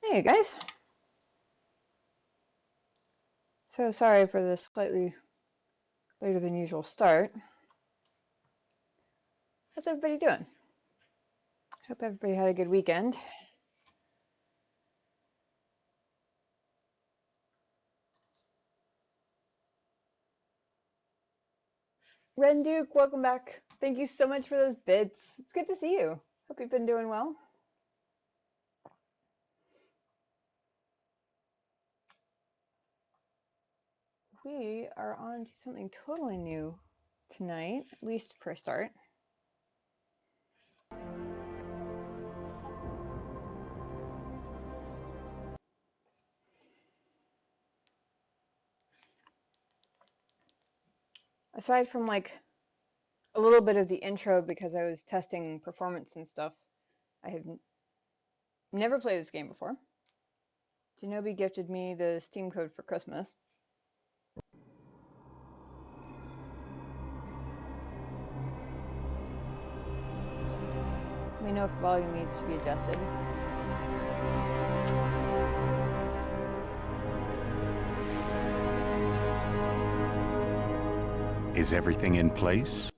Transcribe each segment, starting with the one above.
Hey guys. So sorry for the slightly later than usual start. How's everybody doing? Hope everybody had a good weekend. Ren Duke, welcome back. Thank you so much for those bits. It's good to see you. Hope you've been doing well. We are on to something totally new tonight, at least for a start. Aside from like a little bit of the intro because I was testing performance and stuff, I have never played this game before. Janobi gifted me the Steam code for Christmas. Let me know if volume needs to be adjusted. Is everything in place?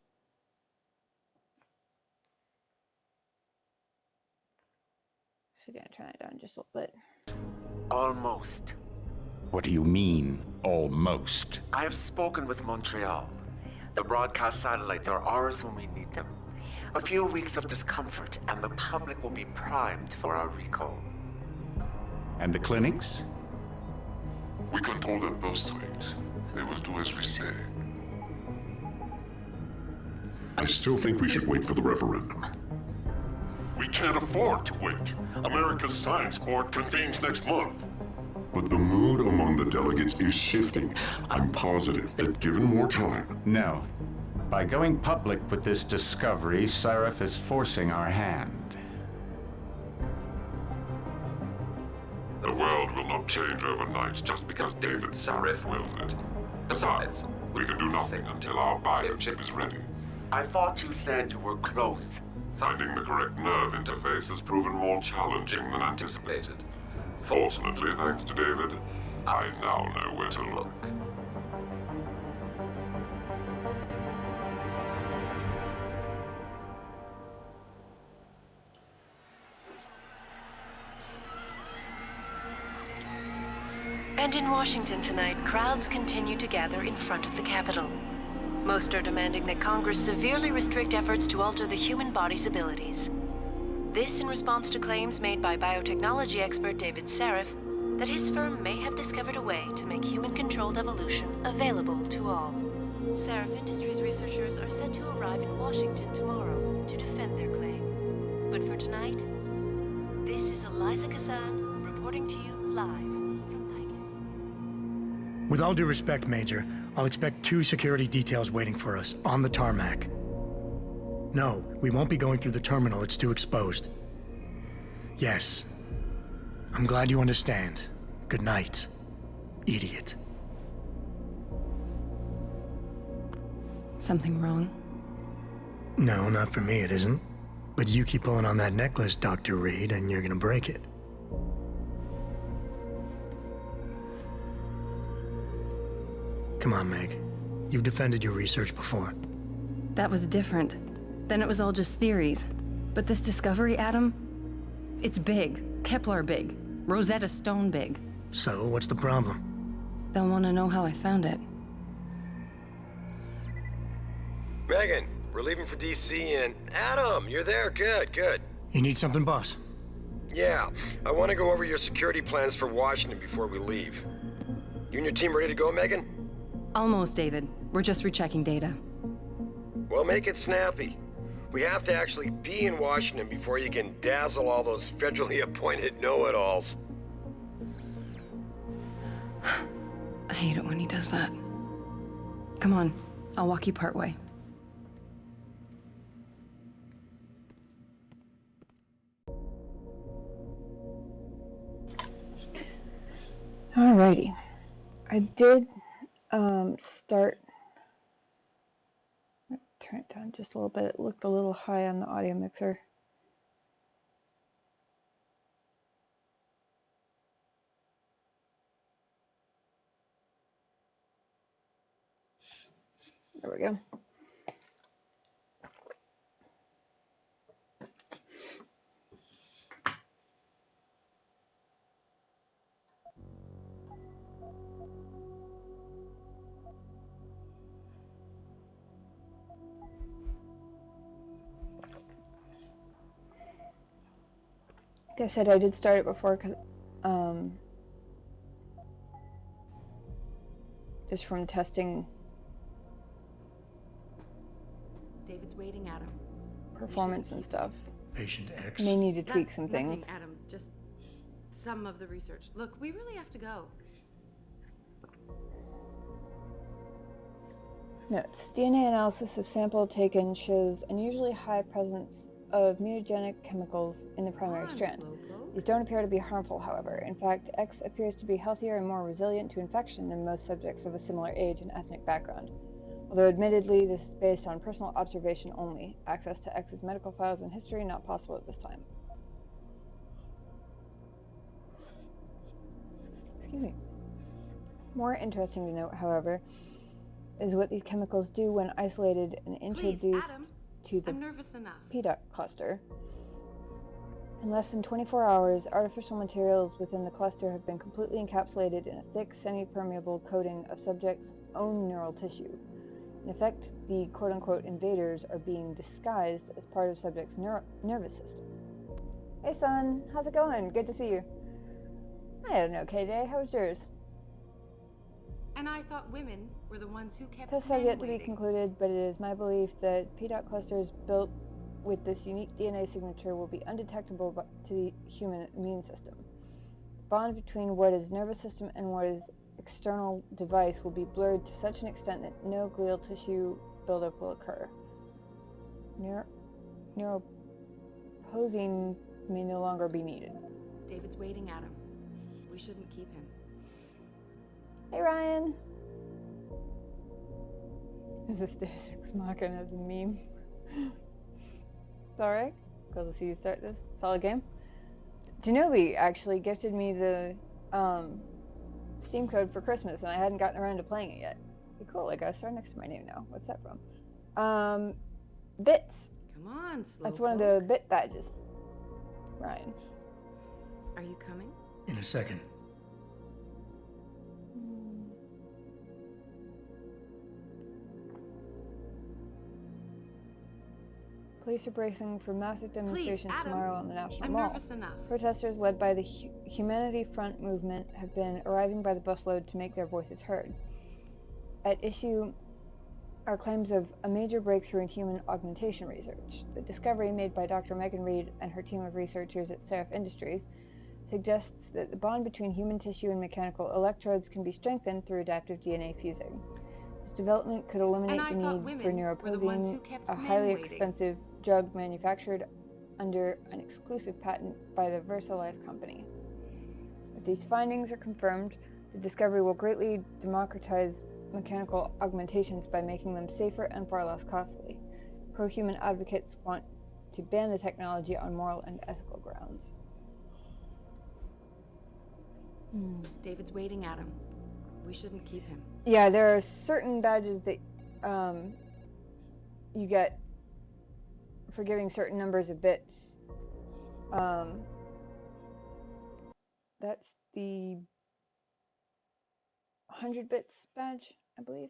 So gonna turn it down just a little bit. Almost. What do you mean, almost? I have spoken with Montreal. The broadcast satellites are ours when we need them. A few weeks of discomfort, and the public will be primed for our recall. And the clinics? We control their purse strings. They will do as we say. I still think we should wait for the referendum. We can't afford to wait. America's Science Board convenes next month. But the mood among the delegates is shifting. I'm positive that given more time... No. By going public with this discovery, Sarif is forcing our hand. The world will not change overnight just because David Sarif wills it. Besides, we can do nothing until our biochip is ready. I thought you said you were close. Finding the correct nerve interface has proven more challenging than anticipated. Fortunately, thanks to David, I now know where to look. And in Washington tonight, crowds continue to gather in front of the Capitol. Most are demanding that Congress severely restrict efforts to alter the human body's abilities. This in response to claims made by biotechnology expert David Sarif that his firm may have discovered a way to make human-controlled evolution available to all. Sarif Industries researchers are set to arrive in Washington tomorrow to defend their claim. But for tonight, this is Eliza Kazan reporting to you live. With all due respect, Major, I'll expect 2 security details waiting for us, on the tarmac. No, we won't be going through the terminal, it's too exposed. Yes. I'm glad you understand. Good night, idiot. Something wrong? No, not for me it isn't. But you keep pulling on that necklace, Dr. Reed, and you're gonna break it. Come on, Meg. You've defended your research before. That was different. Then it was all just theories. But this discovery, Adam, it's big. Kepler big. Rosetta Stone big. So, what's the problem? They'll want to know how I found it. Megan, we're leaving for DC and... Adam, you're there. Good, good. You need something, boss? Yeah, I want to go over your security plans for Washington before we leave. You and your team ready to go, Megan? Almost, David. We're just rechecking data. Well, make it snappy. We have to actually be in Washington before you can dazzle all those federally appointed know-it-alls. I hate it when he does that. Come on, I'll walk you part way. Alrighty. I did start... Turn it down just a little bit. It looked a little high on the audio mixer. There we go. Like I said, I did start it before because, just from testing David's waiting, Adam. performance and stuff. Patient X. May need to tweak That's some nothing, things. Adam. Just some of the research. Look, we really have to go. Notes. DNA analysis of sample taken shows unusually high presence of mutagenic chemicals in the primary strand. These don't appear to be harmful, however. In fact, X appears to be healthier and more resilient to infection than most subjects of a similar age and ethnic background. Although admittedly, this is based on personal observation only. Access to X's medical files and history not possible at this time. Excuse me. More interesting to note, however, is what these chemicals do when isolated and introduced to the I'm nervous enough. PDOC cluster. In less than 24 hours, artificial materials within the cluster have been completely encapsulated in a thick, semi-permeable coating of subjects' own neural tissue. In effect, the quote-unquote invaders are being disguised as part of subjects' nervous system. Hey son, how's it going? Good to see you. I had an okay day. How was yours? And I thought women were the ones who kept Tests men have yet to be waiting. concluded, but it is my belief that PDOC clusters built with this unique DNA signature will be undetectable to the human immune system. The bond between what is nervous system and what is external device will be blurred to such an extent that no glial tissue buildup will occur. Neuroposing may no longer be needed. David's waiting, Adam. We shouldn't keep him. Hey Ryan! Is this Deus Ex Machina as a meme? It's alright. Cool to see you start this. Solid game. Janobi actually gifted me the Steam code for Christmas, and I hadn't gotten around to playing it yet. Pretty cool. Like, I got a star next to my name now. What's that from? Bits. Come on, slow. That's one of the bit badges. Ryan. Are you coming? In a second. Police are bracing for massive demonstrations Adam. tomorrow on the National I'm Mall. nervous enough. Protesters led by the Humanity Front movement have been arriving by the busload to make their voices heard. At issue are claims of a major breakthrough in human augmentation research. The discovery made by Dr. Megan Reed and her team of researchers at Seraph Industries suggests that the bond between human tissue and mechanical electrodes can be strengthened through adaptive DNA fusing. This development could eliminate the need for neuroposing, a highly expensive drug manufactured under an exclusive patent by the VersaLife company. If these findings are confirmed, the discovery will greatly democratize mechanical augmentations by making them safer and far less costly. Pro-human advocates want to ban the technology on moral and ethical grounds. David's waiting, Adam. We shouldn't keep him. Yeah, there are certain badges that you get for giving certain numbers of bits. That's the 100 bits badge, I believe.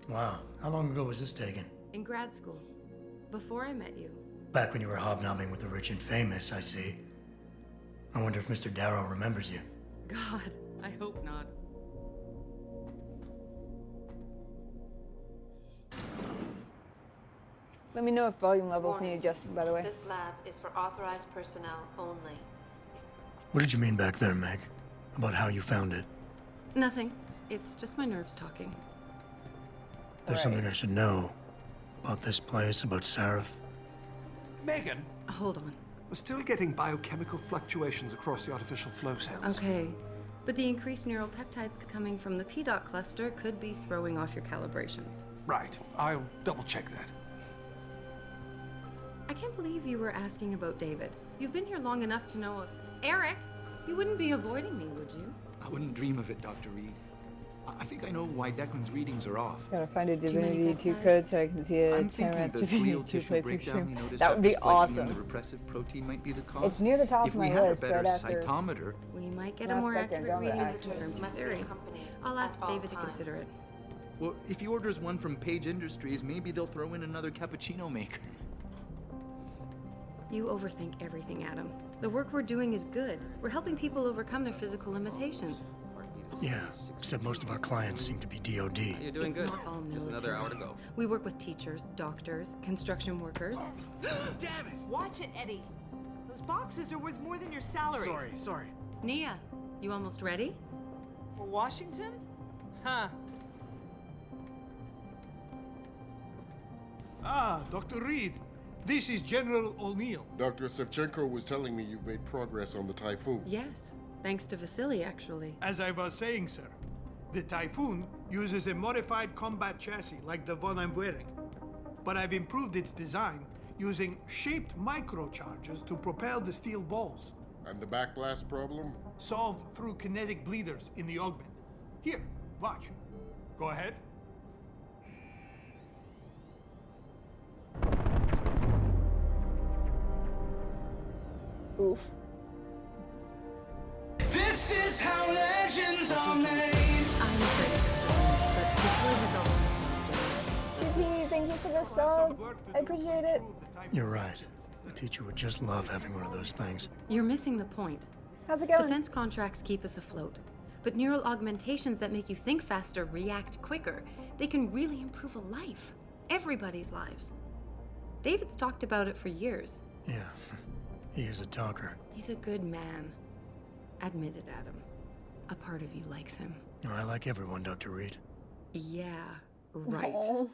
Wow, how long ago was this taken? In grad school. Before I met you. Back when you were hobnobbing with the rich and famous, I see. I wonder if Mr. Darrow remembers you. God, I hope not. Let me know if volume levels need adjusting, by the way. This lab is for authorized personnel only. What did you mean back there, Meg? About how you found it? Nothing. It's just my nerves talking. There's something I should know. About this place, about Seraph. Megan, Hold on. we're still getting biochemical fluctuations across the artificial flow cells. Okay. But the increased neural peptides coming from the PDOC cluster could be throwing off your calibrations. Right. I'll double check that. I can't believe you were asking about David. You've been here long enough to know if... Eric! You wouldn't be avoiding me, would you? I wouldn't dream of it, Dr. Reed. I think I know why Declan's readings are off. Gotta find a Too many Divinity 2 peptides? code so I can see a I'm 10 thinking minutes the Divinity glial 2 tissue playthrough breakdown stream. we noticed That would be after splicing in the awesome. repressive protein might be the cause. It's near the top If of we my had a list, better right after cytometer, We might get a Mass more Spec accurate Andromeda, reading actually. from Must be theory. accompanied I'll at ask all David to times. consider it. well, if he orders one from Page Industries, maybe they'll throw in another cappuccino maker. You overthink everything, Adam. The work we're doing is good. We're helping people overcome their physical limitations. Yeah, except most of our clients seem to be DOD. You're doing It's good. not all Just military. another hour to go. We work with teachers, doctors, construction workers. Damn it! Watch it, Eddie. Those boxes are worth more than your salary. Sorry. Nia, you almost ready? For Washington? Huh. Ah, Dr. Reed. This is General O'Neill. Dr. Sevchenko was telling me you've made progress on the Typhoon. Yes, thanks to Vasily, actually. As I was saying, sir, the Typhoon uses a modified combat chassis like the one I'm wearing. But I've improved its design using shaped microcharges to propel the steel balls. And the backblast problem? Solved through kinetic bleeders in the augment. Here, watch. Go ahead. oof. This is how legends are made. I'm afraid, but Vasily has all GP, thank you for the sub. I appreciate it. You're right. The teacher would just love having one of those things. You're missing the point. How's it going? Defense contracts keep us afloat, but neural augmentations that make you think faster, react quicker, they can really improve a life. Everybody's lives. David's talked about it for years. Yeah, he is a talker. He's a good man. Admit it, Adam. A part of you likes him. I like everyone, Dr. Reed. Yeah, right. Oh.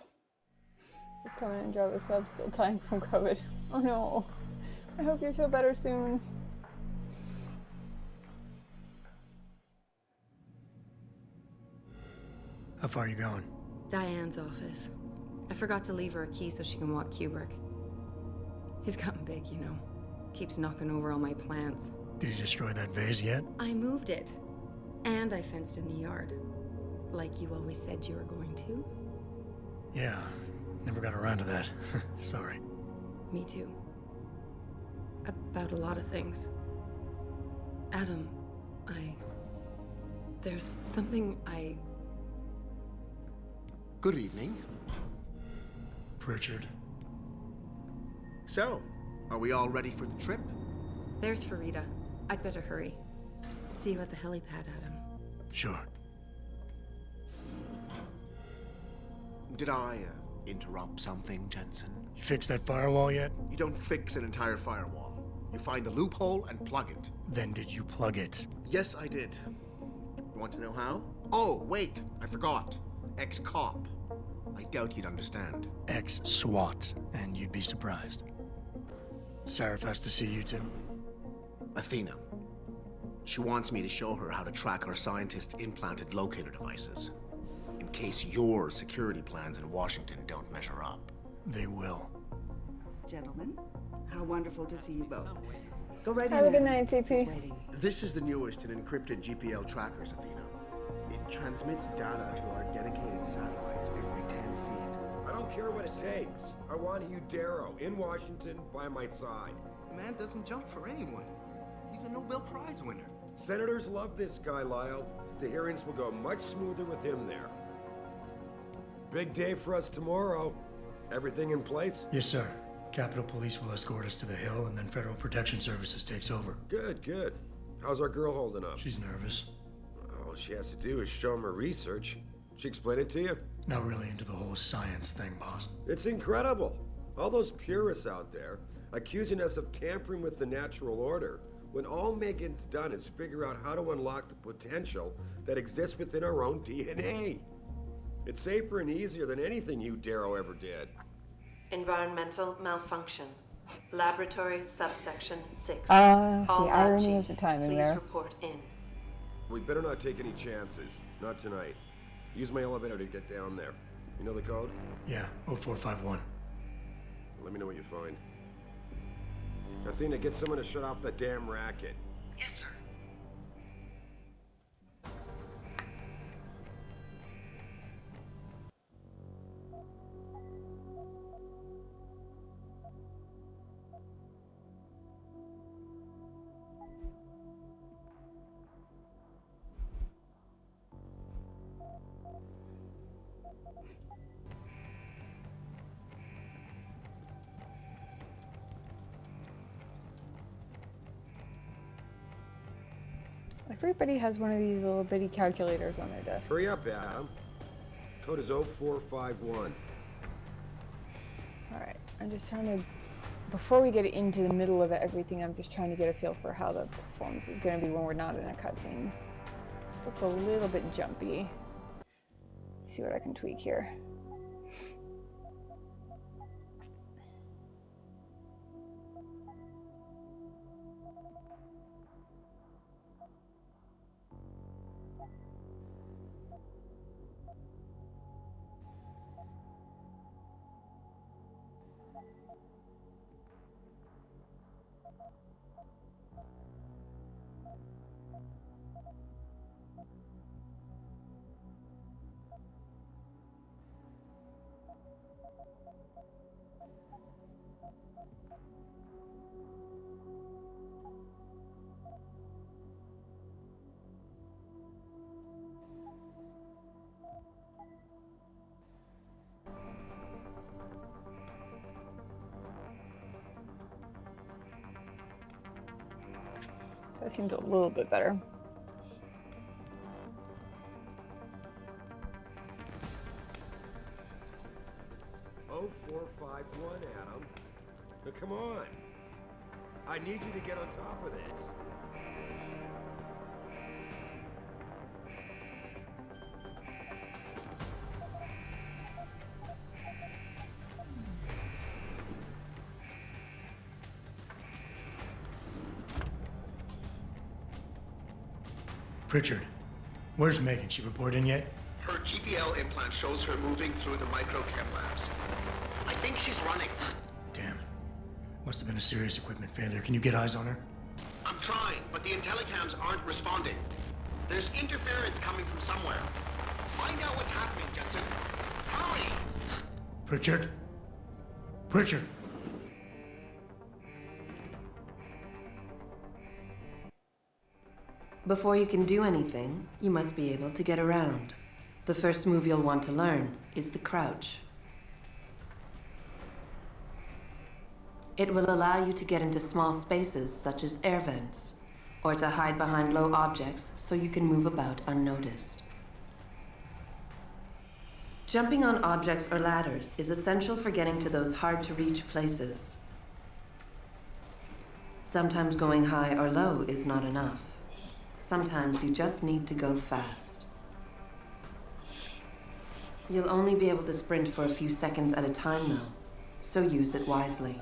This Conan and Java sub still dying from COVID. Oh no. I hope you feel better soon. How far are you going? Diane's office. I forgot to leave her a key so she can walk Kubrick. He's gotten big, you know. Keeps knocking over all my plants. Did you destroy that vase yet? I moved it. And I fenced in the yard. Like you always said you were going to. Yeah, never got around to that. Sorry. Me too. About a lot of things. Adam, there's something Good evening. Pritchard. So, are we all ready for the trip? There's Farida. I'd better hurry. See you at the helipad, Adam. Sure. Did I interrupt something, Jensen? You fixed that firewall yet? You don't fix an entire firewall. You find the loophole and plug it. Then did you plug it? Yes, I did. You want to know how? Oh, wait, I forgot. Ex-cop. I doubt you'd understand. Ex-SWAT, and you'd be surprised. Sarif has to see you too. Athena. She wants me to show her how to track our scientist-implanted locator devices. In case your security plans in Washington don't measure up. They will. Gentlemen, how wonderful to see you both. Go right Have a in. good Adam. night, CP. He's waiting. This is the newest in encrypted GPL trackers, Athena. It transmits data to our dedicated satellites every 10 feet. I don't care what it takes. I want you, Darrow, in Washington, by my side. The man doesn't jump for anyone. He's a Nobel Prize winner. Senators love this guy, Lyle. The hearings will go much smoother with him there. Big day for us tomorrow. Everything in place? Yes, sir. Capitol Police will escort us to the Hill, and then Federal Protection Services takes over. Good, good. How's our girl holding up? She's nervous. All she has to do is show him her research. She explain it to you? Not really into the whole science thing, boss. It's incredible. All those purists out there accusing us of tampering with the natural order, when all Megan's done is figure out how to unlock the potential that exists within our own DNA. It's safer and easier than anything you, Darrow, ever did. Environmental malfunction. Laboratory subsection 6. The All lab irony of chiefs, the timing please there. report in. We better not take any chances. Not tonight. Use my elevator to get down there. You know the code? Yeah, 0451. Let me know what you find. Athena, get someone to shut off that damn racket. Yes, sir. Everybody has one of these little bitty calculators on their desks. Hurry up, Adam. Code is 0451. Alright, I'm just trying to... Before we get into the middle of everything, I'm just trying to get a feel for how the performance is going to be when we're not in a cutscene. Looks a little bit jumpy. See what I can tweak here. That seems a little bit better. Oh, 0451, Adam. Now, come on. I need you to get on top of this. Pritchard, where's Megan? She report in yet? Her GPL implant shows her moving through the microchem labs. I think she's running. Damn. Must have been a serious equipment failure. Can you get eyes on her? I'm trying, but the intellicams aren't responding. There's interference coming from somewhere. Find out what's happening, Jensen. Hurry! Pritchard? Pritchard! Before you can do anything, you must be able to get around. The first move you'll want to learn is the crouch. It will allow you to get into small spaces such as air vents, or to hide behind low objects so you can move about unnoticed. Jumping on objects or ladders is essential for getting to those hard-to-reach places. Sometimes going high or low is not enough. Sometimes you just need to go fast. You'll only be able to sprint for a few seconds at a time, though, so use it wisely.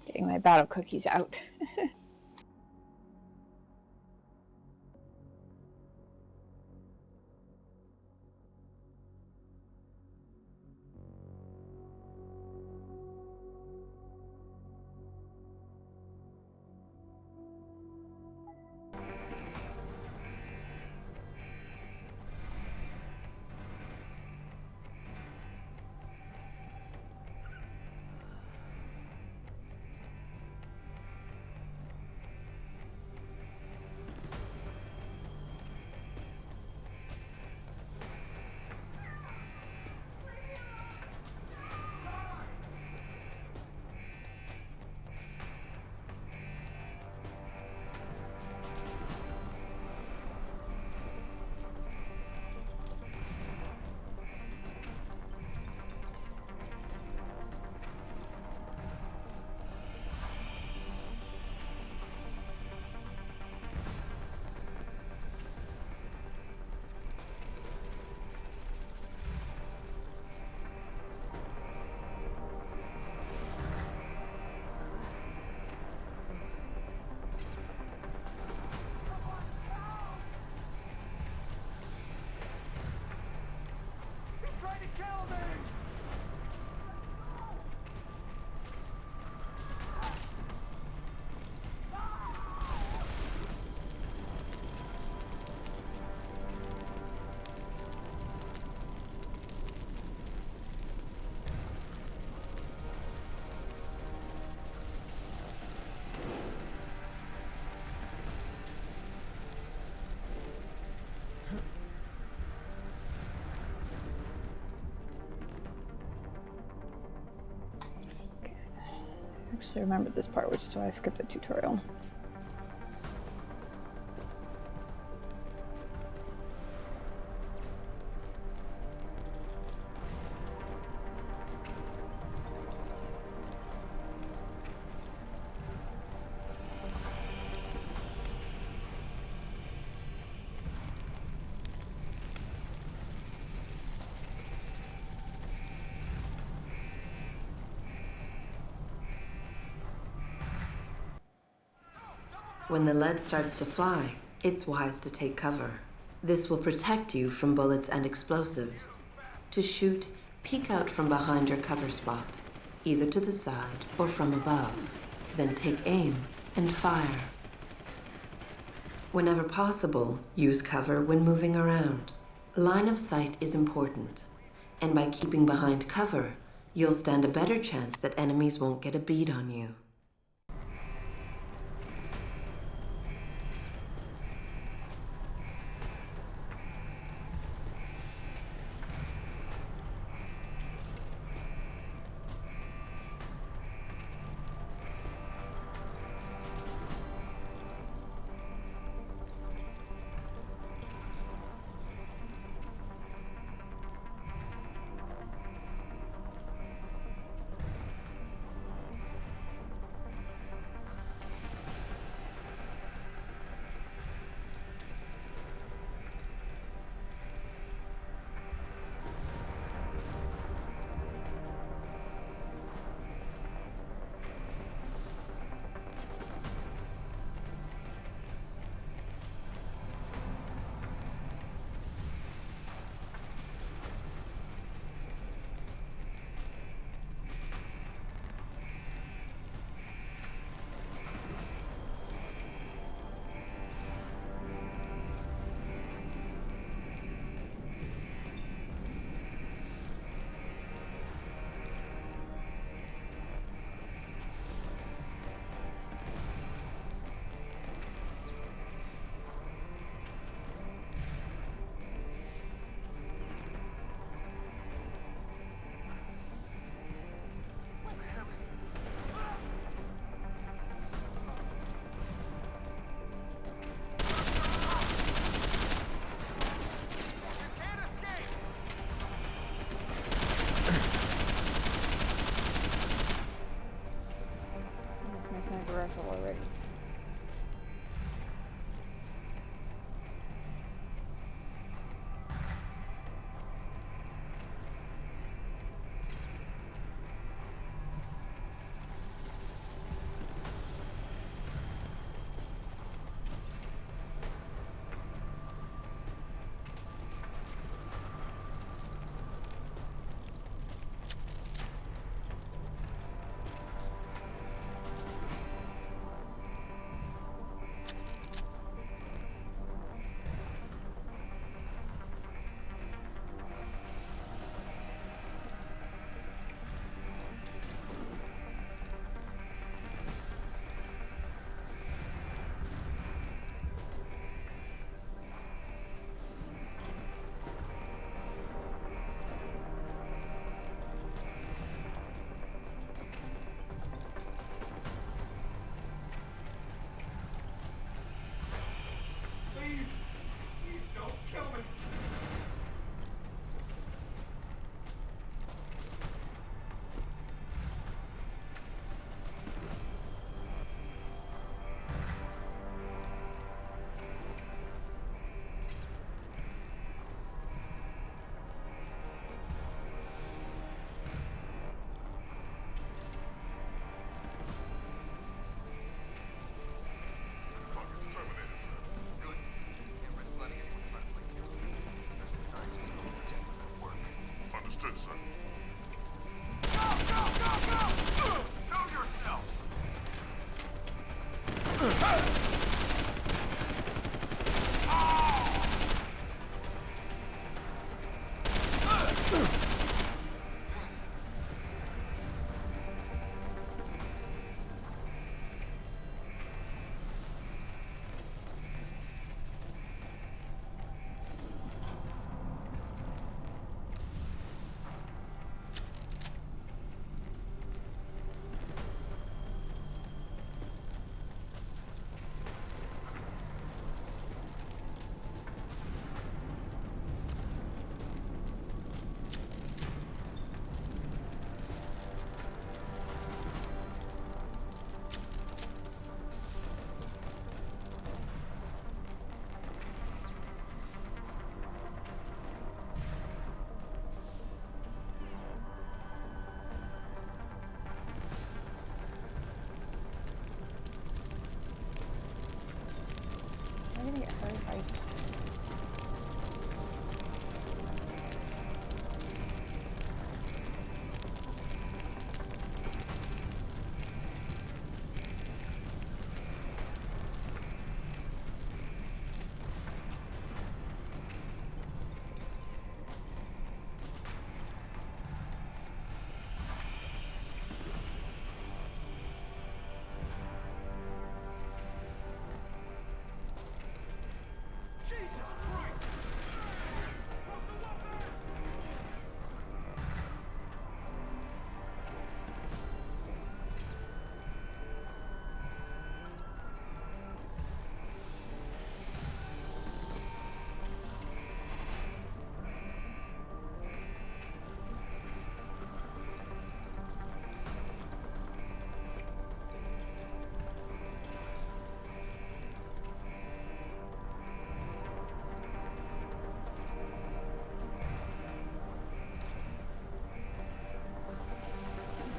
Getting my battle cookies out. Actually, I remember this part, which is why I skipped the tutorial. When the lead starts to fly, it's wise to take cover. This will protect you from bullets and explosives. To shoot, peek out from behind your cover spot, either to the side or from above. Then take aim and fire. Whenever possible, use cover when moving around. Line of sight is important, and by keeping behind cover, you'll stand a better chance that enemies won't get a bead on you.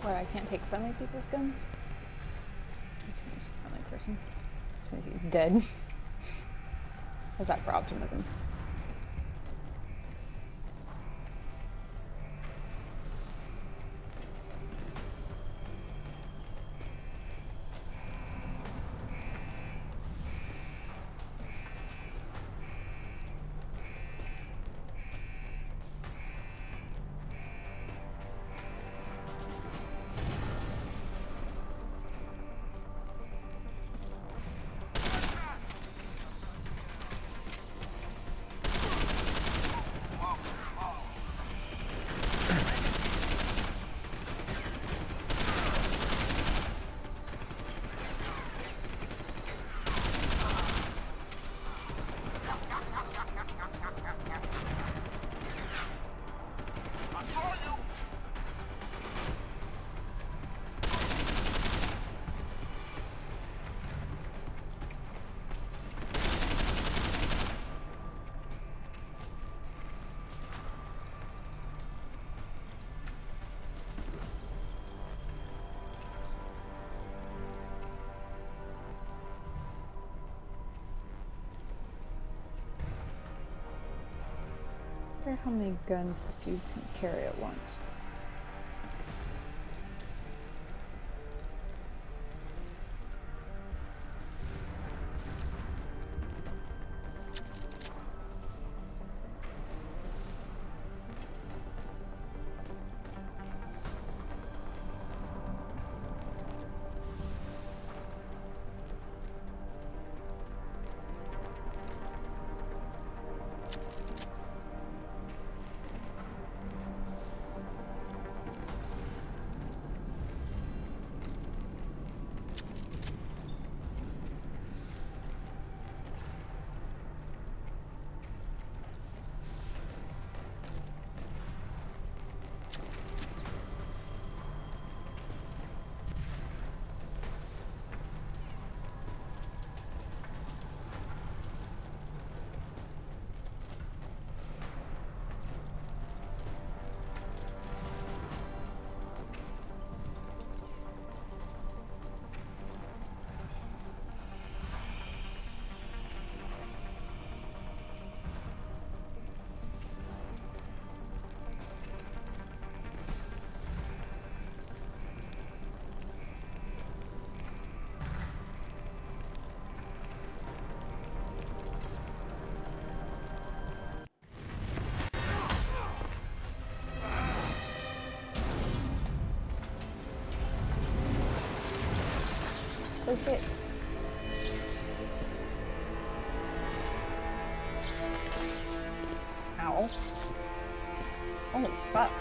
What, I can't take friendly people's guns? I should use a friendly person. Since he's dead. How's that for optimism? I wonder how many guns this dude can carry at once. Oh shit. Ow. Holy fuck.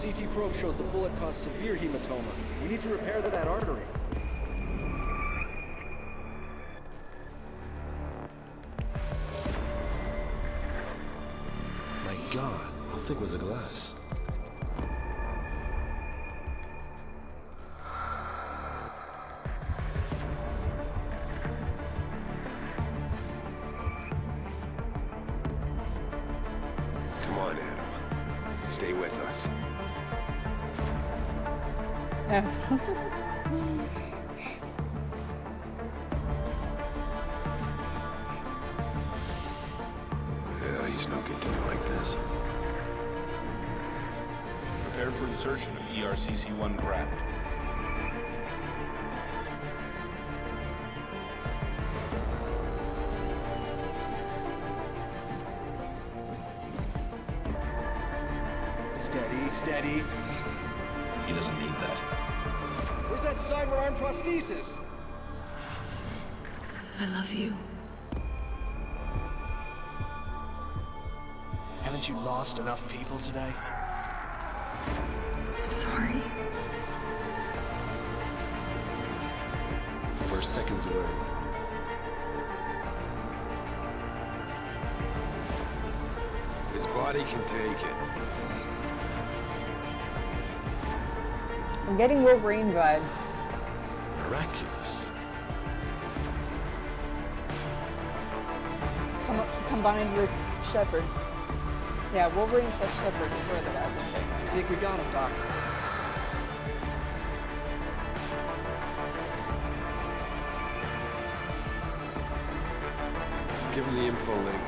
CT probe shows the bullet caused severe hematoma. We need to repair that artery. My God, how thick was the glass? Come on, Adam. Stay with us. Yeah, he's no good to me like this. Prepare for insertion of ERCC-1 graft. Steady, steady. He doesn't need that. Where's that cyber-arm prosthesis? I love you. Haven't Haven't you lost enough people today? I'm sorry. We're seconds away. His body can take it. I'm getting Wolverine vibes. Miraculous. Combined with Shepard. Yeah, Wolverine plus Shepard is where the guys are. I think we got him, Doc. Give him the info link.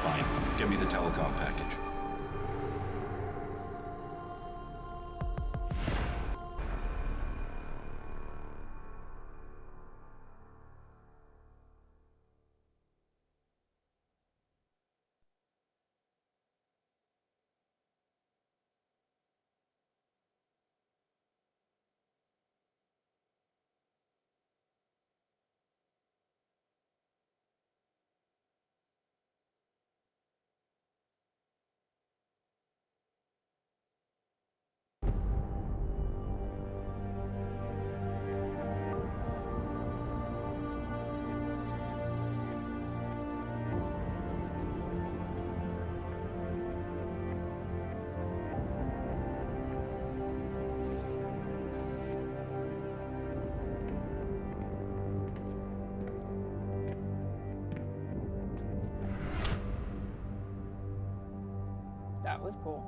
Fine. Give me the telecom package. That was cool.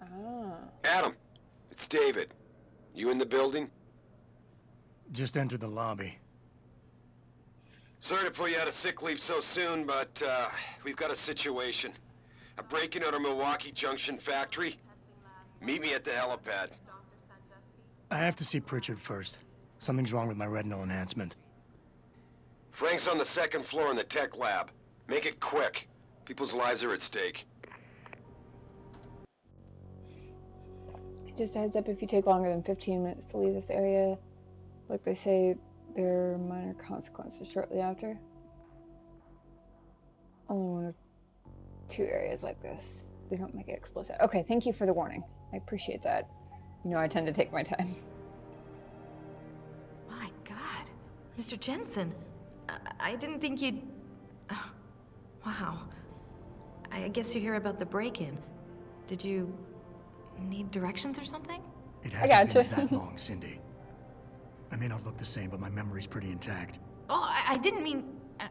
Ah. Adam, it's David. You in the building? Just enter the lobby. Sorry to pull you out of sick leave so soon, but we've got a situation. A break-in at our Milwaukee Junction factory. Meet me at the helipad. I have to see Pritchard first. Something's wrong with my retinal enhancement. Frank's on the second floor in the tech lab. Make it quick. People's lives are at stake. Just a heads up, if you take longer than 15 minutes to leave this area, like they say, there are minor consequences shortly after. Only one or two areas like this. They don't make it explosive. Okay, thank you for the warning. I appreciate that. You know I tend to take my time. My God. Mr. Jensen, I didn't think you'd... wow. I guess you hear about the break-in. Did you need directions or something? It hasn't been that long, Cindy. I may not look the same, but my memory's pretty intact. Oh, I didn't mean...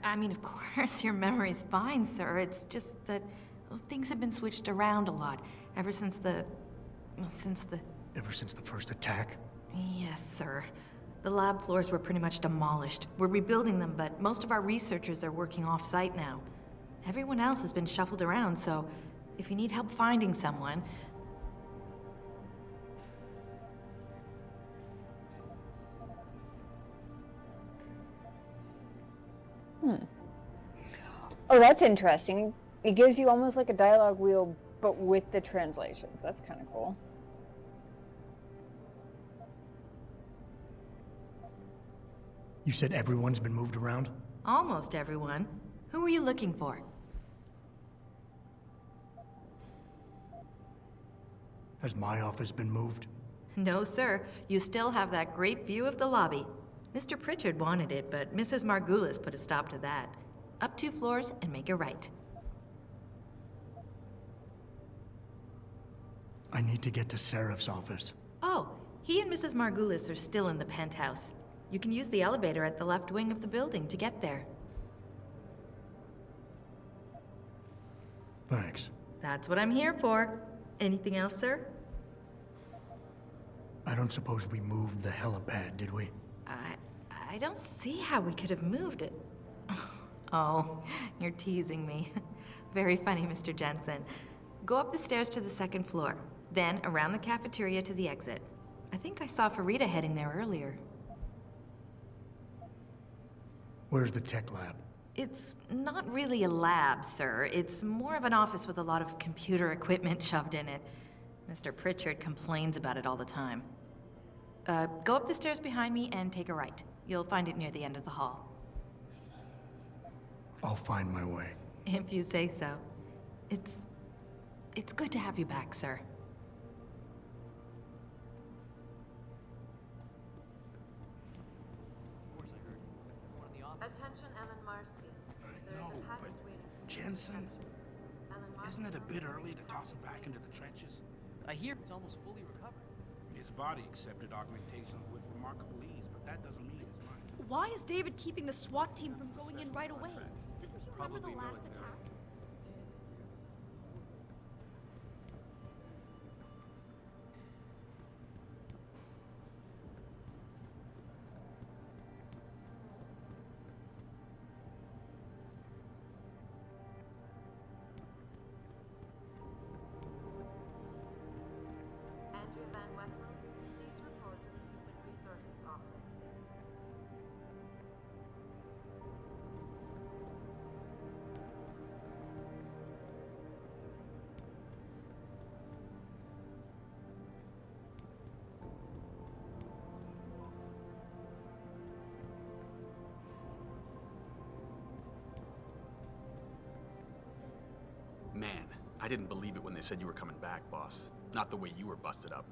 I mean, of course, your memory's fine, sir. It's just that well, things have been switched around a lot ever since the... well, since the... Ever since the first attack? Yes, sir. The lab floors were pretty much demolished. We're rebuilding them, but most of our researchers are working off-site now. Everyone else has been shuffled around, so if you need help finding someone... Oh, that's interesting. It gives you almost like a dialogue wheel, but with the translations. That's kind of cool. You said everyone's been moved around? Almost everyone. Who were you looking for? Has my office been moved? No, sir. You still have that great view of the lobby. Mr. Pritchard wanted it, but Mrs. Margulis put a stop to that. Up 2 floors and make a right. I need to get to Seraph's office. Oh, he and Mrs. Margulis are still in the penthouse. You can use the elevator at the left wing of the building to get there. Thanks. That's what I'm here for. Anything else, sir? I don't suppose we moved the helipad, did we? I don't see how we could have moved it. Oh, you're teasing me. Very funny, Mr. Jensen. Go up the stairs to the 2nd floor, then around the cafeteria to the exit. I think I saw Farida heading there earlier. Where's the tech lab? It's not really a lab, sir. It's more of an office with a lot of computer equipment shoved in it. Mr. Pritchard complains about it all the time. Go up the stairs behind me and take a right. You'll find it near the end of the hall. I'll find my way. If you say so. It's good to have you back, sir. Attention, Ellen Marsby. No, but Jensen, isn't it a bit early to toss him back into the trenches? I hear he's almost fully recovered. His body accepted augmentation with remarkable ease, but that doesn't mean his mind. Why is David keeping the SWAT team from going in right away? Doesn't he remember the last attack? Andrew Van Wessel, please report to the Human Resources Office. Man, I didn't believe it when they said you were coming back, boss. Not the way you were busted up.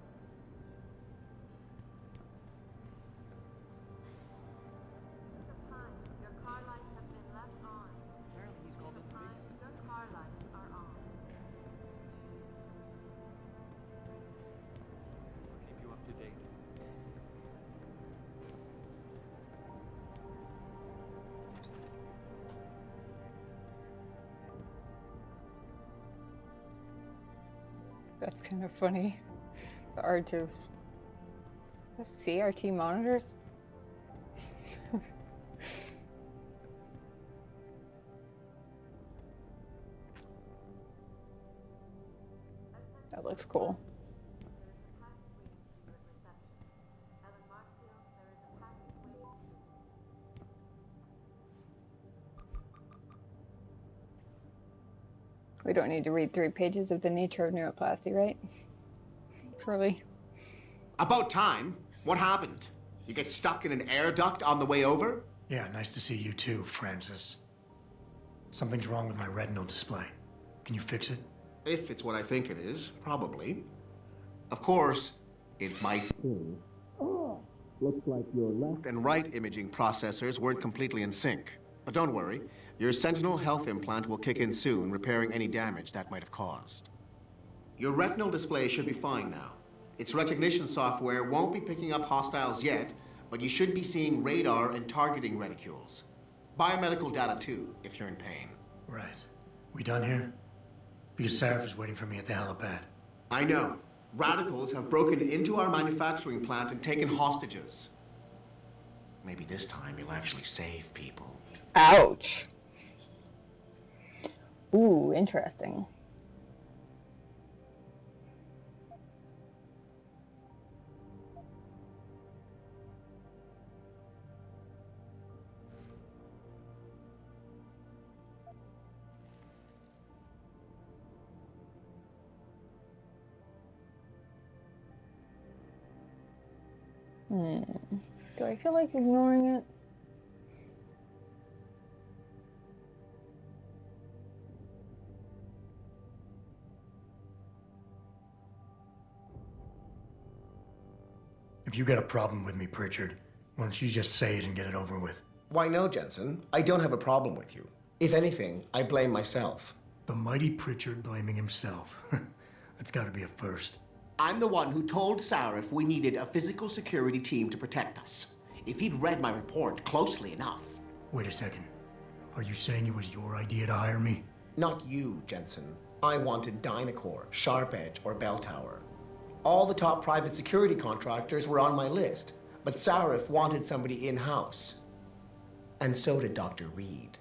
Your car lights have been left on. Apparently he's called in the police. Your car lights are on. We'll keep you up to date. That's kind of funny. The art of CRT monitors. That looks cool. We don't need to read 3 pages of the nature of neuroplasty, right? Surely. About time. What happened? You get stuck in an air duct on the way over? Yeah, nice to see you too, Francis. Something's wrong with my retinal display. Can you fix it? If it's what I think it is, probably. Of course, it might. Looks like your left and right imaging processors weren't completely in sync. But don't worry, your Sentinel health implant will kick in soon, repairing any damage that might have caused. Your retinal display should be fine now. Its recognition software won't be picking up hostiles yet, but you should be seeing radar and targeting reticules. Biomedical data too, if you're in pain. Right. We done here? Because Sarah is waiting for me at the helipad. I know. Radicals have broken into our manufacturing plant and taken hostages. Maybe this time you'll actually save people. Ouch. Ooh, interesting. Do I feel like ignoring it? If you got a problem with me, Pritchard, why don't you just say it and get it over with? Why no, Jensen. I don't have a problem with you. If anything, I blame myself. The mighty Pritchard blaming himself. That's gotta be a first. I'm the one who told Sarif we needed a physical security team to protect us. If he'd read my report closely enough. Wait a second. Are you saying it was your idea to hire me? Not you, Jensen. I wanted Dynacore, Sharp Edge, or Bell Tower. All the top private security contractors were on my list, but Sarif wanted somebody in-house. And so did Dr. Reed.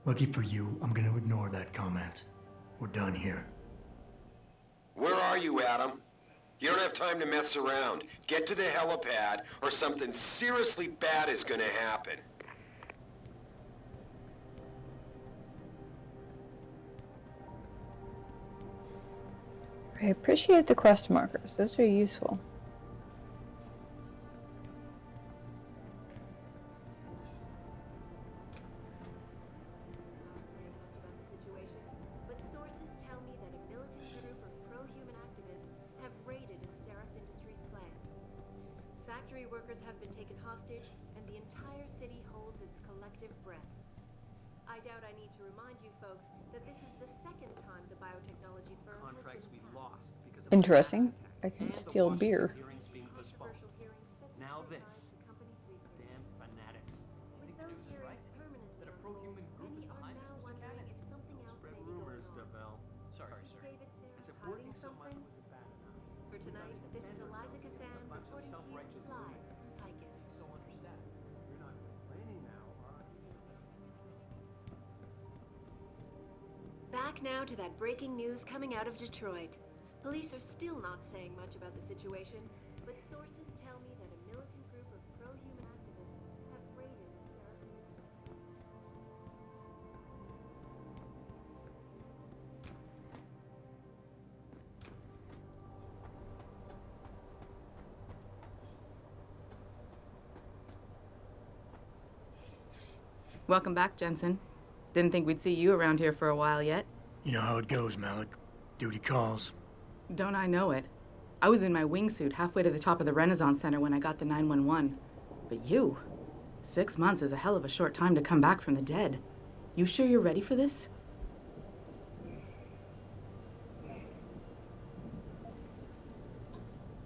Lucky for you, I'm gonna ignore that comment. We're done here. Where are you, Adam? You don't have time to mess around. Get to the helipad, or something seriously bad is gonna happen. I appreciate the quest markers. Those are useful. But sources tell me that a militant group of pro-human activists have raided a Seraph Industries plant. Factory workers have been taken hostage, and the entire city holds its collective breath. I doubt I need to remind you folks that this is the second time the biotechnology firm Contracts we lost because of Interesting. I can steal beer. hearings being postponed. Now this. Damn fanatics. I think the news is right. That a pro-human group is behind us, Mr. Cannon. Spread rumors, Devel. Sorry, sir. I said working so much wasn't bad enough. For tonight, this is Eliza Kassan reporting to you live from Picus. So understaffed. You're not complaining now, are you? Back now to that breaking news coming out of Detroit. Police are still not saying much about the situation, but sources tell me that a militant group of pro-human activists have raided a Seraph Industries. Welcome back, Jensen. Didn't think we'd see you around here for a while yet. You know how it goes, Malik. Duty calls. Don't I know it? I was in my wingsuit halfway to the top of the Renaissance Center when I got the 911. But you? 6 months is a hell of a short time to come back from the dead. You sure you're ready for this?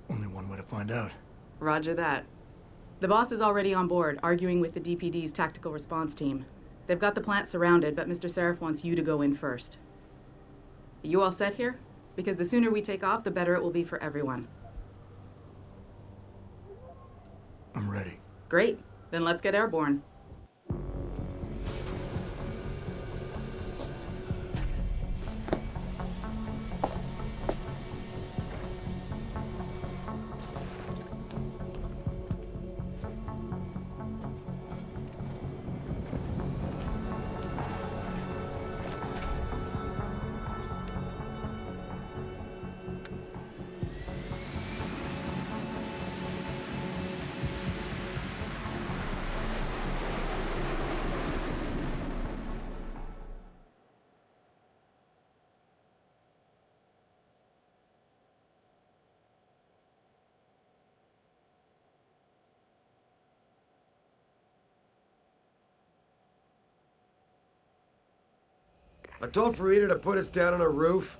Only one way to find out. Roger that. The boss is already on board, arguing with the DPD's tactical response team. They've got the plant surrounded, but Mr. Seraph wants you to go in first. You all set here? Because the sooner we take off, the better it will be for everyone. I'm ready. Great. Then let's get airborne. I told Farida to put us down on a roof.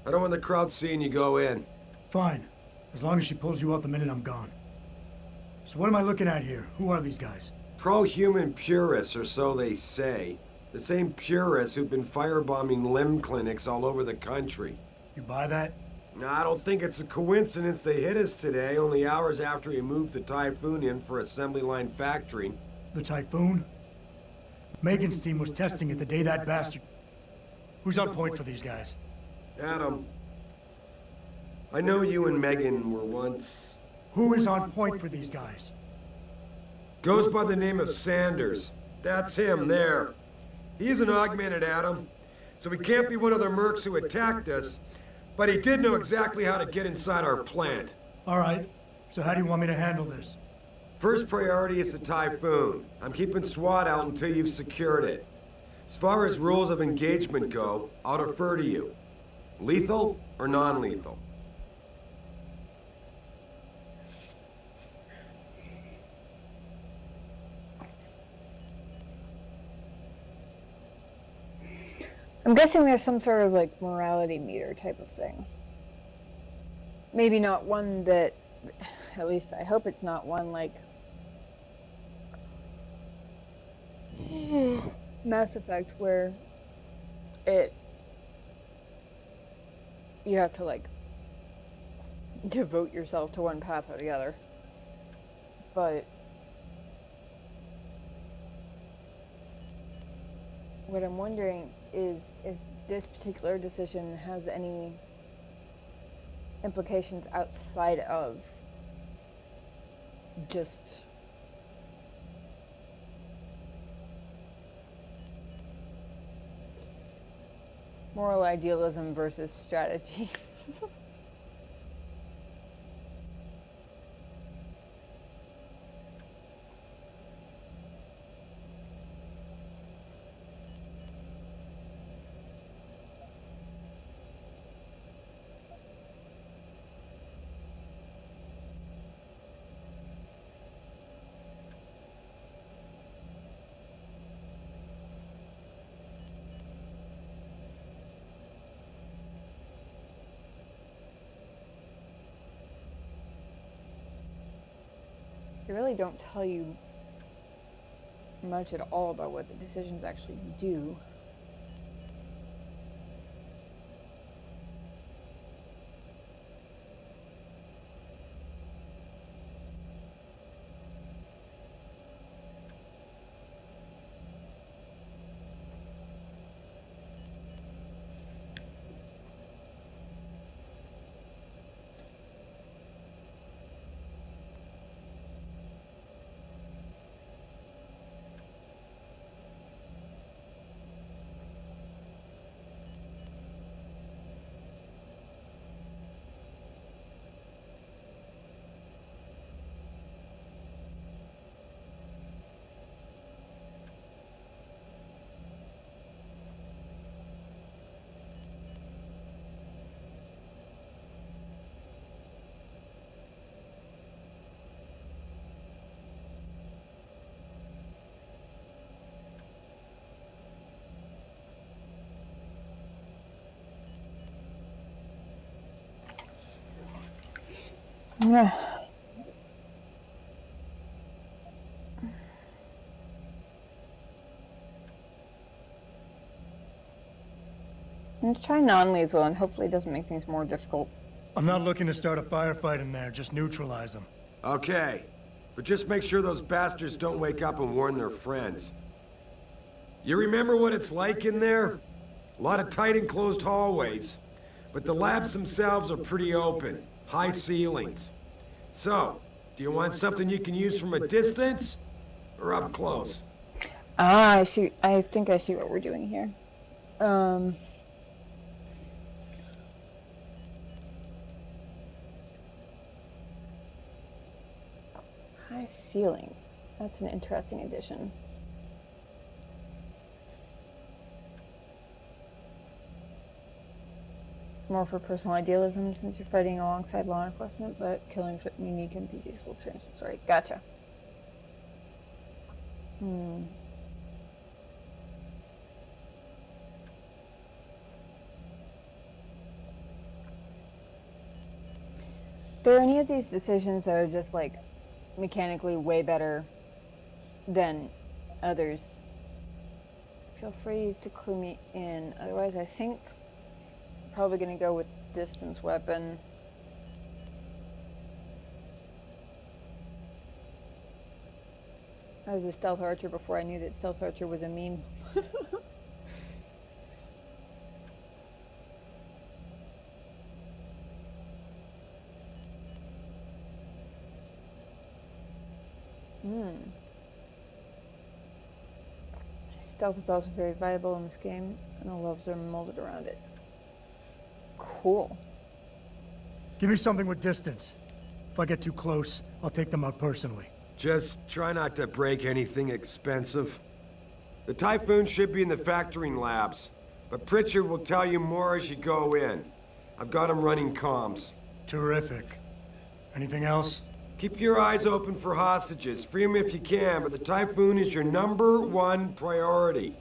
I don't want the crowd seeing you go in. Fine. As long as she pulls you out the minute I'm gone. So what am I looking at here? Who are these guys? Pro-human purists, or so they say. The same purists who've been firebombing limb clinics all over the country. You buy that? I don't think it's a coincidence they hit us today, only hours after we moved the Typhoon in for assembly line factory. The Typhoon? Megan's team was testing it the day that bastard... Who's on point for these guys? Adam, I know you and Megan were once... Who is on point for these guys? Goes by the name of Sanders. That's him, there. He's an augmented Adam, so he can't be one of the mercs who attacked us, but he did know exactly how to get inside our plant. All right, so how do you want me to handle this? First priority is the Typhoon. I'm keeping SWAT out until you've secured it. As far as rules of engagement go, I'll defer to you. Lethal or non-lethal? I'm guessing there's some sort of like morality meter type of thing. Maybe not one that, at least I hope it's not one like Mass Effect where you have to like devote yourself to one path or the other. But what I'm wondering is if this particular decision has any implications outside of just moral idealism versus strategy. They really don't tell you much at all about what the decisions actually do. Yeah. Let's try non-lethal and hopefully it doesn't make things more difficult. I'm not looking to start a firefight in there, just neutralize them. Okay, but just make sure those bastards don't wake up and warn their friends. You remember what it's like in there? A lot of tight enclosed hallways, but the labs themselves are pretty open, high ceilings. So, do you want something you can use from a distance or up close? Ah, I see. I think I see what we're doing here. High ceilings. That's an interesting addition. It's more for personal idealism since you're fighting alongside law enforcement, but killing certain unique NPCs will change the story. Gotcha. There are any of these decisions that are just like mechanically way better than others, feel free to clue me in. Otherwise, I think I'm probably going to go with distance weapon. I was a stealth archer before I knew that stealth archer was a meme. Stealth is also very viable in this game, and the levels are molded around it. Cool. Give me something with distance. If I get too close, I'll take them out personally. Just try not to break anything expensive. The Typhoon should be in the factoring labs, but Pritchard will tell you more as you go in. I've got him running comms. Terrific. Anything else? Keep your eyes open for hostages. Free them if you can, but the Typhoon is your #1 priority.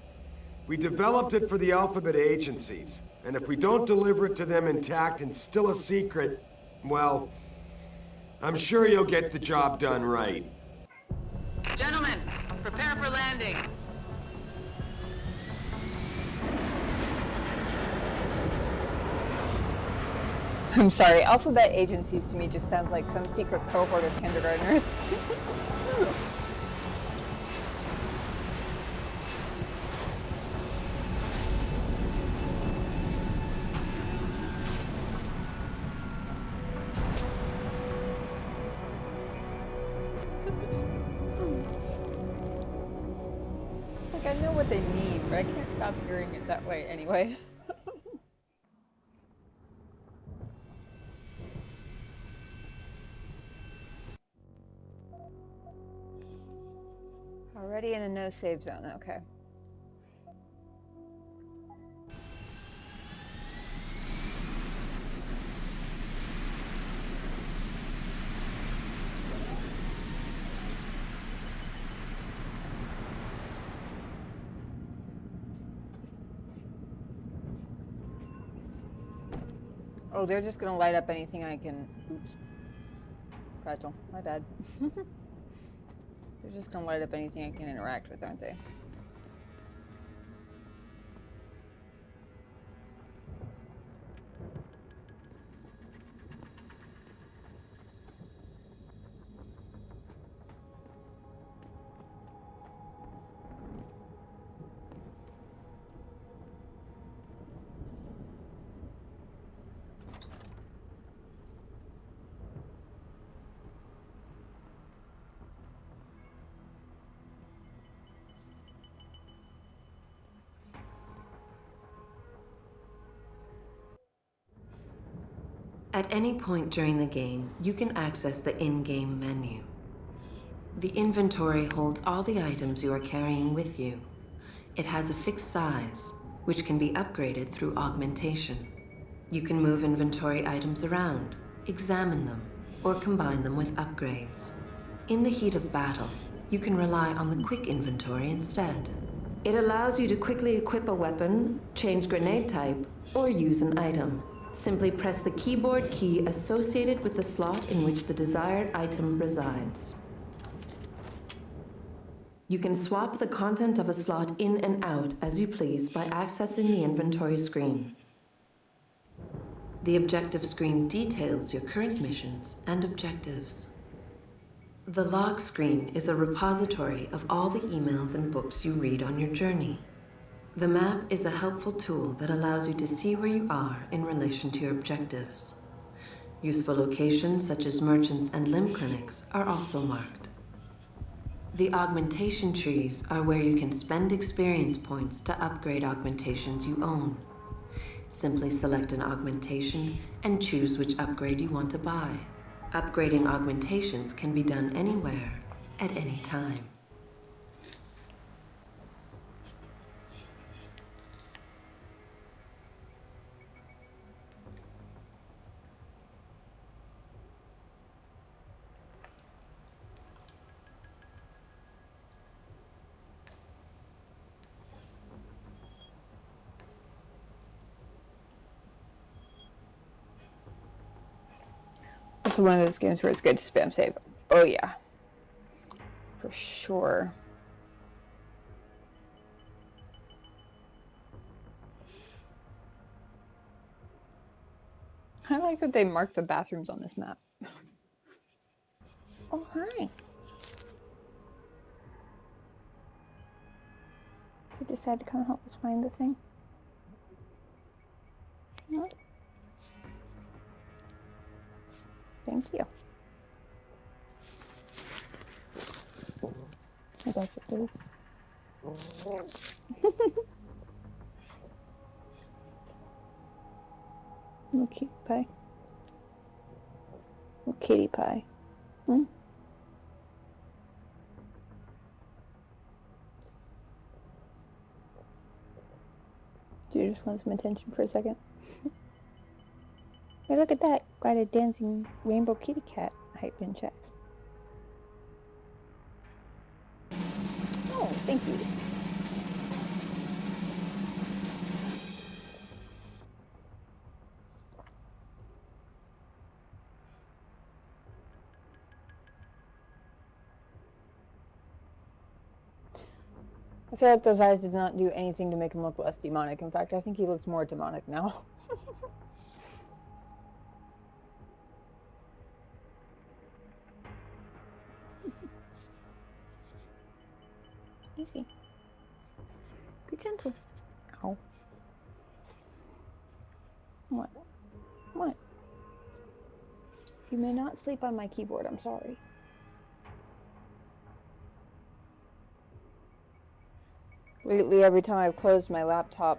We developed it for the Alphabet agencies, and if we don't deliver it to them intact and still a secret, well, I'm sure you'll get the job done right. Gentlemen, prepare for landing. I'm sorry, Alphabet agencies to me just sounds like some secret cohort of kindergartners. Like, I know what they mean, but I can't stop hearing it that way anyway. Already in a no save zone, okay. Oh, they're just gonna light up anything I can... Oops. Fragile. My bad. They're just gonna light up anything I can interact with, aren't they? At any point during the game, you can access the in-game menu. The inventory holds all the items you are carrying with you. It has a fixed size, which can be upgraded through augmentation. You can move inventory items around, examine them, or combine them with upgrades. In the heat of battle, you can rely on the quick inventory instead. It allows you to quickly equip a weapon, change grenade type, or use an item. Simply press the keyboard key associated with the slot in which the desired item resides. You can swap the content of a slot in and out as you please by accessing the inventory screen. The objective screen details your current missions and objectives. The log screen is a repository of all the emails and books you read on your journey. The map is a helpful tool that allows you to see where you are in relation to your objectives. Useful locations such as merchants and limb clinics are also marked. The augmentation trees are where you can spend experience points to upgrade augmentations you own. Simply select an augmentation and choose which upgrade you want to buy. Upgrading augmentations can be done anywhere, at any time. This is one of those games where it's good to spam save. Oh yeah. For sure. I like that they mark the bathrooms on this map. Oh, hi. You decide to come help us find the thing? No. Thank you. I got you, please. No cutie pie. No kitty pie. Hmm? Do you just want some attention for a second? Hey, look at that. Got a dancing rainbow kitty cat hype in chat. Oh, thank you. I feel like those eyes did not do anything to make him look less demonic. In fact, I think he looks more demonic now. Easy. Be gentle. Ow. What? What? You may not sleep on my keyboard, I'm sorry. Lately, every time I've closed my laptop,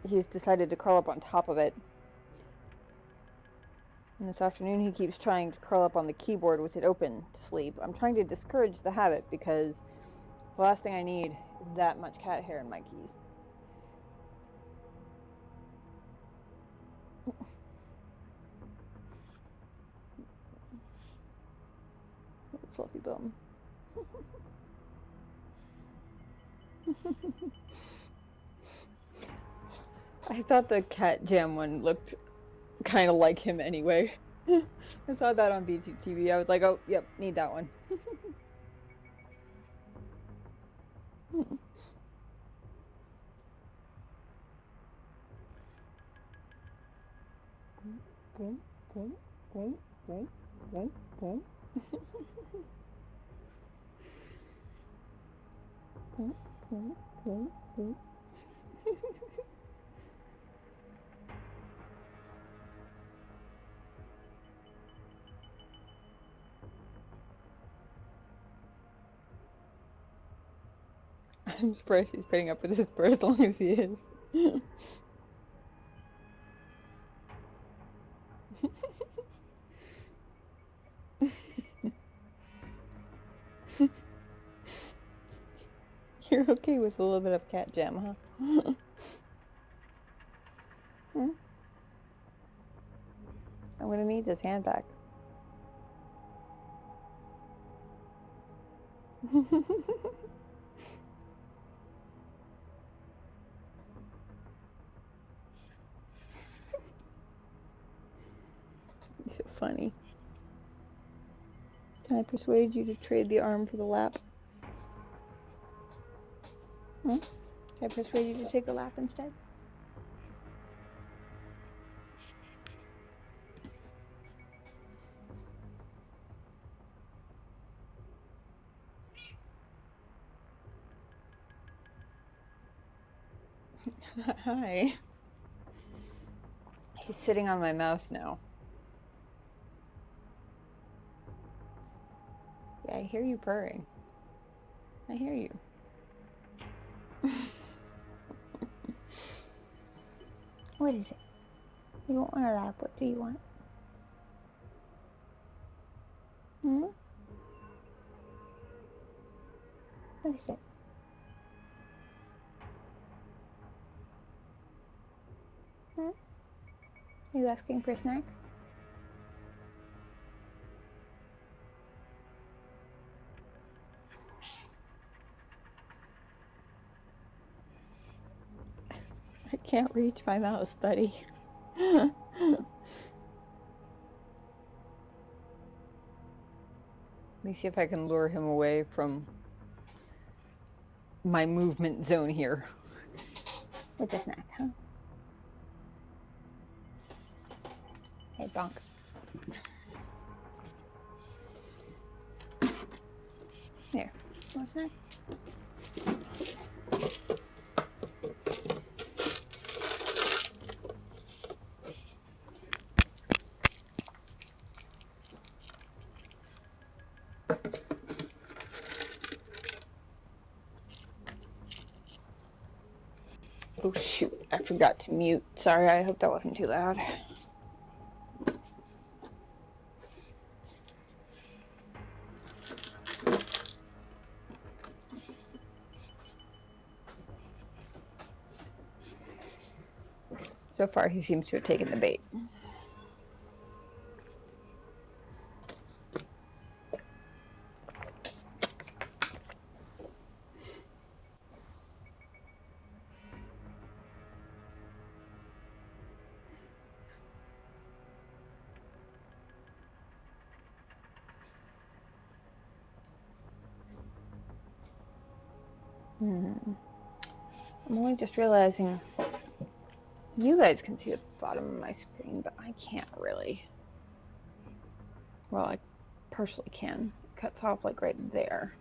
he's decided to curl up on top of it. And this afternoon, he keeps trying to curl up on the keyboard with it open to sleep. I'm trying to discourage the habit because the last thing I need is that much cat hair in my keys. Fluffy bum. I thought the cat jam one looked kind of like him anyway. I saw that on BTTV. I was like, oh, yep, need that one. I'm surprised he's putting up with this for as long as he is. You're okay with a little bit of cat jam, huh? I'm gonna need this hand back. You're so funny. Can I persuade you to trade the arm for the lap? Can I persuade you to take the lap instead? Hi. He's sitting on my mouse now. Yeah, I hear you purring. I hear you. What is it? You don't want a lap. What do you want? What is it? Are you asking for a snack? I can't reach my mouse, buddy. Let me see if I can lure him away from my movement zone here. With a snack, huh? Hey, bonk. There. Want a snack? Oh shoot, I forgot to mute. Sorry, I hope that wasn't too loud. So far, he seems to have taken the bait. I'm only just realizing you guys can see the bottom of my screen, but I can't really. Well, I partially can. It cuts off like right there.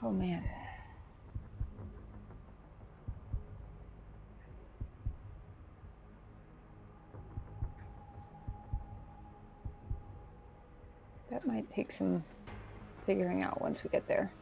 Oh man. That might take some figuring out once we get there.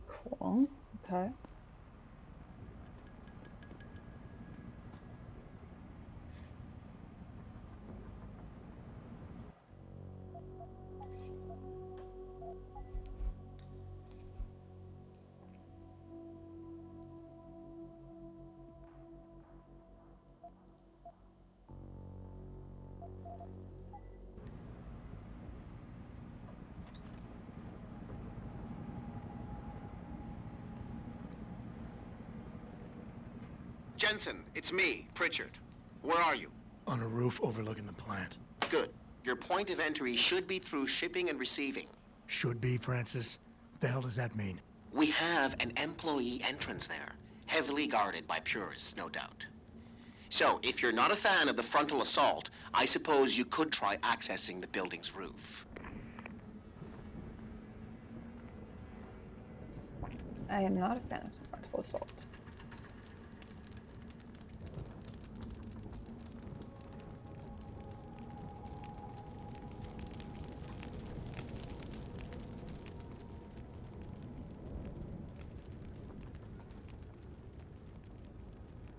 Cool. Okay. Jensen, it's me, Pritchard. Where are you? On a roof overlooking the plant. Good. Your point of entry should be through shipping and receiving. Should be, Francis? What the hell does that mean? We have an employee entrance there, heavily guarded by purists, no doubt. So, if you're not a fan of the frontal assault, I suppose you could try accessing the building's roof. I am not a fan of the frontal assault.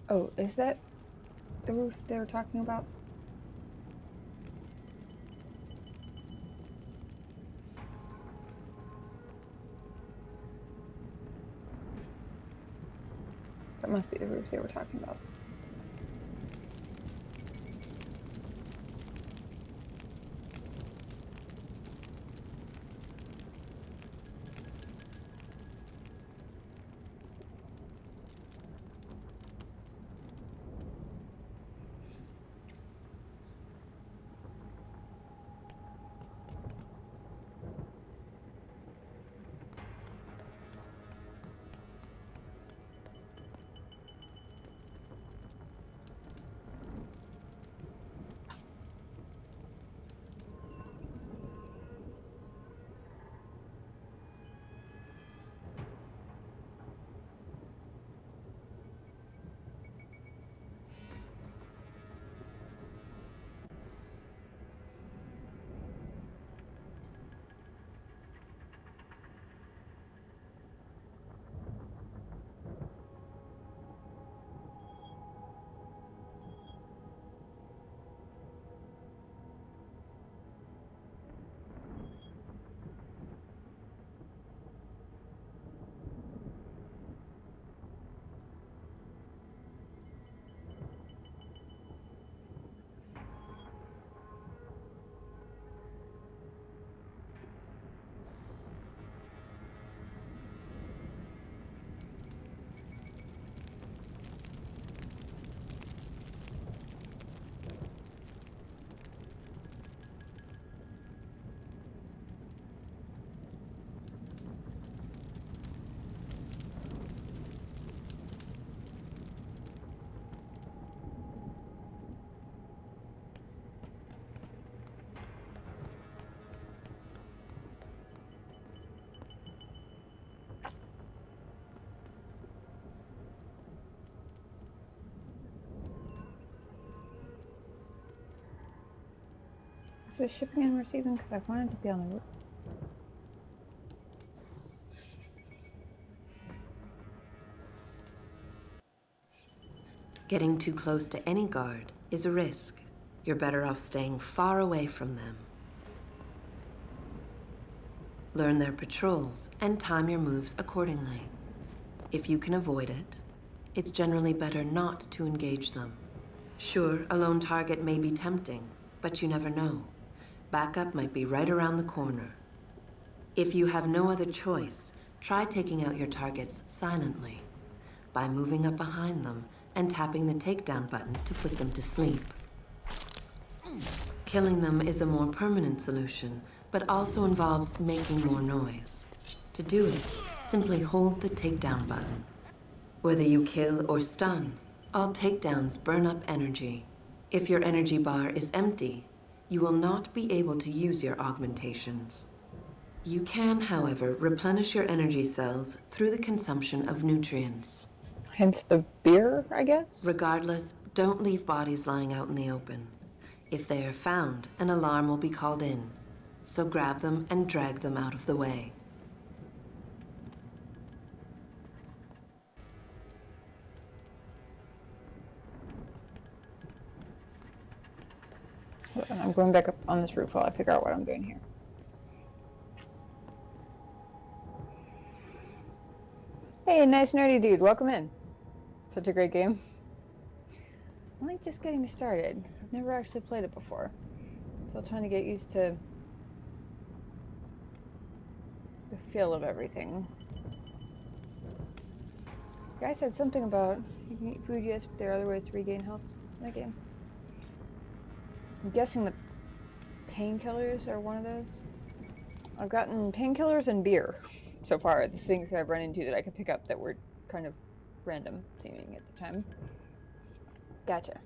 Oh, is that the roof they were talking about? That must be the roof they were talking about. Is this shipping and receiving? Because I wanted to be on the roof. Getting too close to any guard is a risk. You're better off staying far away from them. Learn their patrols and time your moves accordingly. If you can avoid it, it's generally better not to engage them. Sure, a lone target may be tempting, but you never know. Backup might be right around the corner. If you have no other choice, try taking out your targets silently by moving up behind them and tapping the takedown button to put them to sleep. Killing them is a more permanent solution, but also involves making more noise. To do it, simply hold the takedown button. Whether you kill or stun, all takedowns burn up energy. If your energy bar is empty, you will not be able to use your augmentations. You can, however, replenish your energy cells through the consumption of nutrients. Hence the beer, I guess? Regardless, don't leave bodies lying out in the open. If they are found, an alarm will be called in. So grab them and drag them out of the way. I'm going back up on this roof while I figure out what I'm doing here. Hey, nice nerdy dude, welcome in. Such a great game. I'm like just getting started. I've never actually played it before. Still trying to get used to the feel of everything. The guy said something about you can eat food, yes, but there are other ways to regain health in that game. I'm guessing the painkillers are one of those. I've gotten painkillers and beer so far. The things that I've run into that I could pick up that were kind of random seeming at the time. Gotcha.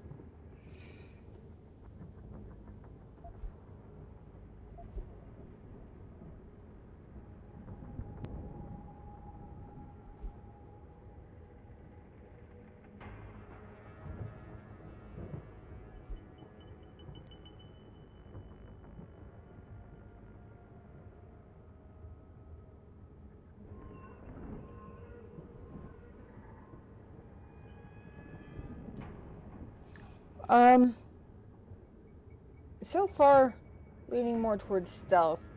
So far, leaning more towards stealth.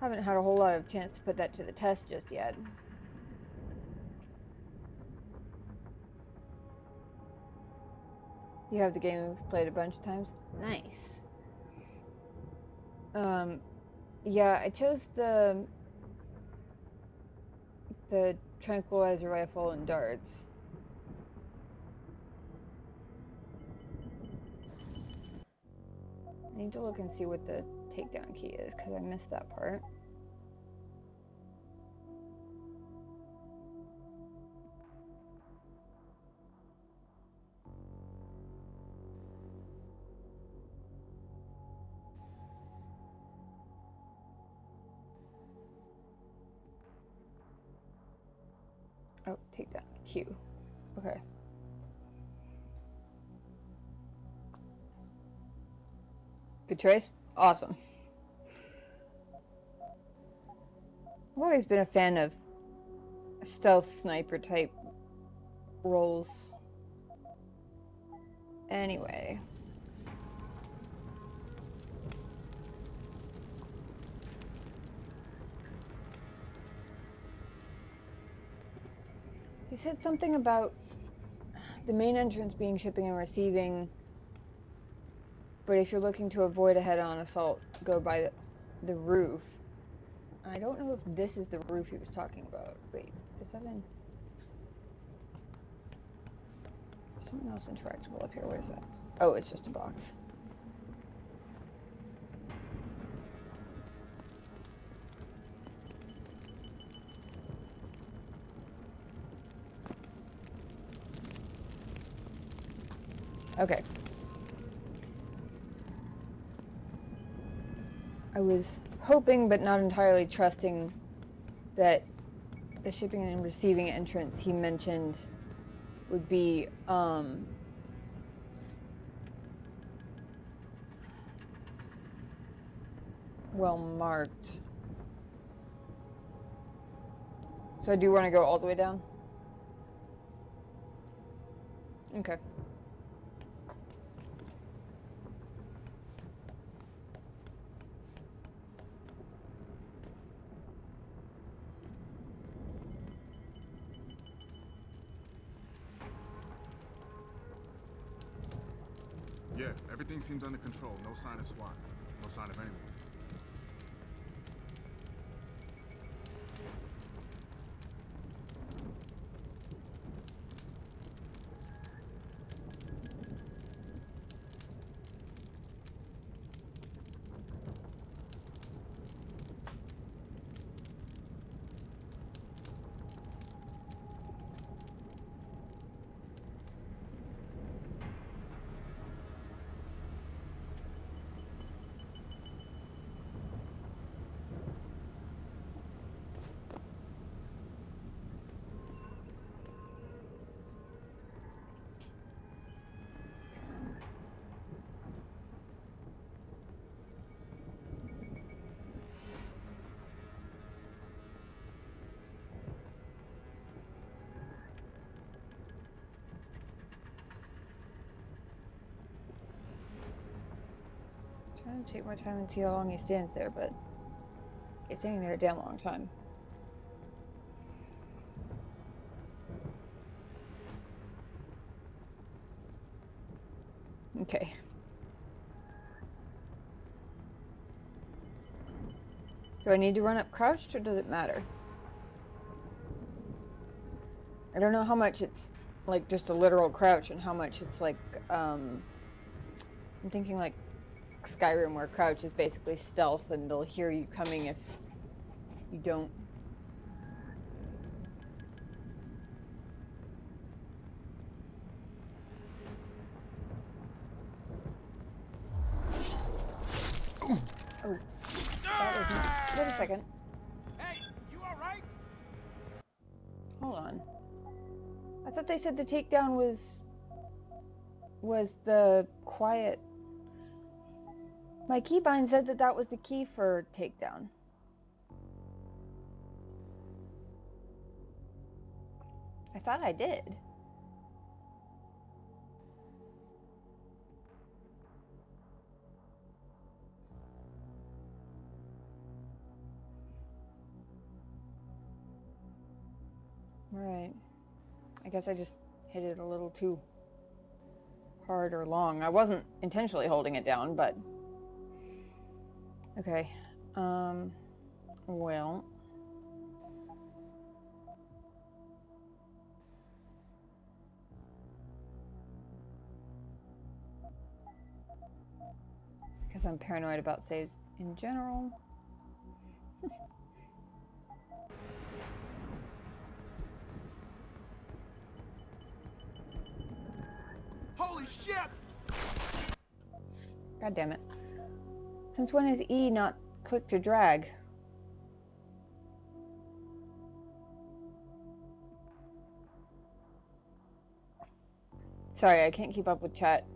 Haven't had a whole lot of chance to put that to the test just yet. You have the game we've played a bunch of times? Nice. Yeah, I chose the tranquilizer rifle and darts. I need to look and see what the takedown key is, because I missed that part. Oh, takedown Q. Okay. Good choice. Awesome. I've always been a fan of stealth sniper type roles. Anyway. He said something about the main entrance being shipping and receiving, but if you're looking to avoid a head-on assault, go by the roof. I don't know if this is the roof he was talking about. Wait, is that in... There's something else interactable up here. What is that? Oh, it's just a box. Okay. I was hoping, but not entirely trusting, that the shipping and receiving entrance he mentioned would be well marked. So I do want to go all the way down? Okay. Yeah, everything seems under control. No sign of SWAT. No sign of anyone. Trying to take my time and see how long he stands there, but he's standing there a damn long time. Okay. Do I need to run up crouched, or does it matter? I don't know how much it's like just a literal crouch and how much it's like, I'm thinking like Skyrim, where crouch is basically stealth and they'll hear you coming if you don't. Oh, that was not. Wait a second. Hey, you all right? Hold on. I thought they said the takedown was the quiet. My keybind said that that was the key for takedown. I thought I did. Right. I guess I just hit it a little too hard or long. I wasn't intentionally holding it down, but okay. Well, because I'm paranoid about saves in general. Holy shit! God damn it. Since when is E not click to drag? Sorry, I can't keep up with chat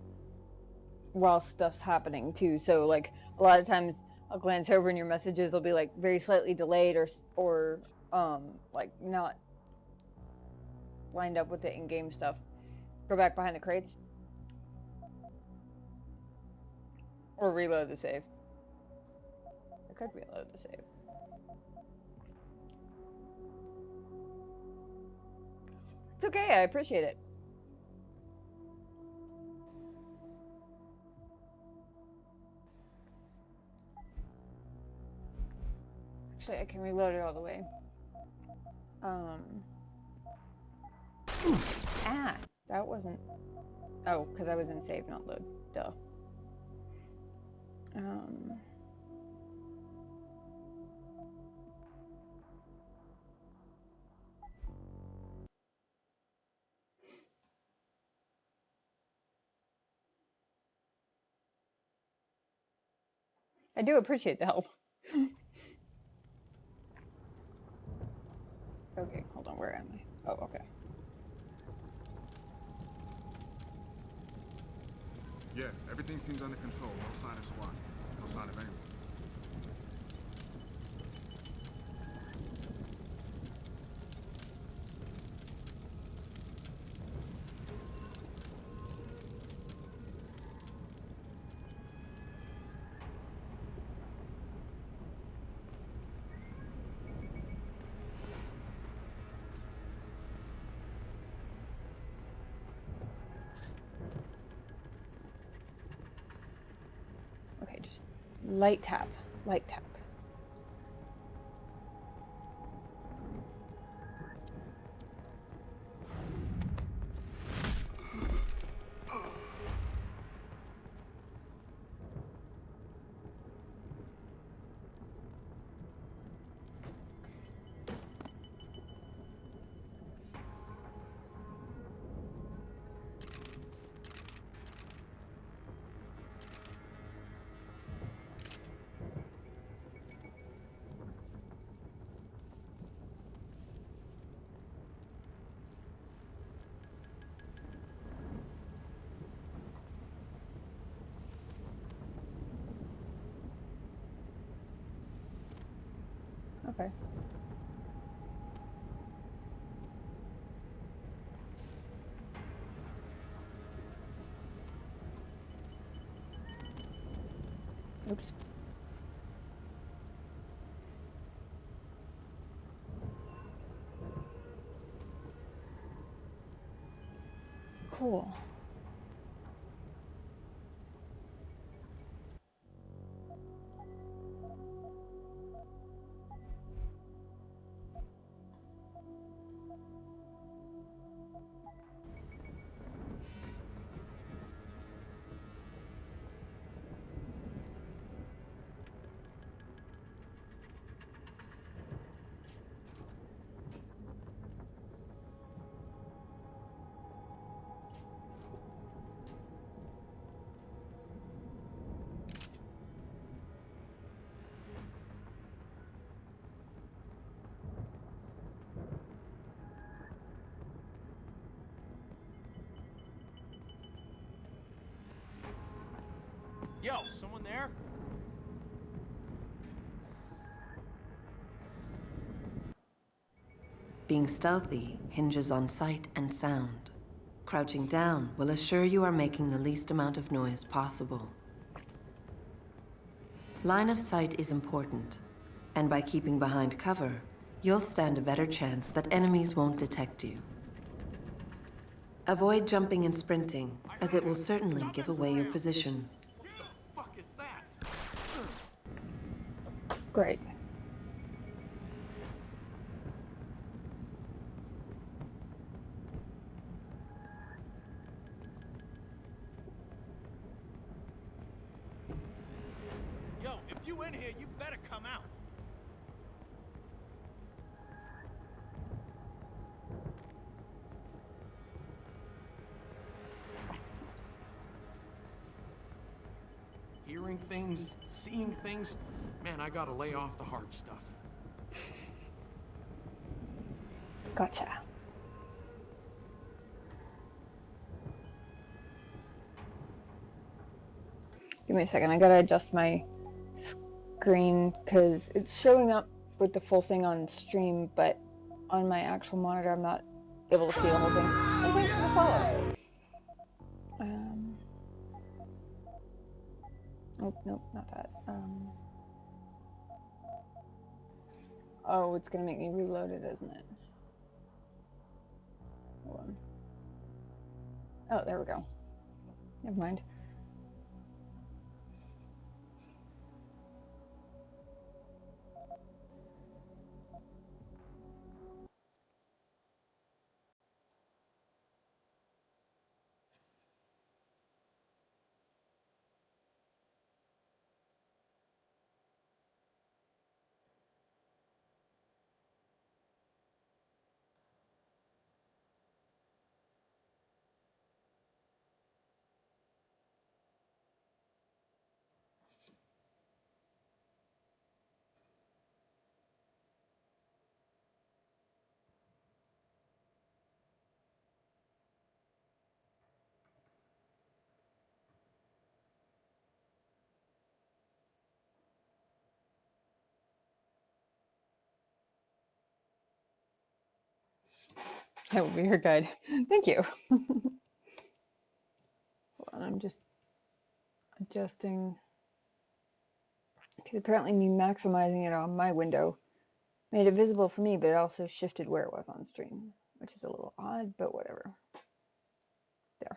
while stuff's happening too. So like a lot of times I'll glance over and your messages will be like very slightly delayed or like not lined up with the in-game stuff. Go back behind the crates. Or reload the save. I could reload the save. It's okay, I appreciate it. Actually, I can reload it all the way. That wasn't... Oh, because I was in save, not load. Duh. I do appreciate the help. Okay, hold on, where am I? Oh, okay. Yeah, everything seems under control. No sign of SWAT. No sign of anyone. just light tap, light tap. Okay. Oops. Cool. Yo, someone there? Being stealthy hinges on sight and sound. Crouching down will assure you are making the least amount of noise possible. Line of sight is important, and by keeping behind cover, you'll stand a better chance that enemies won't detect you. Avoid jumping and sprinting, as it will certainly give away your position. Fuck is that? Great. Yo, if you in here, you better come out. Hearing things, seeing things. Man, I gotta lay off the hard stuff. Gotcha. Give me a second. I gotta adjust my screen because it's showing up with the full thing on stream, but on my actual monitor, I'm not able to see the whole thing. Oh, thanks for the follow. Oh, nope, not that. Oh, it's gonna make me reload it, isn't it? Hold on. Oh, there we go. Never mind. I will be your guide. Thank you. Hold on, I'm just adjusting. Because apparently me maximizing it on my window made it visible for me, but it also shifted where it was on stream, which is a little odd, but whatever. There.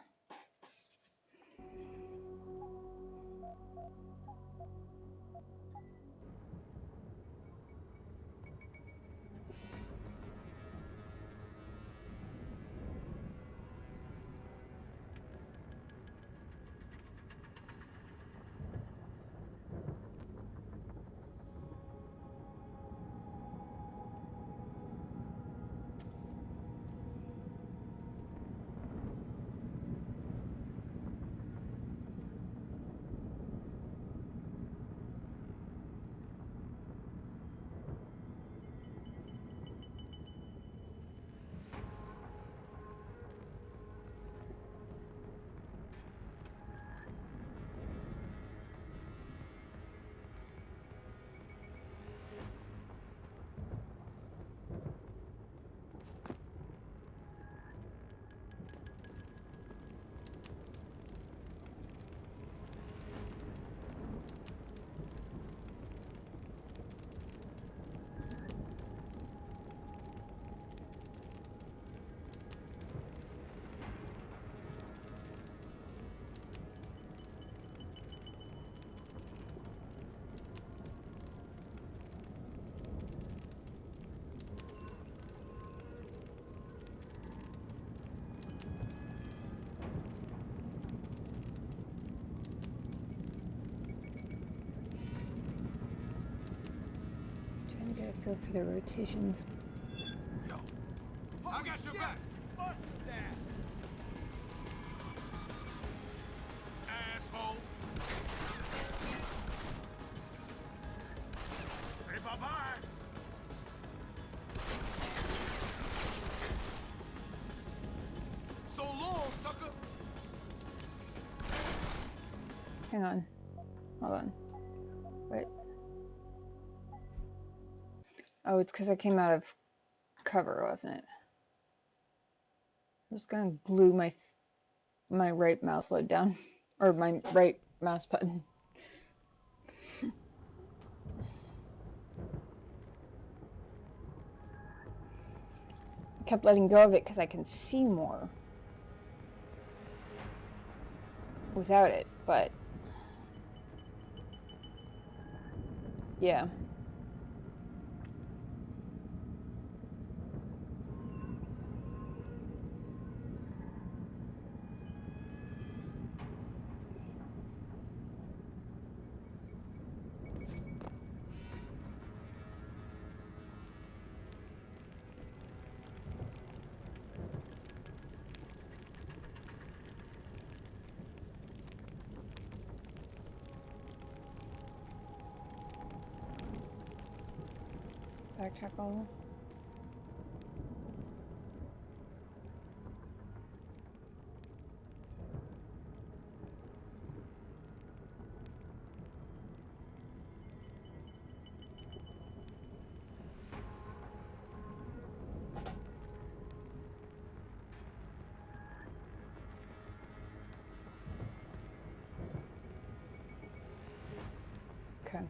feel for the rotations. I got your back. Bust that. Asshole. Say bye-bye. So long, sucker. Hang on. Hold on. Wait. Oh, it's because I came out of cover, wasn't it? I'm just gonna glue my right mouse load down. Or my right mouse button. I kept letting go of it because I can see more without it, but yeah. Backtrack all of them. Okay.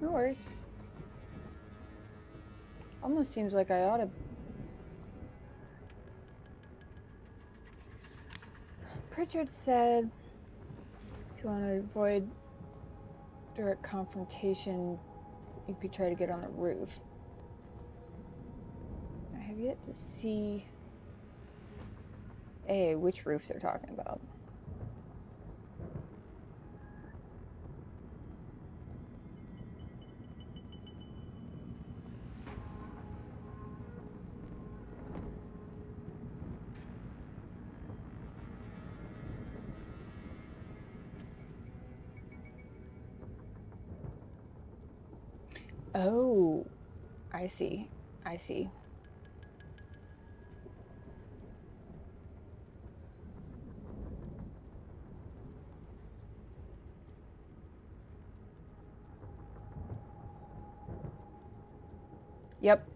No worries. Almost seems like I ought to. Pritchard said, if you want to avoid direct confrontation, you could try to get on the roof. I have yet to see which roof they're talking about. Oh, I see. I see. Yep.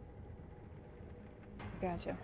Gotcha.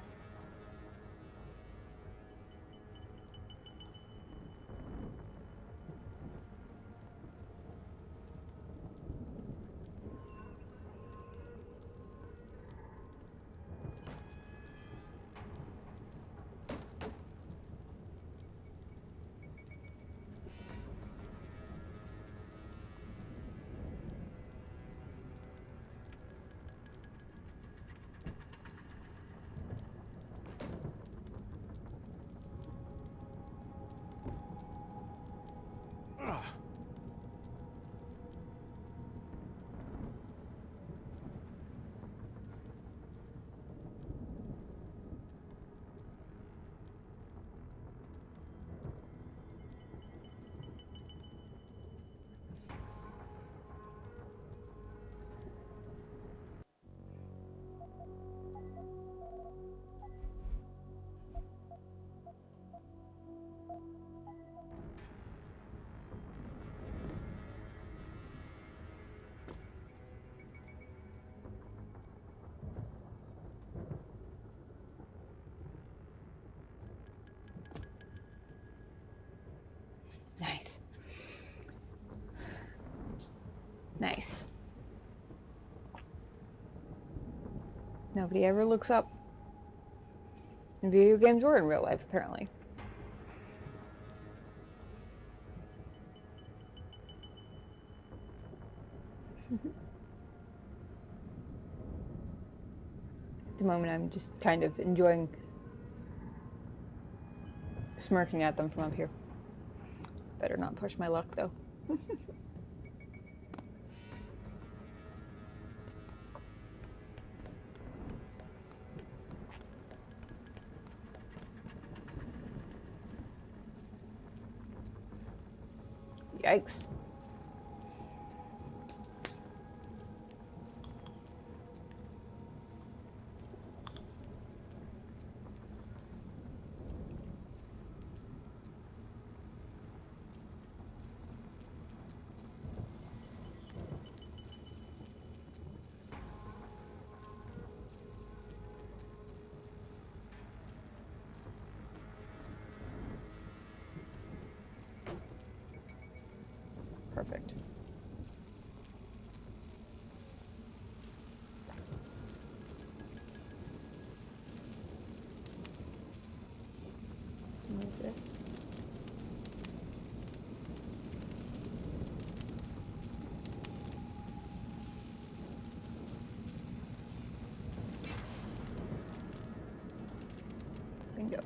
Nobody ever looks up. In video games or in real life, apparently. At the moment, I'm just kind of enjoying smirking at them from up here. Better not push my luck, though. Yikes. Perfect. Move this. Bingo.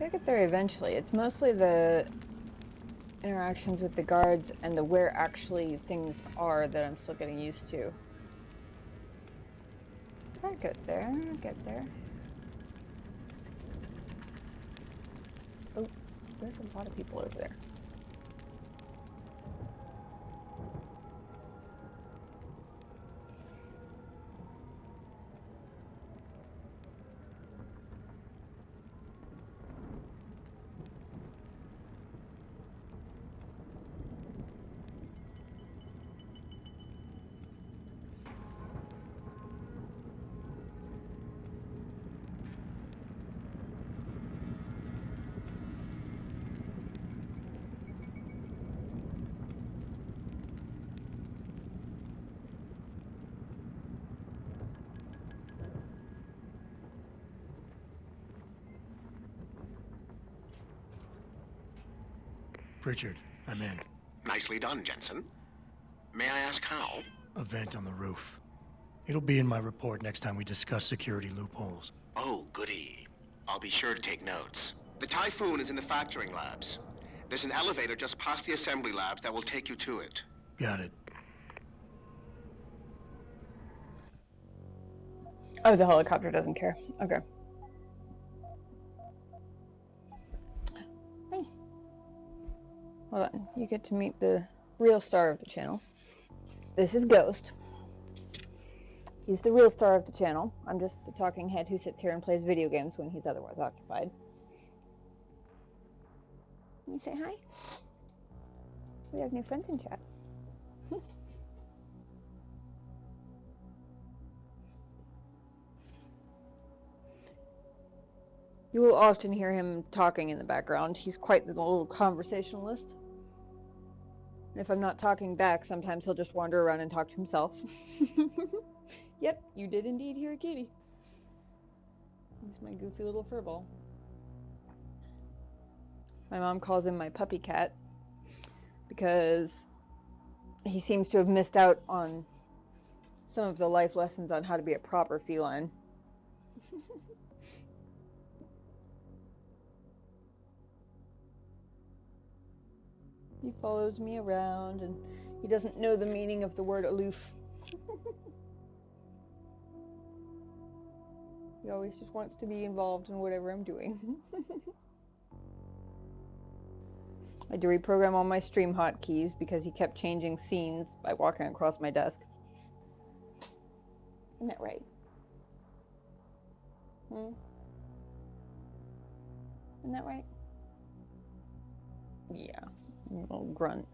I'll get there eventually. It's mostly the interactions with the guards and the where actually things are that I'm still getting used to. I get there, I get there. Oh, there's a lot of people over there. Richard, I'm in. Nicely done, Jensen. May I ask how? A vent on the roof. It'll be in my report next time we discuss security loopholes. Oh, goody. I'll be sure to take notes. The Typhoon is in the factoring labs. There's an elevator just past the assembly labs that will take you to it. Got it. Oh, the helicopter doesn't care. Okay. Hey. Hold on. You get to meet the real star of the channel. This is Ghost. He's the real star of the channel. I'm just the talking head who sits here and plays video games when he's otherwise occupied. Can you say hi? We have new friends in chat. You will often hear him talking in the background. He's quite the little conversationalist. If I'm not talking back, sometimes he'll just wander around and talk to himself. Yep, you did indeed hear a kitty. He's my goofy little furball. My mom calls him my puppy cat because he seems to have missed out on some of the life lessons on how to be a proper feline. He follows me around and he doesn't know the meaning of the word aloof. He always just wants to be involved in whatever I'm doing. I had to reprogram all my stream hotkeys because he kept changing scenes by walking across my desk. Isn't that right? Isn't that right? Yeah, little grunt.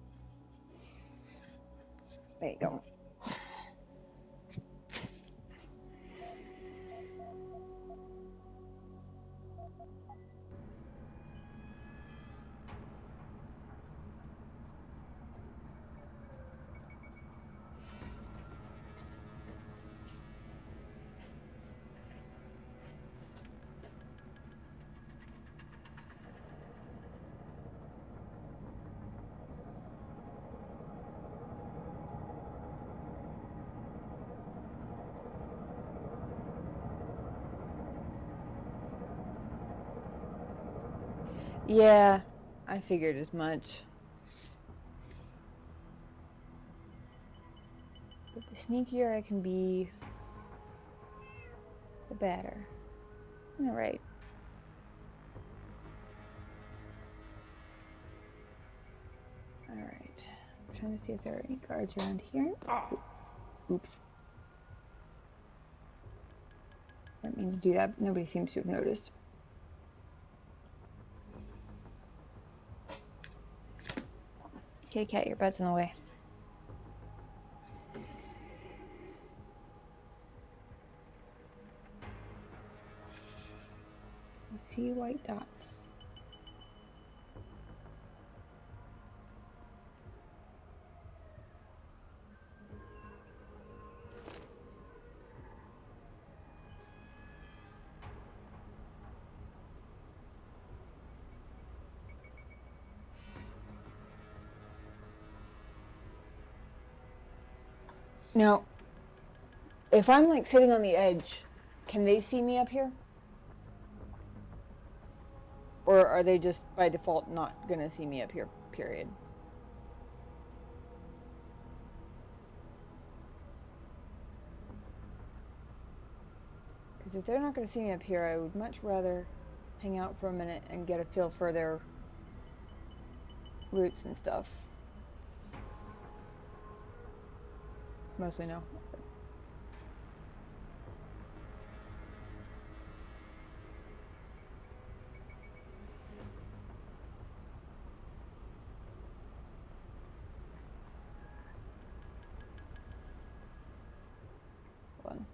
There you go. Yeah, I figured as much. But the sneakier I can be, the better. Alright. Alright. I'm trying to see if there are any guards around here. Oops. Didn't mean to do that, but nobody seems to have noticed. Kitty cat, your butt's in the way. I see white dots. Now, if I'm like sitting on the edge, can they see me up here? Or are they just by default not gonna see me up here, period? Because if they're not gonna see me up here, I would much rather hang out for a minute and get a feel for their routes and stuff. Mostly no. One.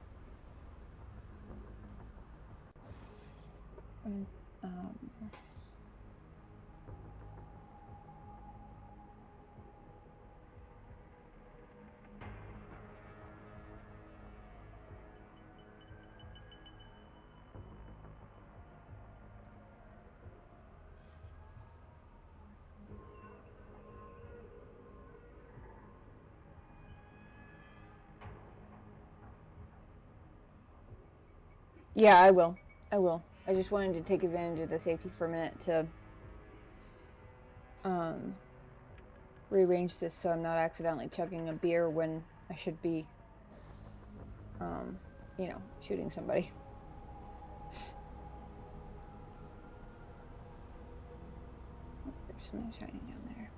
Yeah, I will. I will. I just wanted to take advantage of the safety for a minute to rearrange this so I'm not accidentally chugging a beer when I should be, you know, shooting somebody. Oh, there's something shiny down there.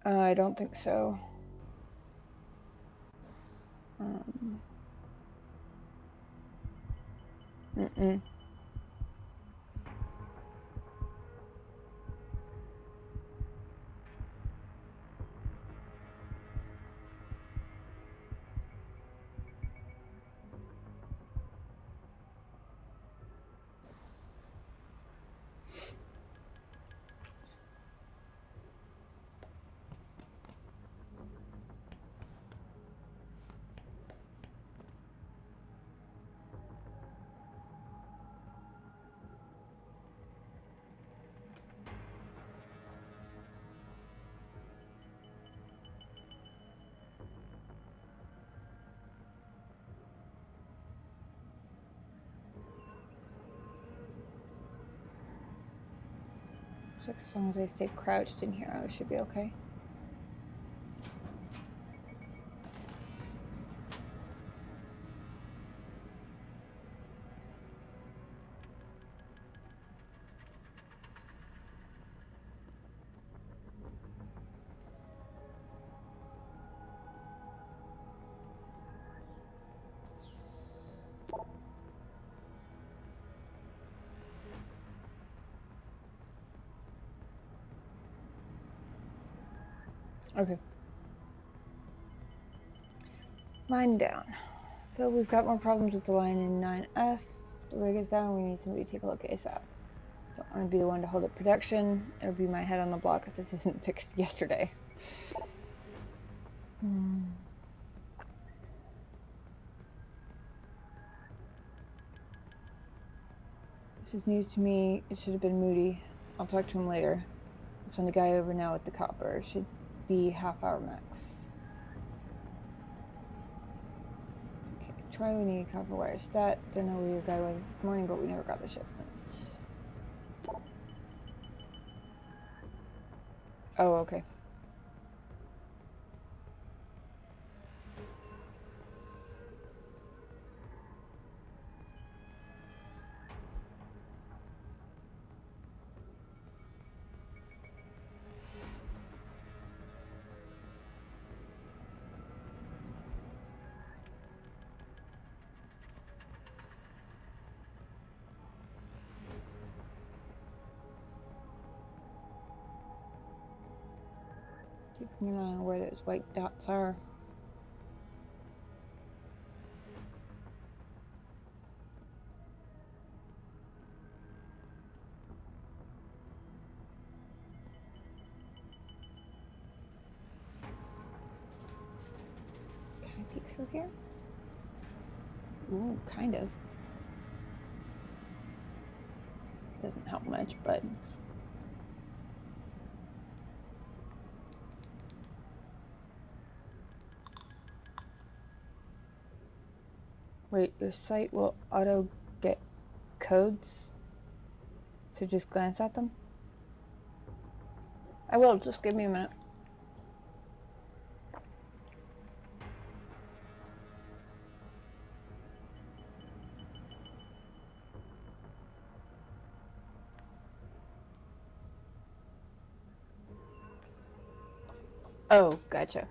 I don't think so. Mm-mm. Looks like as long as I stay crouched in here, I should be okay. Okay. Line down. Bill, we've got more problems with the line in 9F. The rig is down. We need somebody to take a look ASAP. Don't want to be the one to hold up production. It'll be my head on the block if this isn't fixed yesterday. This is news to me. It should have been Moody. I'll talk to him later. Send a guy over now with the copper. Should be half-hour max. Okay, try we need copper wire stat. Don't know where your guy was this morning, but we never got the shipment. Oh, okay. Keep an eye on where those white dots are. Can I peek through here? Ooh, kind of. Doesn't help much, but... Wait, your site will auto get codes? So just glance at them? I will, just give me a minute. Oh, gotcha.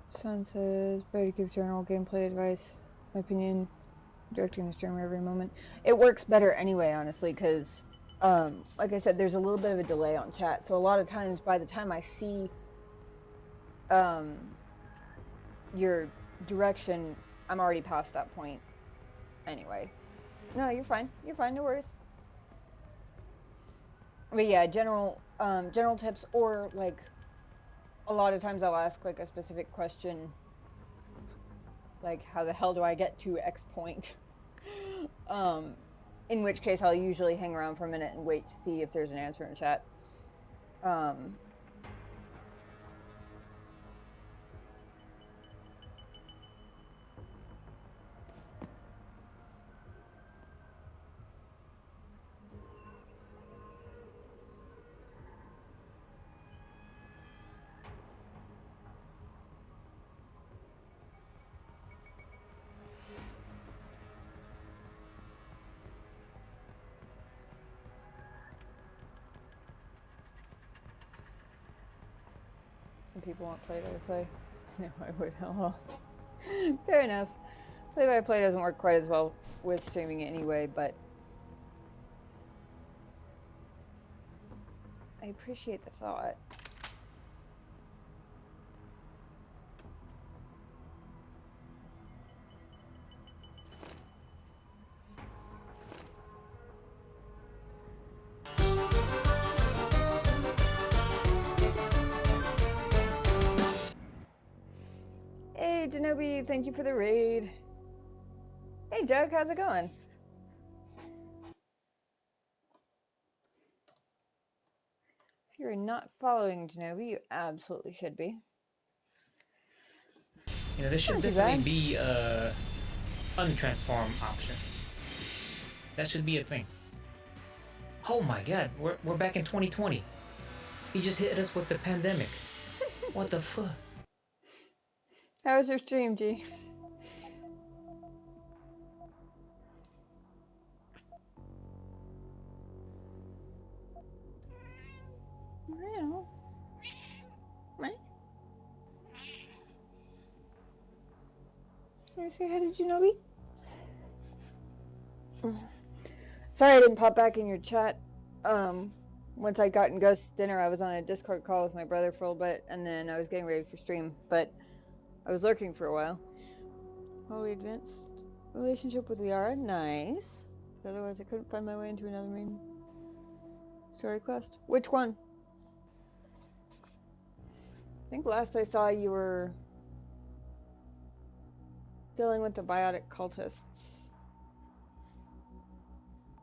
Sun says, better to give general gameplay advice. My opinion, directing the streamer every moment. It works better anyway, honestly, because, like I said, there's a little bit of a delay on chat. So a lot of times, by the time I see your direction, I'm already past that point anyway. No, you're fine. You're fine. No worries. But yeah, general tips, or like a lot of times I'll ask like a specific question, like how the hell do I get to X point? In which case I'll usually hang around for a minute and wait to see if there's an answer in chat. Some people want play-by-play. No, I would. Oh, fair enough. Play-by-play doesn't work quite as well with streaming anyway, but I appreciate the thought. Hey, Denobi, thank you for the raid. Hey, Doug, how's it going? If you're not following Denobi, you absolutely should be. You know, there should definitely be a untransform option. That should be a thing. Oh my god, we're back in 2020. He just hit us with the pandemic. What the fuck? How was your stream, G? Well, right? Can I say hi to Denobi? Sorry I didn't pop back in your chat. once I'd gotten Ghost's dinner, I was on a Discord call with my brother for a little bit, and then I was getting ready for stream, but I was lurking for a while. Probably advanced relationship with Liara, nice. But otherwise, I couldn't find my way into another main story quest. Which one? I think last I saw you were dealing with the biotic cultists.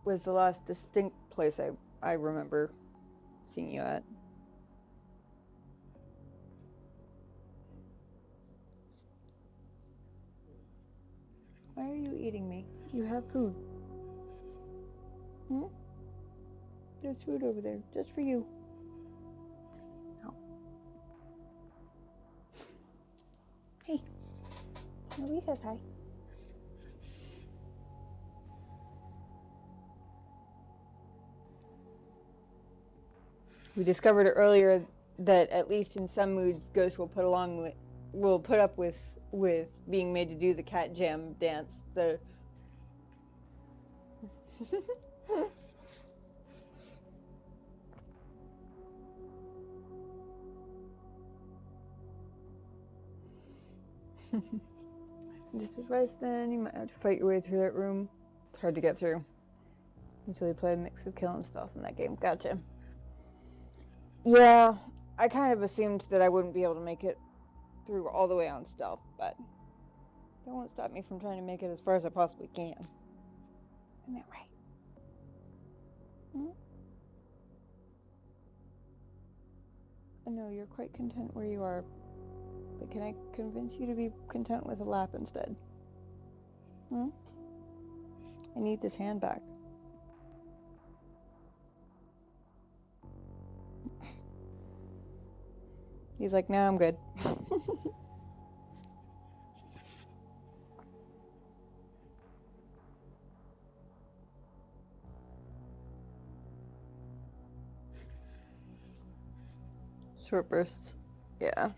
Was the last distinct place I remember seeing you at. Why are you eating me? You have food. Hmm? There's food over there, just for you. Oh. Hey. Nobody says hi. We discovered earlier that at least in some moods, Ghost will put up with being made to do the cat jam dance. The Just advice then, you might have to fight your way through that room. It's hard to get through. So they play a mix of kill and stealth in that game. Gotcha. Yeah, I kind of assumed that I wouldn't be able to make it through all the way on stealth, but that won't stop me from trying to make it as far as I possibly can. Isn't that right? Hmm? I know you're quite content where you are, but can I convince you to be content with a lap instead? Hmm? I need this hand back. He's like, nah, I'm good. Short bursts. Yeah.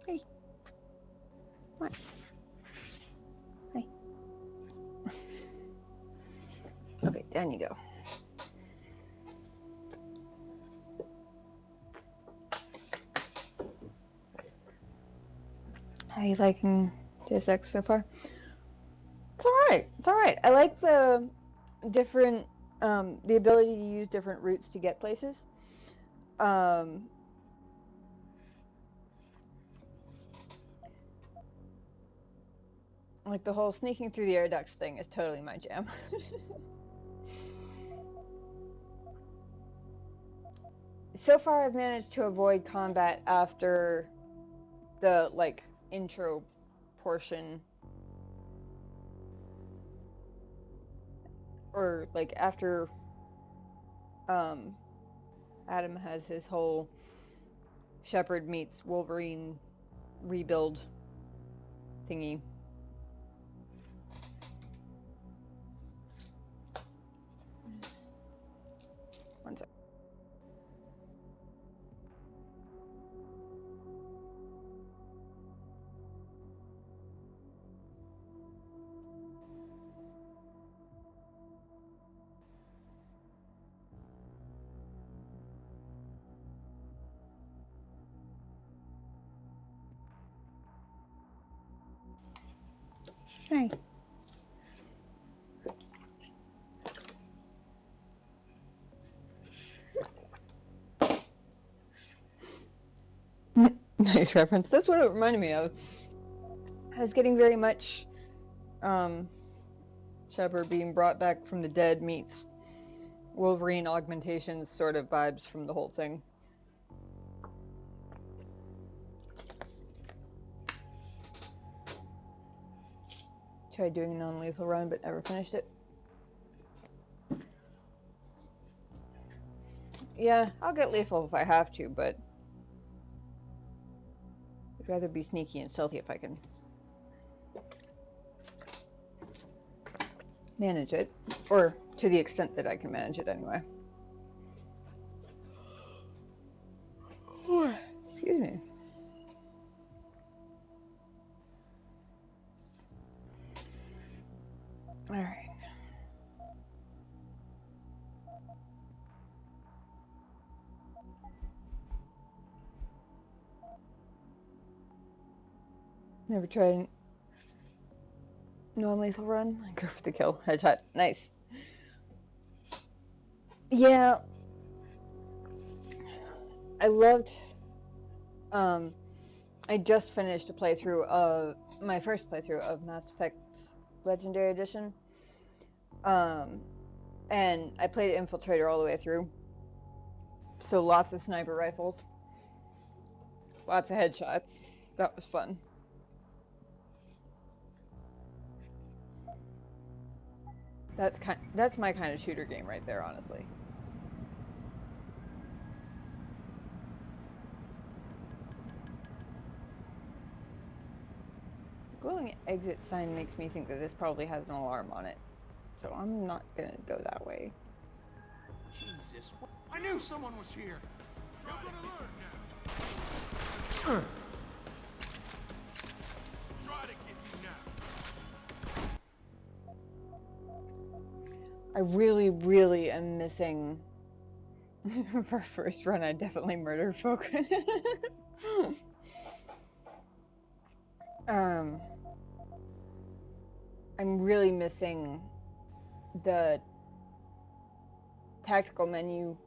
Hey. What? Hey. Okay, down you go. How are you liking Deus Ex so far? It's alright. It's alright. I like the different, the ability to use different routes to get places. Like the whole sneaking through the air ducts thing is totally my jam. So far, I've managed to avoid combat after the, like, intro portion. Or, like, after, Adam has his whole Shepard meets Wolverine rebuild thingy. One sec. Hey. Nice reference. That's what it reminded me of. I was getting very much Shepard being brought back from the dead meets Wolverine augmentations sort of vibes from the whole thing. Tried doing a non-lethal run but never finished it. Yeah, I'll get lethal if I have to, but I'd rather be sneaky and stealthy if I can manage it. Or to the extent that I can manage it anyway. Excuse me. Alright. Never tried non-lethal run. Go for the kill. Headshot. Nice. Yeah. I loved... I just finished a playthrough of... my first playthrough of Mass Effect Legendary Edition. And I played Infiltrator all the way through. So lots of sniper rifles. Lots of headshots. That was fun. That's my kind of shooter game right there, honestly. The glowing exit sign makes me think that this probably has an alarm on it. So I'm not gonna go that way. Jesus, I knew someone was here. You're gonna learn now. Try to get you now. I really am missing... For first run, I definitely murdered folk. I'm really missing the tactical menu,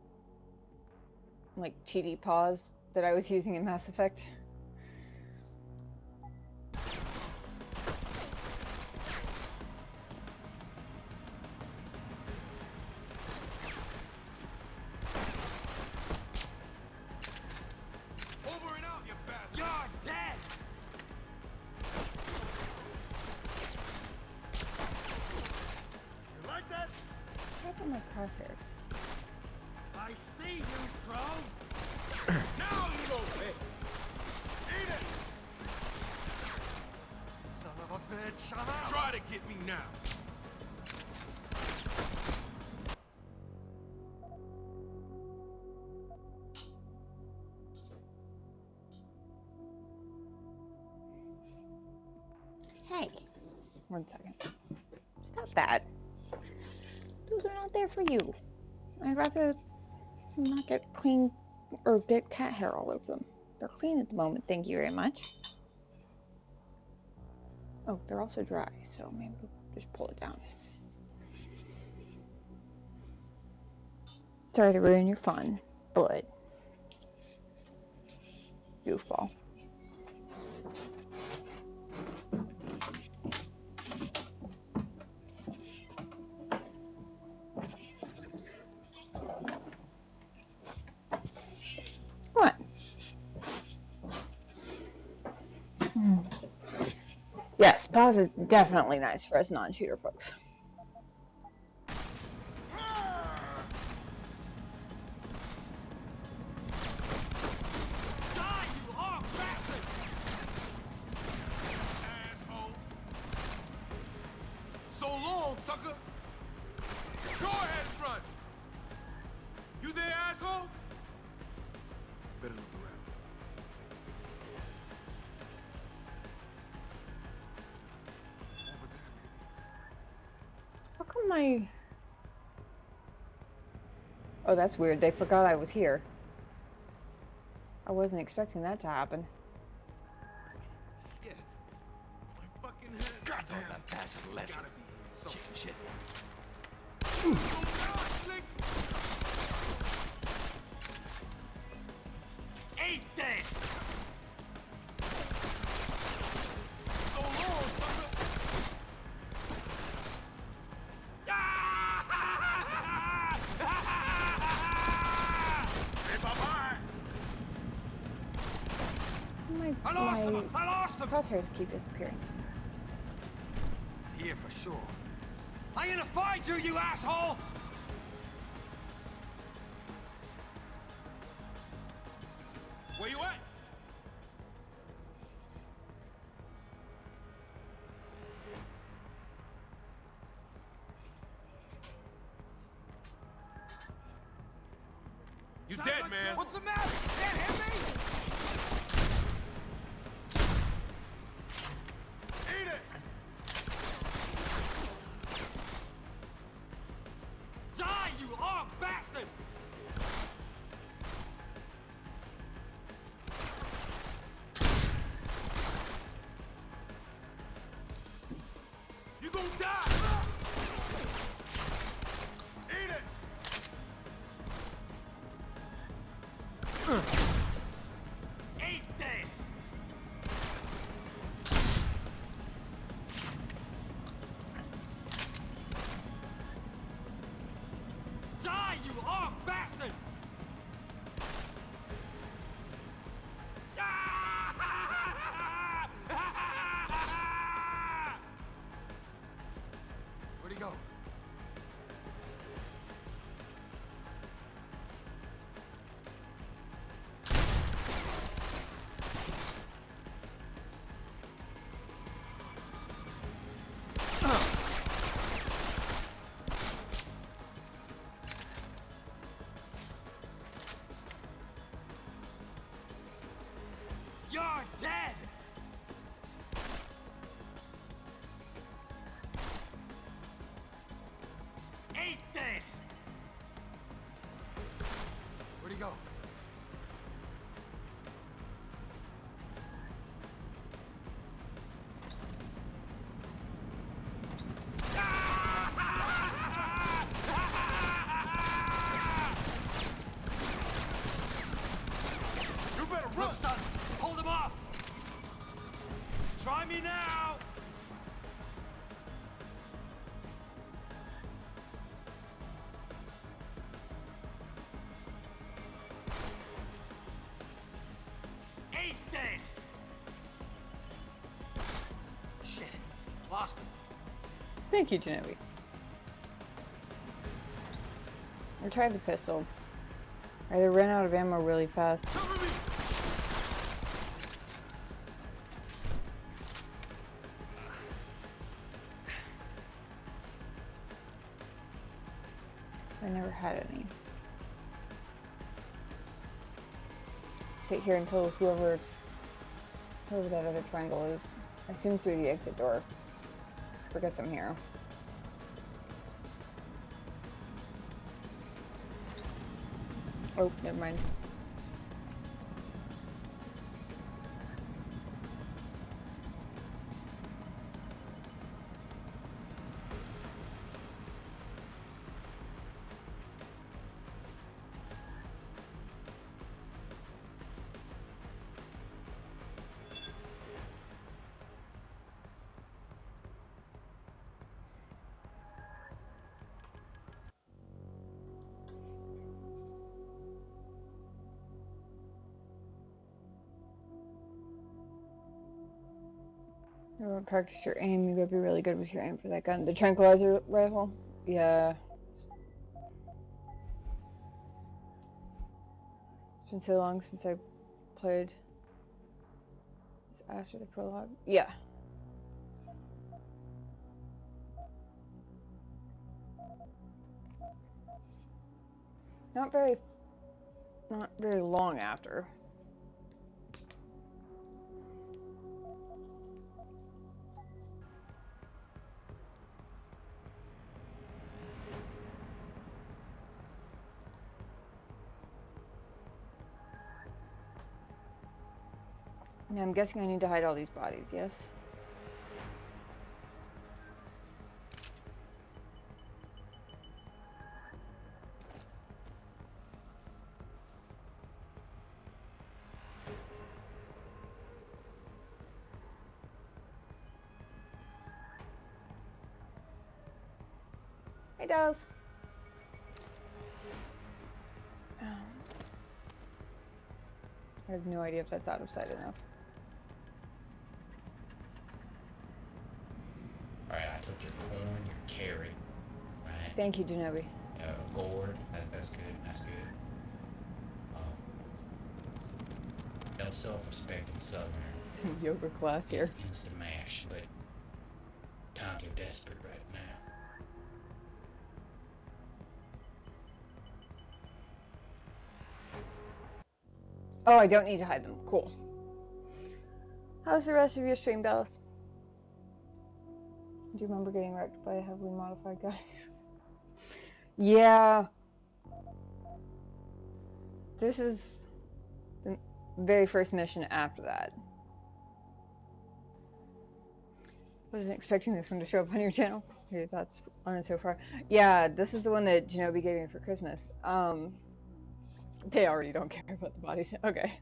like, cheaty pause that I was using in Mass Effect. Over and out, you bastard! You're dead! You like that? What happened to my crosshairs? I see you, Crow! Now you go big! Eat it! Son of a bitch, shut up! Try to get me now! Hey, 1 second. Stop that. Those are not there for you. I'd rather not get clean or get cat hair all over them. They're clean at the moment, thank you very much. Oh, they're also dry, so maybe we'll just pull it down. Sorry to ruin your fun, but goofball. What? Yes, pause is definitely nice for us non-shooter folks. Die, you hog bastard! Asshole! So long, sucker! Go ahead, run! You there, asshole? Better look around. Over there, maybe. How come my... Oh, that's weird. They forgot I was here. I wasn't expecting that to happen. Shit. My fucking head. Goddamn. That bastard lesson. Chicken shit. Eat this! So long, sucker! Hey, bye-bye! My I lost him! crosshairs keep disappearing. Here for sure. I'm gonna find you, you asshole! Where you at? You dead, man. What's the matter? You can't hit me? Eat it! Die, you hog bastard! You're dead! Eat this! Where'd he go? You better run! Hold him off! Try me now! Eat this! Shit. Lost him. Thank you, Genobi. I tried the pistol. I either ran out of ammo really fast. I never had any. Sit here until whoever that other triangle is. I assume through the exit door. Forgets I'm here. Oh, never mind. You want to practice your aim, you gotta be really good with your aim for that gun. The tranquilizer rifle? Yeah. It's been so long since I played. It's after the prologue? Yeah. Not very long after. Now I'm guessing I need to hide all these bodies, yes? Hey, dolls. I have no idea if that's out of sight enough. Alright, I took your corn, your carrot, right? Thank you, Genobi. Gourd, that's good, that's good. No self-respecting Southerner. Some yoga class here. It's instant mash, but times are desperate right now. Oh, I don't need to hide them. Cool. How's the rest of your stream, Dallas? Do you remember getting wrecked by a heavily modified guy? Yeah. This is the very first mission after that. Wasn't expecting this one to show up on your channel. Your thoughts on it so far? Yeah, this is the one that Genobi gave me for Christmas. They already don't care about the bodies. Okay.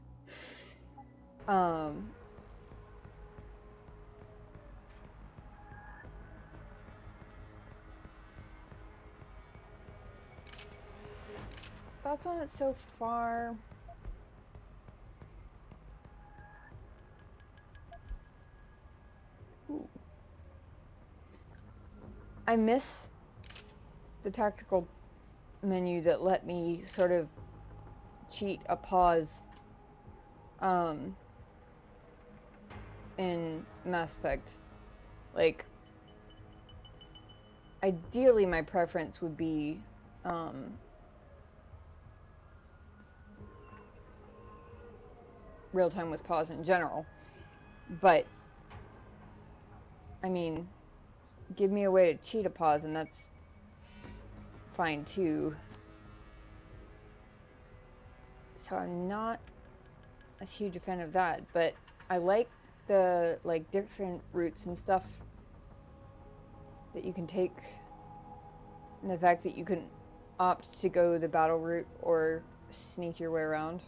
Thoughts on it so far? Ooh. I miss the tactical menu that let me sort of cheat a pause in Mass Effect. Like, ideally my preference would be real time with pause in general. But I mean, give me a way to cheat a pause and that's fine too. So I'm not a huge fan of that, but I like the like different routes and stuff that you can take, and the fact that you can opt to go the battle route or sneak your way around,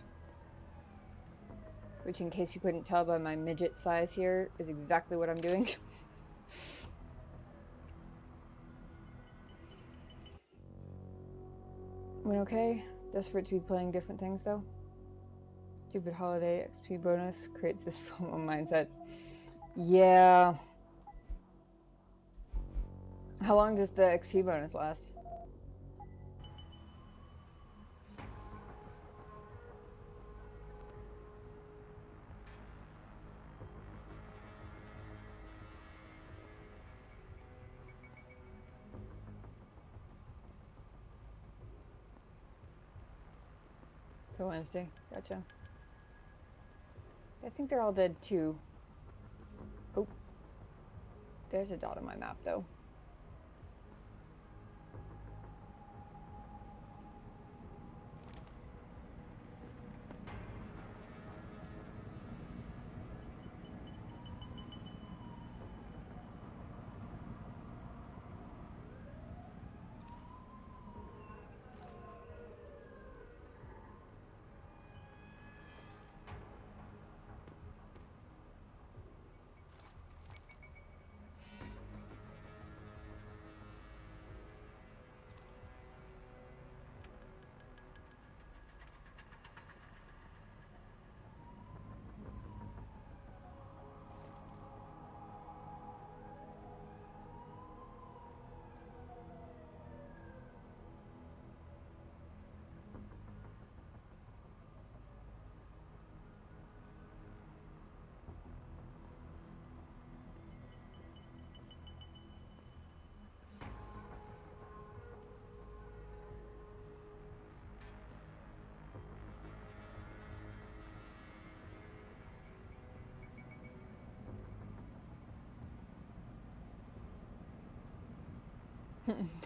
which, in case you couldn't tell by my midget size here, is exactly what I'm doing. Went okay. Desperate to be playing different things though. Stupid holiday XP bonus creates this FOMO mindset. Yeah. How long does the XP bonus last? Till Wednesday. Gotcha. I think they're all dead too. Oh. There's a dot on my map though.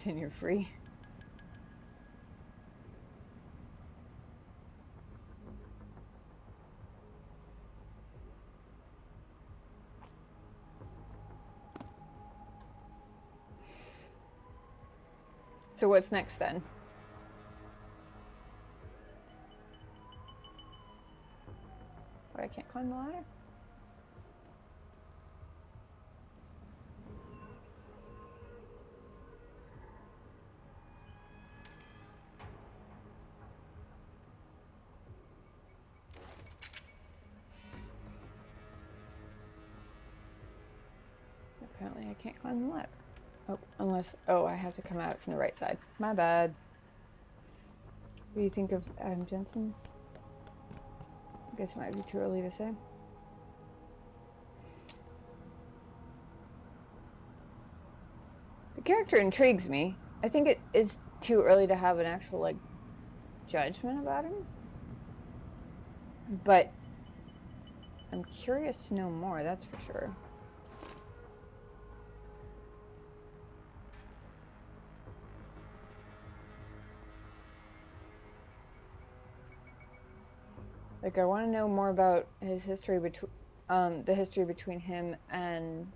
Then you're free. So what's next then? What, I can't climb the ladder? Apparently I can't climb the ladder. Oh, unless, oh, I have to come at it from the right side. My bad. What do you think of Adam Jensen? I guess it might be too early to say. The character intrigues me. I think it is too early to have an actual, like, judgment about him. But I'm curious to know more, that's for sure. Like, I want to know more about his history between, the history between him and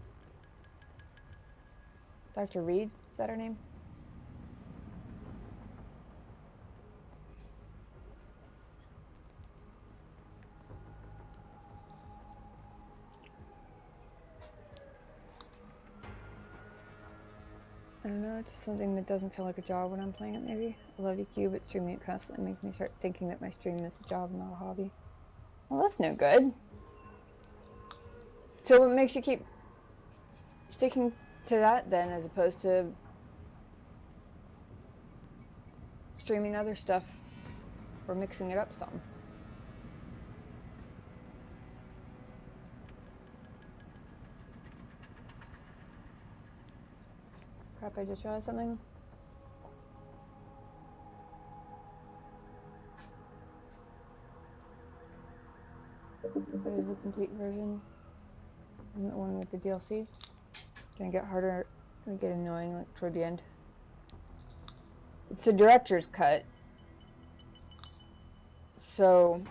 Dr. Reed. Is that her name? I don't know, just something that doesn't feel like a job when I'm playing it, maybe. I love EQ, but streaming it constantly makes me start thinking that my stream is a job, not a hobby. Well, that's no good. So what makes you keep sticking to that then, as opposed to streaming other stuff or mixing it up some? Crap, I just realized something. is the complete version? Isn't the one with the DLC? Can it get harder? Can it get annoying like toward the end? It's the director's cut. So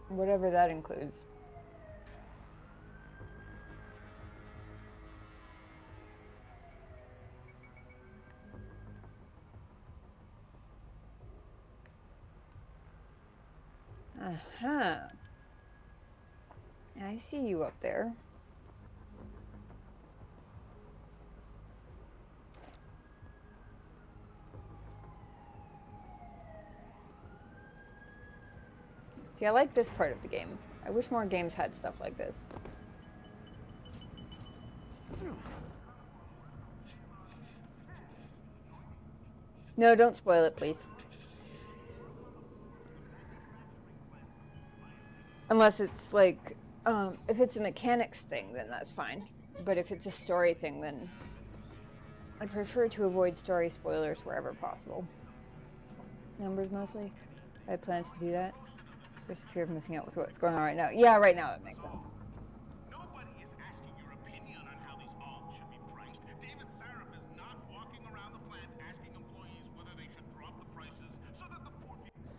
whatever that includes. Uh-huh. I see you up there. See, I like this part of the game. I wish more games had stuff like this. No, don't spoil it, please. Unless it's like, if it's a mechanics thing, then that's fine. But if it's a story thing, then I prefer to avoid story spoilers wherever possible. Numbers mostly. I have plans to do that. There's fear of missing out with what's going on right now. Yeah, right now it makes sense. Nobody is asking your opinion on how these alts should be priced. David Saraf is not walking around the plant asking employees whether they should drop the prices so that the poor people...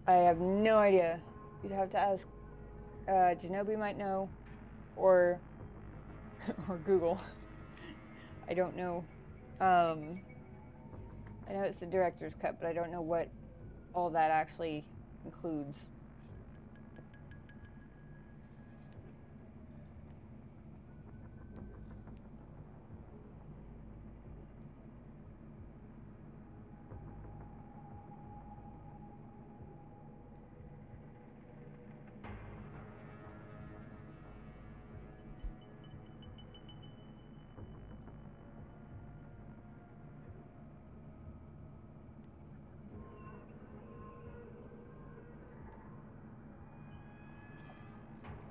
I have no idea. You'd have to ask. Genobi might know, or or Google. I don't know. I know it's the director's cut, but I don't know what all that actually includes.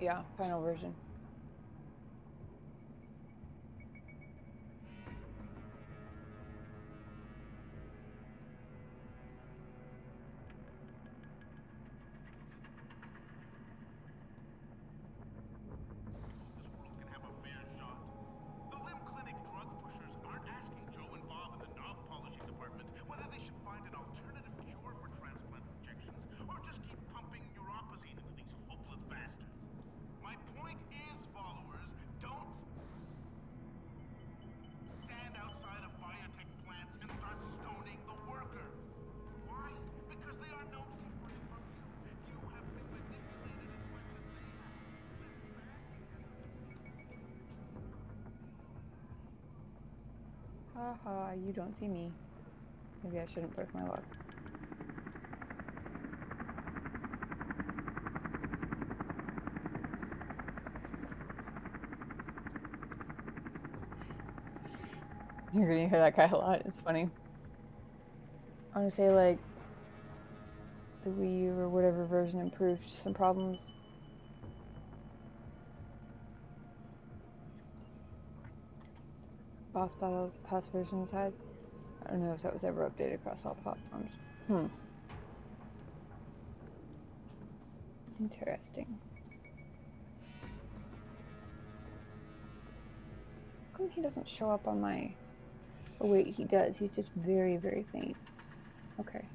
Yeah, final version. Haha, you don't see me. Maybe I shouldn't break my luck. You're gonna hear that guy a lot, it's funny. I wanna say like the Wii U or whatever version improved some problems. Boss battles past versions had. I don't know if that was ever updated across all platforms. Interesting. How come he doesn't show up on my... Oh wait, he does. He's just very, very faint. Okay.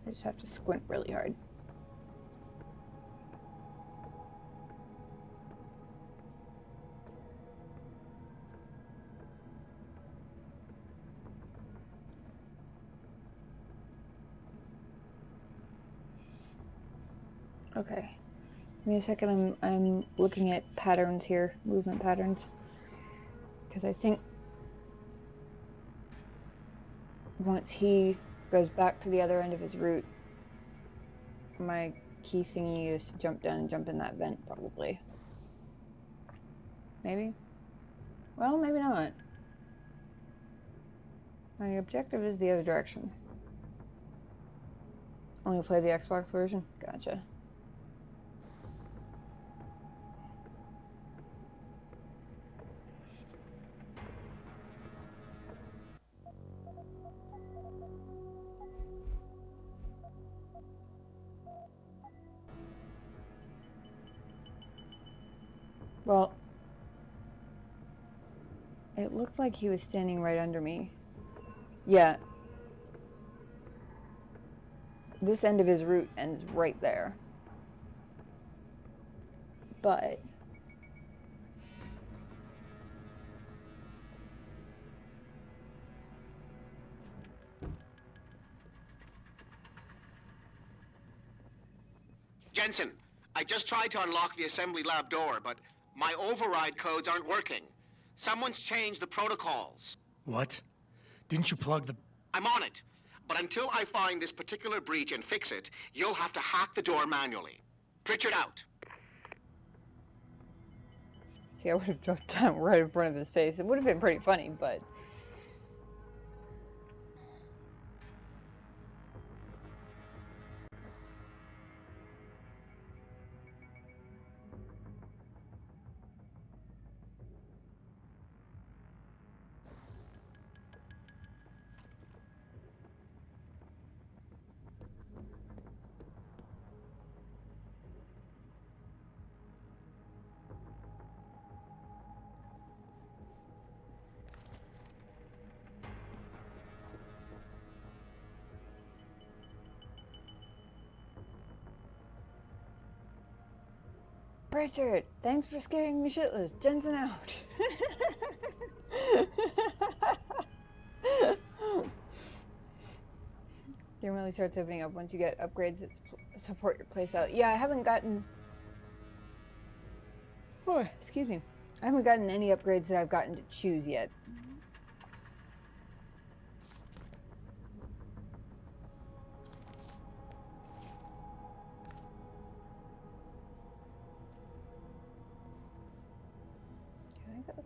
I just have to squint really hard. Okay. Give me a second, I'm looking at patterns here, movement patterns. Because I think once he goes back to the other end of his route, my key thingy is to jump down and jump in that vent, probably. Maybe? Well, maybe not. My objective is the other direction. Only play the Xbox version? Gotcha. Well, it looked like he was standing right under me. Yeah. This end of his route ends right there. But Jensen, I just tried to unlock the assembly lab door, but my override codes aren't working. Someone's changed the protocols. What? Didn't you plug the... I'm on it. But until I find this particular breach and fix it, you'll have to hack the door manually. Pritchard out. see, I would have dropped down right in front of his face. It would have been pretty funny, but... Pritchard, thanks for scaring me shitless. Jensen out. Game really starts opening up once you get upgrades that support your playstyle. Yeah, I haven't gotten... Oh, excuse me. I haven't gotten any upgrades that I've gotten to choose yet. Can I go?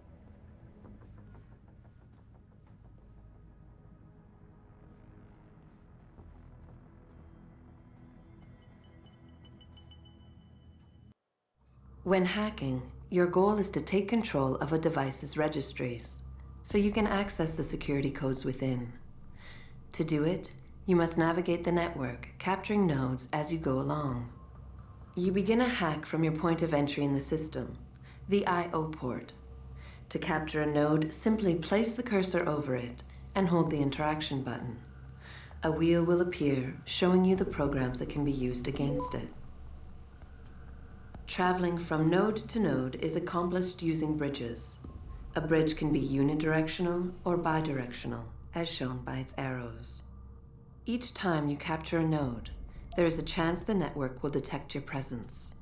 When hacking, your goal is to take control of a device's registries, so you can access the security codes within. To do it, you must navigate the network, capturing nodes as you go along. You begin a hack from your point of entry in the system, the I/O port. To capture a node, simply place the cursor over it and hold the interaction button. A wheel will appear, showing you the programs that can be used against it. Traveling from node to node is accomplished using bridges. A bridge can be unidirectional or bidirectional, as shown by its arrows. Each time you capture a node, there is a chance the network will detect your presence.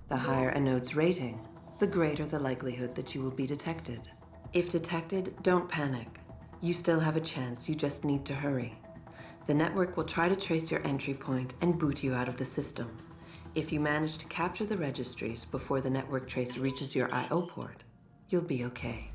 The higher a node's rating, the greater the likelihood that you will be detected. If detected, don't panic. You still have a chance, you just need to hurry. The network will try to trace your entry point and boot you out of the system. If you manage to capture the registries before the network trace reaches your I/O port, you'll be okay.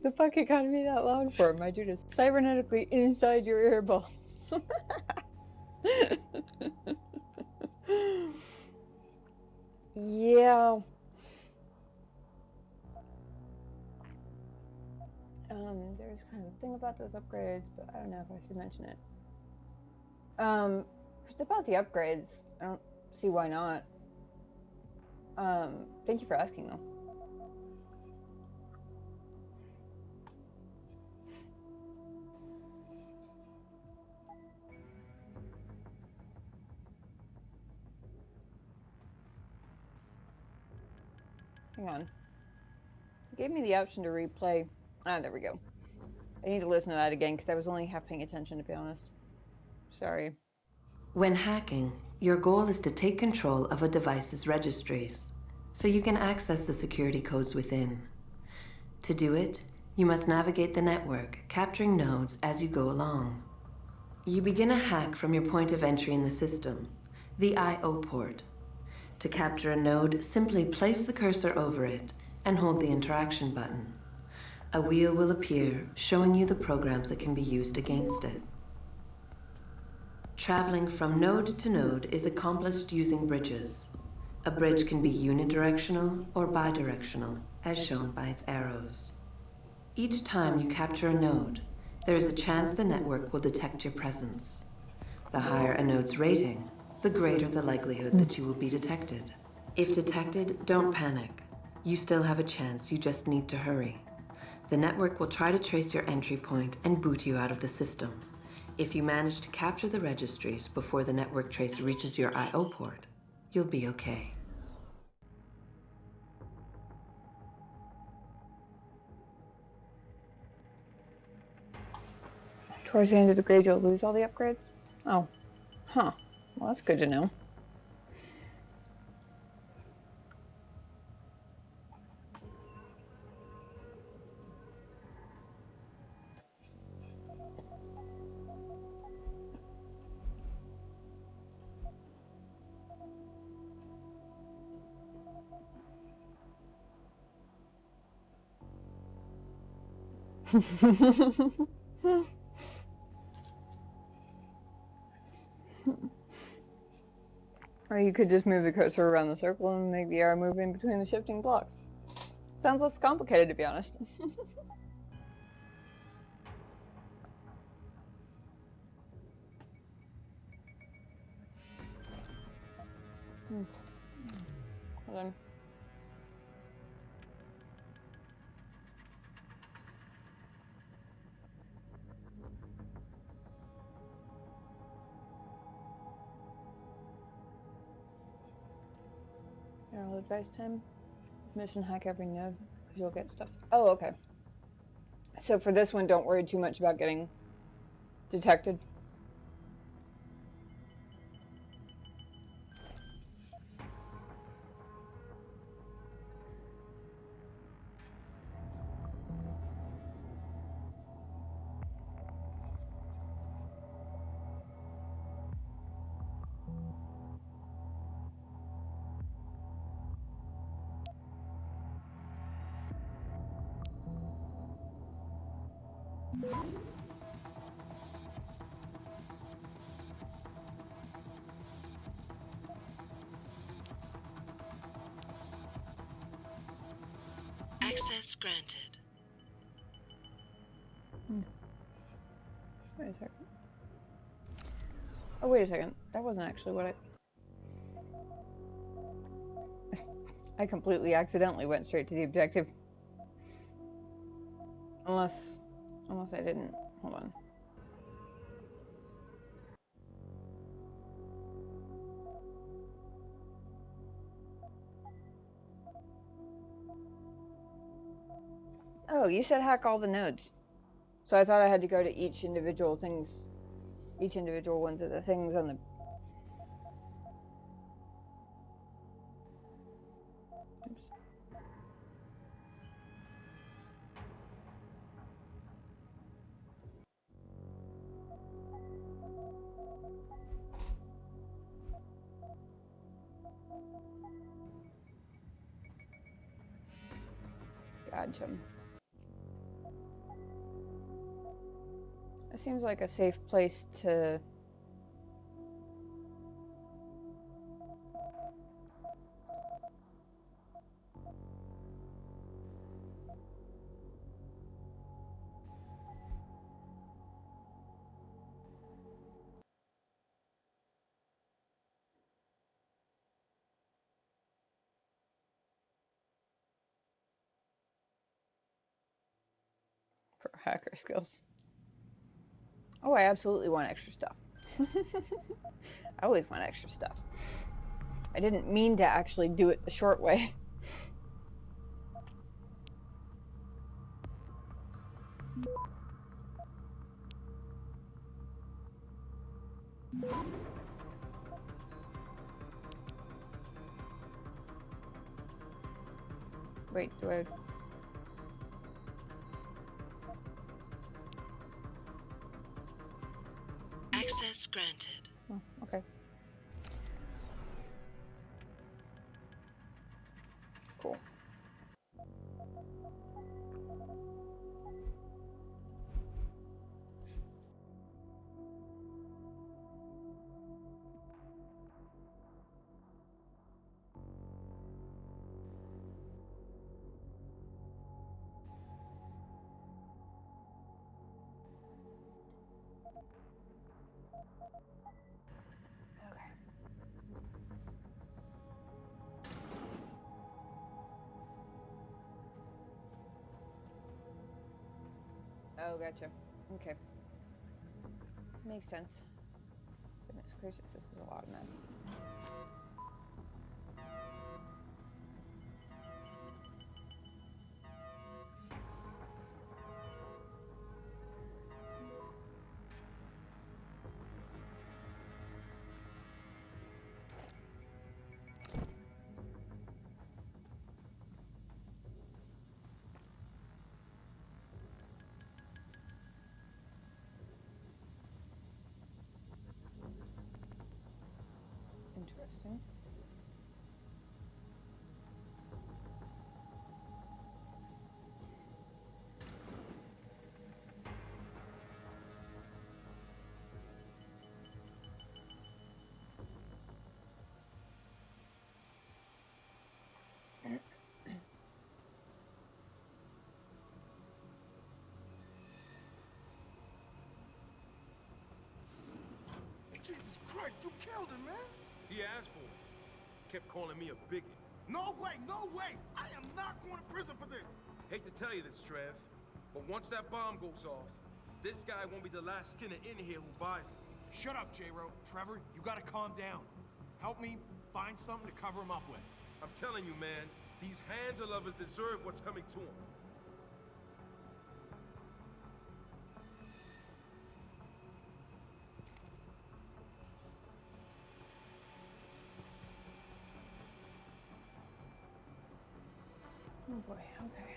The fuck it gotta be that loud for? My dude is cybernetically inside your earballs. Yeah. There's kind of a thing about those upgrades, but I don't know if I should mention it. If it's about the upgrades, I don't see why not. Thank you for asking though. Hang on. It gave me the option to replay. Ah, there we go. I need to listen to that again because I was only half paying attention, to be honest. Sorry. When hacking, your goal is to take control of a device's registries, so you can access the security codes within. To do it, you must navigate the network, capturing nodes as you go along. You begin a hack from your point of entry in the system, the I/O port. To capture a node, simply place the cursor over it and hold the interaction button. A wheel will appear, showing you the programs that can be used against it. Traveling from node to node is accomplished using bridges. A bridge can be unidirectional or bidirectional, as shown by its arrows. Each time you capture a node, there is a chance the network will detect your presence. The higher a node's rating, the greater the likelihood that you will be detected. If detected, don't panic. You still have a chance, you just need to hurry. The network will try to trace your entry point and boot you out of the system. If you manage to capture the registries before the network trace reaches your I/O port, you'll be okay. Towards the end of the grade, you'll lose all the upgrades? Oh. Huh. Well, that's good to know. Or you could just move the cursor around the circle and make the arrow move in between the shifting blocks. Sounds less complicated, to be honest. Hold on. Arrow advice time. Mission hack every node, because you'll get stuff. Oh, okay. So for this one, don't worry too much about getting detected. Access granted. Wait a second. Oh, wait a second. That wasn't actually what I completely accidentally went straight to the objective. Unless I didn't. Hold on. Oh, you said hack all the nodes. So I thought I had to go to each individual ones of the things on the... Oops. Gotcha. It seems like a safe place to... for hacker skills. Oh, I absolutely want extra stuff. I always want extra stuff. I didn't mean to actually do it the short way. Wait, do I... Access granted. Oh, okay. Cool. Oh, gotcha. Okay. Makes sense. Goodness gracious, this is a lot of mess. Interesting. Jesus Christ, you killed him, man! He asked for it. Kept calling me a bigot. No way, no way! I am not going to prison for this! Hate to tell you this, Trev, but once that bomb goes off, this guy won't be the last Skinner in here who buys it. Shut up, J-Ro. Trevor, you gotta calm down. Help me find something to cover him up with. I'm telling you, man, these handler lovers deserve what's coming to them. Oh boy, okay.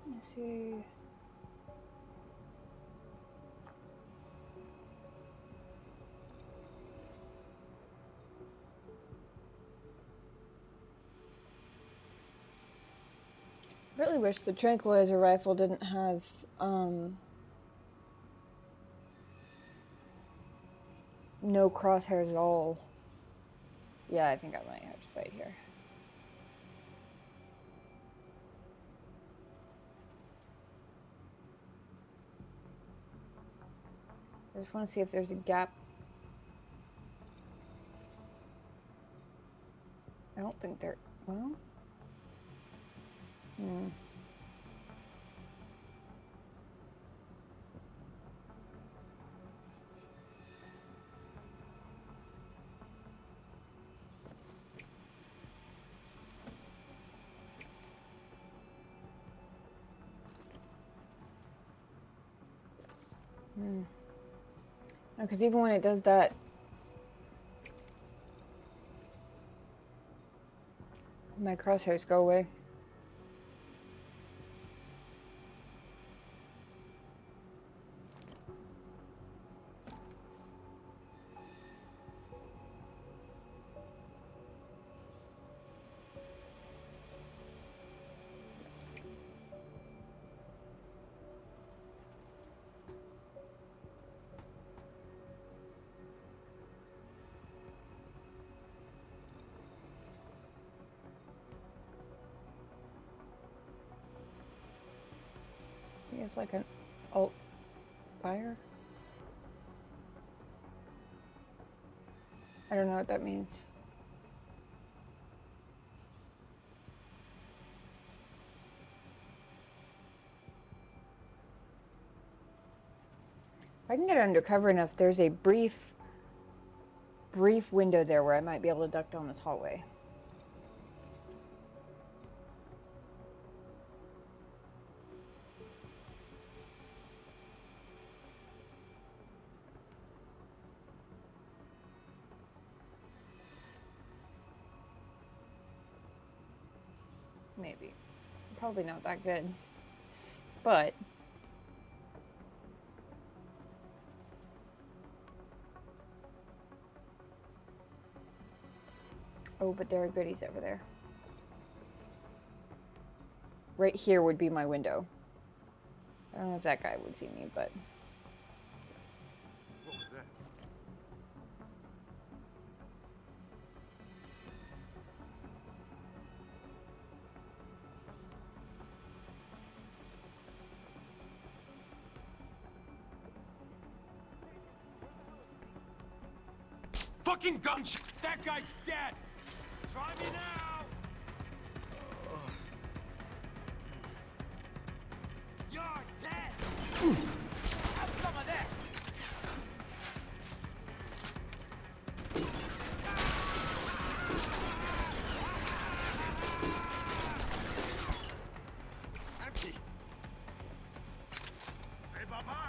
Let's see. Really wish the tranquilizer rifle didn't have no crosshairs at all. Yeah, I think I might have to fight here. I just want to see if there's a gap. I don't think there. Well. Hmm. Hmm. No, because even when it does that, my crosshairs go away. I think it's like an alt fire. I don't know what that means. If I can get undercover enough, there's a brief window there where I might be able to duck down this hallway. Maybe. Probably not that good. But oh, but there are goodies over there. Right here would be my window. I don't know if that guy would see me, but... What was that? Fucking gunshot! That guy's dead! Try me now! You're dead! Have some of this! Empty! Say bye-bye!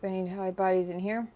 Do I need to hide bodies in here?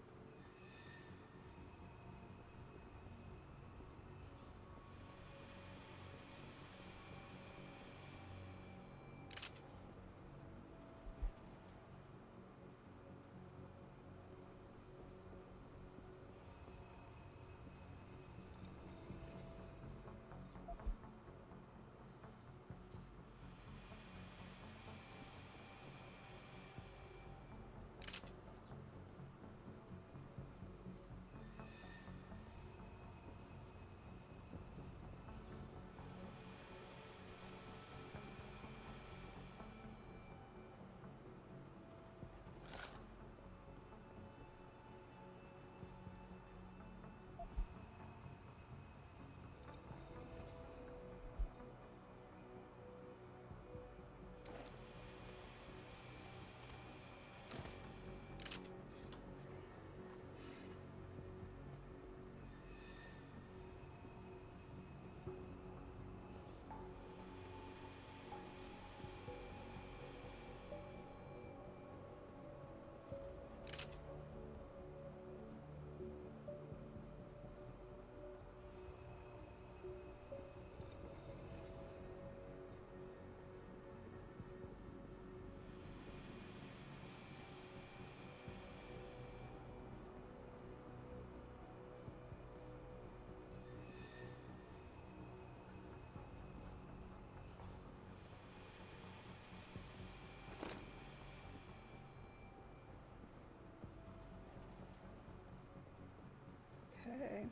Okay.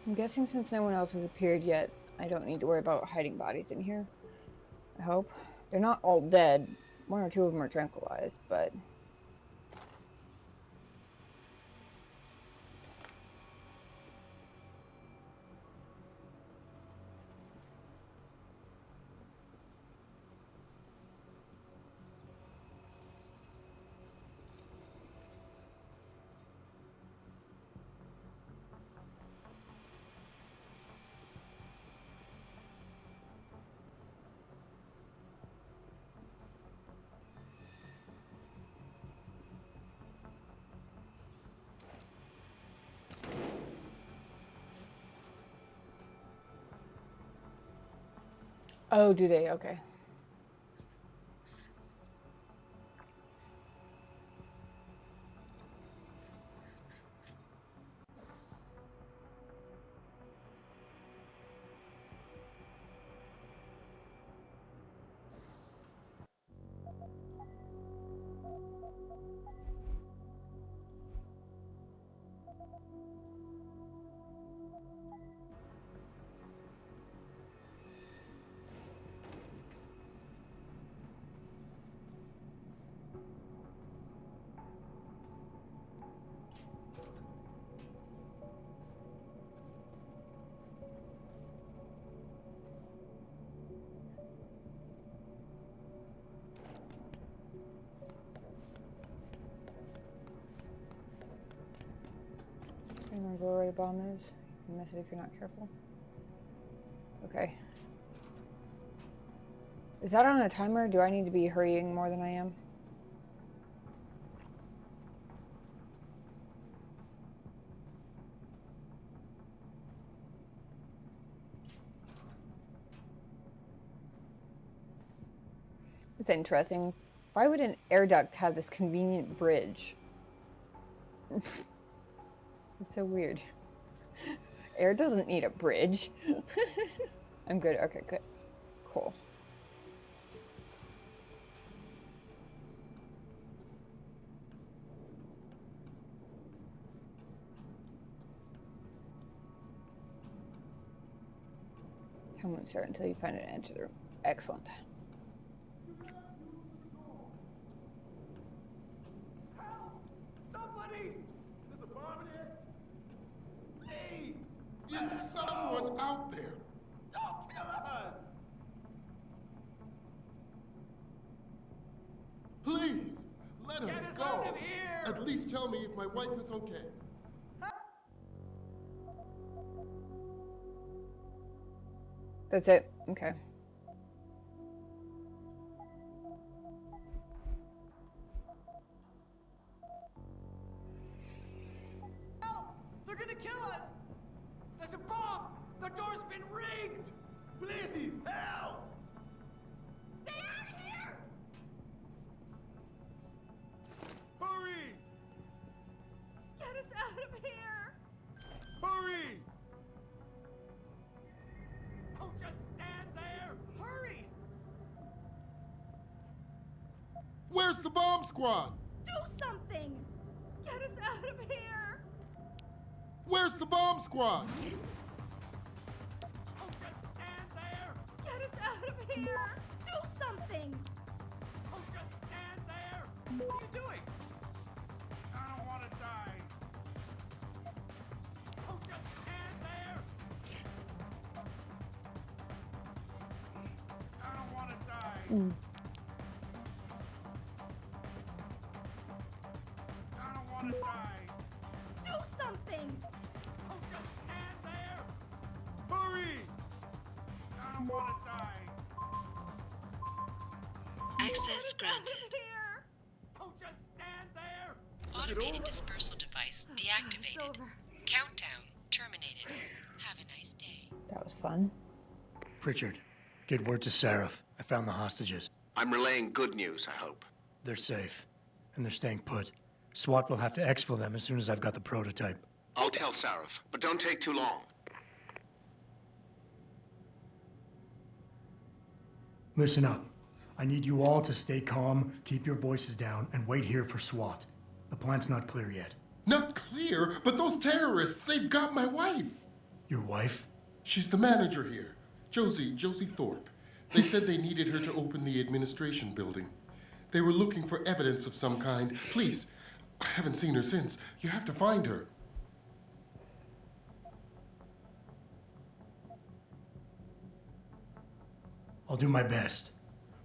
I'm guessing since no one else has appeared yet, I don't need to worry about hiding bodies in here. I hope. They're not all dead. One or two of them are tranquilized, but... Oh, do they? Okay. Can't remember where the bomb is. You miss it if you're not careful. Okay. Is that on a timer? Do I need to be hurrying more than I am? It's interesting. Why would an air duct have this convenient bridge? It's so weird. Air doesn't need a bridge. I'm good. Okay, good. Cool. Time won't start until you find an edge of the room. Excellent. Somebody! There's a bomb in here? Please! Is someone out there? Don't kill us! Please, let us go. Out of here. At least tell me if my wife is okay. That's it. Okay. Help! They're gonna kill us! There's a bomb! The door's been rigged! Please, help! Stay out of here! Hurry! Get us out of here! Hurry! Oh, just stand there! Hurry! Where's the bomb squad? Do something! Get us out of here! Where's the bomb squad? Oh, just stand there! Get us out of here! Do something! Oh, just stand there! What are you doing? I don't want to die. Oh, just stand there! I don't want to die. I don't want to die. Do something! Oh, just stand there! Hurry! I don't want to die. Access granted. Here! Oh, just stand there! Automated dispersal device deactivated. Countdown terminated. Have a nice day. That was fun. Pritchard, get word to Seraph. I found the hostages. I'm relaying good news, I hope. They're safe, and they're staying put. SWAT will have to exfil them as soon as I've got the prototype. I'll tell Sarif, but don't take too long. Listen up. I need you all to stay calm, keep your voices down, and wait here for SWAT. The plant's not clear yet. Not clear, but those terrorists, they've got my wife. Your wife? She's the manager here. Josie Thorpe. They said they needed her to open the administration building. They were looking for evidence of some kind. Please, I haven't seen her since. You have to find her. I'll do my best.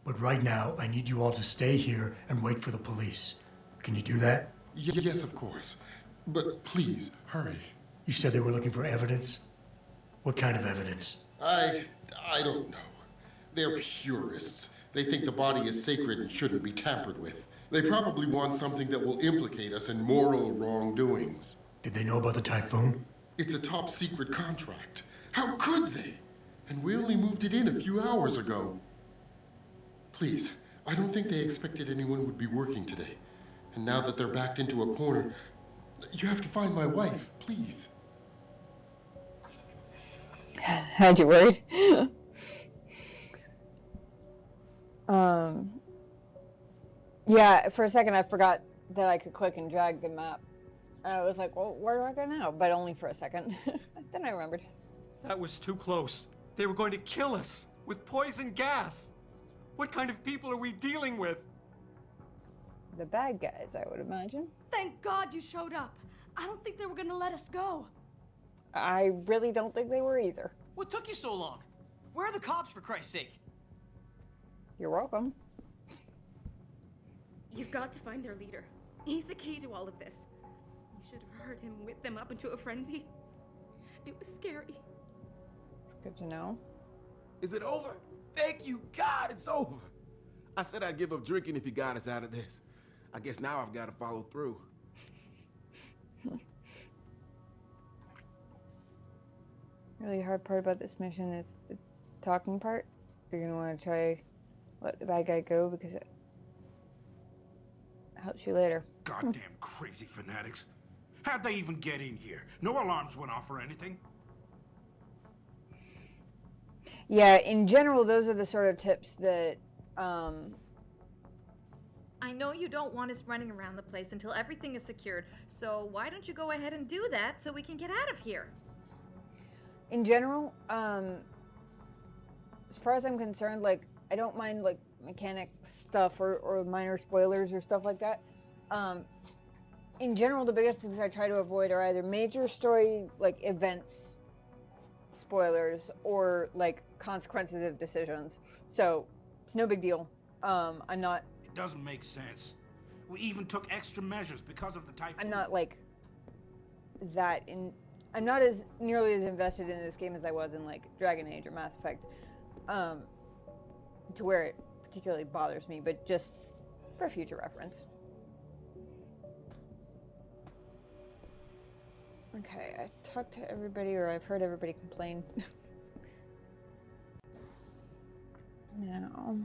But right now, I need you all to stay here and wait for the police. Can you do that? Yes, of course. But please, hurry. You said they were looking for evidence? What kind of evidence? I don't know. They're purists. They think the body is sacred and shouldn't be tampered with. They probably want something that will implicate us in moral wrongdoings. Did they know about the typhoon? It's a top secret contract. How could they? And we only moved it in a few hours ago. Please, I don't think they expected anyone would be working today. And now that they're backed into a corner, you have to find my wife, please. Had you worried? Yeah, for a second I forgot that I could click and drag the map. I was like, well, where do I go now? But only for a second. Then I remembered. That was too close. They were going to kill us with poison gas. What kind of people are we dealing with? The bad guys, I would imagine. Thank God you showed up. I don't think they were gonna let us go. I really don't think they were either. What took you so long? Where are the cops, for Christ's sake? You're welcome. You've got to find their leader. He's the key to all of this. You should have heard him whip them up into a frenzy. It was scary. It's good to know. Is it over? Thank you, God, it's over. I said I'd give up drinking if you got us out of this. I guess now I've got to follow through. Really hard part about this mission is the talking part. You're gonna want to try let the bad guy go because it helps you later. Goddamn crazy fanatics. How'd they even get in here? No alarms went off or anything? Yeah, in general, those are the sort of tips that, I know you don't want us running around the place until everything is secured, so why don't you go ahead and do that so we can get out of here? in general, as far as I'm concerned, like, I don't mind, like, mechanic stuff or minor spoilers or stuff like that. In general, the biggest things I try to avoid are either major story, like, events spoilers or, like, consequences of decisions. So, it's no big deal. I'm not... It doesn't make sense. We even took extra measures because of the typhoon. I'm not, like, that in... I'm not as nearly as invested in this game as I was in, like, Dragon Age or Mass Effect. To where it particularly bothers me, but just for future reference. Okay, I talked to everybody, or I've heard everybody complain. Now...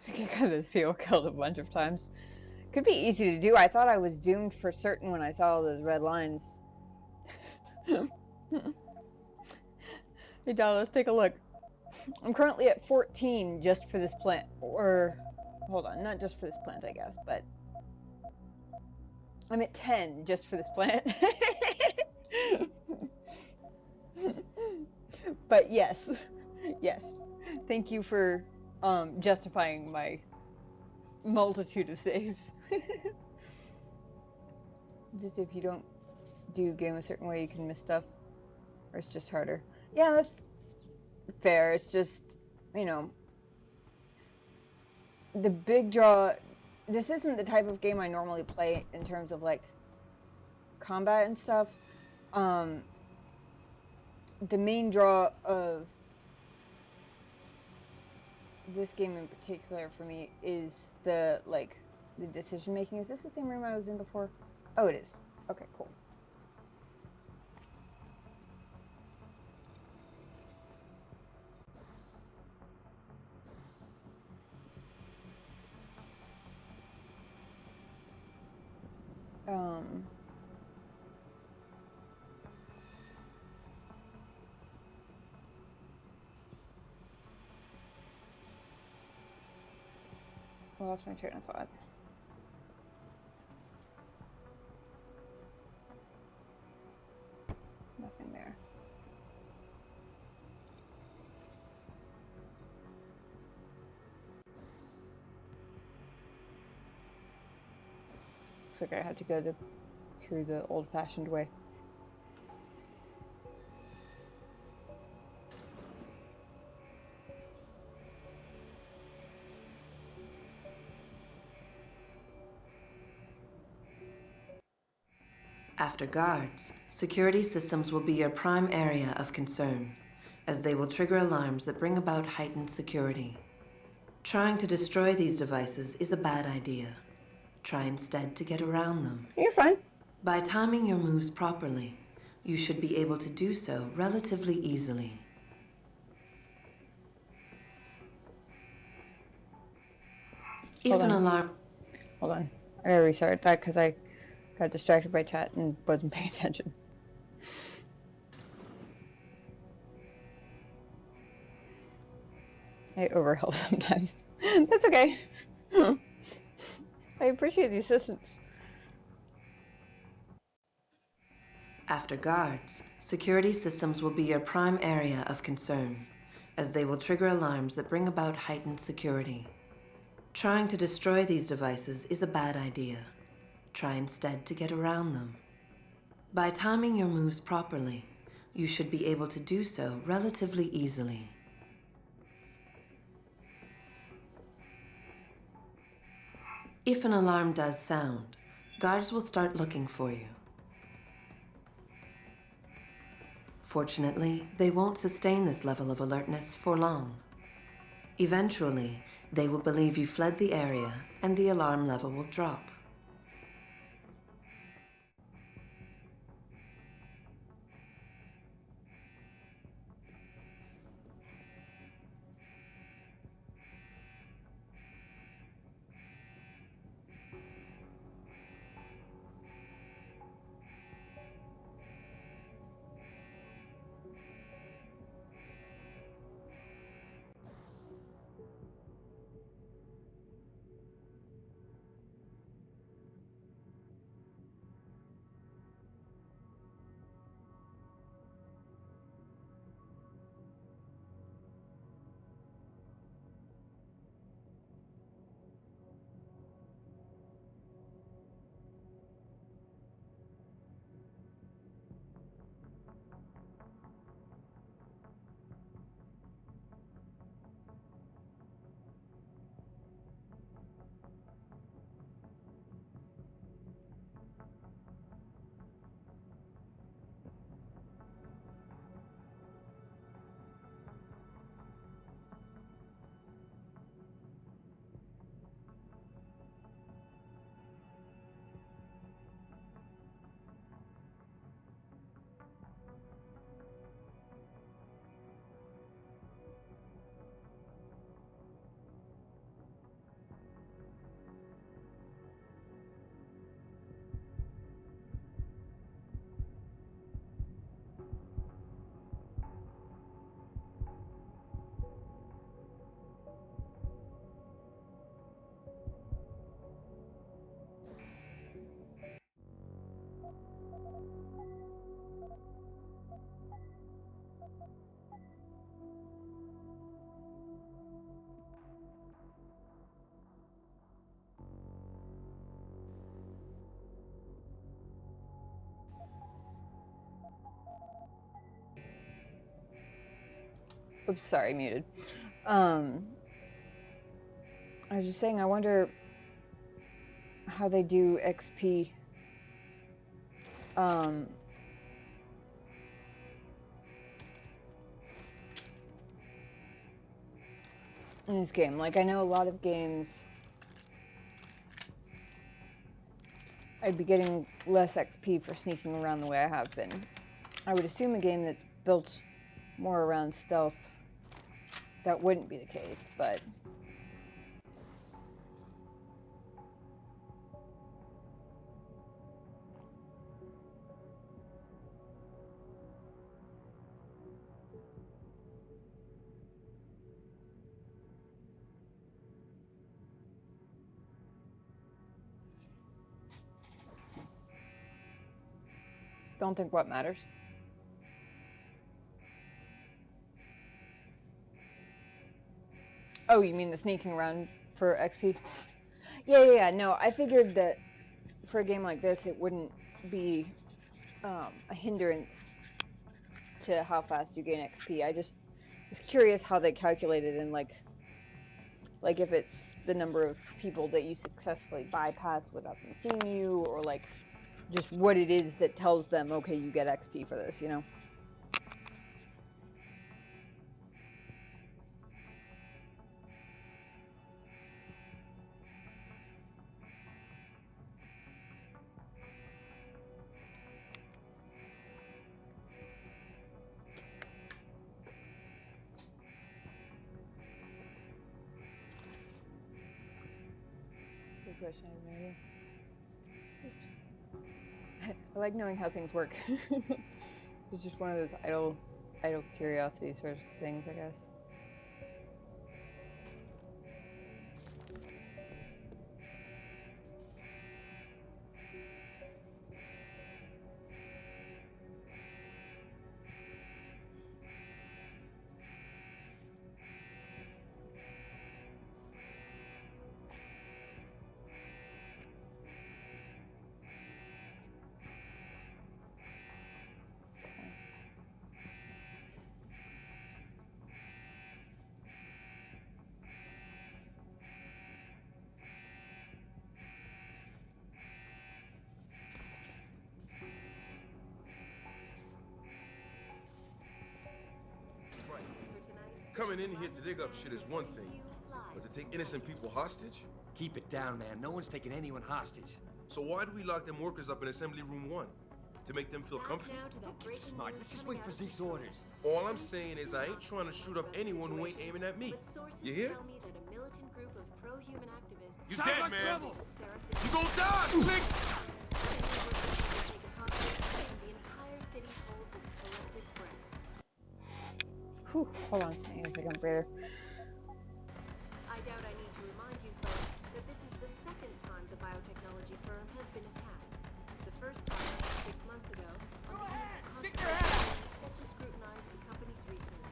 I think I got those people killed a bunch of times. Could be easy to do. I thought I was doomed for certain when I saw all those red lines. Hey, Dal, let's take a look. I'm currently at 14 just for this plant. Or, hold on, not just for this plant, I guess, but... I'm at 10 just for this plant. But yes, yes. Thank you for justifying my multitude of saves. Just if you don't do game a certain way, you can miss stuff. Or it's just harder. Yeah, that's fair. It's just, you know, the big draw... This isn't the type of game I normally play in terms of, like, combat and stuff. The main draw of this game in particular for me is the, like, the decision making. Is this the same room I was in before? Oh, it is. Okay, cool. I lost my train of thought. Nothing there. Looks like I had to go through the old-fashioned way. After guards, security systems will be your prime area of concern, as they will trigger alarms that bring about heightened security. Trying to destroy these devices is a bad idea. Try instead to get around them. You're fine. By timing your moves properly, you should be able to do so relatively easily. If an alarm... Hold on. I gotta restart that because I got distracted by chat and wasn't paying attention. I overhelp sometimes. That's okay. I appreciate the assistance. After guards, security systems will be your prime area of concern, as they will trigger alarms that bring about heightened security. Trying to destroy these devices is a bad idea. Try instead to get around them. By timing your moves properly, you should be able to do so relatively easily. If an alarm does sound, guards will start looking for you. Fortunately, they won't sustain this level of alertness for long. Eventually, they will believe you fled the area and the alarm level will drop. Oops, sorry, muted. I was just saying, I wonder how they do XP. In this game. Like, I know a lot of games I'd be getting less XP for sneaking around the way I have been. I would assume a game that's built more around stealth, that wouldn't be the case, but... Don't think what matters. Oh, you mean the sneaking around for XP? Yeah. No, I figured that for a game like this, it wouldn't be a hindrance to how fast you gain XP. I just was curious how they calculate it, and like if it's the number of people that you successfully bypass without them seeing you, or like just what it is that tells them, okay, you get XP for this, you know? Good question, I have no idea. I like knowing how things work. It's just one of those idle curiosity sort of things, I guess. Coming in here to dig up shit is one thing, but to take innocent people hostage? Keep it down, man. No one's taking anyone hostage. So why do we lock them workers up in Assembly Room 1? To make them feel comfy? Don't get smart. Let's just wait for Zeke's orders. All I'm saying is I ain't trying to shoot up anyone who ain't aiming at me. You hear? Tell me that a militant group of pro-human activists. You dead, man! You gon' die, Slick! Whew, hold on. I need a second breather. I doubt I need to remind you folks that this is the second time the biotechnology firm has been attacked. The first time, 6 months ago, on the eve of set to scrutinize the company's research.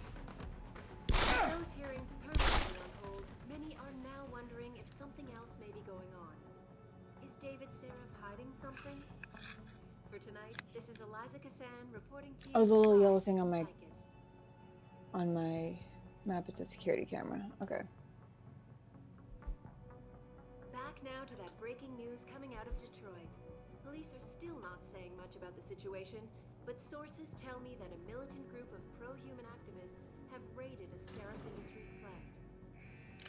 With those hearings permanently on hold, many are now wondering if something else may be going on. Is David Seraph hiding something? For tonight, this is Eliza Kassan reporting to you. Oh, the little yellow thing on my map is a security camera. Okay. Back now to that breaking news coming out of Detroit. Police are still not saying much about the situation, but sources tell me that a militant group of pro-human activists have raided a Seraph Industries plant.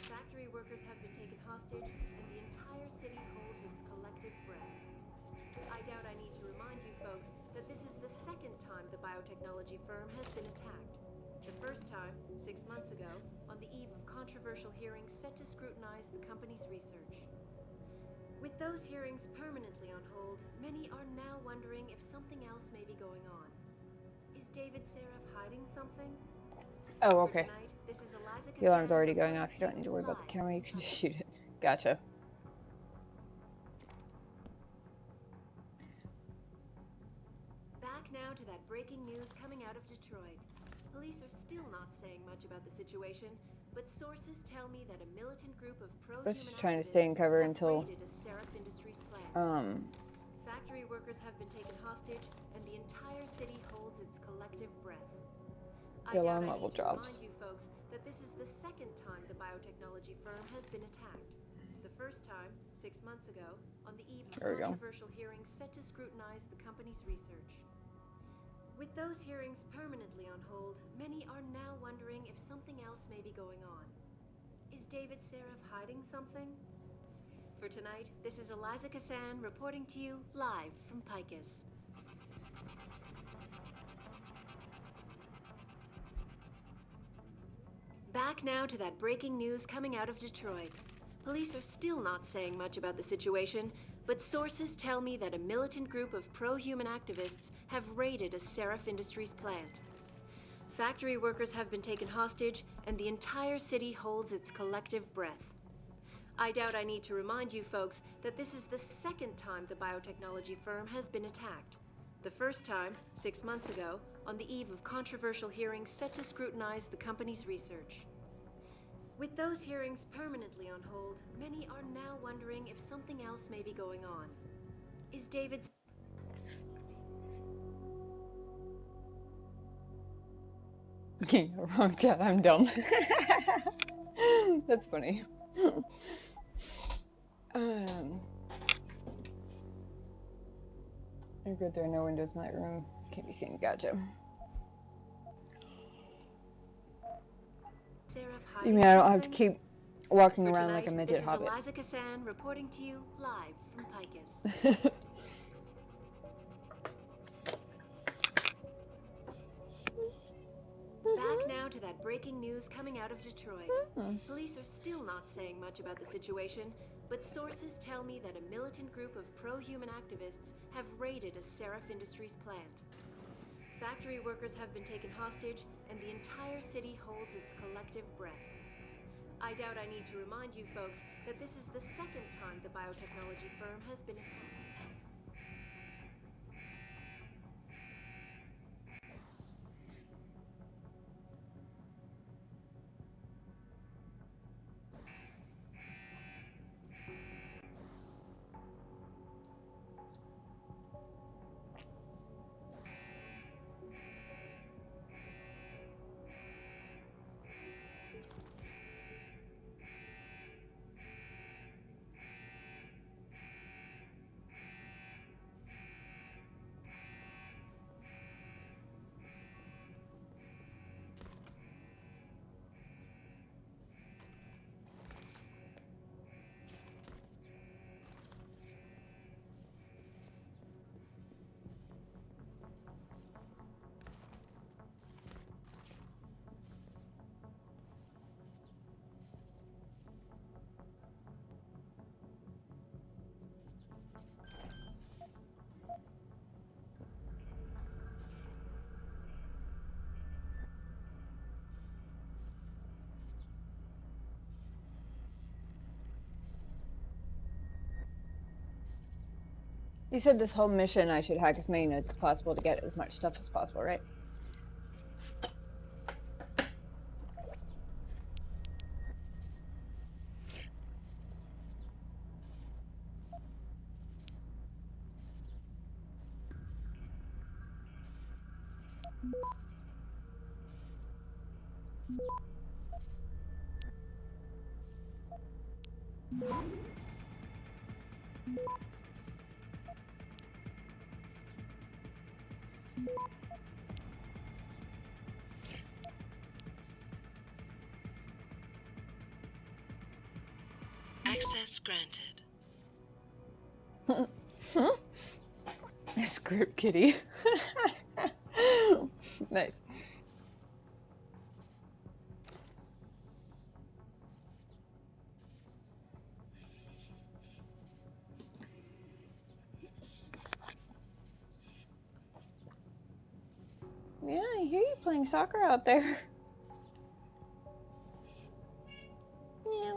Factory workers have been taken hostage, and the entire city holds its collective breath. I doubt I need to remind you folks that this is the second time the biotechnology firm has been attacked. The first time, 6 months ago, on the eve of controversial hearings set to scrutinize the company's research. With those hearings permanently on hold, many are now wondering if something else may be going on. Is David Seraph hiding something? Oh, okay. Tonight, this is Eliza The alarm's already going off. You don't need to worry about the camera. You can just shoot it. Gotcha. Back now to that breaking news coming out of Detroit. Police are still not saying much about the situation, but sources tell me that a militant group of pro-human Let's just trying to stay in cover until raided a Seraph Industries plant. Factory workers have been taken hostage, and the entire city holds its collective breath. the alarm level drops. Remind you folks that this is the second time the biotechnology firm has been attacked. The first time, 6 months ago, on the eve of controversial hearings set to scrutinize the company's research. With those hearings permanently on hold, many are now wondering if something else may be going on. Is David Seraph hiding something? For tonight, this is Eliza Kassan reporting to you live from Picus. Back now to that breaking news coming out of Detroit. Police are still not saying much about the situation, but sources tell me that a militant group of pro-human activists have raided a Seraph Industries plant. Factory workers have been taken hostage, and the entire city holds its collective breath. I doubt I need to remind you folks that this is the second time the biotechnology firm has been attacked. The first time, 6 months ago, on the eve of controversial hearings set to scrutinize the company's research. With those hearings permanently on hold, many are now wondering if something else may be going on. Is David's... Okay, wrong chat. I'm dumb. That's funny. You're good. There are no windows in that room. Can't be seen. Gotcha. You mean I don't have to keep walking around like a midget hobbit? This is Eliza Kassan reporting to you live from Picus. Back now to that breaking news coming out of Detroit. Police are still not saying much about the situation, but sources tell me that a militant group of pro-human activists have raided a Seraph Industries plant. Factory workers have been taken hostage, and the entire city holds its collective breath. I doubt I need to remind you folks that this is the second time the biotechnology firm has been attacked. You said this whole mission I should hack as many notes as possible to get as much stuff as possible, right? Access granted. Script kitty. Nice. Yeah, I hear you playing soccer out there. Yeah.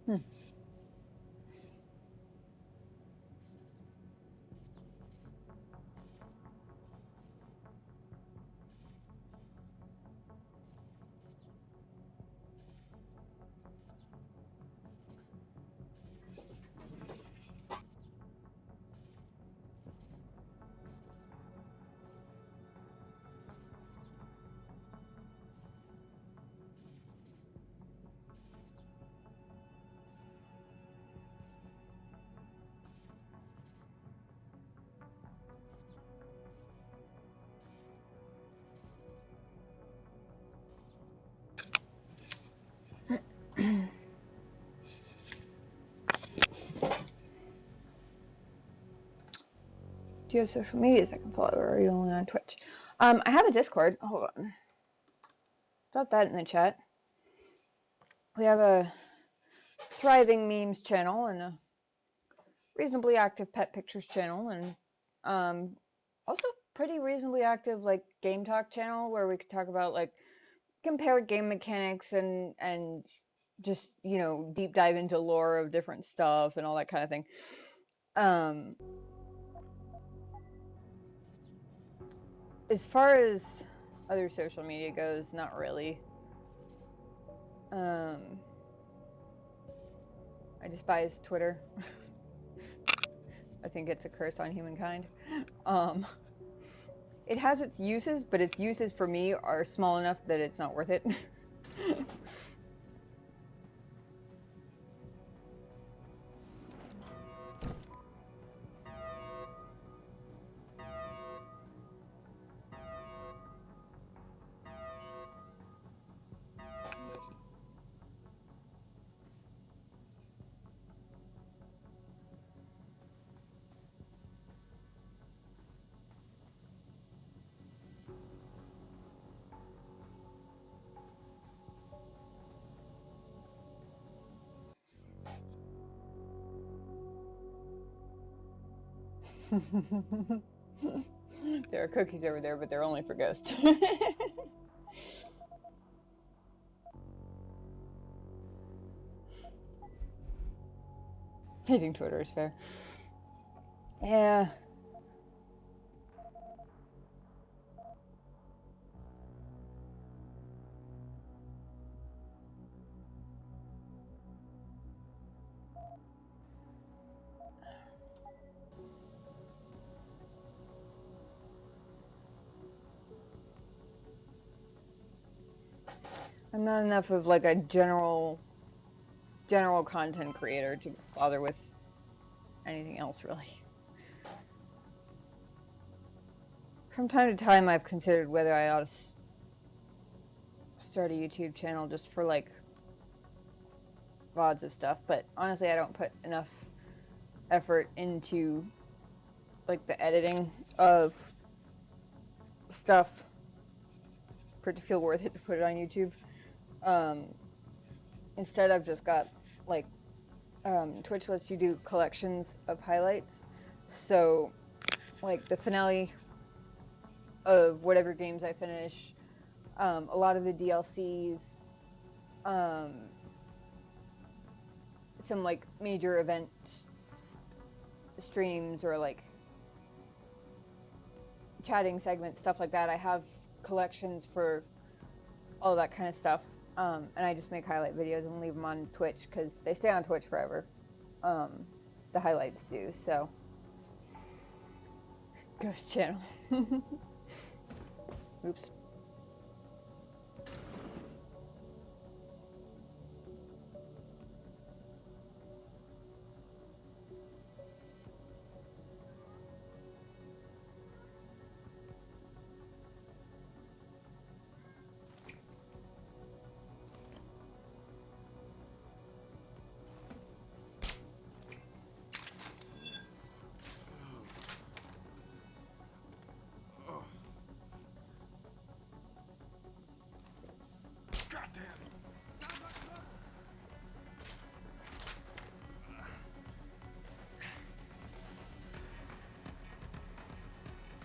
Hmm. Do you have social medias I can follow, or are you only on Twitch? I have a Discord. Hold on. Drop that in the chat. We have a thriving memes channel and a reasonably active pet pictures channel, and also pretty reasonably active like game talk channel where we could talk about like compare game mechanics and just, you know, deep dive into lore of different stuff and all that kind of thing. As far as other social media goes, not really. I despise Twitter. I think it's a curse on humankind. It has its uses, but its uses for me are small enough that it's not worth it. There are cookies over there, but they're only for ghosts. Hating Twitter is fair. Yeah. I'm not enough of like a general content creator to bother with anything else really. From time to time I've considered whether I ought to start a YouTube channel just for like VODs of stuff, but honestly I don't put enough effort into like the editing of stuff for it to feel worth it to put it on YouTube. Instead, I've just got like Twitch lets you do collections of highlights. So, like the finale of whatever games I finish, a lot of the DLCs, some like major event streams or like chatting segments, stuff like that. I have collections for all that kind of stuff, and I just make highlight videos and leave them on Twitch because they stay on Twitch forever. The highlights do, so. Ghost channel. Oops.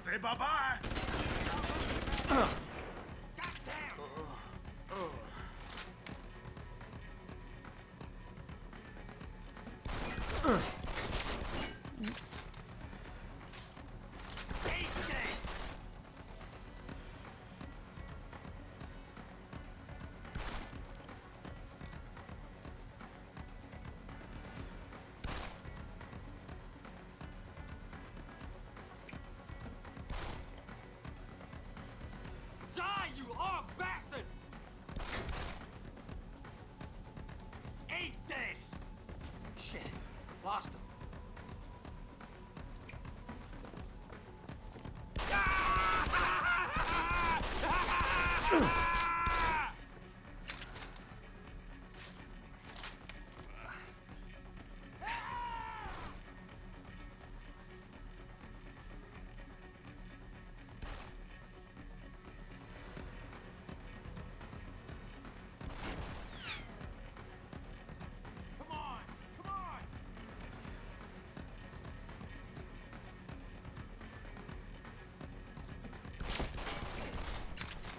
Say bye-bye. Die, you orc bastard! Eat this! Shit, lost him.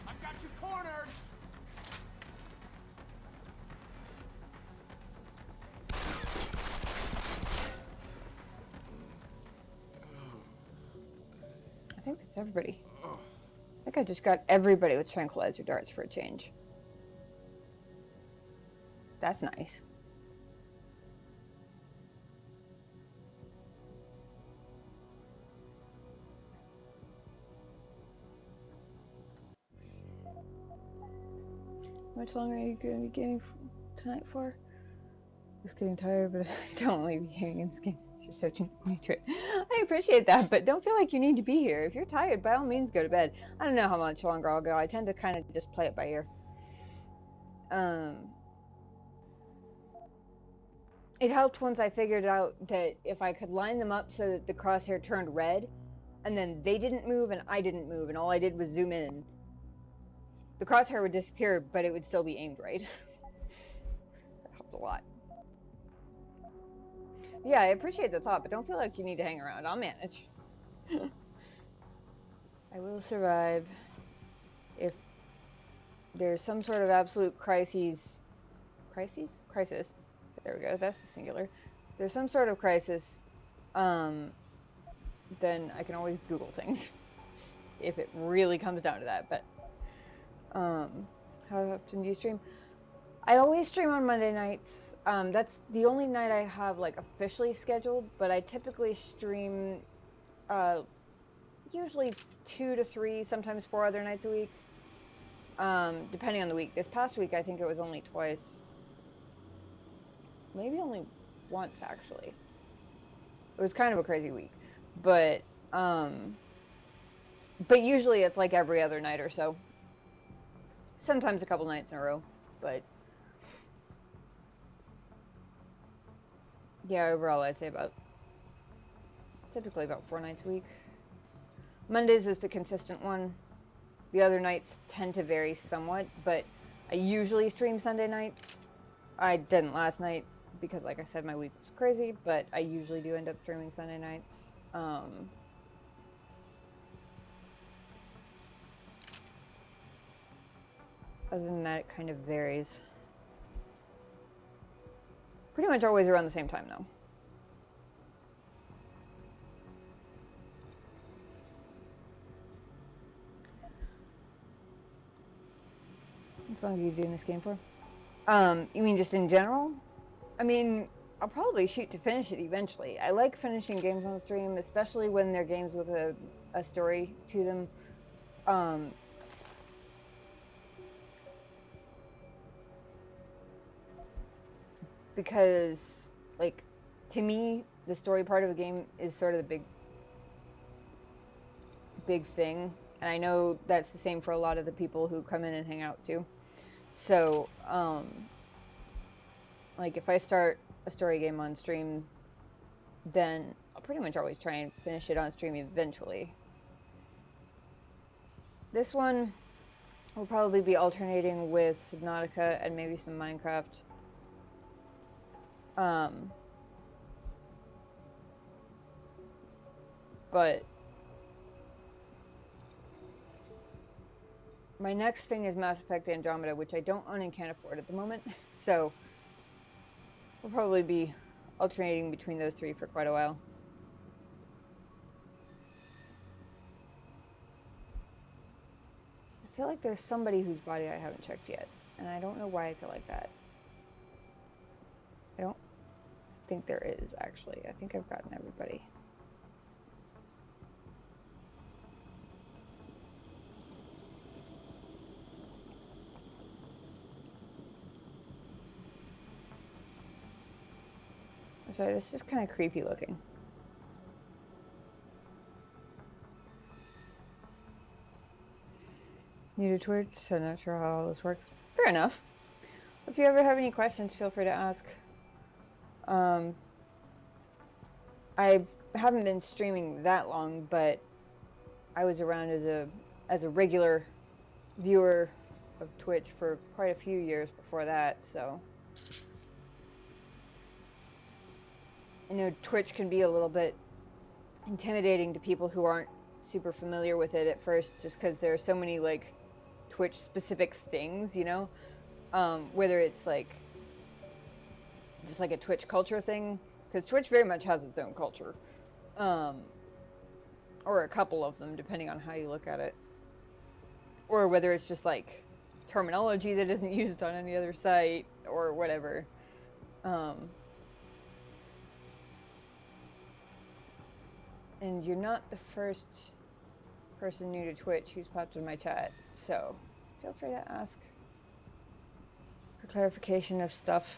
I've got you cornered! I think that's everybody. I think I just got everybody with tranquilizer darts for a change. That's nice. How much longer are you going to be gaming tonight for? Just getting tired, but I don't want to be gaming in this game since you're so new to it. I appreciate that, but don't feel like you need to be here. If you're tired, by all means, go to bed. I don't know how much longer I'll go. I tend to kind of just play it by ear. It helped once I figured out that if I could line them up so that the crosshair turned red, and then they didn't move and I didn't move, and all I did was zoom in, the crosshair would disappear, but it would still be aimed right. That helped a lot. Yeah, I appreciate the thought, but don't feel like you need to hang around. I'll manage. I will survive if there's some sort of absolute crisis. There we go, that's the singular. If there's some sort of crisis, then I can always Google things. If it really comes down to that, but how often do you stream? I always stream on Monday nights. That's the only night I have like officially scheduled, but I typically stream usually 2 to 3, sometimes 4 other nights a week, depending on the week. This past week I think it was only twice, maybe only once actually. It was kind of a crazy week, but usually it's like every other night or so. Sometimes a couple nights in a row, but yeah, overall I'd say typically about 4 nights a week. Mondays is the consistent one. the other nights tend to vary somewhat, but I usually stream Sunday nights. I didn't last night because, like I said, my week was crazy, but I usually do end up streaming Sunday nights. Other than that, it kind of varies. Pretty much always around the same time, though. How long are you doing this game for? You mean just in general? I mean, I'll probably shoot to finish it eventually. I like finishing games on stream, especially when they're games with a story to them. Because, like, to me, the story part of a game is sort of the big thing. And I know that's the same for a lot of the people who come in and hang out too. So, like, if I start a story game on stream, then I'll pretty much always try and finish it on stream eventually. This one will probably be alternating with Subnautica and maybe some Minecraft. But my next thing is Mass Effect Andromeda, which I don't own and can't afford at the moment. So we'll probably be alternating between those three for quite a while. I feel like there's somebody whose body I haven't checked yet, and I don't know why I feel like that. I don't think there is, actually. I think I've gotten everybody. I'm sorry, this is kind of creepy looking. New to Twitch, so not sure how all this works. Fair enough. If you ever have any questions, feel free to ask. I haven't been streaming that long, but I was around as a regular viewer of Twitch for quite a few years before that, so I know Twitch can be a little bit intimidating to people who aren't super familiar with it at first, just because there are so many like Twitch specific things, you know, whether it's like just like a Twitch culture thing, because Twitch very much has its own culture, or a couple of them depending on how you look at it, or whether it's just like terminology that isn't used on any other site or whatever. And you're not the first person new to Twitch who's popped in my chat, so feel free to ask for clarification of stuff.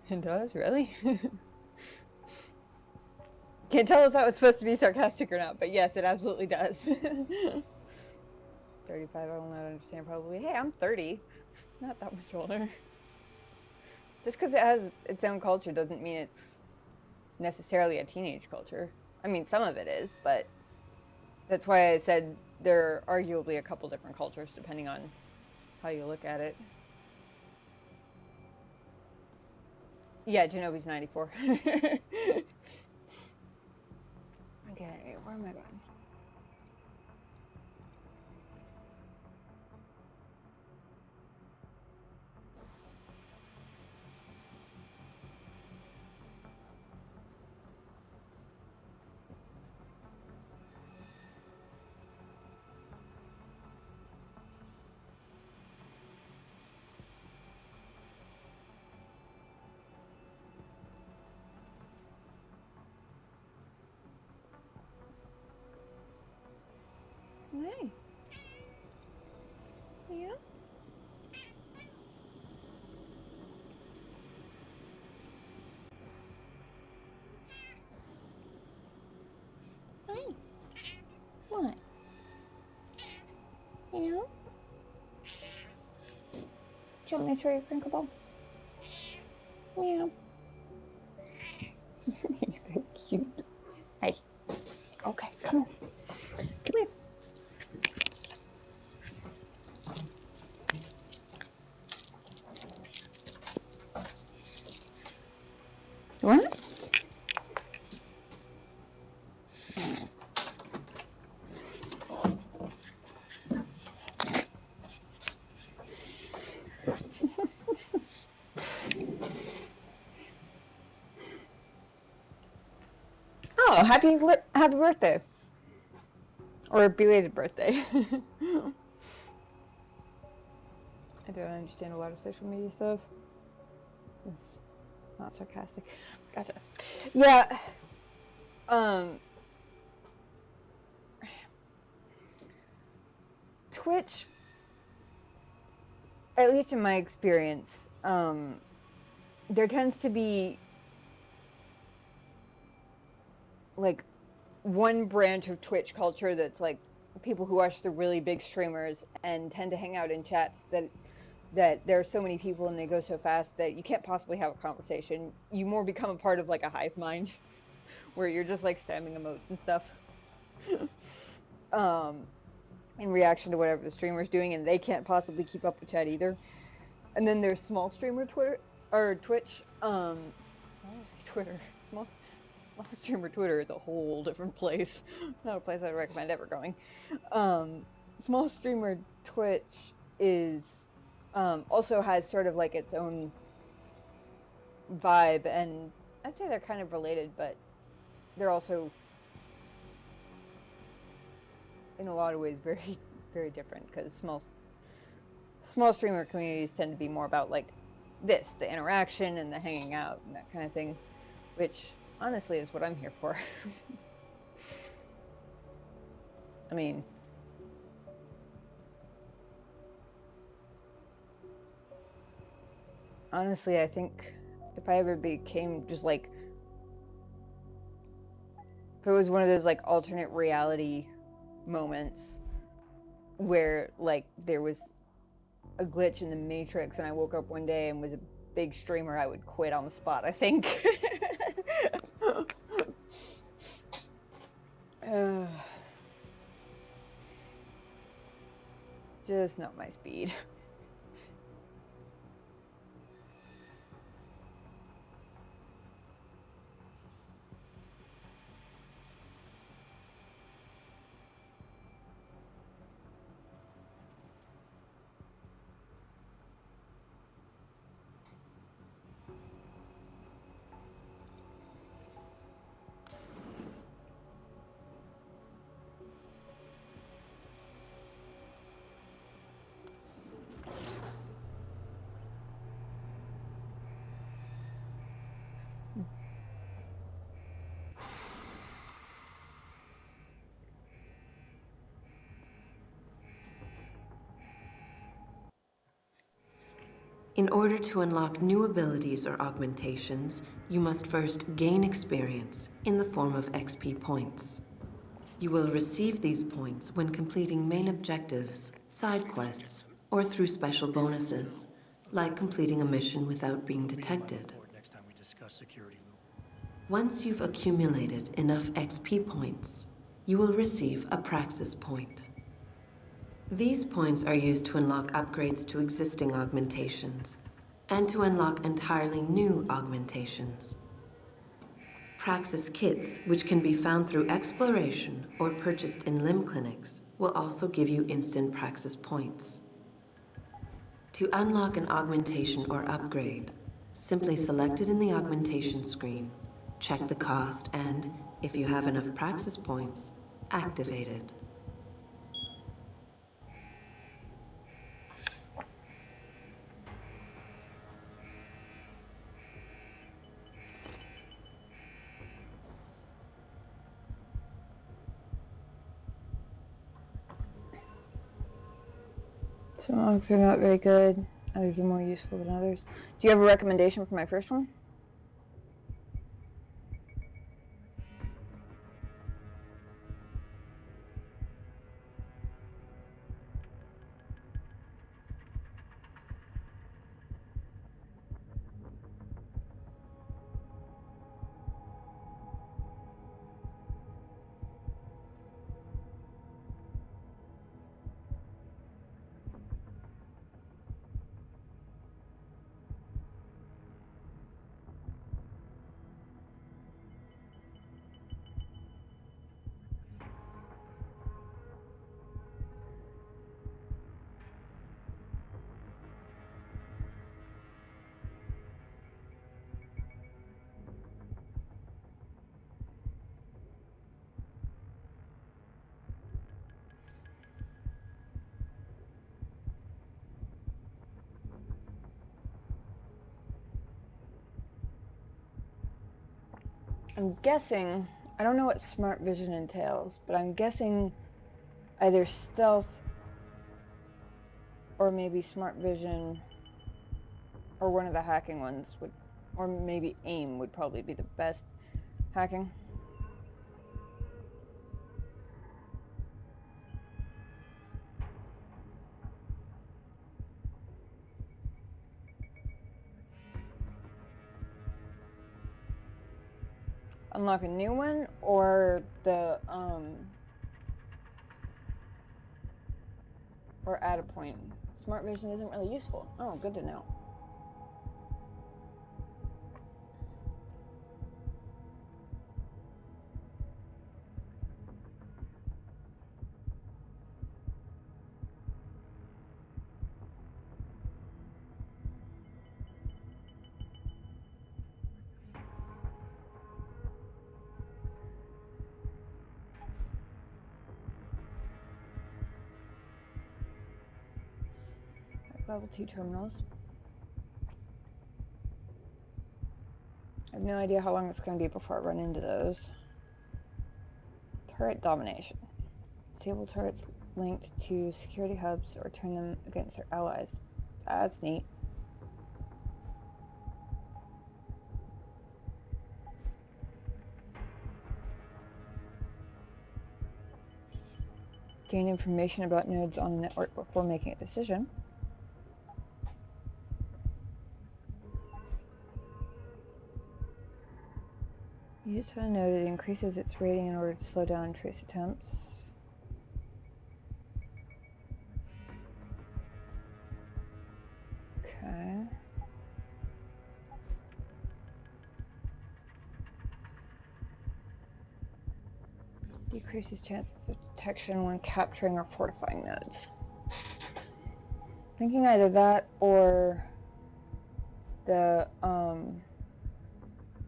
It does, really? Can't tell if that was supposed to be sarcastic or not, but yes, it absolutely does. 35, I will not understand probably. Hey, I'm 30. Not that much older. Just because it has its own culture doesn't mean it's necessarily a teenage culture. I mean, some of it is, but that's why I said there are arguably a couple different cultures depending on how you look at it. Yeah, Genobi's 94. Okay, where am I going? Hey. Yeah? Hey. What? Yeah? Do you want me to throw your crinkle ball? Yeah. You're so cute. Hi. Come here. You want it? Oh, happy birthday. Or belated birthday. I don't understand a lot of social media stuff. It's not sarcastic. Gotcha. Yeah. Twitch, at least in my experience, there tends to be like one branch of Twitch culture that's like people who watch the really big streamers and tend to hang out in chats that there are so many people and they go so fast that you can't possibly have a conversation. You more become a part of like a hive mind where you're just like spamming emotes and stuff. In reaction to whatever the streamer's doing, and they can't possibly keep up with chat either. And then there's small streamer Twitter or Twitch. Twitter. Small streamer Twitter is a whole different place. Not a place I'd recommend ever going. Small streamer Twitch is also has sort of like its own vibe, and I'd say they're kind of related, but they're also in a lot of ways very, very different, because small streamer communities tend to be more about like this, the interaction and the hanging out and that kind of thing, which honestly is what I'm here for. I mean, honestly, I think if I ever became just like, if it was one of those like alternate reality moments where like there was a glitch in the Matrix and I woke up one day and was a big streamer, I would quit on the spot, I think. Just not my speed. In order to unlock new abilities or augmentations, you must first gain experience in the form of XP points. You will receive these points when completing main objectives, side quests, or through special bonuses, like completing a mission without being detected. Once you've accumulated enough XP points, you will receive a Praxis point. These points are used to unlock upgrades to existing augmentations, and to unlock entirely new augmentations. Praxis kits, which can be found through exploration or purchased in limb clinics, will also give you instant Praxis points. To unlock an augmentation or upgrade, simply select it in the augmentation screen, check the cost, and, if you have enough Praxis points, activate it. Some logs are not very good. Others are more useful than others. Do you have a recommendation for my first one? I'm guessing, I don't know what smart vision entails, but I'm guessing either stealth or maybe smart vision or one of the hacking ones would, or maybe aim would probably be the best hacking. Unlock a new one or the or add a point. Smart vision isn't really useful. Oh, good to know. Level 2 terminals. I have no idea how long it's going to be before I run into those. Turret domination. Disable turrets linked to security hubs or turn them against their allies. That's neat. Gain information about nodes on the network before making a decision. Use a node, it increases its rating in order to slow down trace attempts. Okay. Decreases chances of detection when capturing or fortifying nodes. Thinking either that or the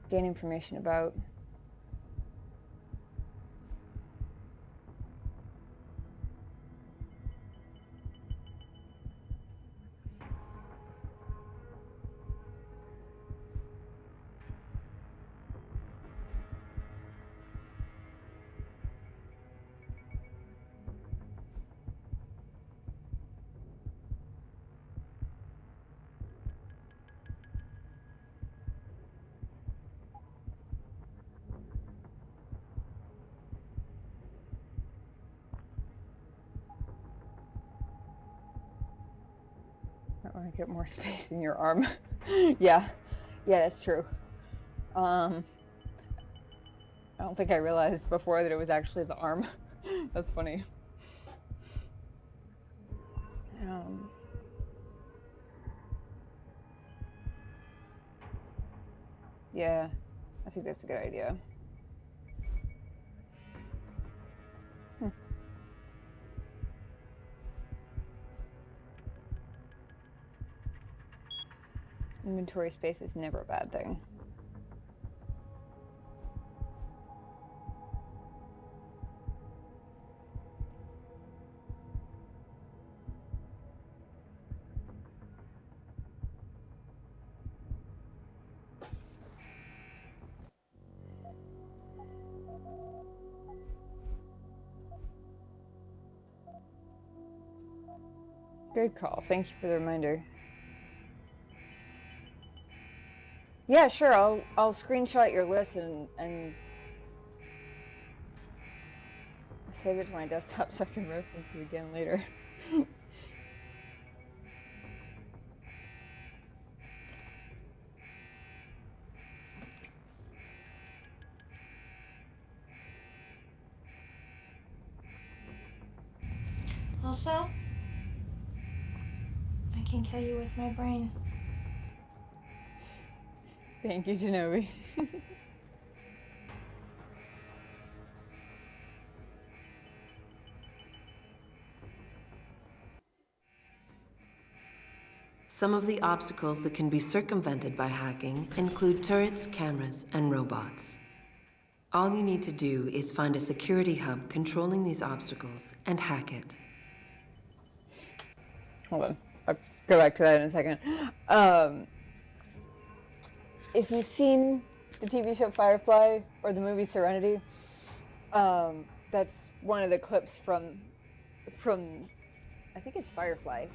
gain information about. Might want to get more space in your arm. Yeah, that's true. I don't think I realized before that it was actually the arm. That's funny. Yeah, I think that's a good idea. Inventory space is never a bad thing. Good call. Thank you for the reminder. Yeah, sure. I'll screenshot your list and save it to my desktop so I can reference it again later. Also, I can kill you with my brain. Thank you, Genobi. Some of the obstacles that can be circumvented by hacking include turrets, cameras, and robots. All you need to do is find a security hub controlling these obstacles and hack it. Hold on. I'll go back to that in a second. If you've seen the TV show Firefly or the movie Serenity. That's one of the clips from I think it's Firefly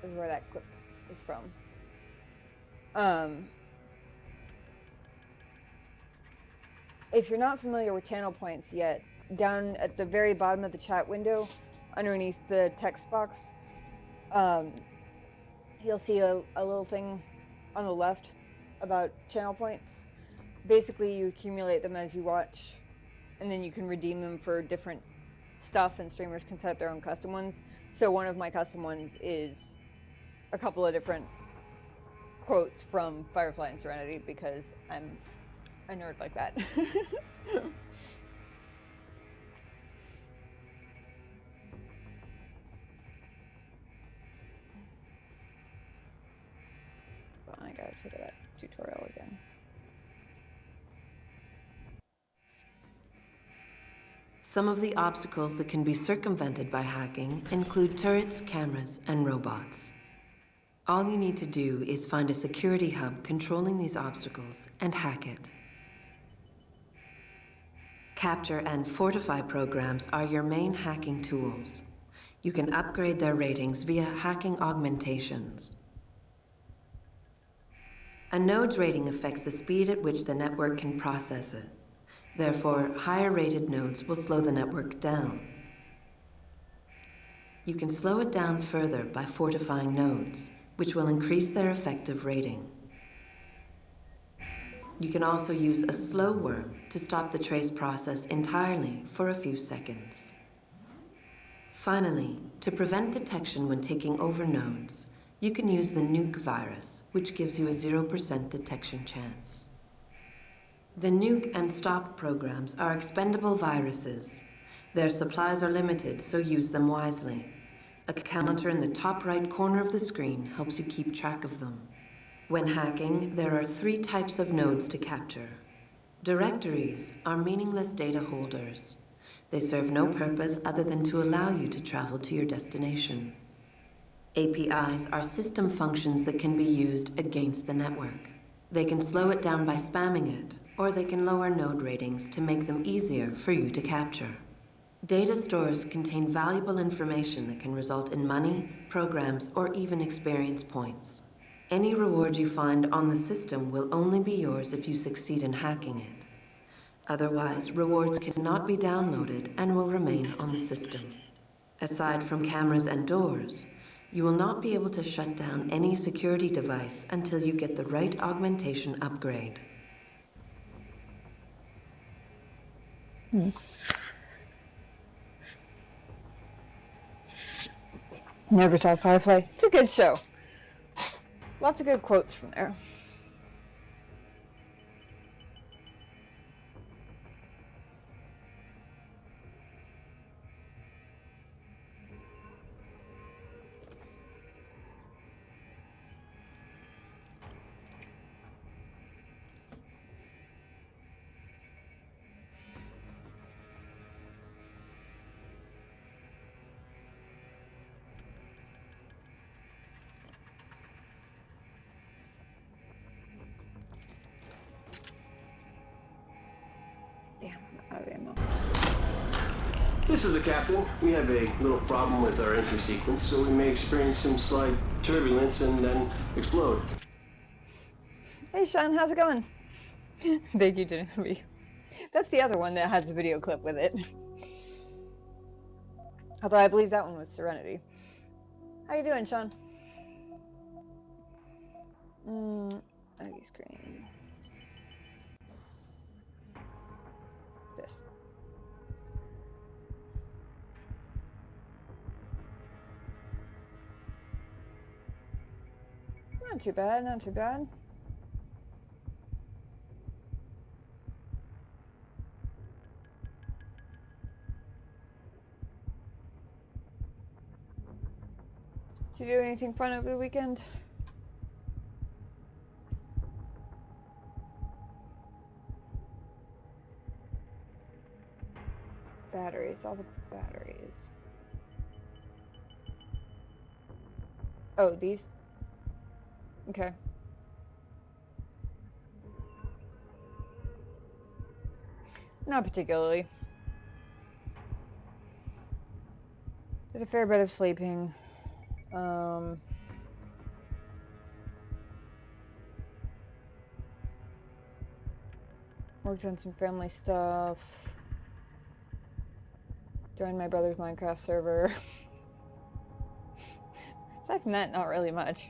is where that clip is from. If you're not familiar with channel points yet, down at the very bottom of the chat window, underneath the text box, you'll see a little thing on the left about channel points. Basically, you accumulate them as you watch, and then you can redeem them for different stuff, and streamers can set up their own custom ones. So one of my custom ones is a couple of different quotes from Firefly and Serenity, because I'm a nerd like that. Well, I gotta check that tutorial again. Some of the obstacles that can be circumvented by hacking include turrets, cameras, and robots. All you need to do is find a security hub controlling these obstacles and hack it. Capture and fortify programs are your main hacking tools. You can upgrade their ratings via hacking augmentations. A node's rating affects the speed at which the network can process it. Therefore, higher rated nodes will slow the network down. You can slow it down further by fortifying nodes, which will increase their effective rating. You can also use a slow worm to stop the trace process entirely for a few seconds. Finally, to prevent detection when taking over nodes, you can use the nuke virus, which gives you a 0% detection chance. The nuke and stop programs are expendable viruses. Their supplies are limited, so use them wisely. A counter in the top right corner of the screen helps you keep track of them. When hacking, there are 3 types of nodes to capture. Directories are meaningless data holders. They serve no purpose other than to allow you to travel to your destination. APIs are system functions that can be used against the network. They can slow it down by spamming it, or they can lower node ratings to make them easier for you to capture. Data stores contain valuable information that can result in money, programs, or even experience points. Any reward you find on the system will only be yours if you succeed in hacking it. Otherwise, rewards cannot be downloaded and will remain on the system. Aside from cameras and doors, you will not be able to shut down any security device until you get the right augmentation upgrade. Never saw Firefly. It's a good show. Lots of good quotes from there. Damn, I'm out of ammo. This is the captain. We have a little problem with our entry sequence, so we may experience some slight turbulence and then explode. Hey Sean, how's it going? Thank you, Genevieve. That's the other one that has a video clip with it. Although I believe that one was Serenity. How you doing, Sean? ID screen. This. Not too bad, not too bad. Did you do anything fun over the weekend? Batteries, all the batteries. Oh, these? Okay. Not particularly. Did a fair bit of sleeping. Worked on some family stuff. Joined my brother's Minecraft server. Aside from that, not really much.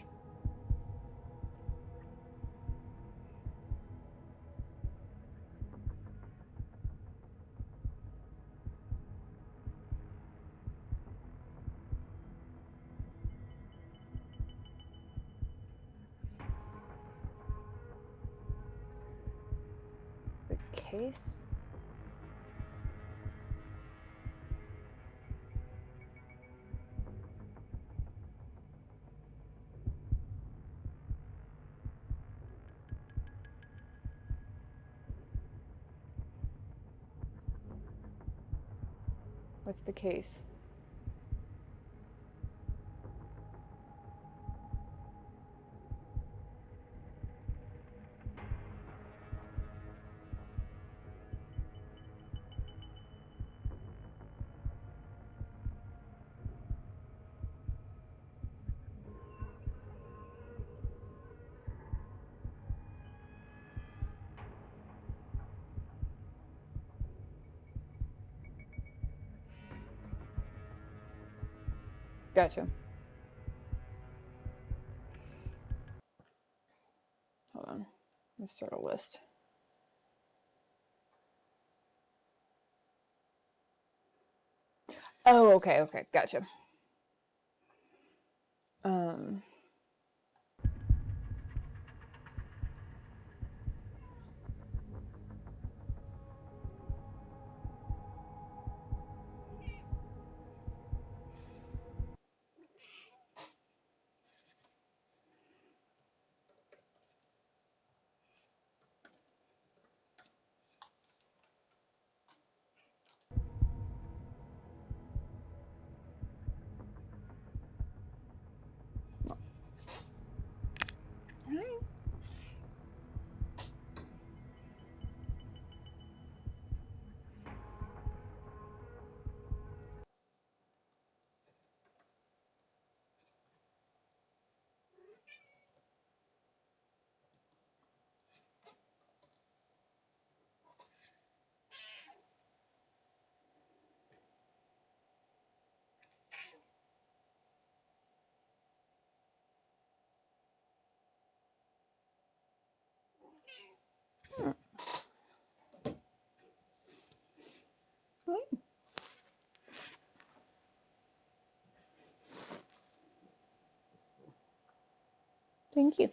The case? What's the case? Gotcha. Hold on. Let's start a list. Oh, okay, okay, gotcha. Um, Thank you.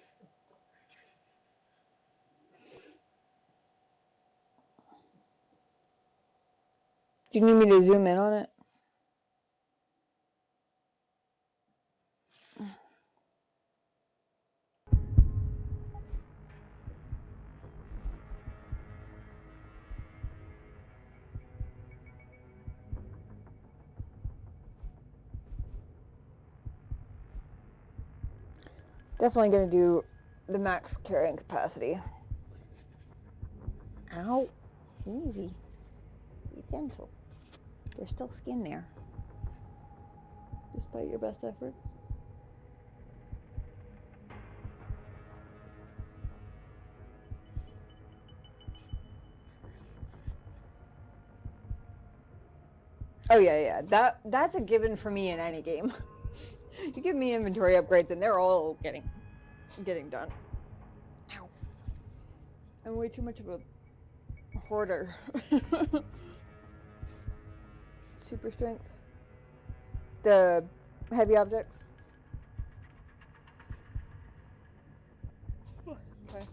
Do you need me to zoom in on it? Definitely gonna do the max carrying capacity. Ow. Easy. Be gentle. There's still skin there. Despite your best efforts. Oh yeah, yeah. That's a given for me in any game. You give me inventory upgrades and they're all getting done. Ow. I'm way too much of a hoarder. Super strength. The heavy objects. Okay.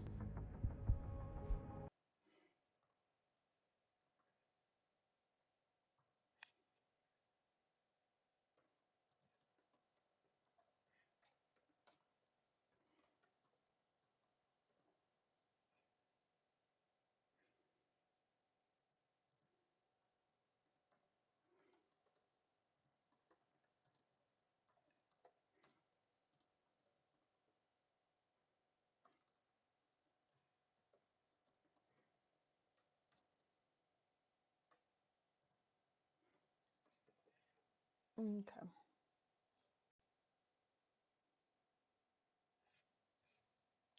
Okay.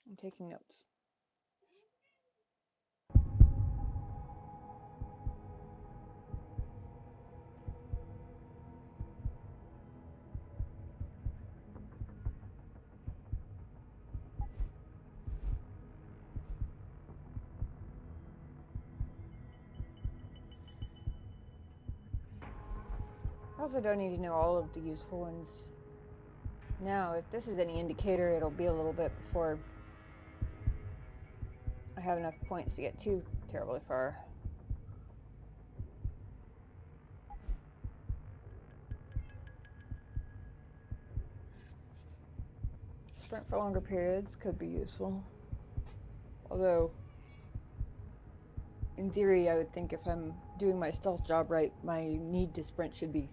I'm taking notes. I also don't need to know all of the useful ones. Now, if this is any indicator, it'll be a little bit before I have enough points to get too terribly far. Sprint for longer periods could be useful. Although, in theory, I would think if I'm doing my stealth job right, my need to sprint should be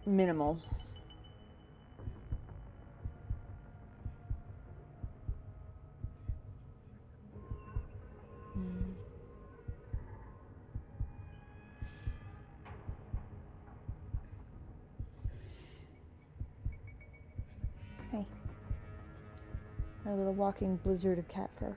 minimal. Hey. My little walking blizzard of cat fur.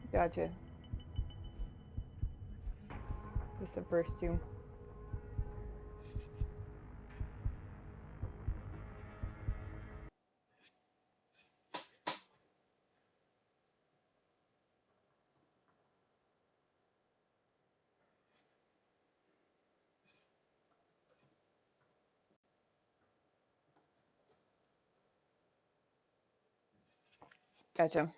Gotcha. Just the first two. Gotcha.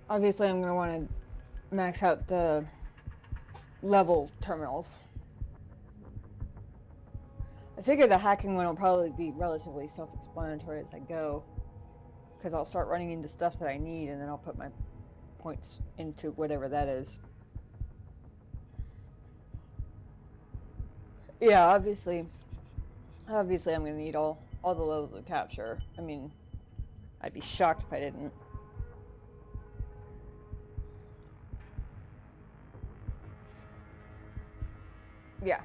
Obviously, I'm going to want to max out the level terminals. I figure the hacking one will probably be relatively self-explanatory as I go, because I'll start running into stuff that I need, and then I'll put my points into whatever that is. Yeah, obviously I'm going to need all the levels of capture. I mean, I'd be shocked if I didn't. Yeah.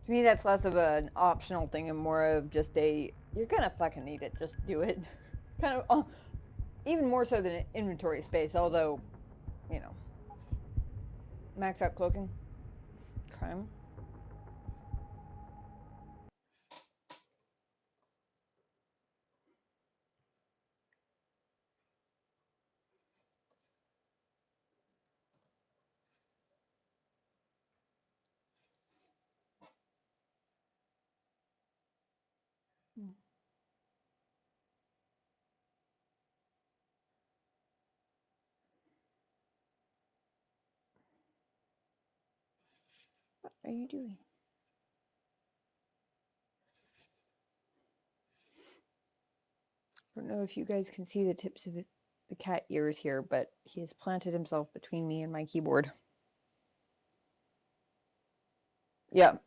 To me, that's less of an optional thing and more of just a, you're gonna fucking need it, just do it. Kind of, even more so than inventory space, although, you know. Max out cloaking. Crime. What are you doing? I don't know if you guys can see the tips of the cat ears here, but he has planted himself between me and my keyboard. Yeah.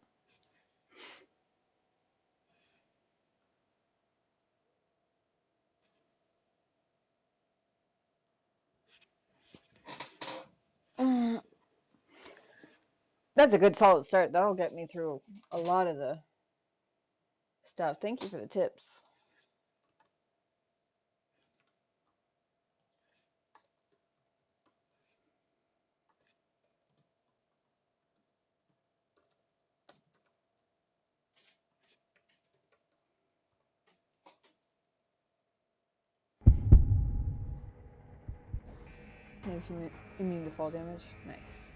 That's a good solid start. That'll get me through a lot of the stuff. Thank you for the tips. Makes you immune to fall damage. Nice.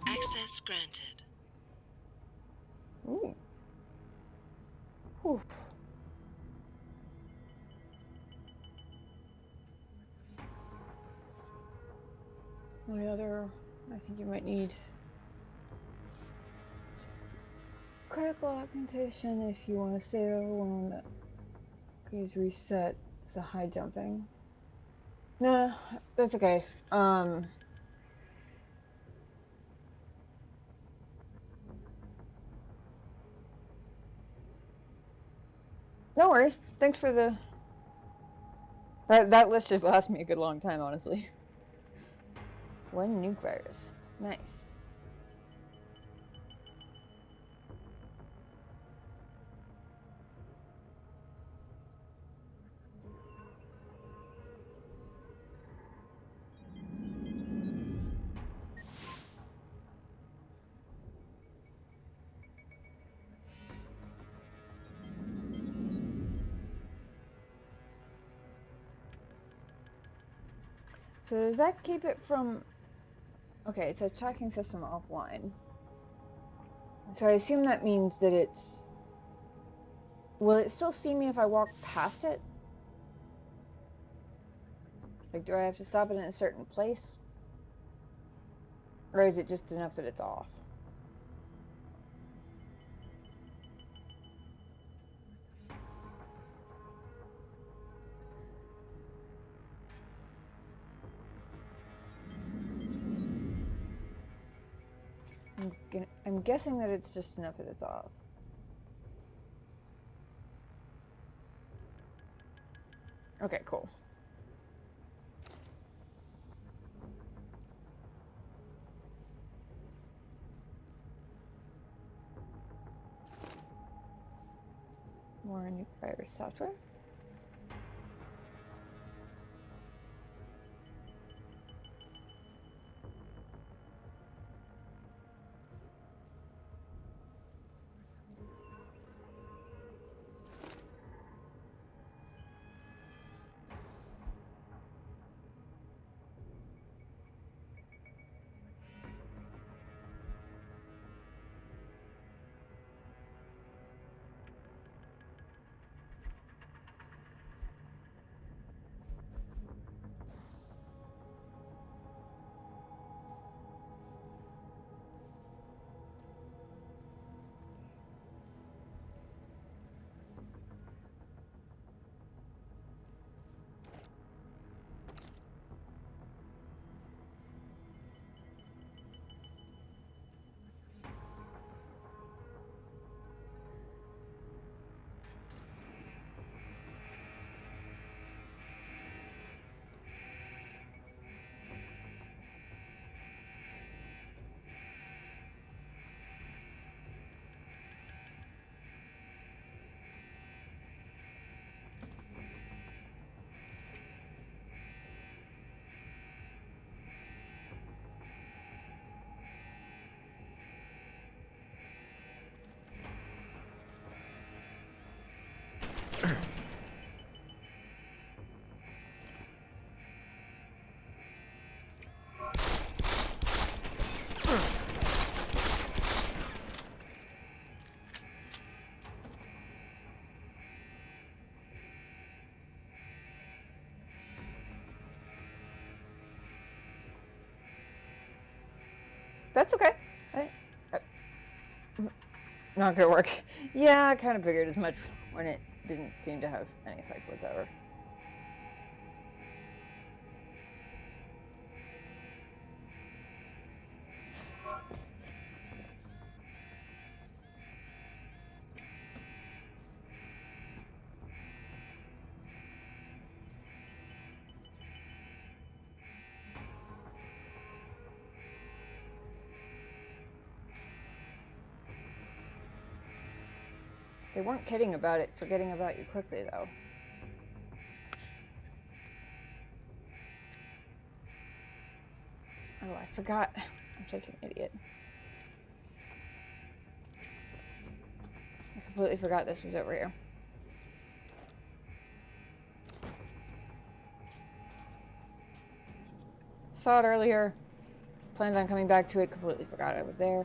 Access granted. Ooh. Oof. Any other? I think you might need critical augmentation if you want to sail one that is reset. It's the high jumping. Nah, that's okay. No worries. Thanks for the. That list should last me a good long time, honestly. One nuke virus. Nice. So does that keep it from... Okay, it says tracking system offline. So I assume that means that it's... Will it still see me if I walk past it? Like, do I have to stop it in a certain place? Or is it just enough that it's off? I'm guessing that it's just enough that it's off. Okay, cool. More nuke virus software. That's okay. Not gonna work. Yeah, I kind of figured as much when it didn't seem to have any effect whatsoever. They weren't kidding about it, forgetting about you quickly, though. Oh, I forgot. I'm such an idiot. I completely forgot this was over here. Saw it earlier. Planned on coming back to it, completely forgot I was there.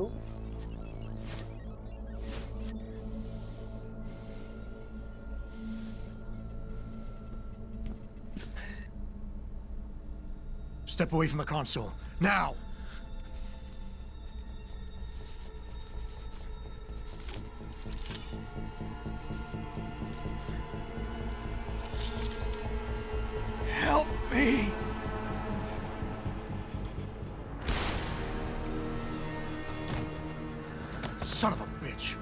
Ooh. Step away from the console. Now! Help me! Son of a bitch.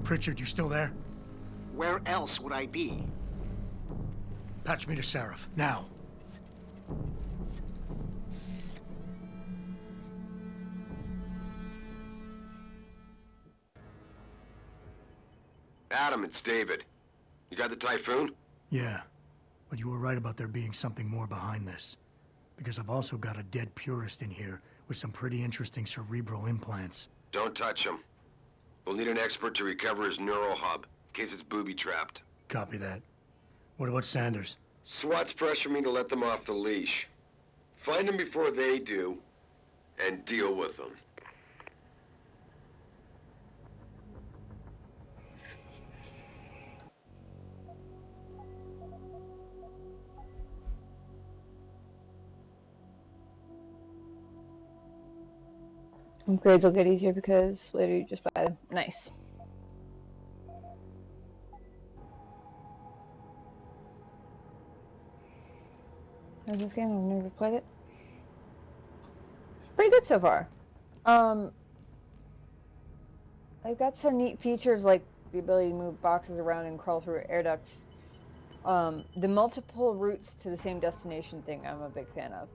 Pritchard, you still there? Where else would I be? Patch me to Seraph, now. Adam, it's David. You got the Typhoon? Yeah, but you were right about there being something more behind this. Because I've also got a dead purist in here with some pretty interesting cerebral implants. Don't touch him. We'll need an expert to recover his neural hub, in case it's booby-trapped. Copy that. What about Sanders? SWAT's pressuring me to let them off the leash. Find them before they do, and deal with them. Grades will get easier because later you just buy them. Nice. How's this game? I've never played it. Pretty good so far. They've got some neat features like the ability to move boxes around and crawl through air ducts. The multiple routes to the same destination thing I'm a big fan of.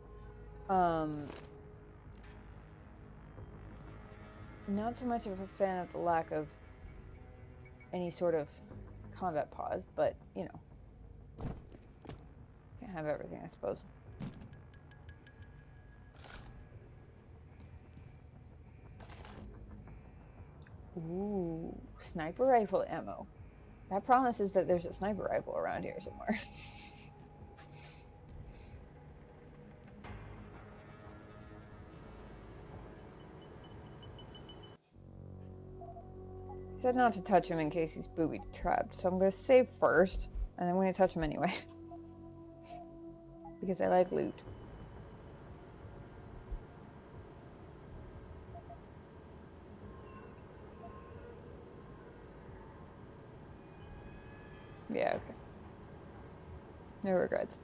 Not so much of a fan of the lack of any sort of combat pause, but, you know, can't have everything, I suppose. Ooh, sniper rifle ammo. That promises that there's a sniper rifle around here somewhere. He said not to touch him in case he's booby-trapped, so I'm going to save first, and I'm going to touch him anyway. Because I like loot. Yeah, okay. No regrets.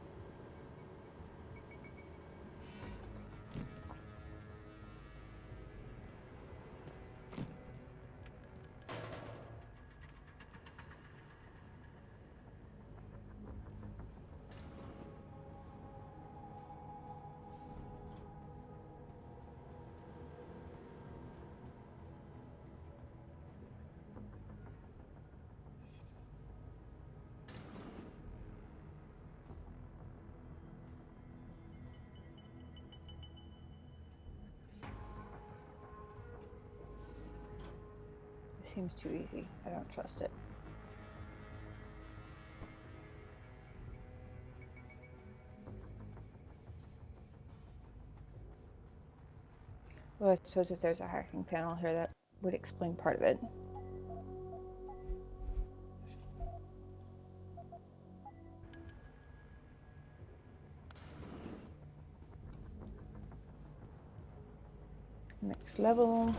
It seems too easy. I don't trust it. Well, I suppose if there's a hacking panel here, that would explain part of it. Next level.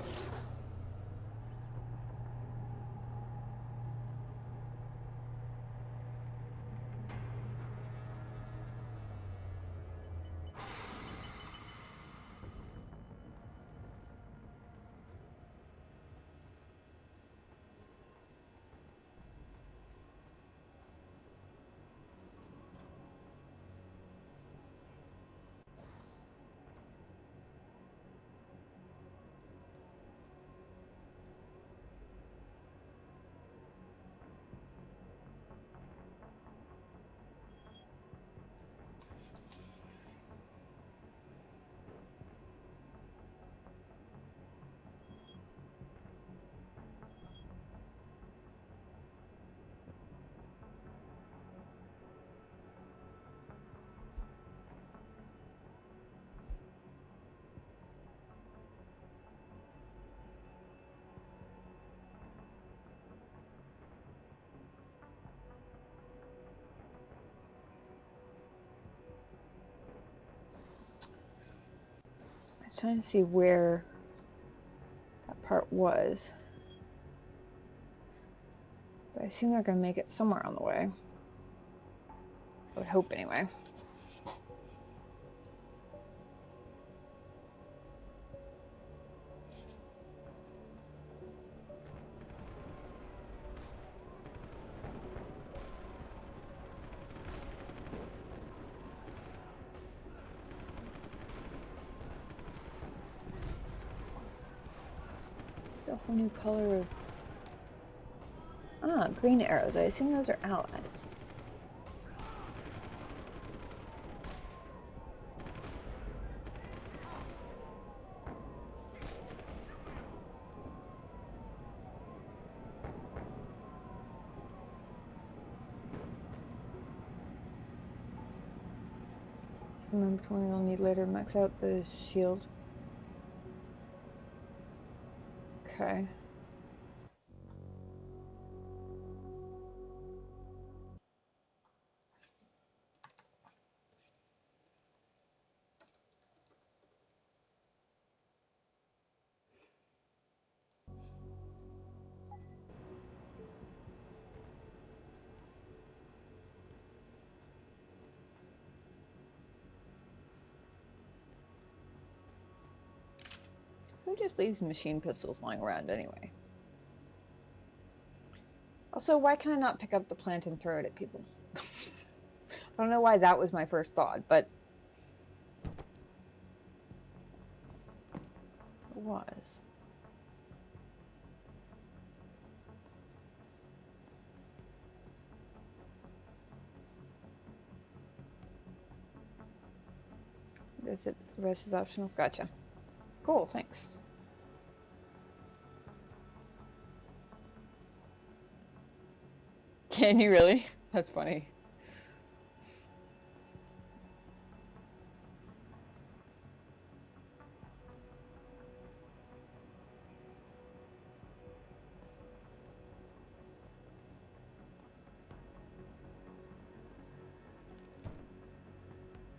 I was trying to see where that part was. But I assume they're going to make it somewhere on the way. I would hope anyway. A whole new color of... Ah, green arrows. I assume those are allies. Remember when I'll need later to max out the shield. Okay. Who just leaves machine pistols lying around anyway? Also, why can I not pick up the plant and throw it at people? I don't know why that was my first thought, but it was. Is it the rest is optional? Gotcha. Cool, thanks. Can you really? That's funny.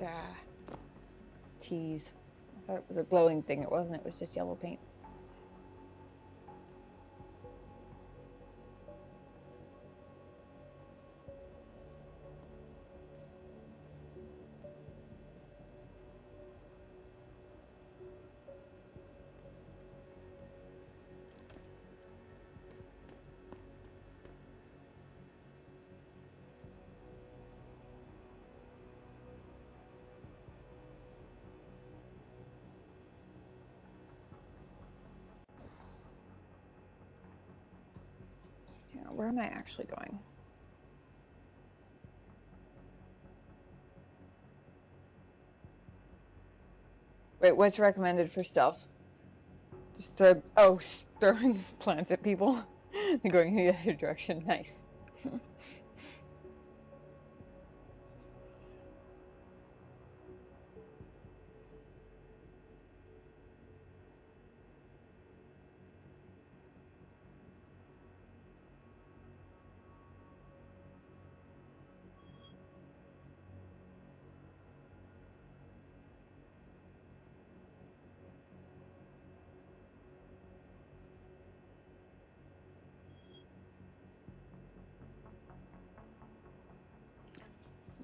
Ah. Tease. I thought it was a glowing thing. It wasn't. It was just yellow paint. Yeah, where am I actually going? Wait, what's recommended for stealth? Just throwing plants at people and going in the other direction. Nice.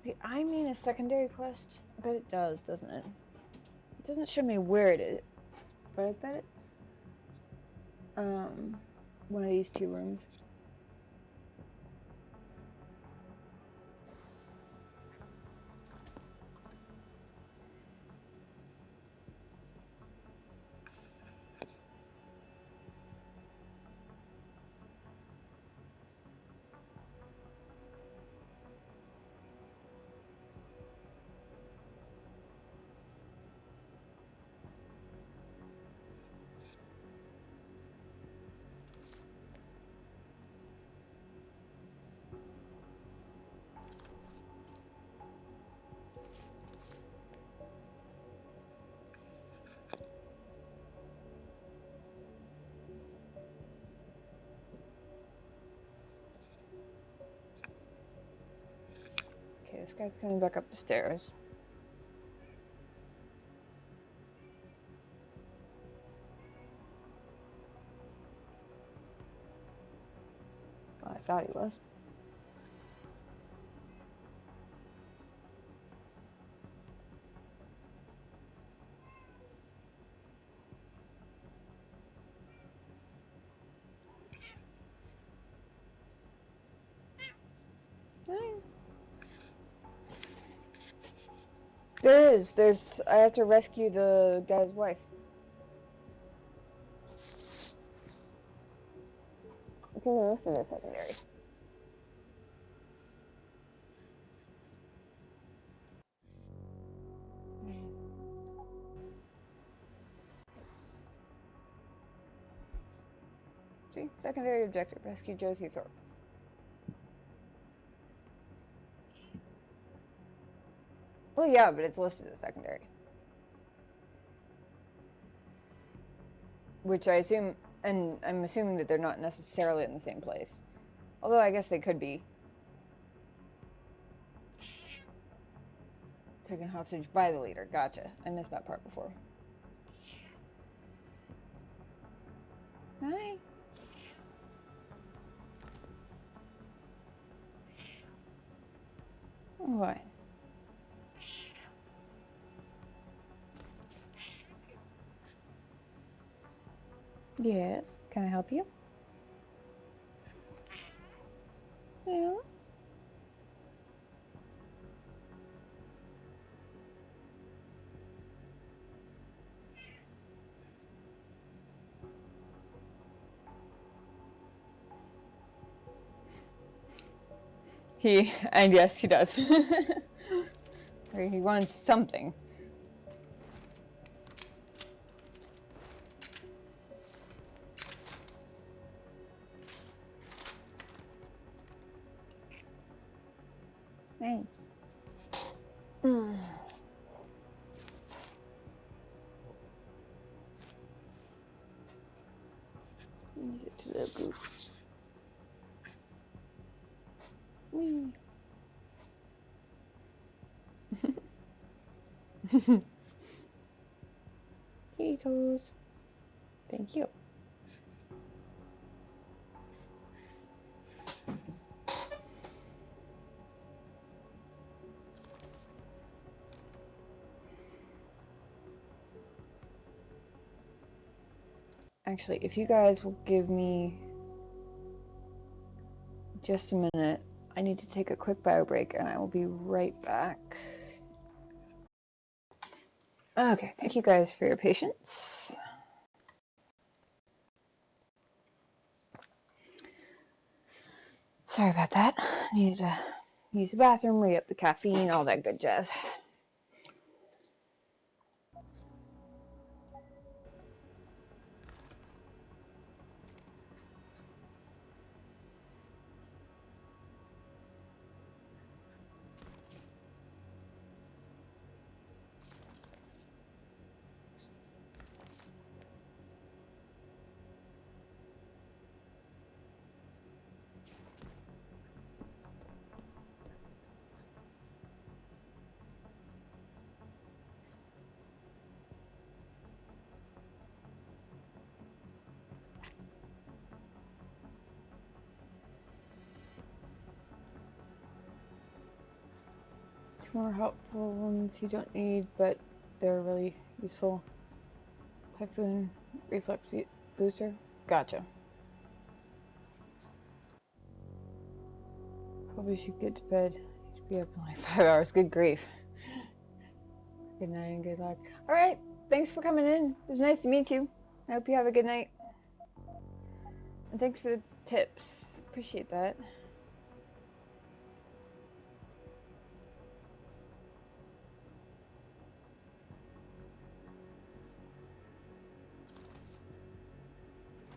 See, I mean a secondary quest? I bet it does, doesn't it? It doesn't show me where it is, but I bet it's one of these 2 rooms. Okay, this guy's coming back up the stairs. Well, I thought he was. I have to rescue the guy's wife. Okay, the rest of it secondary. See, secondary objective, rescue Josie Thorpe. Well, yeah, but it's listed as secondary. Which I assume, and I'm assuming that they're not necessarily in the same place. Although I guess they could be. Taken hostage by the leader. Gotcha. I missed that part before. Hi. What? Yes. Can I help you? Yeah. And yes, he does. He wants something. Hey. Use it to the goof. Whee. Potatoes. Thank you. Actually, if you guys will give me just a minute, I need to take a quick bio break and I will be right back. Okay, thank you guys for your patience. Sorry about that. Needed to use the bathroom, re up the caffeine, all that good jazz. Two more helpful ones you don't need, but they're really useful. Typhoon reflex booster. Gotcha. Probably should get to bed. Should be up in like 5 hours. Good grief. Good night and good luck. All right. Thanks for coming in. It was nice to meet you. I hope you have a good night. And thanks for the tips. Appreciate that.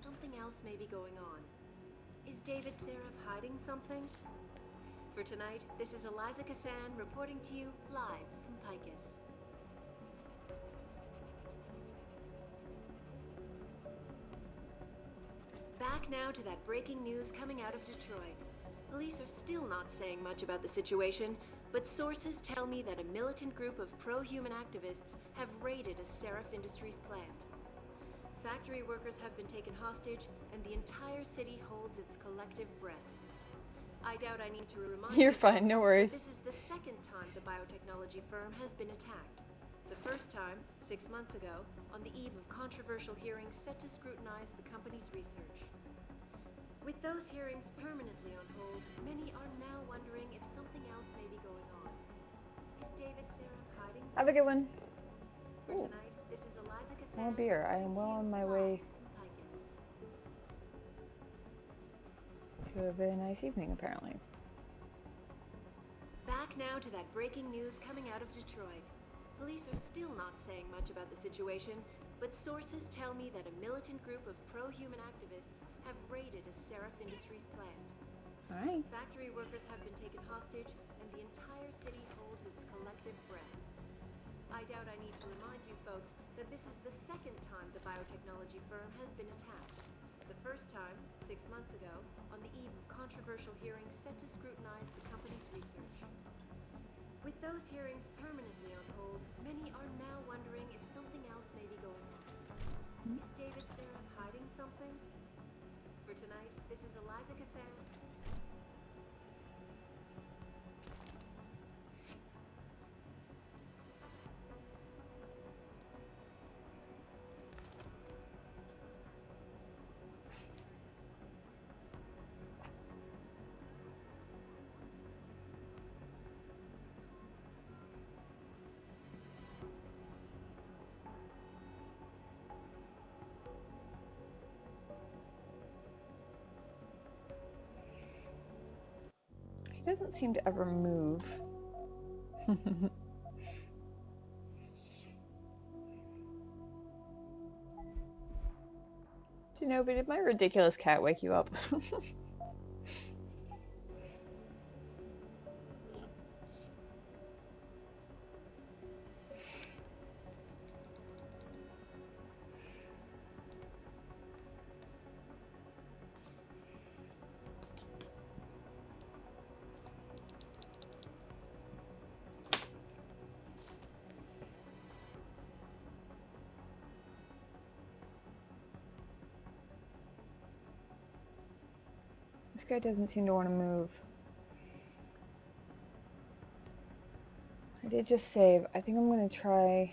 Something else may be going on. Is David Seraph hiding something? For tonight, this is Eliza Kassan reporting to you live from Picus. Back now to that breaking news coming out of Detroit. Police are still not saying much about the situation, but sources tell me that a militant group of pro-human activists have raided a Seraph Industries plant. Factory workers have been taken hostage, and the entire city holds its collective breath. I doubt I need to remind you You're fine, no worries. that this is the second time the biotechnology firm has been attacked. The first time, 6 months ago, on the eve of controversial hearings set to scrutinize the company's research. With those hearings permanently on hold, many are now wondering if something else may be going on. Is David Seraph hiding something? Have a good one. For tonight, this is Eliza Kassan. More beer. I am well on my way to a very nice evening, apparently. Back now to that breaking news coming out of Detroit. Police are still not saying much about the situation, but sources tell me that a militant group of pro-human activists have raided a Seraph Industries plant. Alright. Factory workers have been taken hostage, and the entire city holds its collective breath. I doubt I need to remind you folks that this is the second time the biotechnology firm has been attacked. The first time, 6 months ago, on the eve of controversial hearings set to scrutinize the company's research. With those hearings permanently on hold, many are now wondering if something else may be going on. Is David Seraph hiding something? For tonight, this is Eliza Kassan. He doesn't seem to ever move. Do you know, but did my ridiculous cat wake you up? This guy doesn't seem to want to move. I did just save. I think I'm going to try...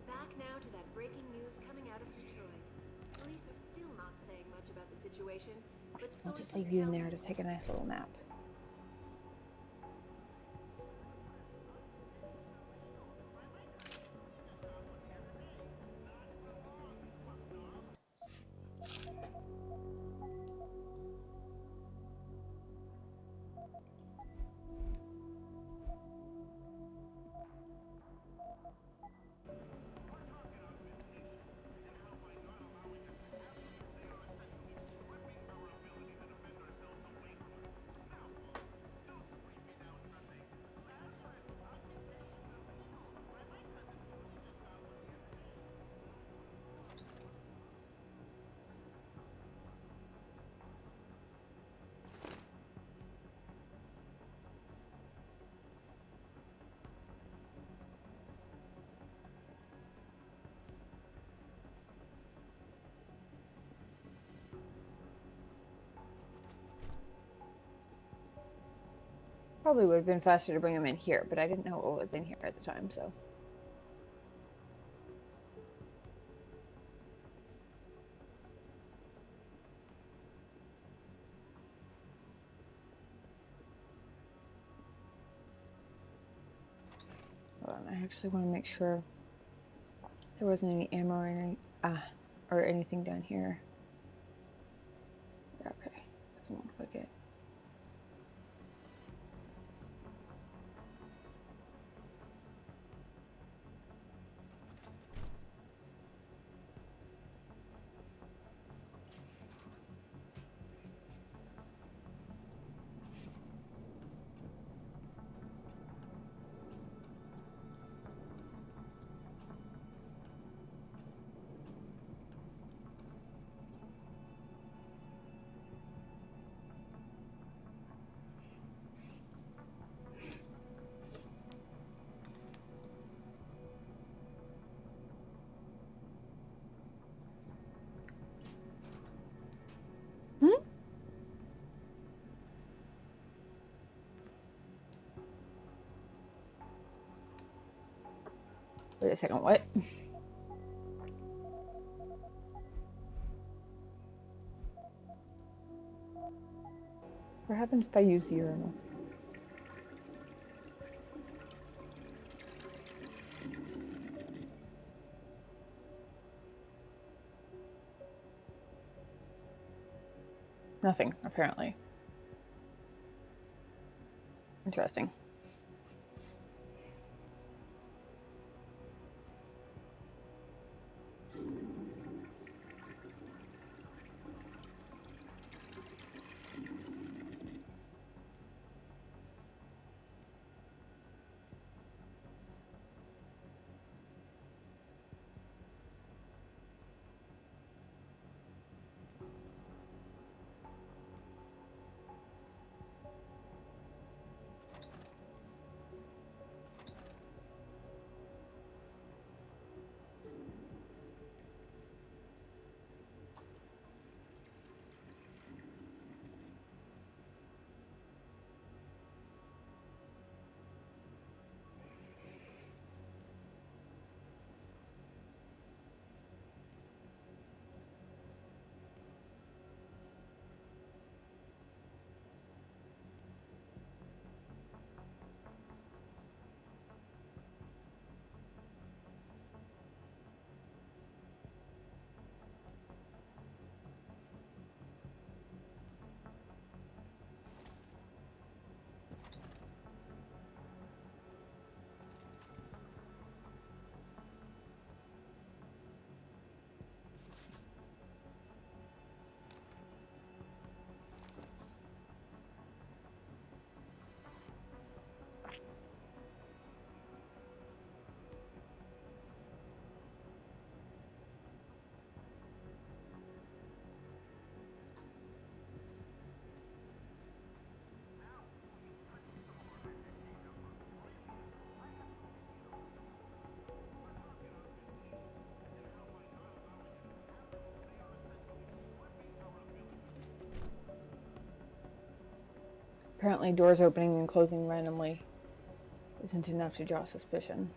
Back now to that breaking news coming out of Detroit. Police are still not saying much about the situation, but I'll just sources leave you in tell there me to take a nice little nap. Probably would have been faster to bring him in here, but I didn't know what was in here at the time, so. Hold on, I actually want to make sure there wasn't any ammo or or anything down here. Okay, doesn't look like it. Wait a second, what? What happens if I use the urinal? Nothing, apparently. Interesting. Apparently doors opening and closing randomly isn't enough to draw suspicion.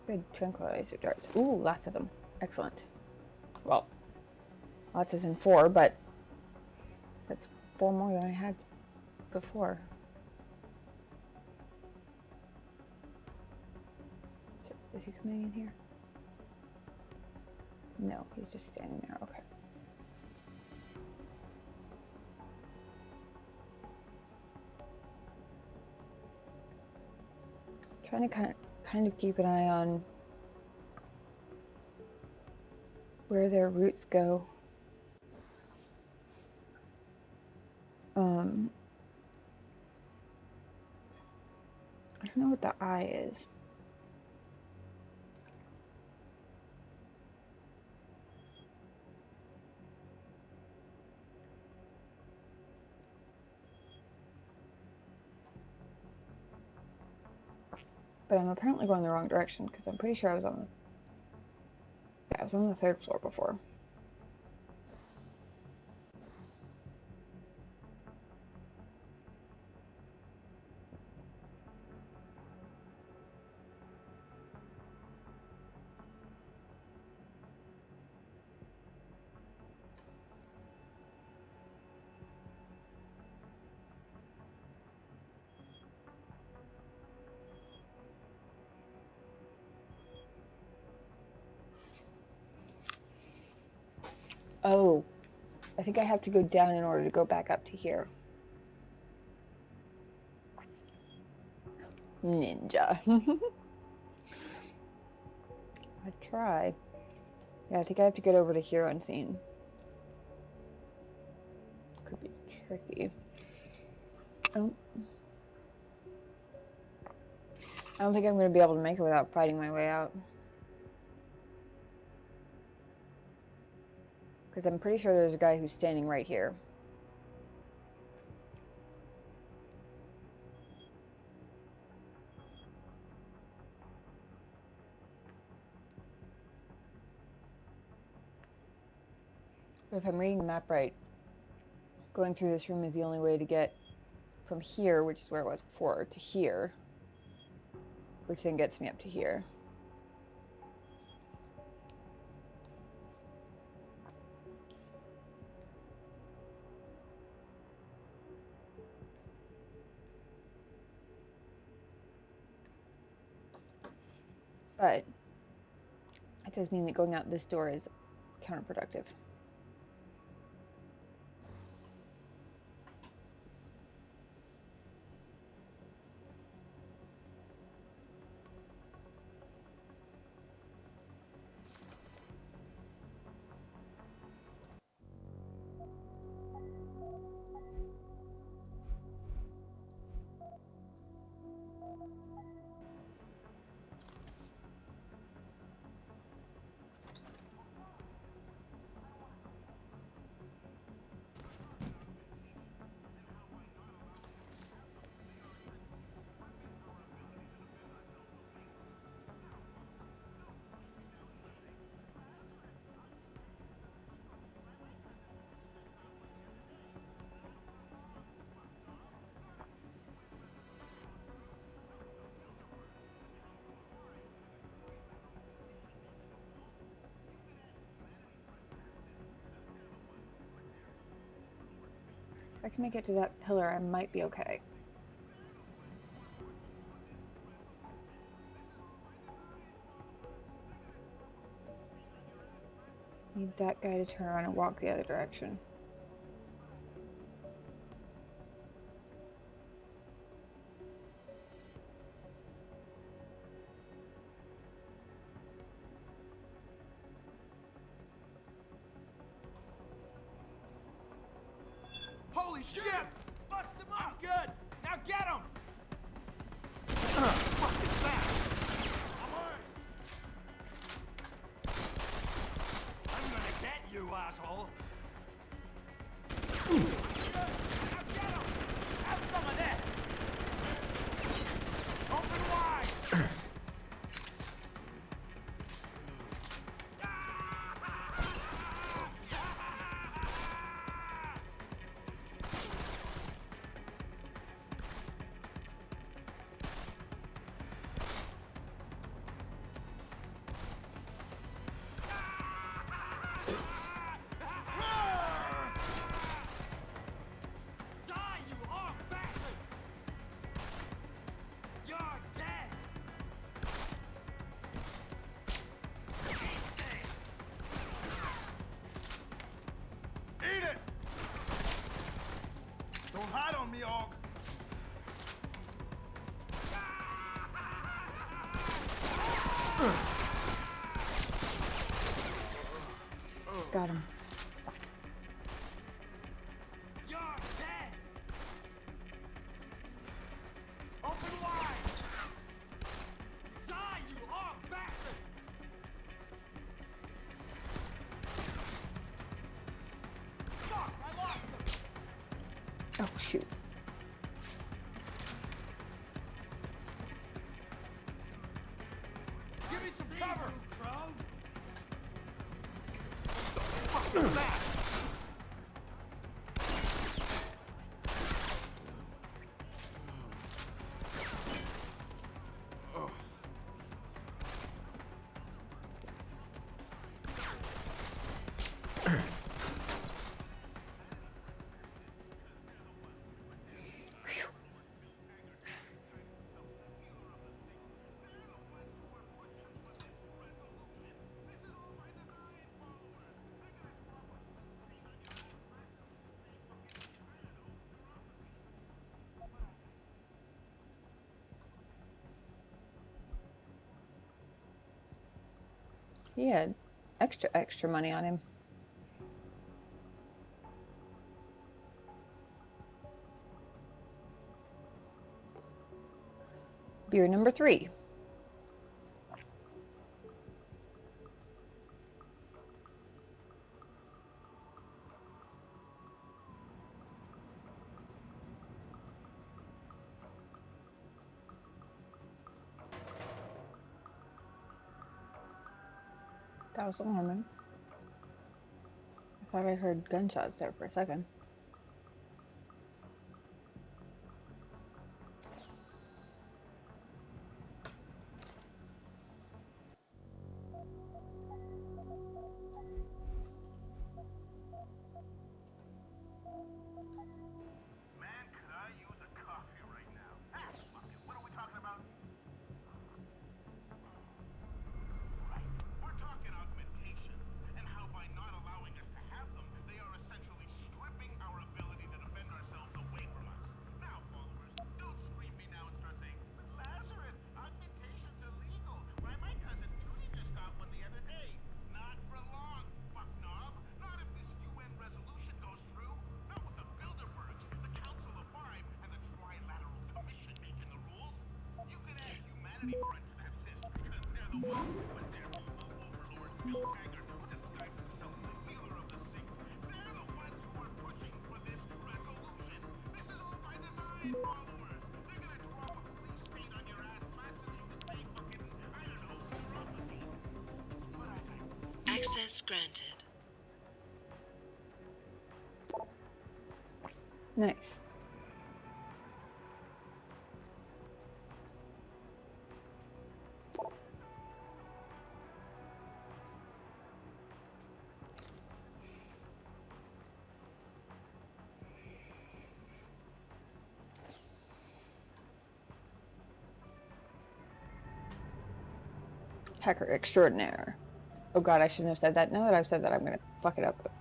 Good tranquilizer darts. Ooh, lots of them. Excellent. Well, lots as in 4, but that's 4 more than I had before. So, is he coming in here? No, he's just standing there. Okay. Trying to kind of keep an eye on where their roots go. I don't know what the eye is. But I'm apparently going the wrong direction because I'm pretty sure I was on the 3rd floor before. Oh, I think I have to go down in order to go back up to here. Ninja. I try. Yeah, I think I have to get over to here unseen. Could be tricky. Oh. I don't think I'm going to be able to make it without fighting my way out. Because I'm pretty sure there's a guy who's standing right here. But if I'm reading the map right, going through this room is the only way to get from here, which is where it was before, to here, which then gets me up to here. But it does mean that going out this door is counterproductive. If I can make it to that pillar, I might be okay. Need that guy to turn around and walk the other direction. Holy shit! Bust him up! Good! Now get him! Fuck is that? I'm gonna get you, asshole! Now get him! Have some of this! Open wide! hot on me, Og. Got him. You're dead. Open wide. Die, you Og bastard. Fuck, I lost him. Oh, shoot. Give me some cover. Crow. Fuck was that? He had extra money on him. Beer number 3. That was alarming. I thought I heard gunshots there for a second. Man, could I use a coffee right now? Ah, fuck it. What are we talking about? Right. We're talking augmentations, and how by not allowing us to have them, they are essentially stripping our ability to defend ourselves away from us. Now, followers, don't scream me now and start saying, "But Lazarus, augmentations are legal. Why, my cousin Tootie just got one the other day." Not for long, fuck knob. Not if this UN resolution goes through. Not with the Bilderbergs, the Council of Five, and the Trilateral Commission making the rules. You can add Humanity Front to that list, because they're the ones who put their evil overlord Bill Taggart, who disguised himself as the healer of the sick. They're the ones who are pushing for this resolution. This is all by design, followers. They're gonna drop a police stain on your ass faster than you can say fucking, I don't know, neuropathy. But I digress. Access granted. Nice. Hacker extraordinaire. Oh god, I shouldn't have said that. Now that I've said that, I'm gonna fuck it up.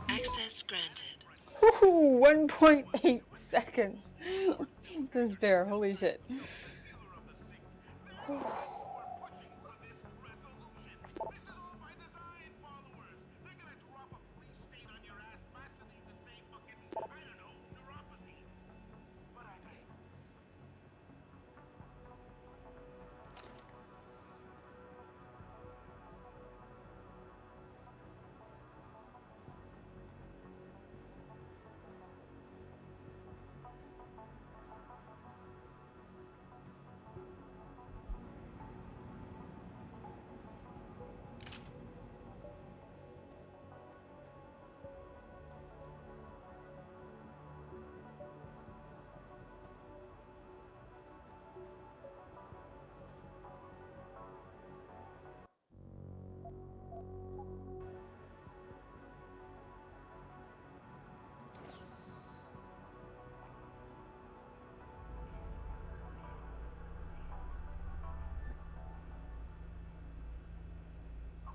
Access granted. Woohoo! 1.8 seconds. This bear, holy shit.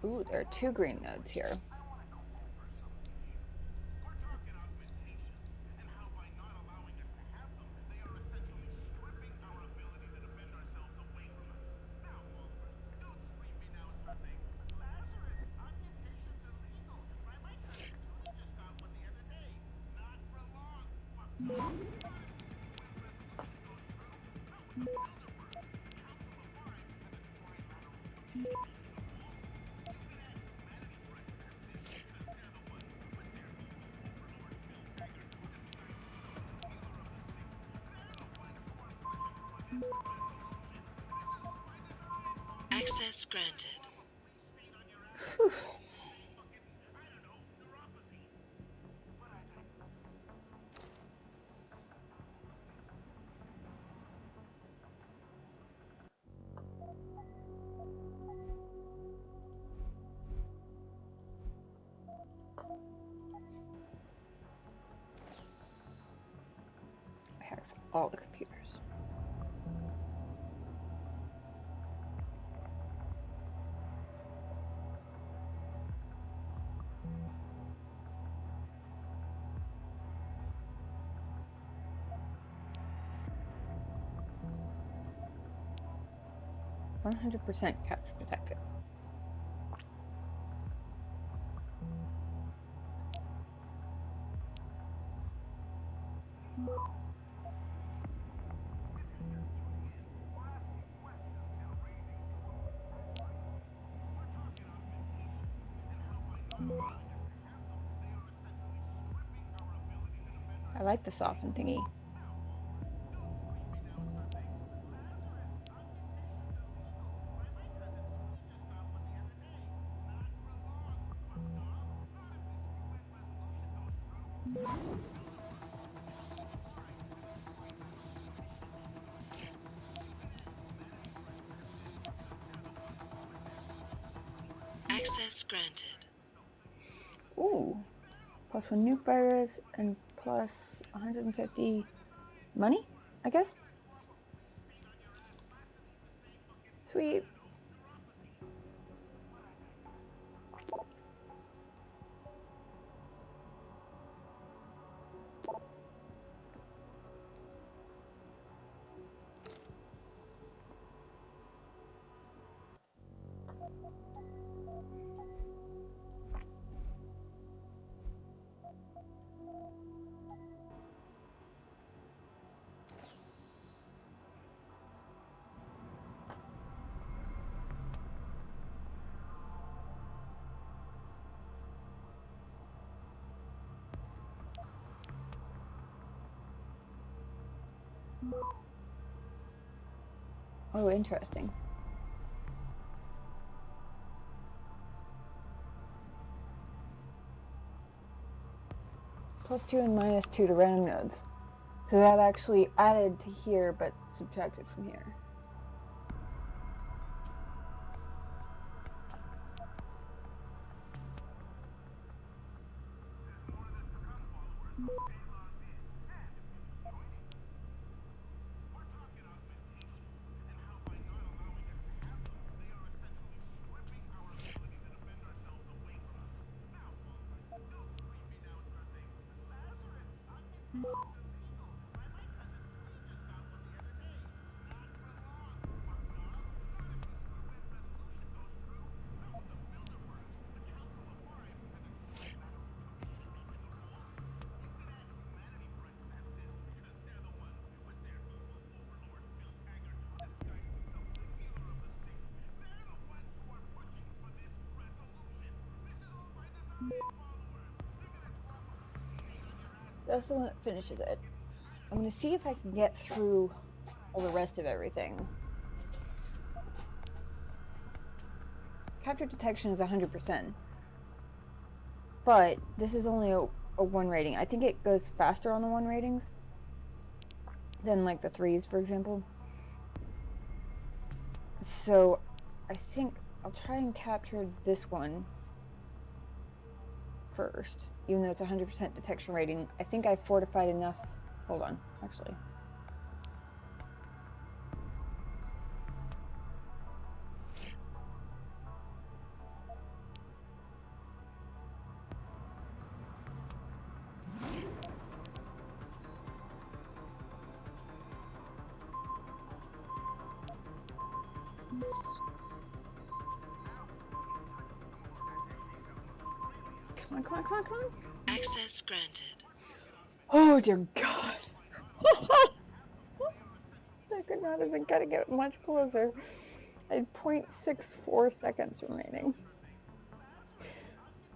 Ooh, there are 2 green nodes here. Access granted. Whew. Hacks all the computers. "100% capture detected." I like the soften thingy. Access granted. Ooh. +1 nuke virus and plus 150 money, I guess? Sweet. Oh, interesting. +2 and -2 to random nodes. So that actually added to here, but subtracted from here. That's the one that finishes it. I'm gonna see if I can get through all the rest of everything. Capture detection is 100%. But this is only a 1 rating. I think it goes faster on the 1 ratings than like the 3s, for example. So I think I'll try and capture this one first, even though it's 100% detection rating. I think I fortified enough. Hold on, actually. come on, come on, come on. Access granted. Oh dear God. I could not have been getting it much closer. I had 0.64 seconds remaining.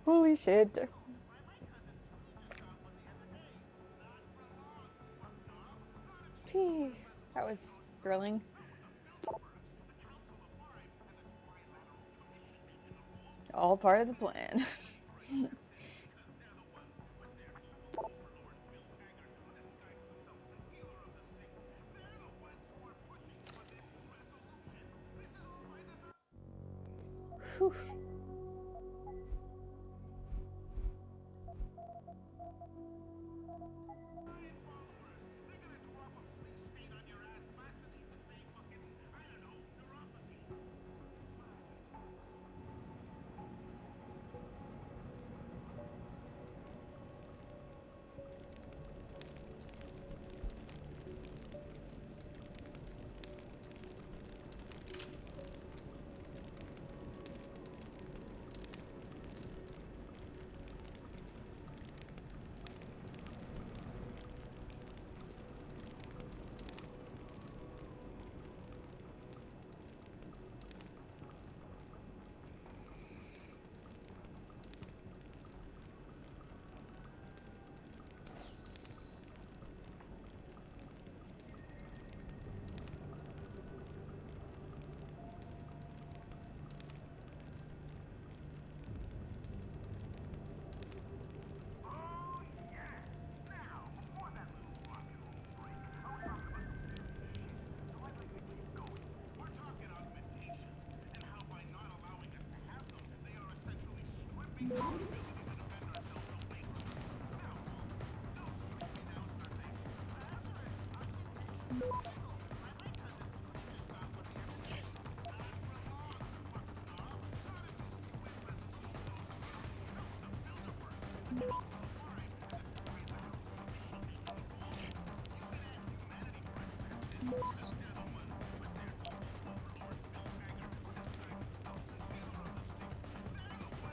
Holy shit. Gee, that was thrilling. All part of the plan. Whew.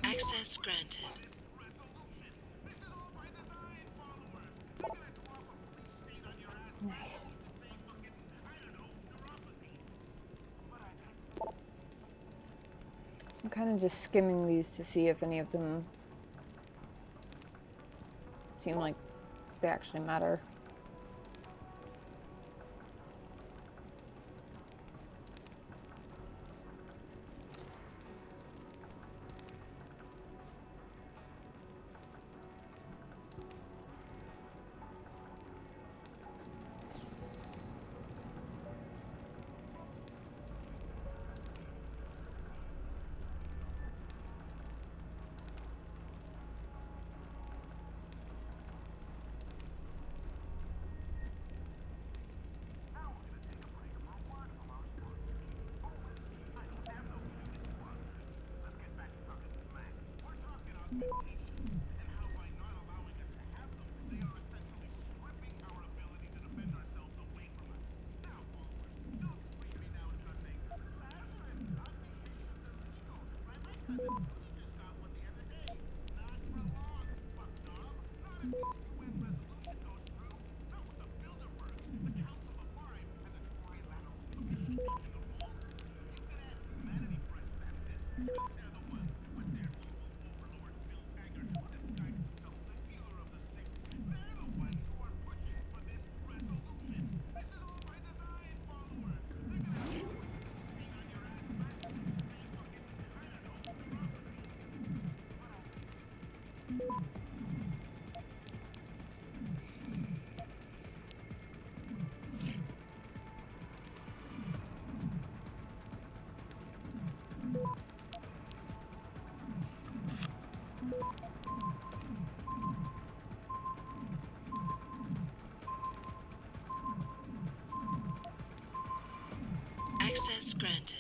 Access granted. Nice. I'm kind of just skimming these to see if any of them seem like they actually matter. Access granted.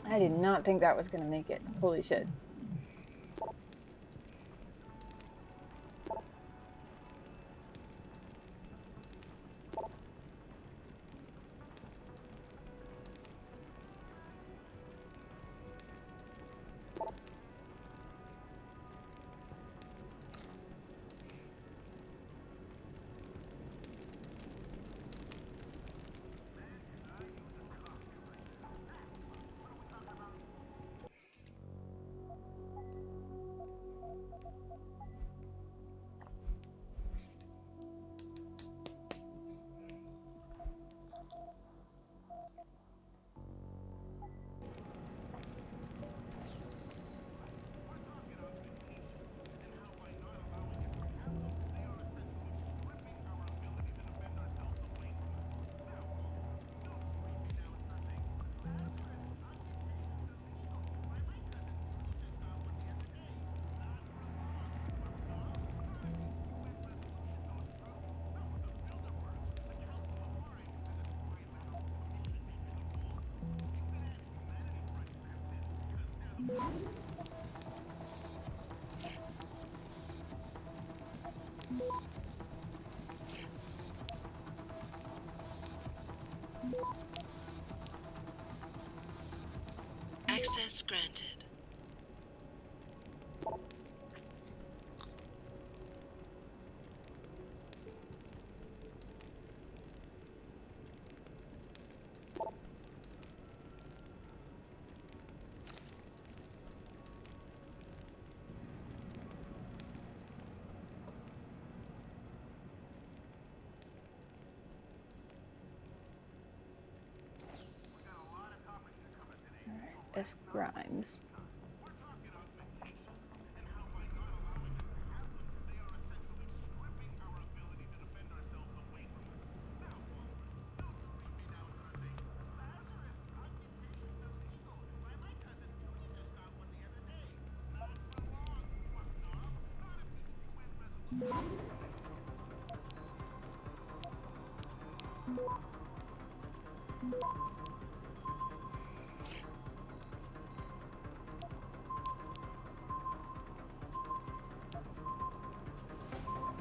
I did not think that was going to make it. Holy shit. Access granted. S. Grimes.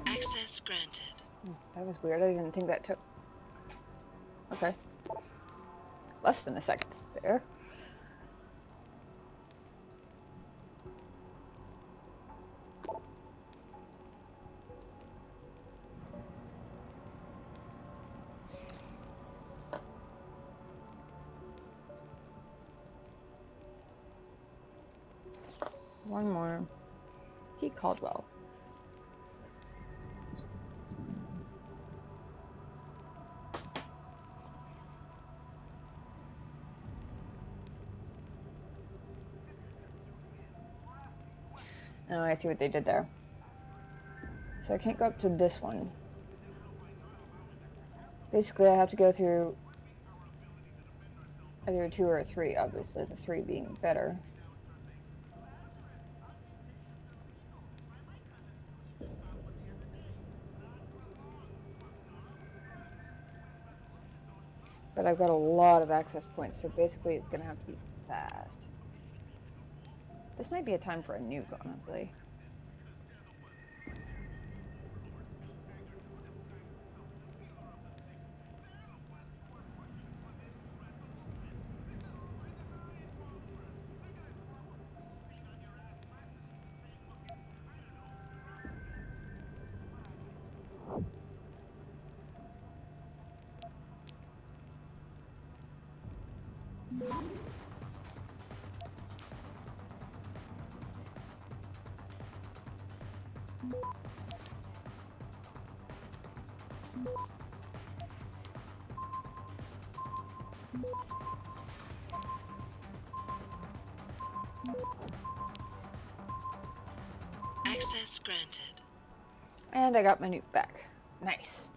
Access granted. That was weird. I didn't think that took. Okay. Less than a second spare. One more. T. Caldwell. Oh, I see what they did there. So I can't go up to this one. Basically, I have to go through either a 2 or a 3, obviously, the 3 being better. But I've got a lot of access points, so basically it's going to have to be fast. This might be a time for a nuke, honestly. Access granted. And I got my nuke back. Nice.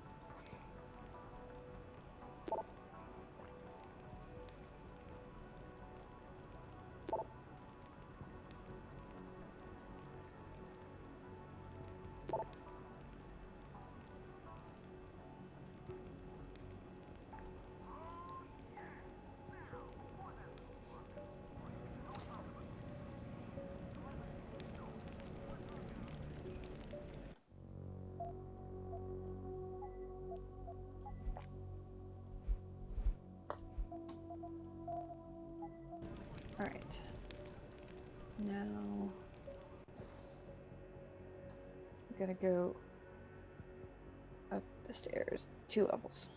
Alright. Now I'm gonna go up the stairs 2 levels.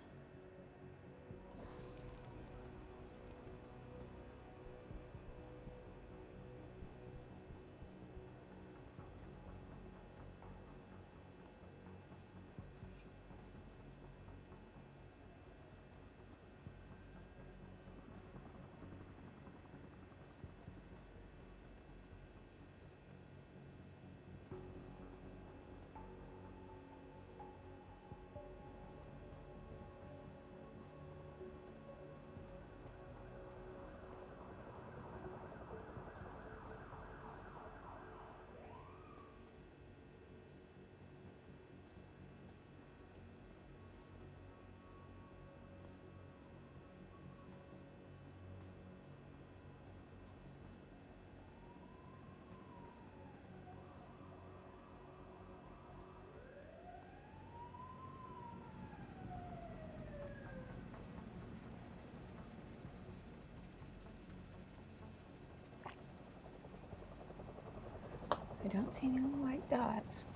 don't see any white dots.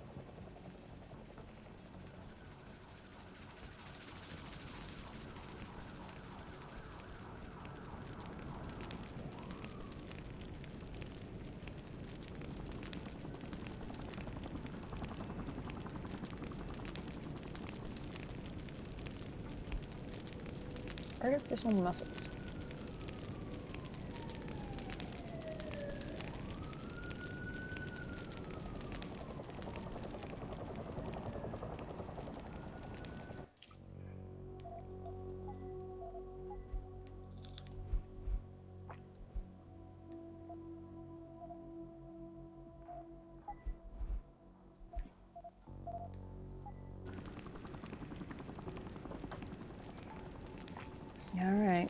Artificial muscles. All right.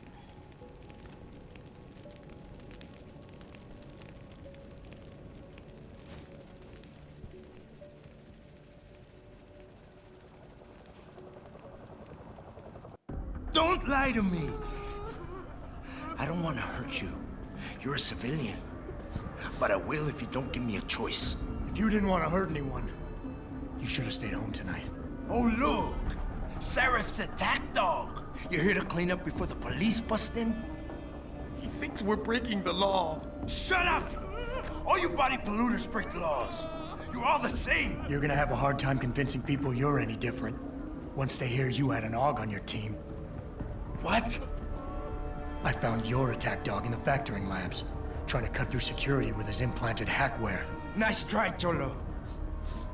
Don't lie to me! I don't want to hurt you. You're a civilian. But I will if you don't give me a choice. If you didn't want to hurt anyone, you should have stayed home tonight. Oh, look! Serif's attack dog! You're here to clean up before the police bust in? He thinks we're breaking the law. Shut up! All you body polluters break laws. You're all the same. You're gonna have a hard time convincing people you're any different once they hear you had an AUG on your team. What? I found your attack dog in the factoring labs, trying to cut through security with his implanted hackware. Nice try, Cholo.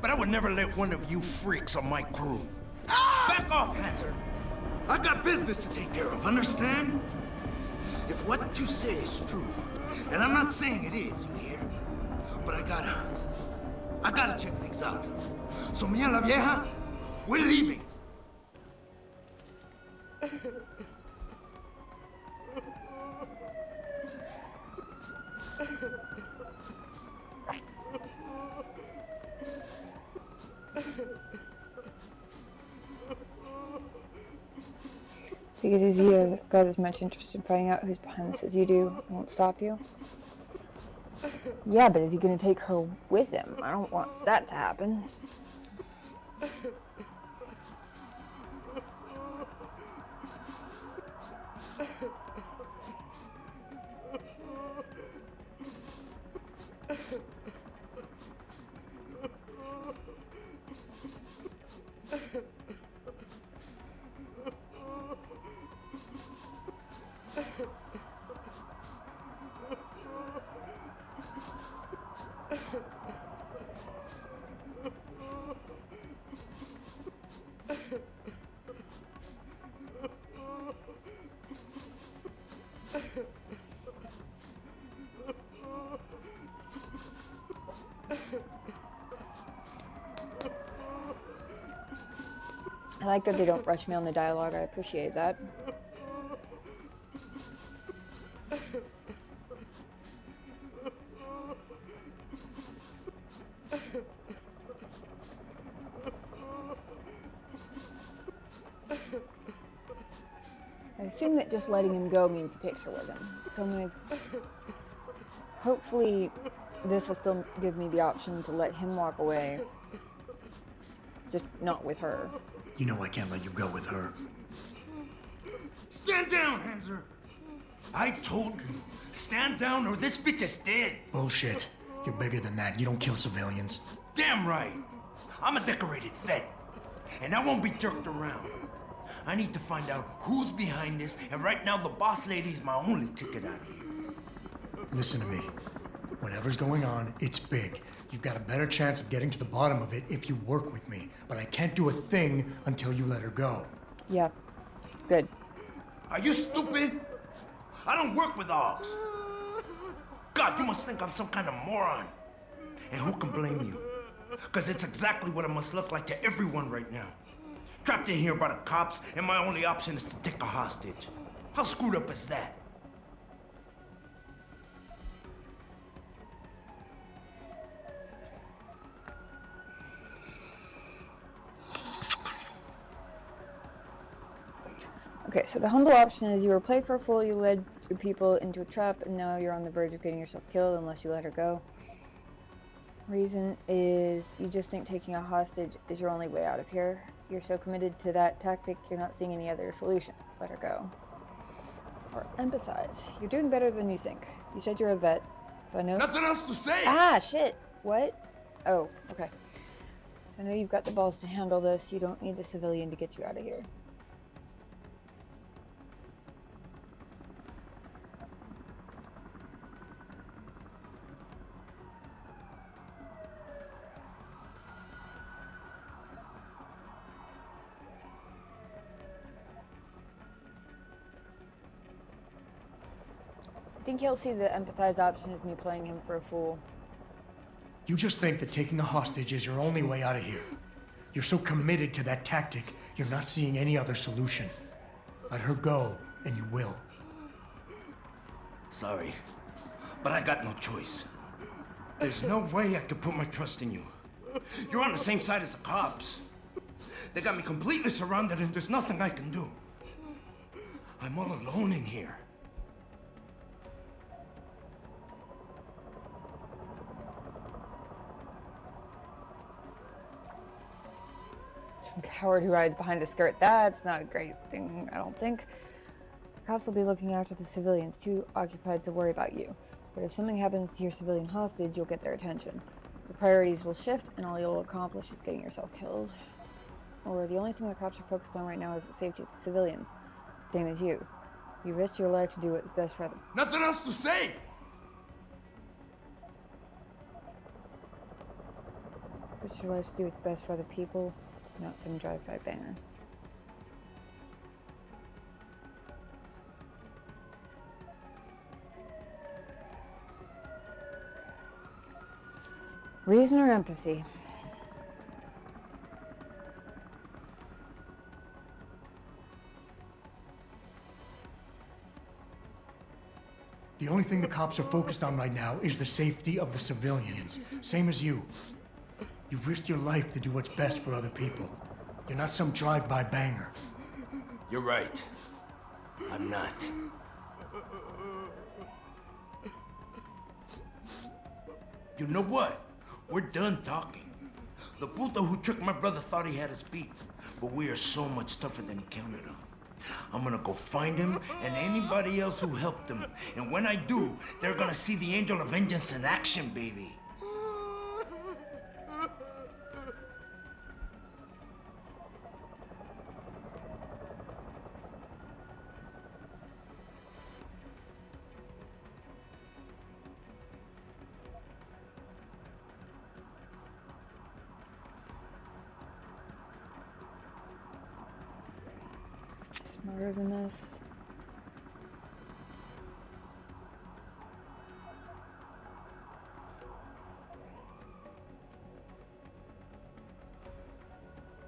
But I would never let one of you freaks on my crew. Back off, Hunter! I got business to take care of, understand? If what you say is true, and I'm not saying it is, you hear? But I gotta check things out. So me and la vieja, we're leaving. Because you got as much interest in finding out who's behind this as you do, it won't stop you. Yeah, but is he going to take her with him? I don't want that to happen. I like that they don't rush me on the dialogue. I appreciate that. I assume that just letting him go means he takes her with him. So I'm gonna... Hopefully this will still give me the option to let him walk away. Just not with her. You know I can't let you go with her. Stand down, Hanser! I told you, stand down or this bitch is dead! Bullshit. You're bigger than that. You don't kill civilians. Damn right! I'm a decorated vet, and I won't be jerked around. I need to find out who's behind this, and right now the boss lady's my only ticket out of here. Listen to me. Whatever's going on, it's big. You've got a better chance of getting to the bottom of it if you work with me. But I can't do a thing until you let her go. Yeah. Good. Are you stupid? I don't work with AUGs. God, you must think I'm some kind of moron. And who can blame you? Because it's exactly what it must look like to everyone right now. Trapped in here by the cops, and my only option is to take a hostage. How screwed up is that? Okay, so the humble option is you were played for a fool, you led your people into a trap, and now you're on the verge of getting yourself killed unless you let her go. Reason is you just think taking a hostage is your only way out of here. You're so committed to that tactic, you're not seeing any other solution. Let her go. Or empathize. You're doing better than you think. You said you're a vet, so I know... Nothing else to say! Ah, shit! What? Oh, okay. So I know you've got the balls to handle this. You don't need the civilian to get you out of here. I think he'll see the empathize option as me playing him for a fool. You just think that taking a hostage is your only way out of here. You're so committed to that tactic, you're not seeing any other solution. Let her go, and you will. Sorry, but I got no choice. There's no way I could put my trust in you. You're on the same side as the cops. They got me completely surrounded and there's nothing I can do. I'm all alone in here. Some coward who rides behind a skirt. That's not a great thing, I don't think. Cops will be looking after the civilians, too occupied to worry about you. But if something happens to your civilian hostage, you'll get their attention. The priorities will shift, and all you'll accomplish is getting yourself killed. Or the only thing the cops are focused on right now is the safety of the civilians. Same as you. You risked your life to do what's best for them. Nothing else to say! Risked your life to do what's best for other people, not some drive-by banger. Reason or empathy? The only thing the cops are focused on right now is the safety of the civilians. Same as you. You've risked your life to do what's best for other people. You're not some drive-by banger. You're right. I'm not. You know what? We're done talking. The puto who tricked my brother thought he had us beat, but we are so much tougher than he counted on. I'm gonna go find him and anybody else who helped him. And when I do, they're gonna see the Angel of Vengeance in action, baby. Smarter than this.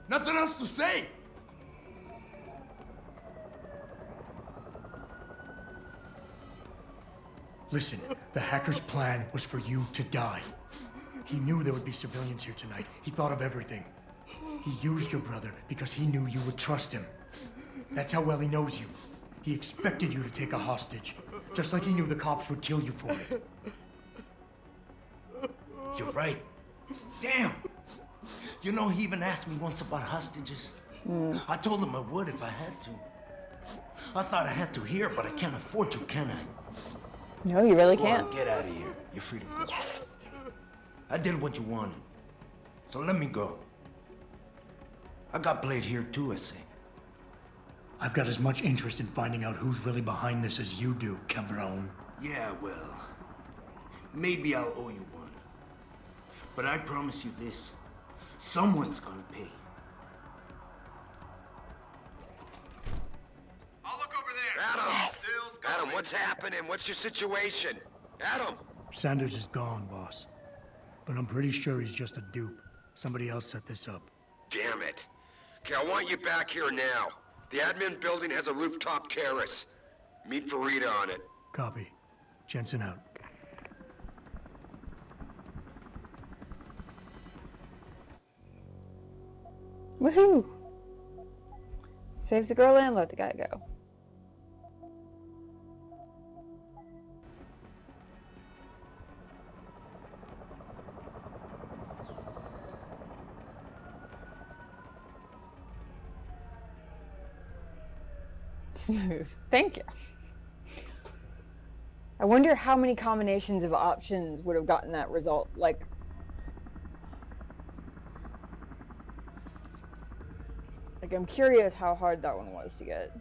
Nothing else to say! Listen, the hacker's plan was for you to die. He knew there would be civilians here tonight. He thought of everything. He used your brother because he knew you would trust him. That's how well he knows you. He expected you to take a hostage, just like he knew the cops would kill you for it. You're right. Damn! You know, he even asked me once about hostages. I told him I would if I had to. I thought I had to here, but I can't afford to, can I? No, you really Go can't. on, get out of here. You're free to go. Yes! I did what you wanted. So let me go. I got played here too, I say. I've got as much interest in finding out who's really behind this as you do, Cabron. Yeah, well, maybe I'll owe you one. But I promise you this, someone's gonna pay. I'll look over there. Adam! Adam, what's happening? What's your situation? Adam! Sanders is gone, boss. But I'm pretty sure he's just a dupe. Somebody else set this up. Damn it. Okay, I want you back here now. The admin building has a rooftop terrace. Meet Farida on it. Copy. Jensen out. Woohoo! Saves the girl and let the guy go. Smooth. Thank you. I wonder how many combinations of options would have gotten that result. Like, I'm curious how hard that one was to get.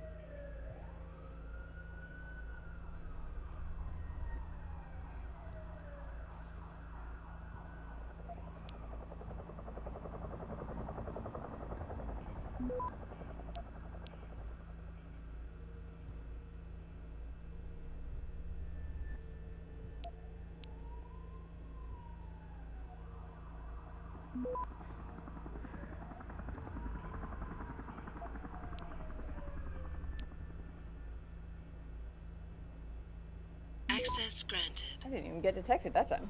Access granted. I didn't even get detected that time.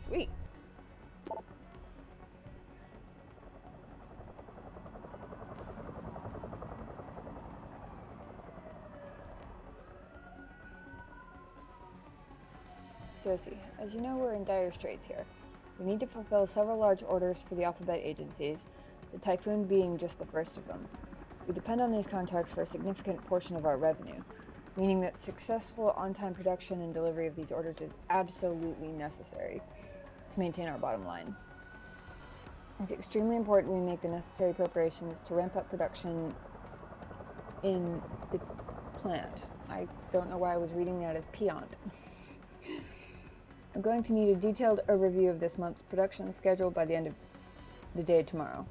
Sweet. Josie, as you know, we're in dire straits here. We need to fulfill several large orders for the alphabet agencies, the Typhoon being just the first of them. We depend on these contracts for a significant portion of our revenue, meaning that successful on-time production and delivery of these orders is absolutely necessary to maintain our bottom line. It's extremely important we make the necessary preparations to ramp up production in the plant. I don't know why I was reading that as Peont. I'm going to need a detailed overview of this month's production schedule by the end of the day tomorrow.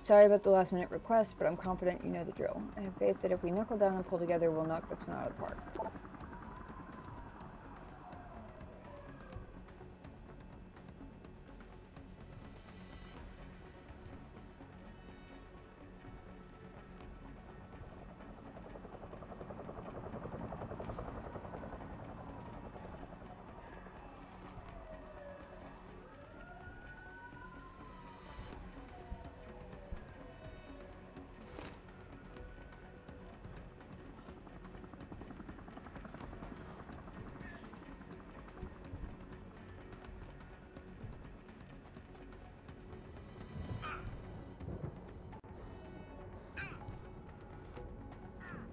Sorry about the last minute request, but I'm confident you know the drill. I have faith that if we knuckle down and pull together, we'll knock this one out of the park.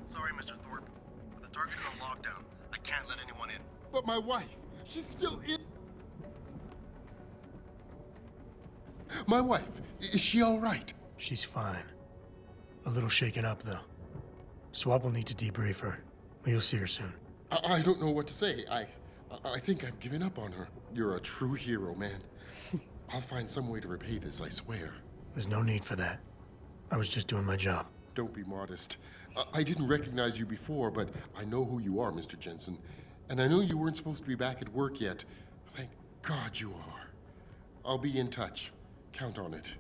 Sorry, Mr. Thorpe, but the target is on lockdown. I can't let anyone in. But my wife, she's still in. My wife, is she all right? She's fine. A little shaken up, though. Swab will need to debrief her, but you'll see her soon. I don't know what to say. I think I've given up on her. You're a true hero, man. I'll find some way to repay this, I swear. There's no need for that. I was just doing my job. Don't be modest. I didn't recognize you before, but I know who you are, Mr. Jensen. And I know you weren't supposed to be back at work yet. Thank God you are. I'll be in touch. Count on it.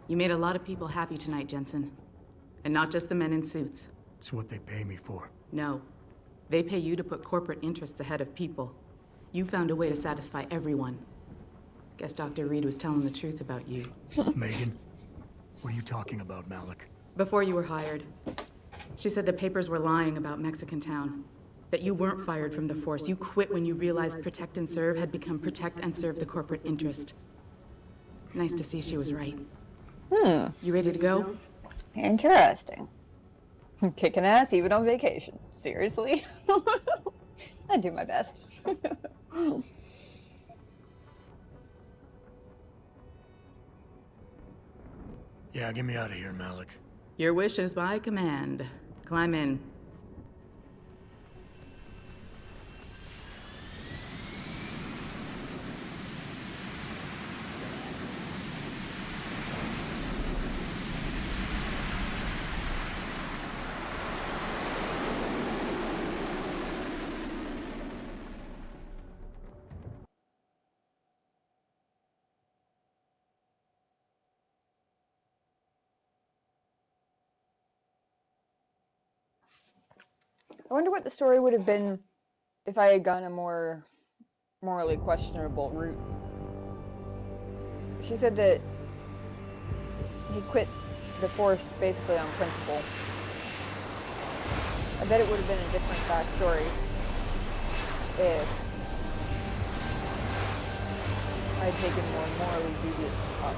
You made a lot of people happy tonight, Jensen. And not just the men in suits. It's what they pay me for. No. They pay you to put corporate interests ahead of people. You found a way to satisfy everyone. Guess Dr. Reed was telling the truth about you. Megan, what are you talking about, Malik? Before you were hired, she said the papers were lying about Mexican Town. That you weren't fired from the force. You quit when you realized Protect and Serve had become Protect and Serve the corporate interest. Nice to see she was right. You ready to go? Interesting. Kicking ass even on vacation. Seriously? I do my best. Yeah, get me out of here, Malik. Your wish is my command. Climb in. I wonder what the story would have been if I had gone a more morally questionable route. She said that he quit the Force basically on principle. I bet it would have been a different backstory if I had taken more morally dubious up.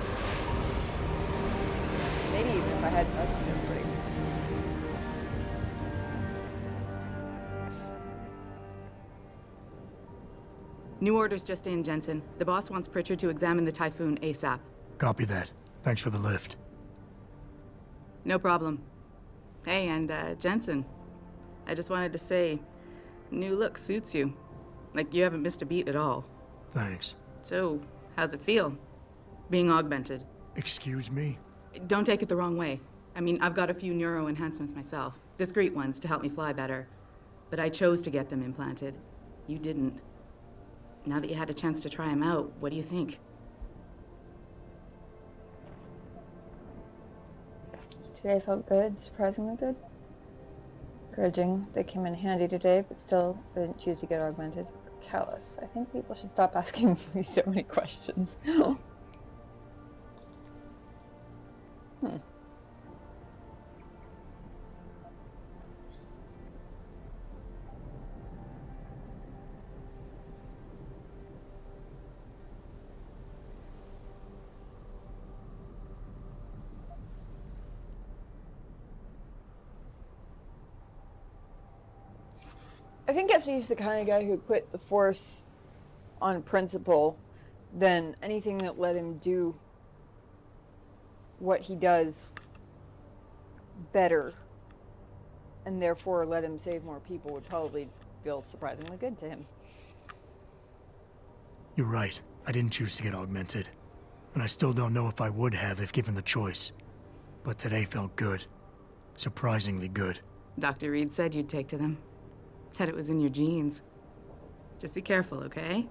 Maybe even if I hadn't trusted everybody. New orders just in, Jensen. The boss wants Pritchard to examine the Typhoon ASAP. Copy that. Thanks for the lift. No problem. Hey, and Jensen, I just wanted to say, new look suits you. Like you haven't missed a beat at all. Thanks. So, how's it feel? Being augmented? Excuse me? Don't take it the wrong way. I mean, I've got a few neuro enhancements myself. Discreet ones to help me fly better. But I chose to get them implanted. You didn't. Now that you had a chance to try them out, what do you think? Today felt good, surprisingly good. Encouraging. They came in handy today, but still I didn't choose to get augmented. Callous. I think people should stop asking me so many questions. I think if he's the kind of guy who quit the Force on principle, then anything that let him do what he does better, and therefore let him save more people, would probably feel surprisingly good to him. You're right. I didn't choose to get augmented. And I still don't know if I would have if given the choice. But today felt good. Surprisingly good. Dr. Reed said you'd take to them. Said it was in your genes. Just be careful, okay?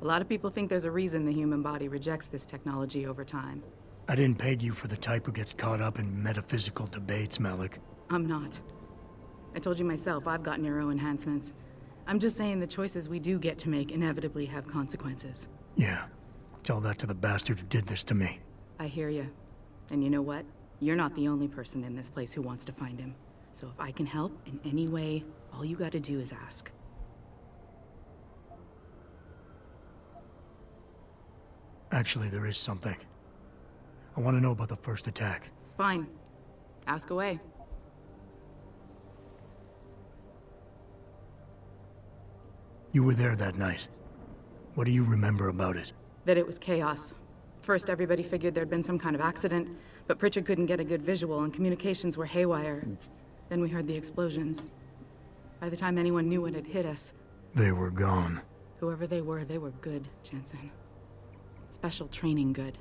A lot of people think there's a reason the human body rejects this technology over time. I didn't peg you for the type who gets caught up in metaphysical debates, Malik. I'm not. I told you myself, I've got neuro enhancements. I'm just saying the choices we do get to make inevitably have consequences. Yeah. Tell that to the bastard who did this to me. I hear you. And you know what? You're not the only person in this place who wants to find him. So if I can help in any way, all you gotta do is ask. Actually, there is something. I want to know about the first attack. Fine. Ask away. You were there that night. What do you remember about it? That it was chaos. First, everybody figured there'd been some kind of accident, but Pritchard couldn't get a good visual and communications were haywire. Then we heard the explosions. By the time anyone knew what had hit us... They were gone. Whoever they were good, Jensen. Special training good.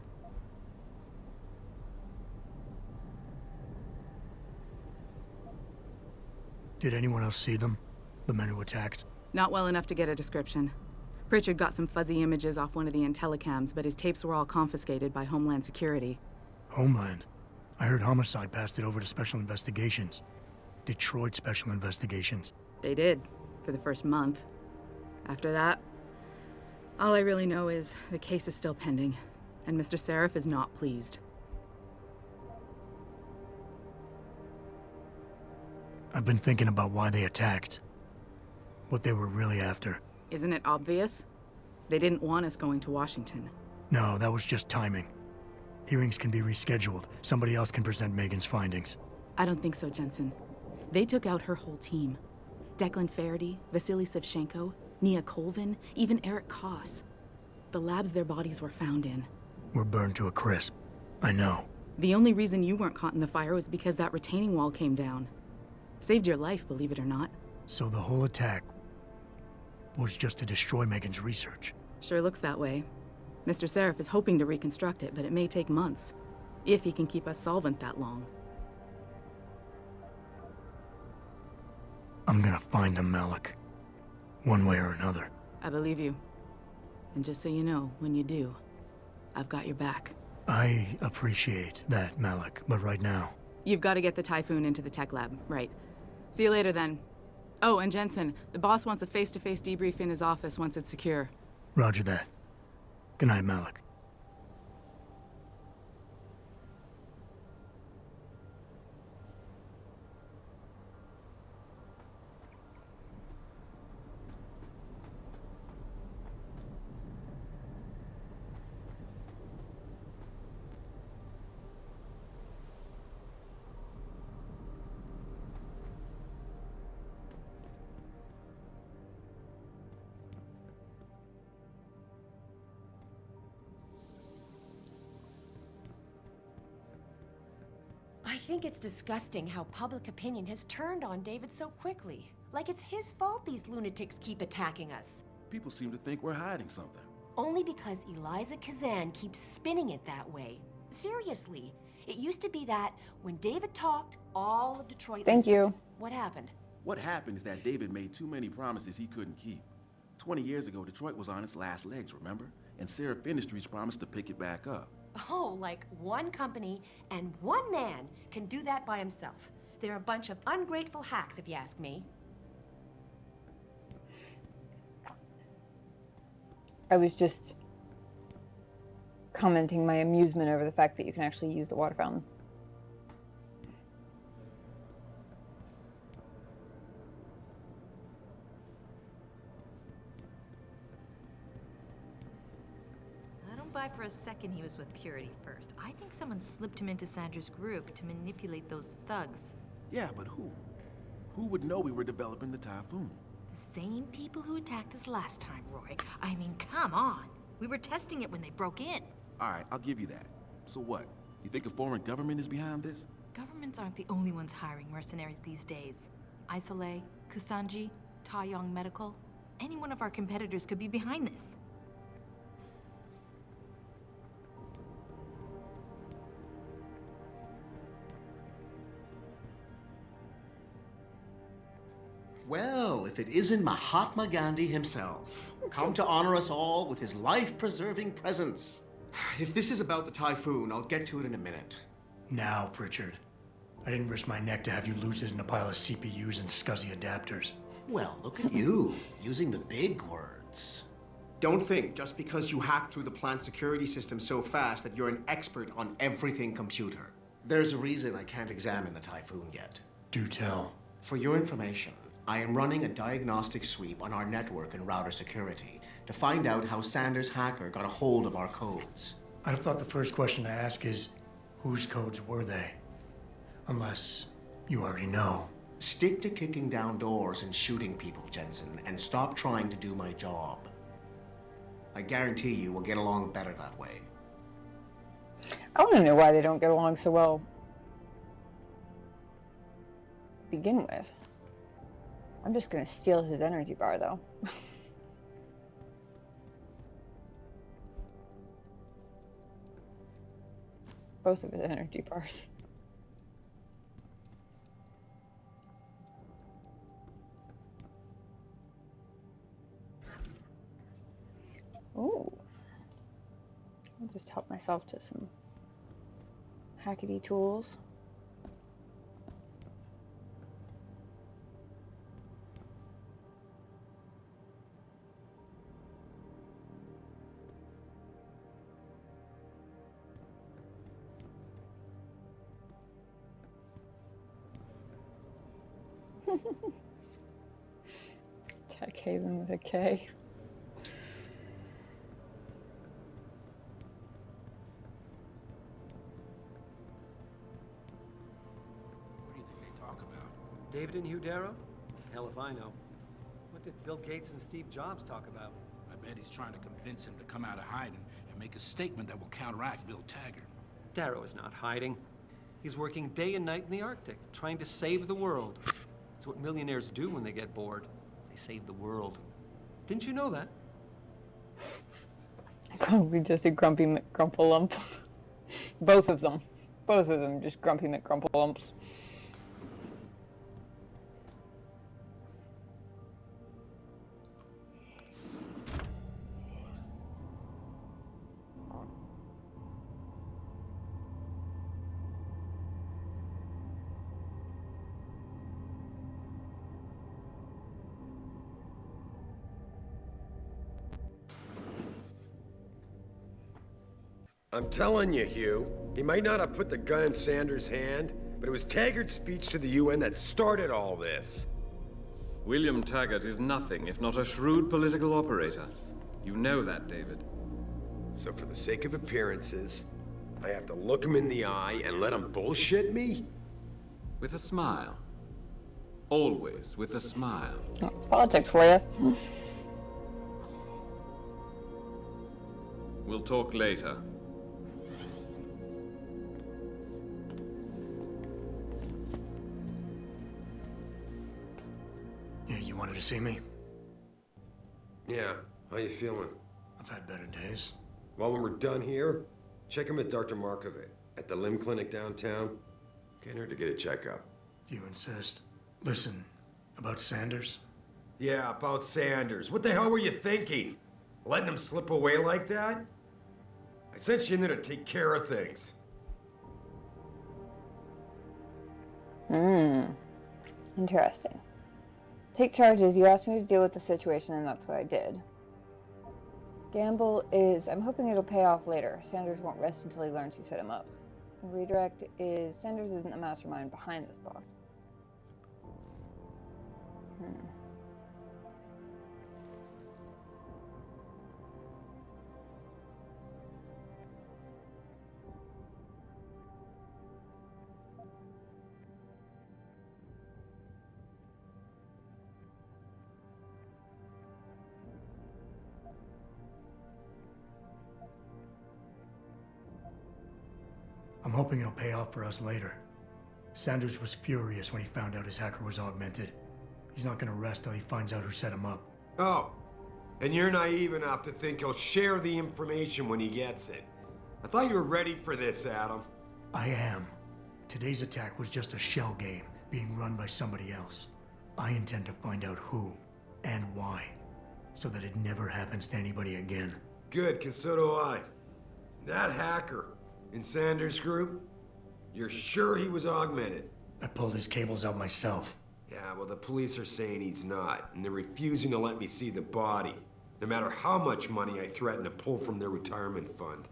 Did anyone else see them? The men who attacked? Not well enough to get a description. Pritchard got some fuzzy images off one of the intellicams, but his tapes were all confiscated by Homeland Security. Homeland? I heard Homicide passed it over to Special Investigations. Detroit Special Investigations. They did, for the first month. After that, all I really know is the case is still pending, and Mr. Seraph is not pleased. I've been thinking about why they attacked. What they were really after. Isn't it obvious? They didn't want us going to Washington. No, that was just timing. Hearings can be rescheduled. Somebody else can present Megan's findings. I don't think so, Jensen. They took out her whole team. Declan Faraday, Vasily Savchenko, Nia Colvin, even Eric Koss. The labs their bodies were found in. We're burned to a crisp. I know. The only reason you weren't caught in the fire was because that retaining wall came down. Saved your life, believe it or not. So the whole attack was just to destroy Megan's research? Sure looks that way. Mr. Seraph is hoping to reconstruct it, but it may take months. If he can keep us solvent that long. I'm gonna find him, Malik. One way or another. I believe you. And just so you know, when you do, I've got your back. I appreciate that, Malik, but right now... You've got to get the Typhoon into the tech lab, right. See you later, then. Oh, and Jensen, the boss wants a face-to-face debrief in his office once it's secure. Roger that. Good night, Malik. I think it's disgusting how public opinion has turned on David so quickly. Like it's his fault these lunatics keep attacking us. People seem to think we're hiding something. Only because Eliza Kazan keeps spinning it that way. Seriously, it used to be that when David talked, all of Detroit Thank listened. you. What happened? What happened is that David made too many promises he couldn't keep. 20 years ago, Detroit was on its last legs, remember? And Seraph Industries promised to pick it back up. Oh, like one company and one man can do that by himself. They're a bunch of ungrateful hacks, if you ask me. I was just commenting my amusement over the fact that you can actually use the water fountain. I don't buy for a second he was with Purity first. I think someone slipped him into Sandra's group to manipulate those thugs. Yeah, but who? Who would know we were developing the Typhoon? The same people who attacked us last time, Roy. I mean, come on. We were testing it when they broke in. All right, I'll give you that. So what? You think a foreign government is behind this? Governments aren't the only ones hiring mercenaries these days. Isolé, Kusanji, Taeyong Medical. Any one of our competitors could be behind this. Well, if it isn't Mahatma Gandhi himself, come to honor us all with his life-preserving presence. If this is about the Typhoon, I'll get to it in a minute. Now, Pritchard. I didn't risk my neck to have you lose it in a pile of CPUs and scuzzy adapters. Well, look at you, using the big words. Don't think just because you hacked through the plant security system so fast that you're an expert on everything computer. There's a reason I can't examine the Typhoon yet. Do tell. For your information, I am running a diagnostic sweep on our network and router security to find out how Sanders' hacker got a hold of our codes. I'd have thought the first question to ask is, whose codes were they? Unless you already know. Stick to kicking down doors and shooting people, Jensen, and stop trying to do my job. I guarantee you we'll get along better that way. I want to know why they don't get along so well to begin with. I'm just gonna steal his energy bar, though. Both of his energy bars. Ooh. I'll just help myself to some hackety tools. Tech Haven with a K. What do you think they talk about? David and Hugh Darrow? Hell if I know. What did Bill Gates and Steve Jobs talk about? I bet he's trying to convince him to come out of hiding and make a statement that will counteract Bill Taggart. Darrow is not hiding. He's working day and night in the Arctic, trying to save the world. It's what millionaires do when they get bored. They save the world. Didn't you know that? Probably just a grumpy McGrumpalump. Both of them. Both of them just grumpy McGrumpalumps. I'm telling you, Hugh, he might not have put the gun in Sanders' hand, but it was Taggart's speech to the UN that started all this. William Taggart is nothing if not a shrewd political operator. You know that, David. So for the sake of appearances, I have to look him in the eye and let him bullshit me? With a smile. Always with a smile. It's politics for you. We'll talk later. Yeah, you wanted to see me? Yeah, how you feeling? I've had better days. Well, when we're done here, check him at Dr. Markovic at the limb clinic downtown. Can't hurt to get a checkup. If you insist. Listen, about Sanders? Yeah, about Sanders. What the hell were you thinking? Letting him slip away like that? I sent you in there to take care of things. Interesting. Take charges. You asked me to deal with the situation, and that's what I did. Gamble is, I'm hoping it'll pay off later. Sanders won't rest until he learns who set him up. And redirect is, Sanders isn't the mastermind behind this boss. I'm hoping it'll pay off for us later. Sanders was furious when he found out his hacker was augmented. He's not gonna rest till he finds out who set him up. Oh, and you're naive enough to think he'll share the information when he gets it. I thought you were ready for this, Adam. I am. Today's attack was just a shell game being run by somebody else. I intend to find out who and why, so that it never happens to anybody again. Good, 'cause so do I. That hacker in Sanders' group, you're sure he was augmented? I pulled his cables out myself. Yeah, well, the police are saying he's not, and they're refusing to let me see the body, no matter how much money I threaten to pull from their retirement fund.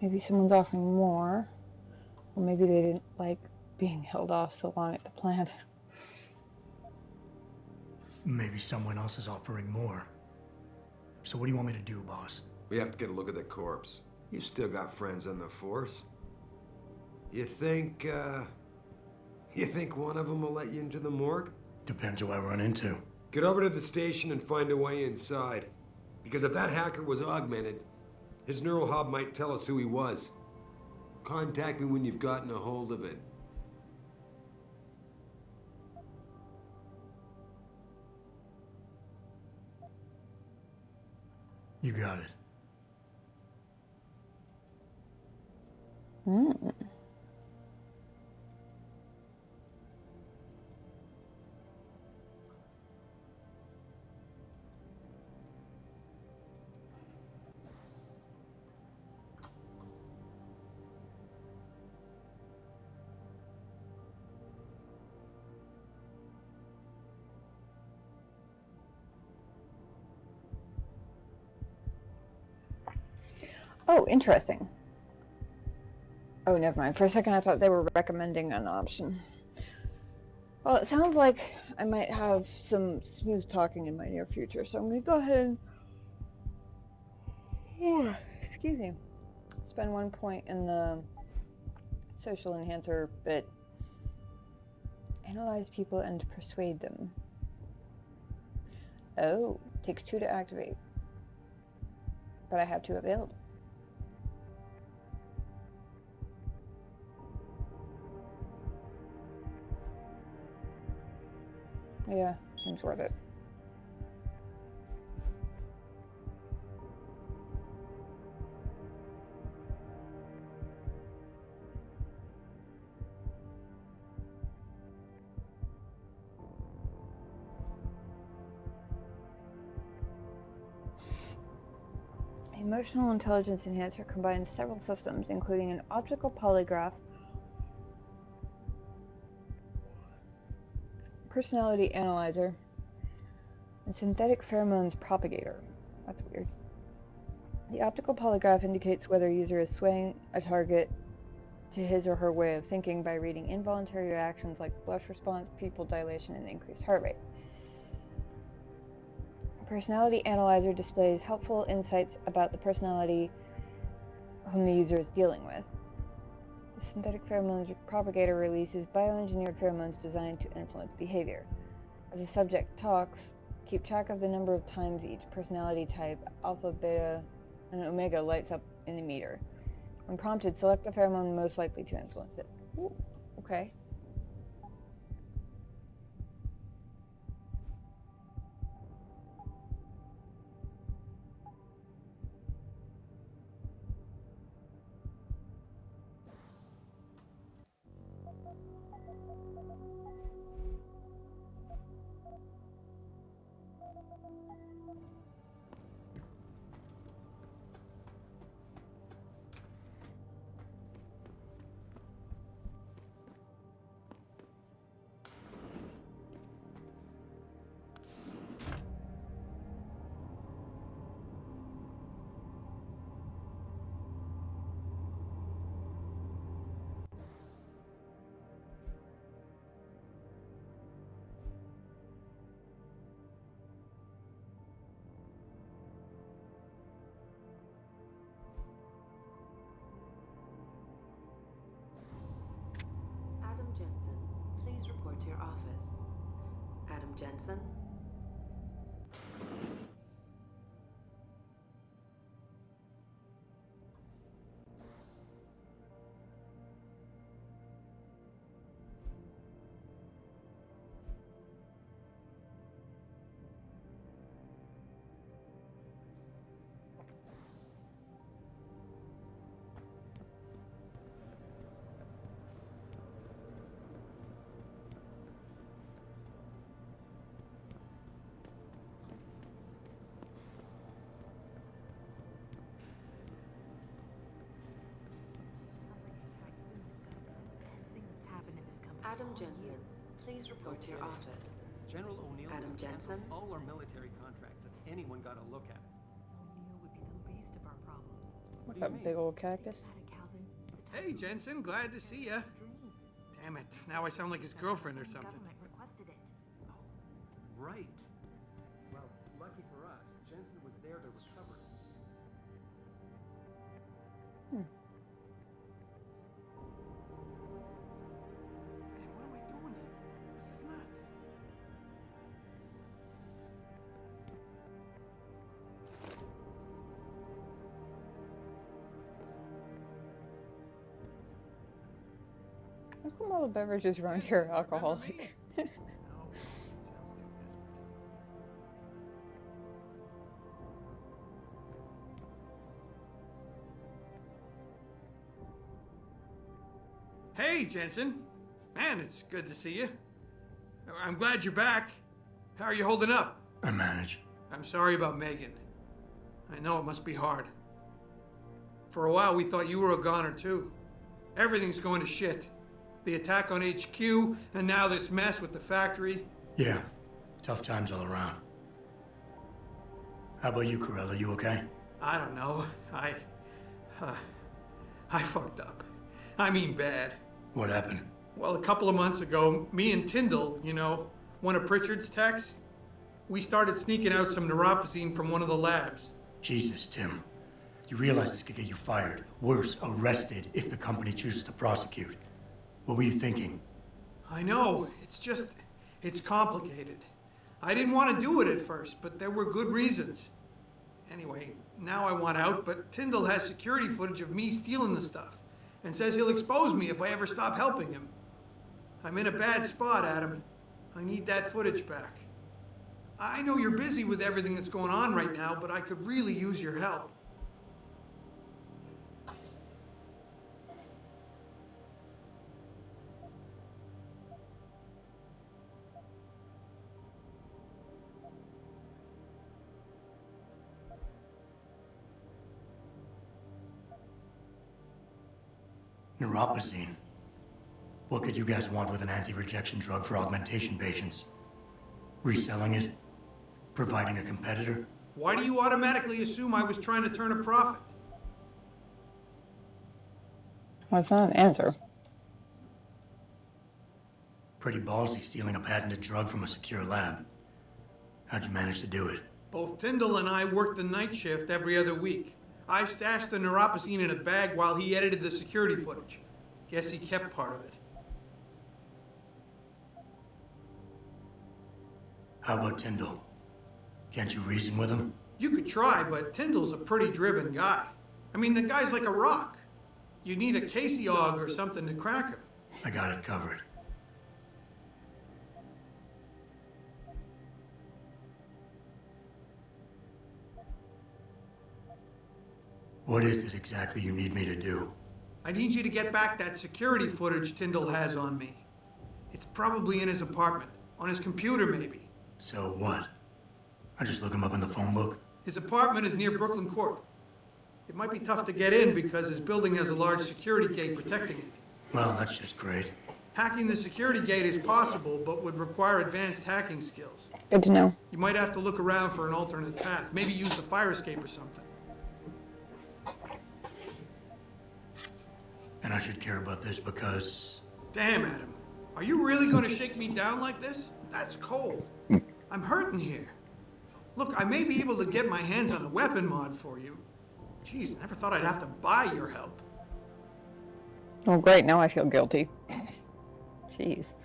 Maybe someone's offering more. Or maybe they didn't like being held off so long at the plant. Maybe someone else is offering more. So what do you want me to do, boss? We have to get a look at the corpse. You still got friends on the force. You think one of them will let you into the morgue? Depends who I run into. Get over to the station and find a way inside. Because if that hacker was augmented, his neural hub might tell us who he was. Contact me when you've gotten a hold of it. You got it. Oh, interesting. Oh, never mind. For a second, I thought they were recommending an option. Well, it sounds like I might have some smooth talking in my near future, so I'm going to go ahead and... excuse me. Spend 1 point in the social enhancer bit. Analyze people and persuade them. Oh, takes 2 to activate. But I have 2 available. Yeah, seems worth it. Emotional intelligence enhancer combines several systems, including an optical polygraph, personality analyzer, A synthetic pheromones propagator. That's weird. The optical polygraph indicates whether a user is swaying a target to his or her way of thinking by reading involuntary reactions like blush response, pupil dilation, and increased heart rate. A personality analyzer displays helpful insights about the personality whom the user is dealing with. The synthetic pheromones propagator releases bioengineered pheromones designed to influence behavior. As the subject talks, keep track of the number of times each personality type, alpha, beta, and omega lights up in the meter. When prompted, select the pheromone most likely to influence it. Ooh, okay. Adam Jensen, please report to your office. Adam Jensen? Adam Jensen, please report to your office. General O'Neill Adam Jensen? all our military contracts if anyone got a look at it. O'Neill would be the least of our problems. What's that big old cactus? Hey, Jensen, glad to see ya. Damn it, now I sound like his girlfriend or something. Requested it. Right. Well, lucky for us, Jensen was there to recover it. Hmm. Man, what am I doing here? This is nuts. How come all the beverages around here are alcoholic? Hey, Jensen. Man, it's good to see you. I'm glad you're back. How are you holding up? I manage. I'm sorry about Megan. I know it must be hard. For a while, we thought you were a goner, too. Everything's going to shit. The attack on HQ, and now this mess with the factory. Yeah, tough times all around. How about you, Corella? You okay? I don't know. I fucked up. I mean bad. What happened? Well, a couple of months ago, me and Tyndall, you know, one of Pritchard's techs, we started sneaking out some neuropozyne from one of the labs. Jesus, Tim. You realize this could get you fired. Worse, arrested if the company chooses to prosecute. What were you thinking? I know. It's complicated. I didn't want to do it at first, but there were good reasons. Anyway, now I want out, but Tyndall has security footage of me stealing the stuff and says he'll expose me if I ever stop helping him. I'm in a bad spot, Adam. I need that footage back. I know you're busy with everything that's going on right now, but I could really use your help. Neuropozyne. What could you guys want with an anti-rejection drug for augmentation patients? Reselling it? Providing a competitor? Why do you automatically assume I was trying to turn a profit? Well, it's not an answer. Pretty ballsy stealing a patented drug from a secure lab. How'd you manage to do it? Both Tyndall and I worked the night shift every other week. I stashed the neuropozyne in a bag while he edited the security footage. Guess he kept part of it. How about Tyndall? Can't you reason with him? You could try, but Tyndall's a pretty driven guy. I mean, the guy's like a rock. You need a Casey og or something to crack him. I got it covered. What is it exactly you need me to do? I need you to get back that security footage Tyndall has on me. It's probably in his apartment. On his computer, maybe. So what? I just look him up in the phone book? His apartment is near Brooklyn Court. It might be tough to get in because his building has a large security gate protecting it. Well, that's just great. Hacking the security gate is possible, but would require advanced hacking skills. Good to know. You might have to look around for an alternate path. Maybe use the fire escape or something. And I should care about this because... Damn, Adam. Are you really going to shake me down like this? That's cold. I'm hurting here. Look, I may be able to get my hands on a weapon mod for you. Jeez, never thought I'd have to buy your help. Oh, great. Now I feel guilty. Jeez.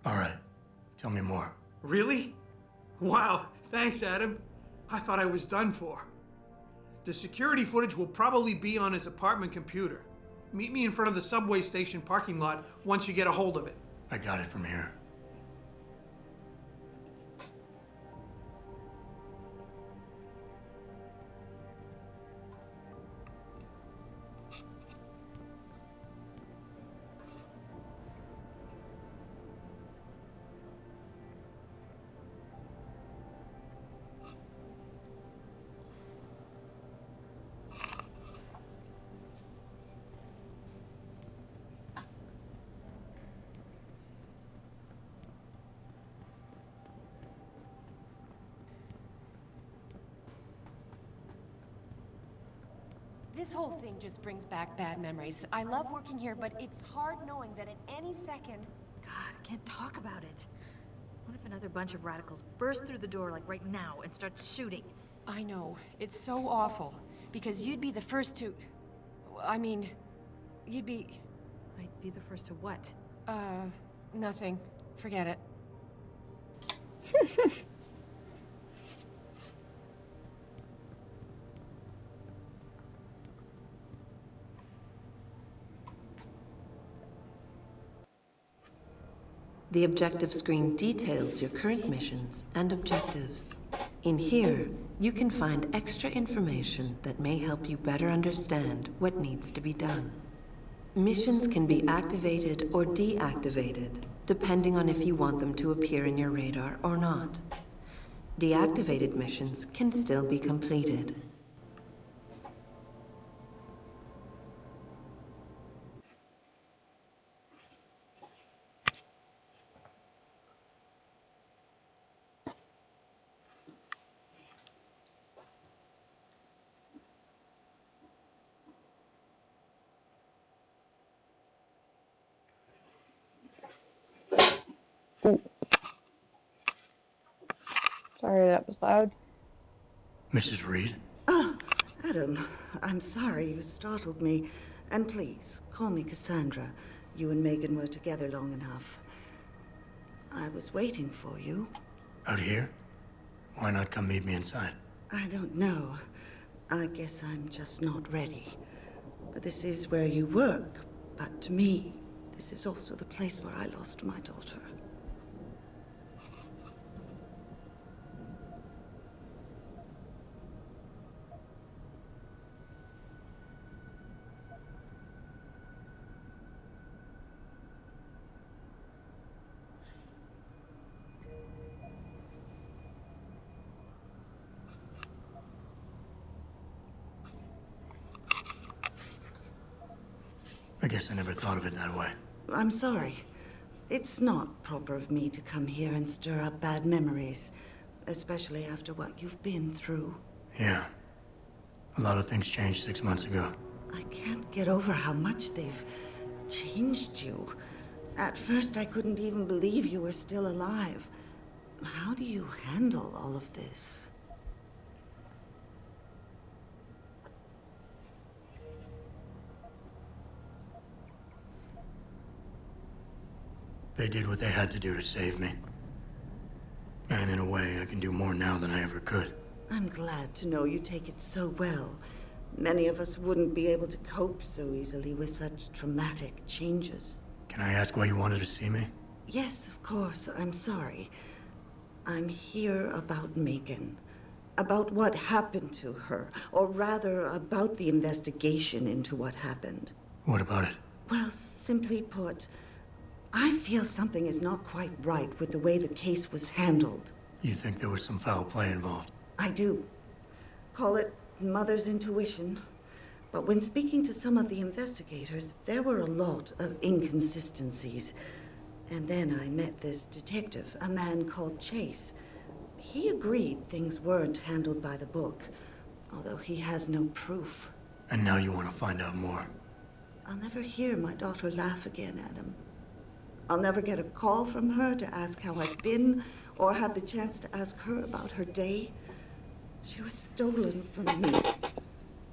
All right. Tell me more. Really? Wow. Thanks, Adam. I thought I was done for. The security footage will probably be on his apartment computer. Meet me in front of the subway station parking lot once you get a hold of it. I got it from here. This whole thing just brings back bad memories. I love working here, but it's hard knowing that at any second... God, I can't talk about it. What if another bunch of radicals burst through the door like right now and start shooting? I know. It's so awful. Because you'd be the first to... I mean... You'd be... I'd be the first to what? Nothing. Forget it. The objective screen details your current missions and objectives. In here, you can find extra information that may help you better understand what needs to be done. Missions can be activated or deactivated, depending on if you want them to appear in your radar or not. Deactivated missions can still be completed. Ooh. Sorry, that was loud. Mrs. Reed? Oh, Adam, I'm sorry you startled me. And please, call me Cassandra. You and Megan were together long enough. I was waiting for you. Out here? Why not come meet me inside? I don't know. I guess I'm just not ready. This is where you work, but to me, this is also the place where I lost my daughter. I guess I never thought of it that way. I'm sorry. It's not proper of me to come here and stir up bad memories, especially after what you've been through. Yeah. A lot of things changed 6 months ago. I can't get over how much they've changed you. At first, I couldn't even believe you were still alive. How do you handle all of this? They did what they had to do to save me. And in a way, I can do more now than I ever could. I'm glad to know you take it so well. Many of us wouldn't be able to cope so easily with such traumatic changes. Can I ask why you wanted to see me? Yes, of course. I'm sorry. I'm here about Megan. About what happened to her. Or rather, about the investigation into what happened. What about it? Well, simply put, I feel something is not quite right with the way the case was handled. You think there was some foul play involved? I do. Call it mother's intuition. But when speaking to some of the investigators, there were a lot of inconsistencies. And then I met this detective, a man called Chase. He agreed things weren't handled by the book, although he has no proof. And now you want to find out more? I'll never hear my daughter laugh again, Adam. I'll never get a call from her to ask how I've been, or have the chance to ask her about her day. She was stolen from me.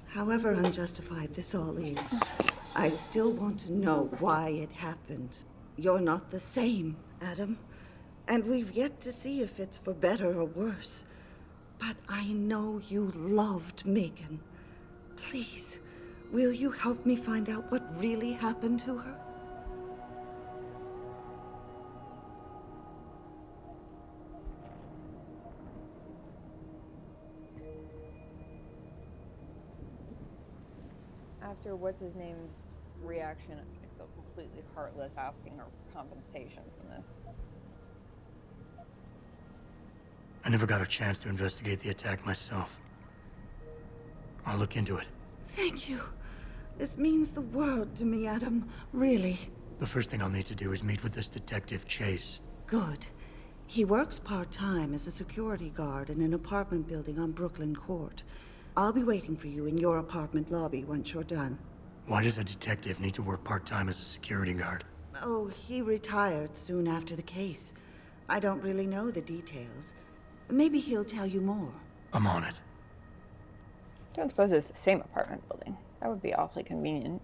However unjustified this all is, I still want to know why it happened. You're not the same, Adam. And we've yet to see if it's for better or worse. But I know you loved Megan. Please, will you help me find out what really happened to her? After what's-his-name's reaction, I feel completely heartless asking her compensation from this. I never got a chance to investigate the attack myself. I'll look into it. Thank you. This means the world to me, Adam. Really. The first thing I'll need to do is meet with this detective, Chase. Good. He works part-time as a security guard in an apartment building on Brooklyn Court. I'll be waiting for you in your apartment lobby once you're done. Why does a detective need to work part-time as a security guard? Oh, he retired soon after the case. I don't really know the details. Maybe he'll tell you more. I'm on it. Don't suppose it's the same apartment building. That would be awfully convenient.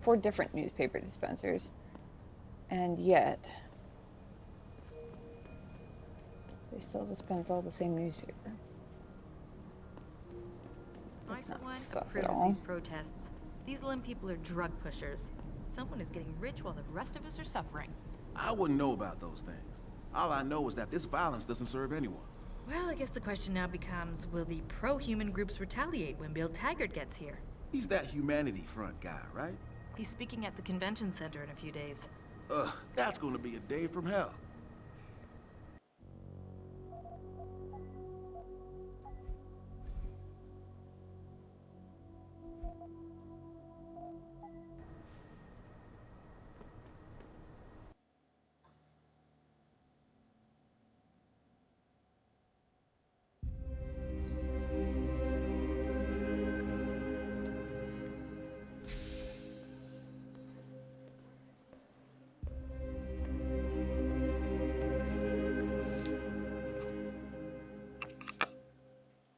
Four different newspaper dispensers, and yet they still dispense all the same newspaper. That's not sus at all. These protests. These Lim people are drug pushers. Someone is getting rich while the rest of us are suffering. I wouldn't know about those things. All I know is that this violence doesn't serve anyone. Well, I guess the question now becomes, will the pro-human groups retaliate when Bill Taggart gets here? He's that humanity front guy, right? He's speaking at the convention center in a few days. Ugh, that's gonna be a day from hell.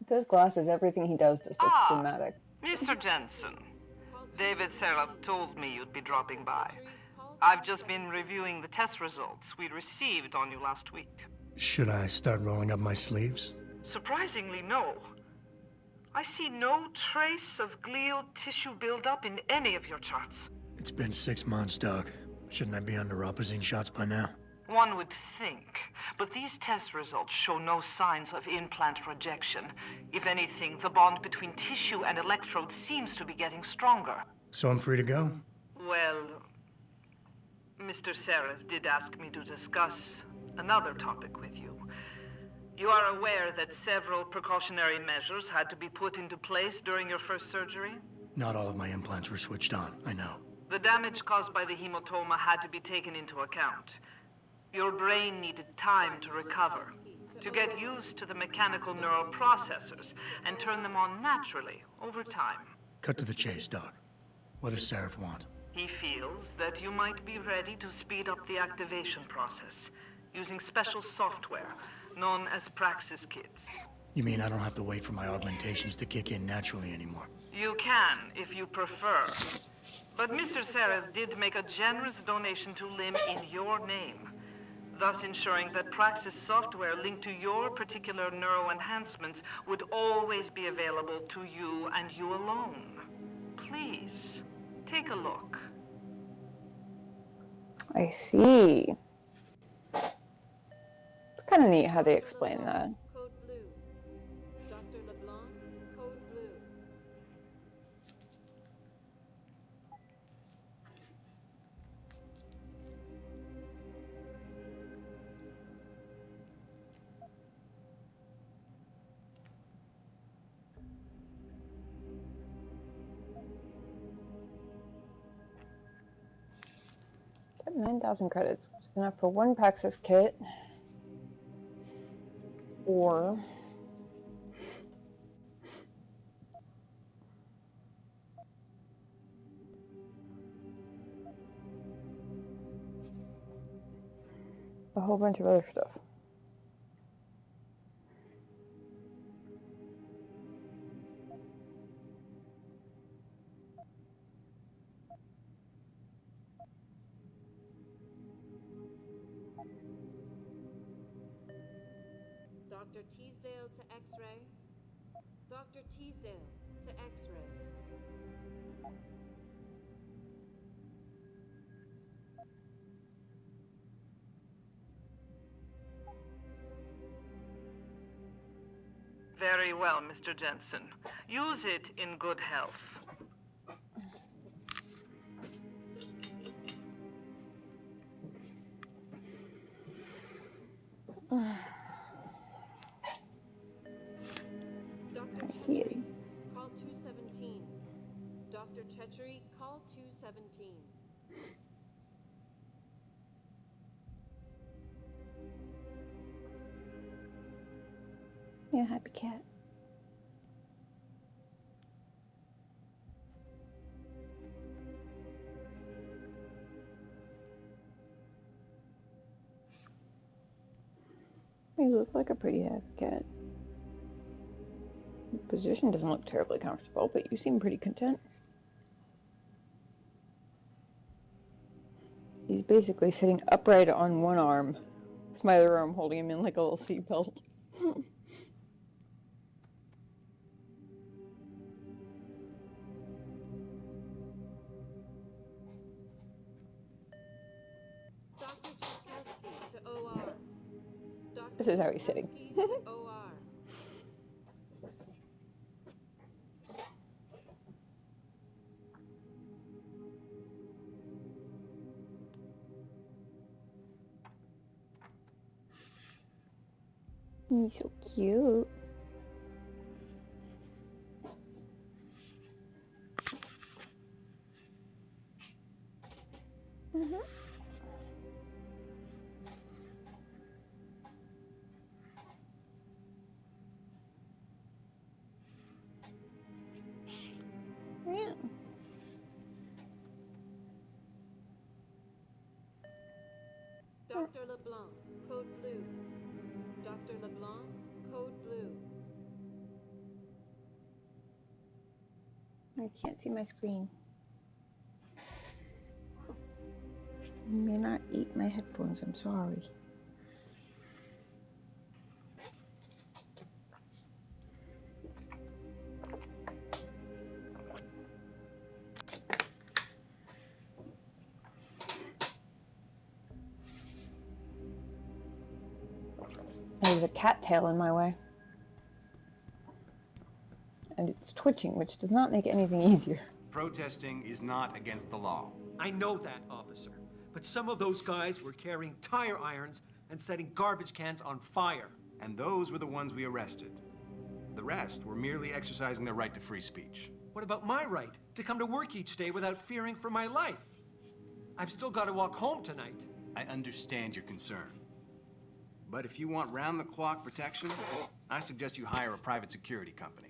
Those glasses, everything he does just looks dramatic. Mr. Jensen. David Seraph told me you'd be dropping by. I've just been reviewing the test results we received on you last week. Should I start rolling up my sleeves? Surprisingly, no. I see no trace of glial tissue buildup in any of your charts. It's been 6 months, Doc. Shouldn't I be under Rapazine shots by now? One would think, but these test results show no signs of implant rejection. If anything, the bond between tissue and electrodes seems to be getting stronger. So I'm free to go? Well, Mr. Seraph did ask me to discuss another topic with you. You are aware that several precautionary measures had to be put into place during your first surgery? Not all of my implants were switched on, I know. The damage caused by the hematoma had to be taken into account. Your brain needed time to recover, to get used to the mechanical neural processors and turn them on naturally over time. Cut to the chase, Doc. What does Seraph want? He feels that you might be ready to speed up the activation process using special software known as Praxis kits. You mean I don't have to wait for my augmentations to kick in naturally anymore? You can, if you prefer. But Mr. Seraph did make a generous donation to LIM in your name, thus ensuring that Praxis software linked to your particular neuro enhancements would always be available to you and you alone. Please, take a look. I see. It's kind of neat how they explain that. Code blue. Dr. LeBlanc, code blue. I have 9,000 credits, which is enough for one Praxis kit. Or a whole bunch of other stuff. Dr. Teasdale to X-ray. Dr. Teasdale to X-ray. Very well, Mr. Jensen. Use it in good health. Dr. Chechery, call 217. Dr. Chechery, call 217. Yeah, happy cat. You look like a pretty happy cat. The position doesn't look terribly comfortable, but you seem pretty content. He's basically sitting upright on one arm, with my other arm holding him in like a little seatbelt. Dr. Tchaikovsky to OR. Dr. This is how he's sitting. Tchaikovsky to OR. He's so cute. Yeah. Dr. LeBlanc, code blue. Dr. LeBlanc, code blue. I can't see my screen. You may not eat my headphones, I'm sorry. There's a cattail in my way. And it's twitching, which does not make anything easier. Protesting is not against the law. I know that, officer. But some of those guys were carrying tire irons and setting garbage cans on fire. And those were the ones we arrested. The rest were merely exercising their right to free speech. What about my right to come to work each day without fearing for my life? I've still got to walk home tonight. I understand your concern. But if you want round-the-clock protection, I suggest you hire a private security company.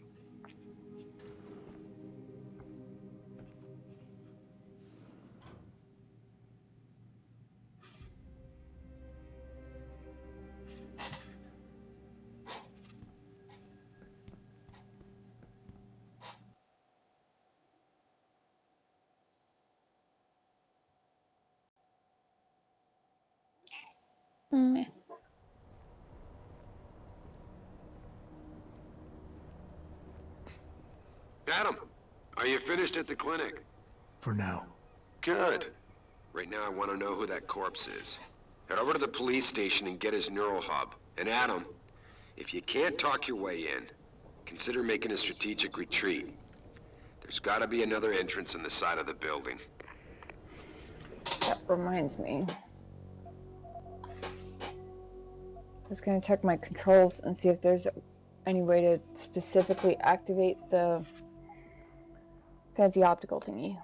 Adam, are you finished at the clinic? For now. Good. Right now I want to know who that corpse is. Head over to the police station and get his neural hub. And Adam, if you can't talk your way in, consider making a strategic retreat. There's gotta be another entrance on the side of the building. That reminds me. I was going to check my controls and see if there's any way to specifically activate the fancy optical thingy.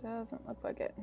Doesn't look like it.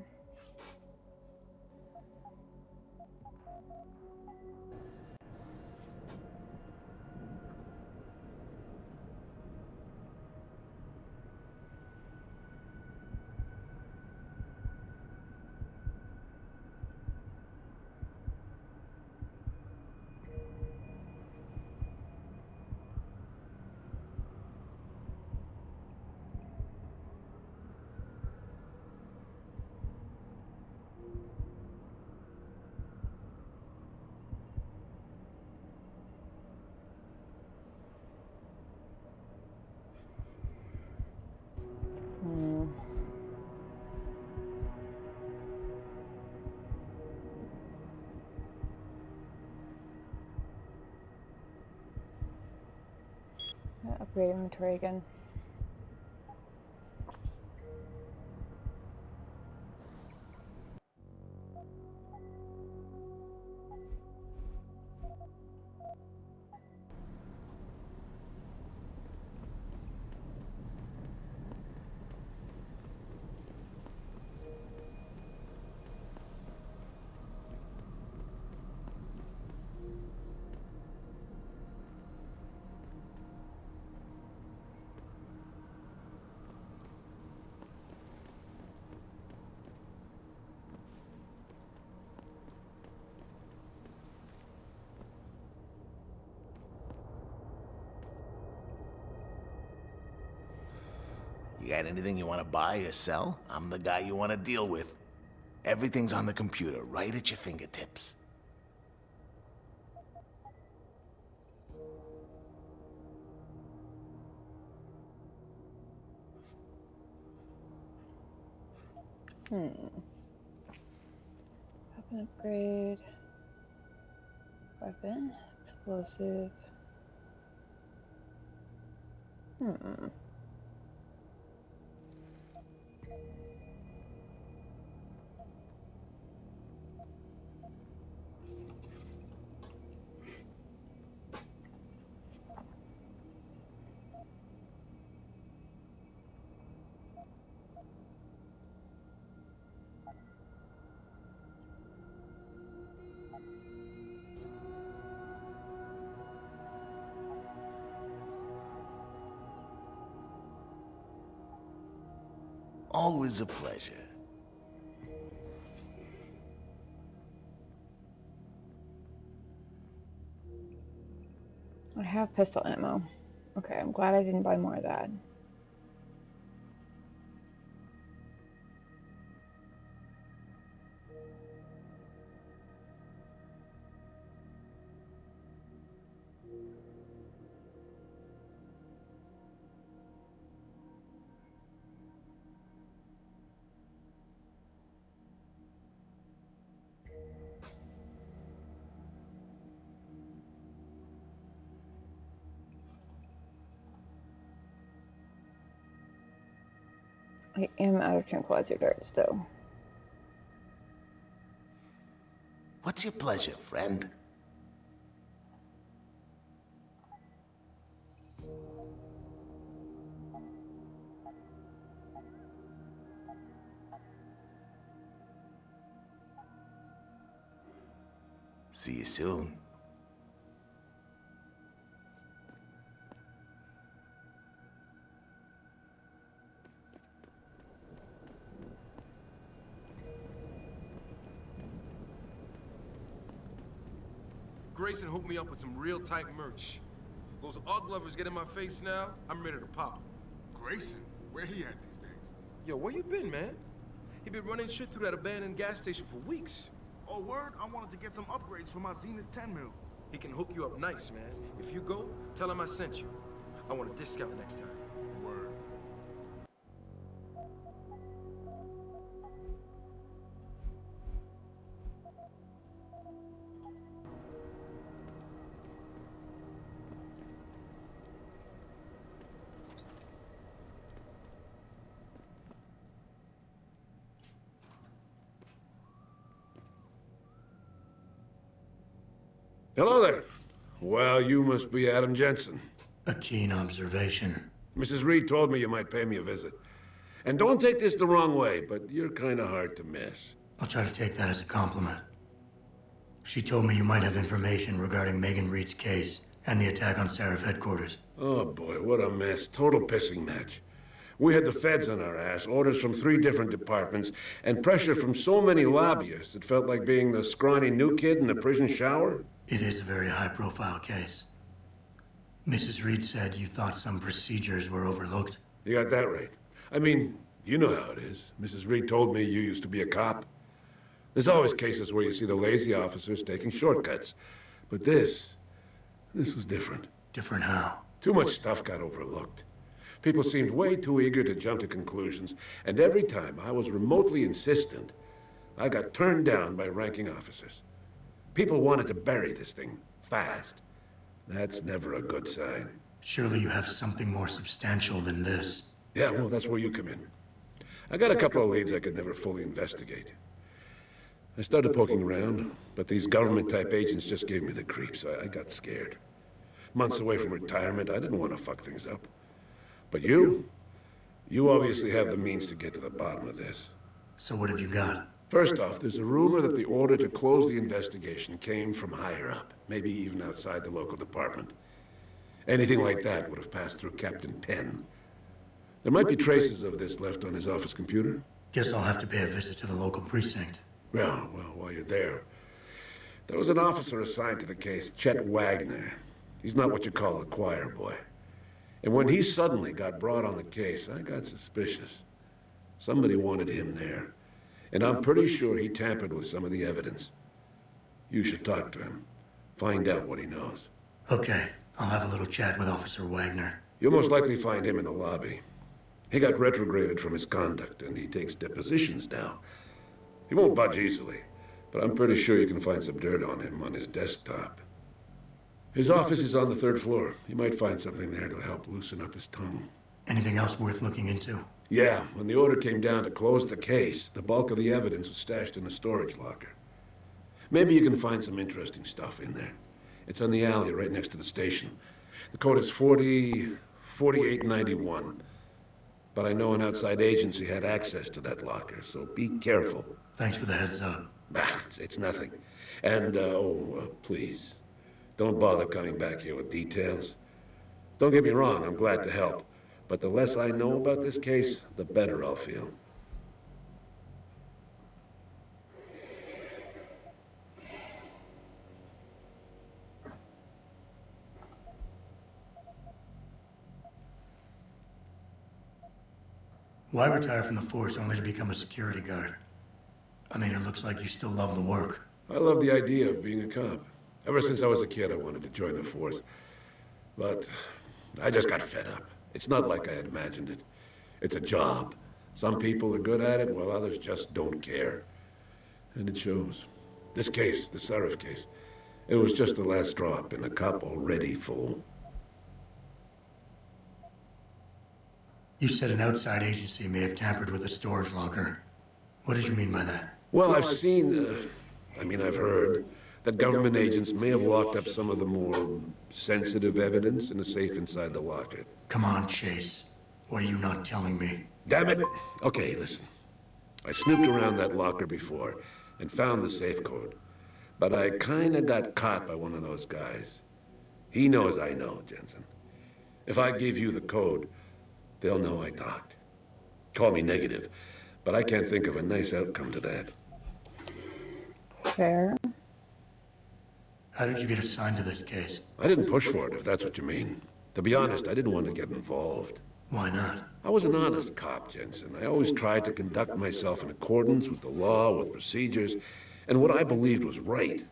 Upgrade inventory again. You got anything you want to buy or sell? I'm the guy you want to deal with. Everything's on the computer, right at your fingertips. Weapon upgrade. Weapon. Explosive. Always a pleasure. I have pistol ammo. Okay, I'm glad I didn't buy more of that. I am out of tranquilizer darts, though. What's your pleasure, friend? See you soon. Grayson hooked me up with some real tight merch. Those Ugg lovers get in my face now, I'm ready to pop 'em. Grayson? Where he at these days? Yo, where you been, man? He been running shit through that abandoned gas station for weeks. Oh, word? I wanted to get some upgrades for my Zenith 10 mil. He can hook you up nice, man. If you go, tell him I sent you. I want a discount next time. Word. Hello there. Well, you must be Adam Jensen. A keen observation. Mrs. Reed told me you might pay me a visit. And don't take this the wrong way, but you're kind of hard to miss. I'll try to take that as a compliment. She told me you might have information regarding Megan Reed's case and the attack on Seraph headquarters. Oh boy, what a mess. Total pissing match. We had the feds on our ass, orders from 3 different departments, and pressure from so many lobbyists it felt like being the scrawny new kid in the prison shower. It is a very high-profile case. Mrs. Reed said you thought some procedures were overlooked. You got that right. I mean, you know how it is. Mrs. Reed told me you used to be a cop. There's always cases where you see the lazy officers taking shortcuts. But this was different. Different how? Too much stuff got overlooked. People seemed way too eager to jump to conclusions, and every time I was remotely insistent, I got turned down by ranking officers. People wanted to bury this thing fast. That's never a good sign. Surely you have something more substantial than this. Yeah, well, that's where you come in. I got a couple of leads I could never fully investigate. I started poking around, but these government-type agents just gave me the creeps. I got scared. Months away from retirement, I didn't want to fuck things up. But you obviously have the means to get to the bottom of this. So what have you got? First off, there's a rumor that the order to close the investigation came from higher up, maybe even outside the local department. Anything like that would have passed through Captain Penn. There might be traces of this left on his office computer. Guess I'll have to pay a visit to the local precinct. Well, while you're there, there was an officer assigned to the case, Chet Wagner. He's not what you call a choir boy. And when he suddenly got brought on the case, I got suspicious. Somebody wanted him there. And I'm pretty sure he tampered with some of the evidence. You should talk to him. Find out what he knows. Okay, I'll have a little chat with Officer Wagner. You'll most likely find him in the lobby. He got retrograded from his conduct, and he takes depositions now. He won't budge easily, but I'm pretty sure you can find some dirt on him on his desktop. His office is on the 3rd floor. You might find something there to help loosen up his tongue. Anything else worth looking into? Yeah, when the order came down to close the case, the bulk of the evidence was stashed in a storage locker. Maybe you can find some interesting stuff in there. It's on the alley right next to the station. The code is 4891. But I know an outside agency had access to that locker, so be careful. Thanks for the heads up. It's nothing. And, please, don't bother coming back here with details. Don't get me wrong, I'm glad to help. But the less I know about this case, the better I'll feel. Why retire from the force only to become a security guard? I mean, it looks like you still love the work. I love the idea of being a cop. Ever since I was a kid, I wanted to join the force. But I just got fed up. It's not like I had imagined it. It's a job. Some people are good at it, while others just don't care. And it shows. This case, the Seraph case, it was just the last drop in a cup already full. You said an outside agency may have tampered with a storage locker. What did you mean by that? Well, I've seen, I've heard that government agents may have locked up some of the more sensitive evidence in a safe inside the locker. Come on, Chase. What are you not telling me? Damn it! Okay, listen. I snooped around that locker before and found the safe code. But I kinda got caught by one of those guys. He knows I know, Jensen. If I give you the code, they'll know I talked. Call me negative, but I can't think of a nice outcome to that. Fair. How did you get assigned to this case? I didn't push for it, if that's what you mean. To be honest, I didn't want to get involved. Why not? I was an honest cop, Jensen. I always tried to conduct myself in accordance with the law, with procedures, and what I believed was right.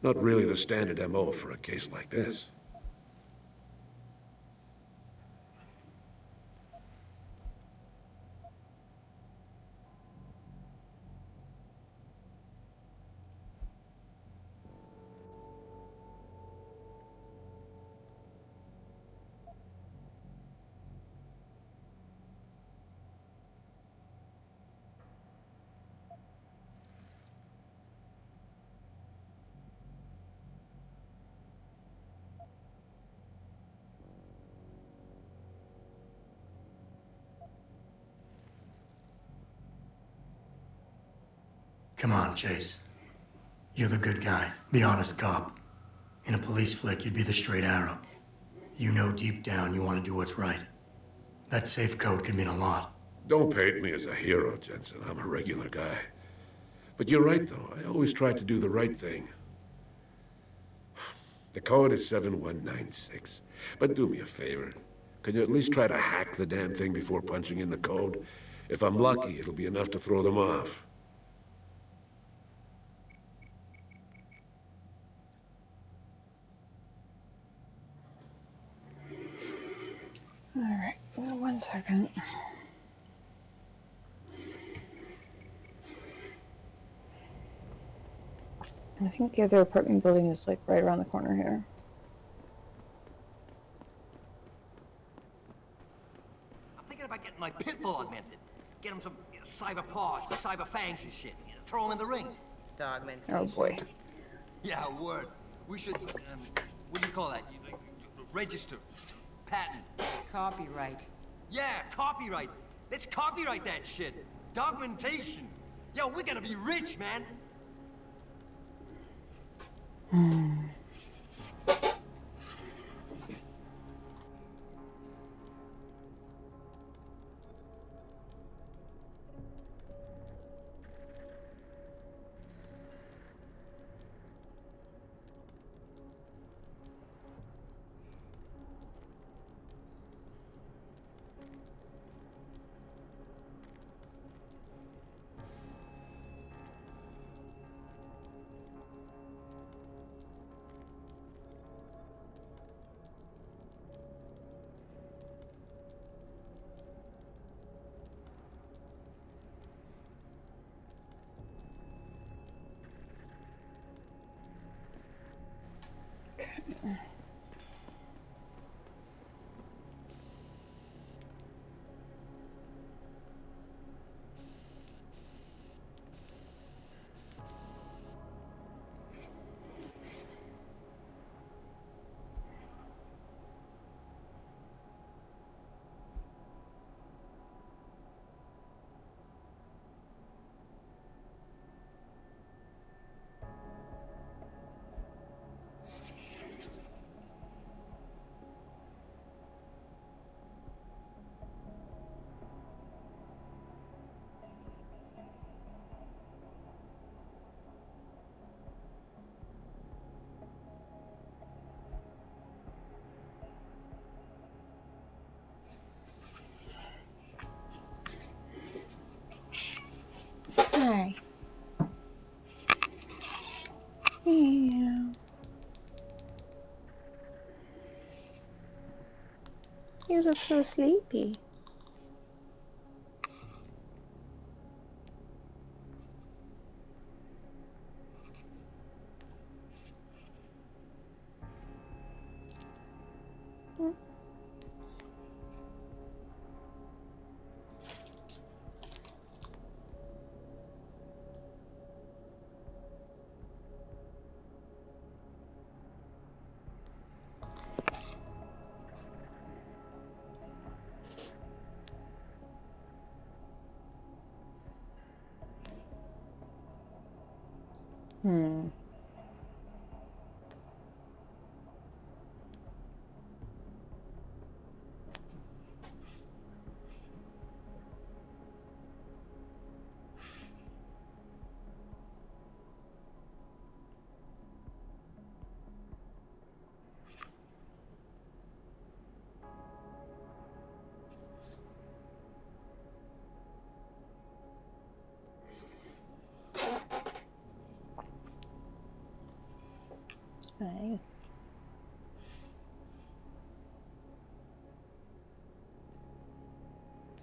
Not really the standard MO for a case like this. Come on, Chase. You're the good guy, the honest cop. In a police flick, you'd be the straight arrow. You know deep down you want to do what's right. That safe code could mean a lot. Don't paint me as a hero, Jensen. I'm a regular guy. But you're right, though. I always tried to do the right thing. The code is 7196. But do me a favor. Can you at least try to hack the damn thing before punching in the code? If I'm lucky, it'll be enough to throw them off. Alright, well, 1 second. I think the other apartment building is like right around the corner here. I'm thinking about getting my pit bull augmented. Get him some cyber paws, cyber fangs and shit. Throw him in the ring. Dogmentation. Oh boy. Yeah, word. We should, what do you call that? Register. Patent. Copyright. Yeah, copyright. Let's copyright that shit. Dogmentation. Yo, we're gonna be rich, man. You look so sleepy. Hmm. Hi.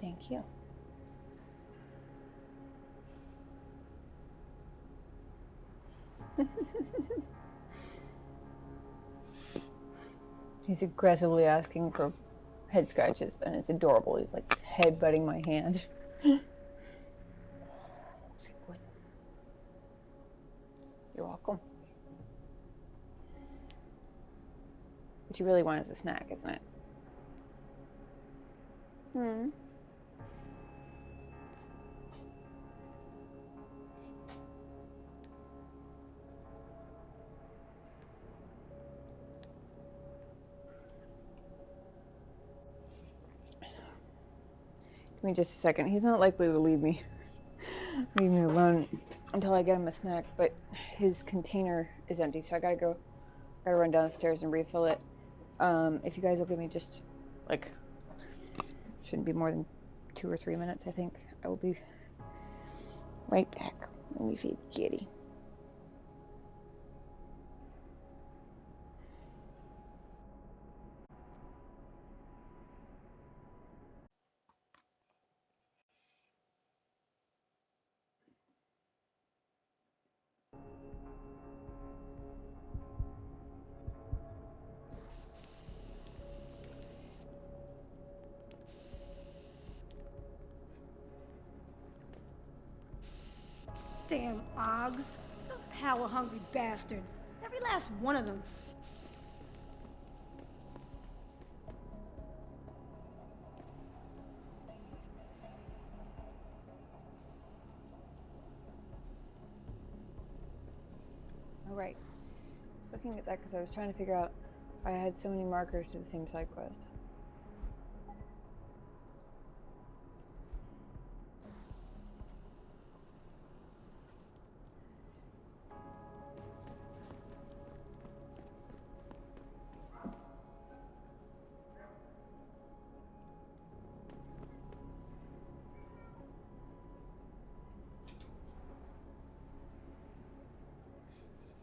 Thank you. He's aggressively asking for head scratches, and it's adorable. He's like headbutting my hand. You're welcome. What you really want is a snack, isn't it? Hmm. Give me just a second. He's not likely to leave me alone until I get him a snack, but his container is empty, so I gotta run downstairs and refill it. If you guys will give me just, like, shouldn't be more than 2 or 3 minutes, I think. I will be right back when we feed Kitty. Damn Ogs. Power-hungry bastards. Every last one of them. Alright. Looking at that because I was trying to figure out why I had so many markers to the same side quest.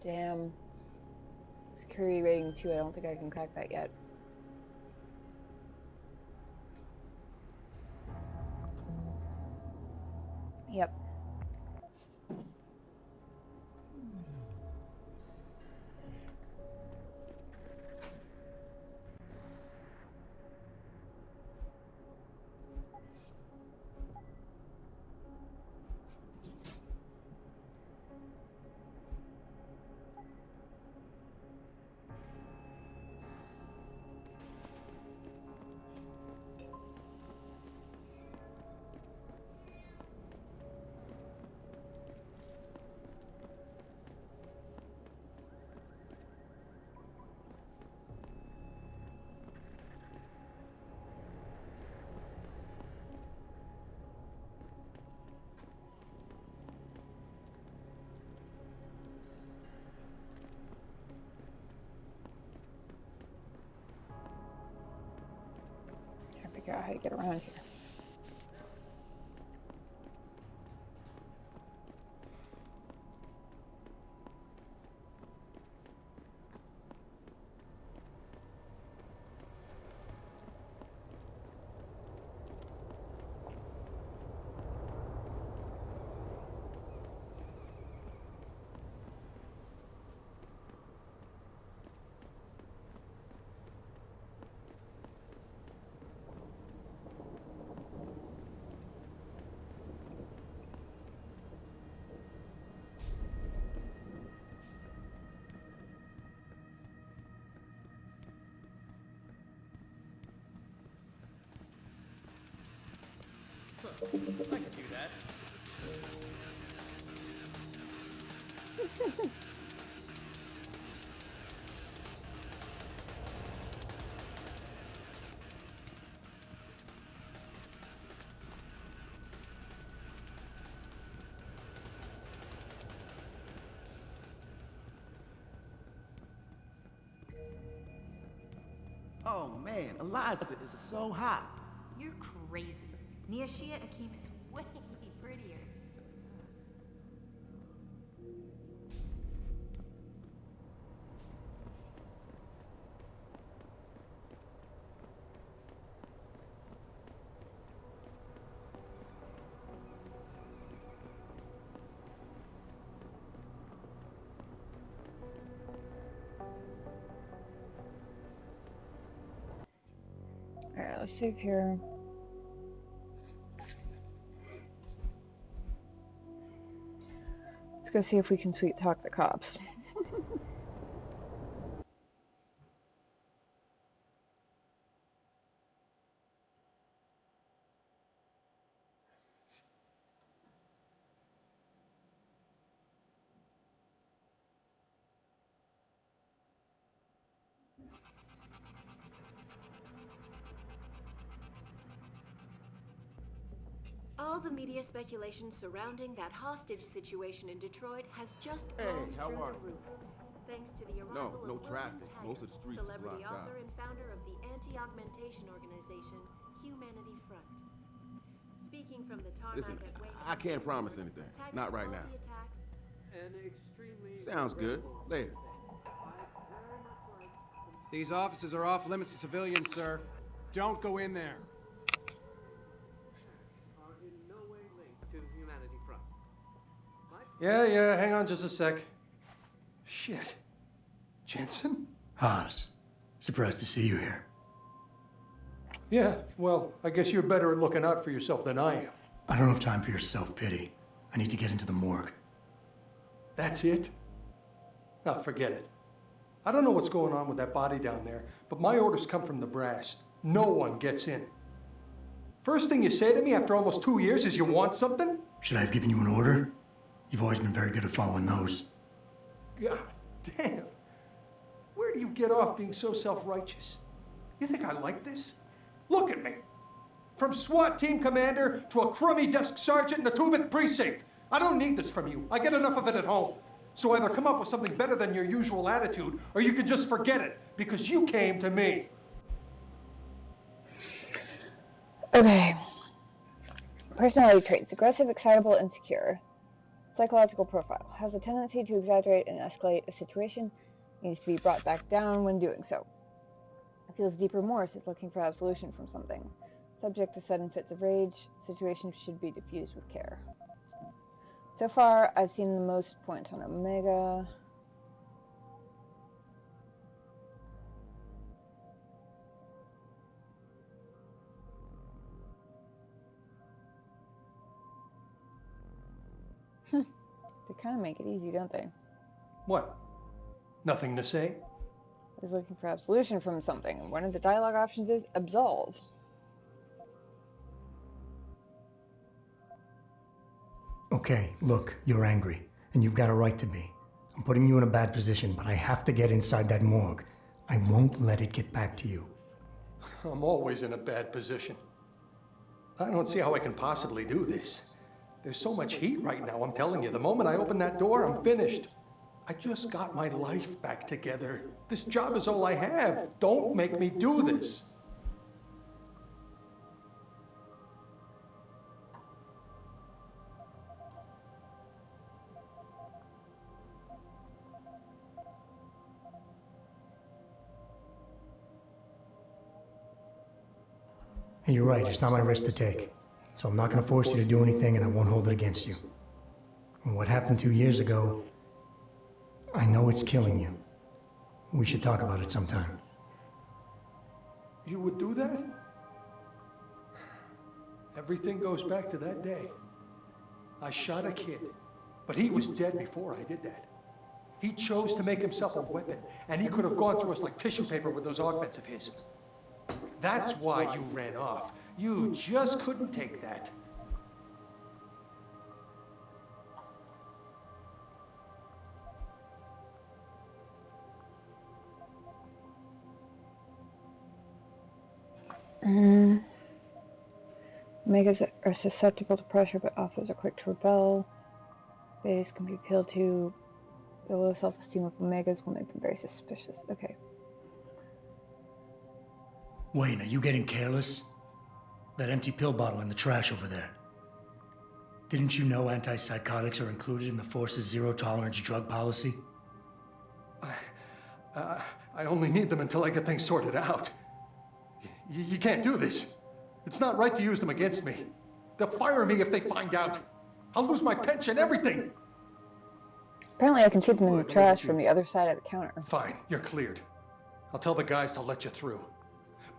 Damn. Security rating 2, I don't think I can crack that yet. Yep. Trying to figure out how to get around here. I could do that. Oh man, Eliza is so hot. You're crazy. Niashia Akim is way prettier. Alright, let's save here. Let's go see if we can sweet talk the cops. All the media speculation surrounding that hostage situation in Detroit has just Hey, blown how through are the you? roof. Thanks to the arrival No of traffic. William Taggart, Most of the streets are celebrity blocked author out. and founder of the anti-augmentation organization Humanity Front. Speaking from the tarmac Listen, at Wayne, I can't promise anything. Taggart Not right called now. the attacks An extremely Sounds good. Later. These offices are off limits to civilians, sir. Don't go in there. are in no way linked to Humanity Front. Yeah, hang on just a sec. Shit. Jensen? Haas, surprised to see you here. Yeah, well, I guess you're better at looking out for yourself than I am. I don't have time for your self-pity. I need to get into the morgue. That's it? Now, forget it. I don't know what's going on with that body down there, but my orders come from the brass. No one gets in. First thing you say to me after almost 2 years is you want something? Should I have given you an order? You've always been very good at following those. God damn. Where do you get off being so self-righteous? You think I like this? Look at me. From SWAT team commander to a crummy desk sergeant in the 2-bit precinct. I don't need this from you. I get enough of it at home. So either come up with something better than your usual attitude, or you can just forget it, because you came to me. Okay. Personality traits: aggressive, excitable, insecure. Psychological profile: has a tendency to exaggerate and escalate a situation, needs to be brought back down when doing so. Feels deep remorse, is looking for absolution from something. Subject to sudden fits of rage, situations should be diffused with care. So far, I've seen the most points on Omega. They kind of make it easy, don't they? What? Nothing to say? Is looking for absolution from something. One of the dialogue options is absolve. Okay, look, you're angry, and you've got a right to be. I'm putting you in a bad position, but I have to get inside that morgue. I won't let it get back to you. I'm always in a bad position. I don't see how I can possibly do this. There's so much heat right now, I'm telling you. The moment I open that door, I'm finished. I just got my life back together. This job is all I have. Don't make me do this. And you're right, it's not my risk to take. So I'm not going to force you to do anything, and I won't hold it against you. And what happened 2 years ago, I know it's killing you. We should talk about it sometime. You would do that? Everything goes back to that day. I shot a kid, but he was dead before I did that. He chose to make himself a weapon, and he could have gone through us like tissue paper with those augments of his. That's why you ran off. You just couldn't take that. Omegas are susceptible to pressure, but alphas are quick to rebel. Betas can be appealed to. The low self-esteem of omegas will make them very suspicious. Okay. Wayne, are you getting careless? That empty pill bottle in the trash over there. Didn't you know antipsychotics are included in the Force's zero-tolerance drug policy? I only need them until I get things sorted out. You can't do this. It's not right to use them against me. They'll fire me if they find out. I'll lose my pension, everything. Apparently I can see them in the trash from the other side of the counter. Fine, you're cleared. I'll tell the guys to let you through.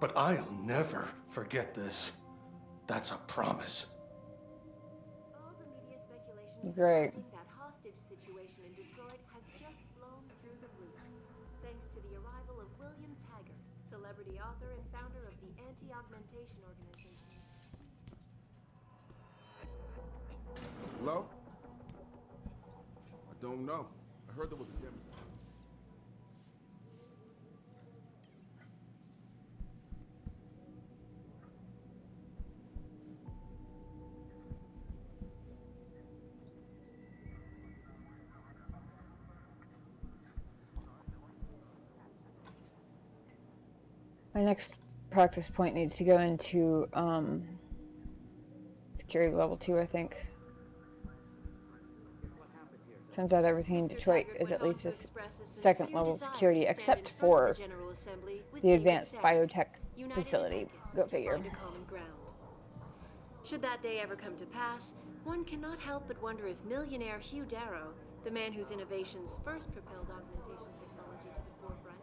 But I'll never forget this. That's a promise. All the media speculation Great. that hostage situation in Detroit has just blown through the roof, thanks to the arrival of William Taggart, celebrity author and founder of the Anti-Augmentation Organization. Hello? I don't know. I heard there was a demo. My next practice point needs to go into security level 2, I think. Turns out everything in Detroit is at least a second level security, except for the advanced biotech facility. Go figure. Should that day ever come to pass, one cannot help but wonder if millionaire Hugh Darrow, the man whose innovations first propelled augmentation technology to the forefront.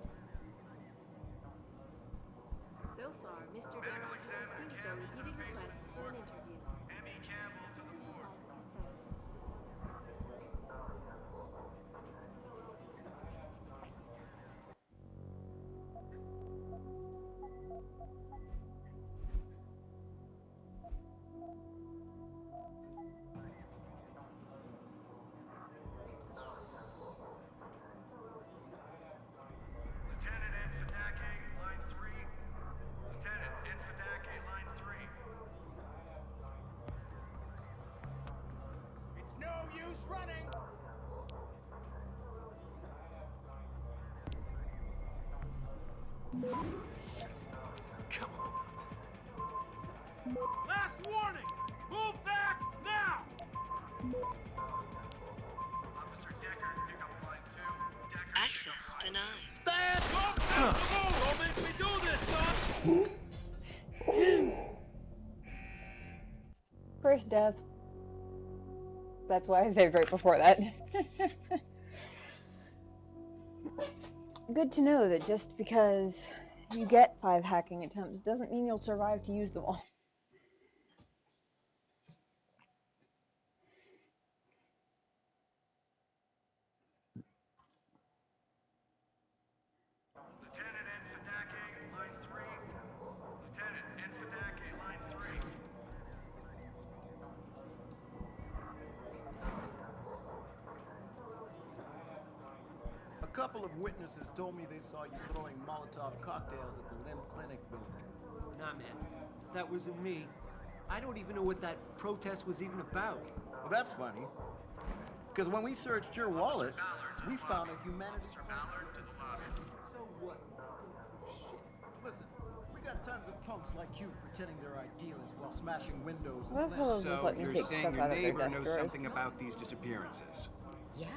So far, Mr. Darrow has refused their repeated requests for an interview. Emmy Campbell to the floor. Come on. Last warning! Move back now! Officer Decker, pick up line 2. Decker, access denied. Stand! Don't move! Don't make me do this, son! First death. That's why I saved right before that. Good to know that just because you get 5 hacking attempts doesn't mean you'll survive to use them all. Lieutenant Enfidake, line 3. Lieutenant Enfidake, line 3. A couple of witnesses told me they saw you throwing Molotov cocktails at the Limb Clinic building. Nah, man. That wasn't me. I don't even know what that protest was even about. Well, that's funny. Because when we searched your wallet, we found a humanities... So what? Listen, we got tons of punks like you pretending they're idealists while smashing windows Well, and hello, limbs. just So let me you're take saying stuff your out of their neighbor desk knows drawers. something about these disappearances? Yeah,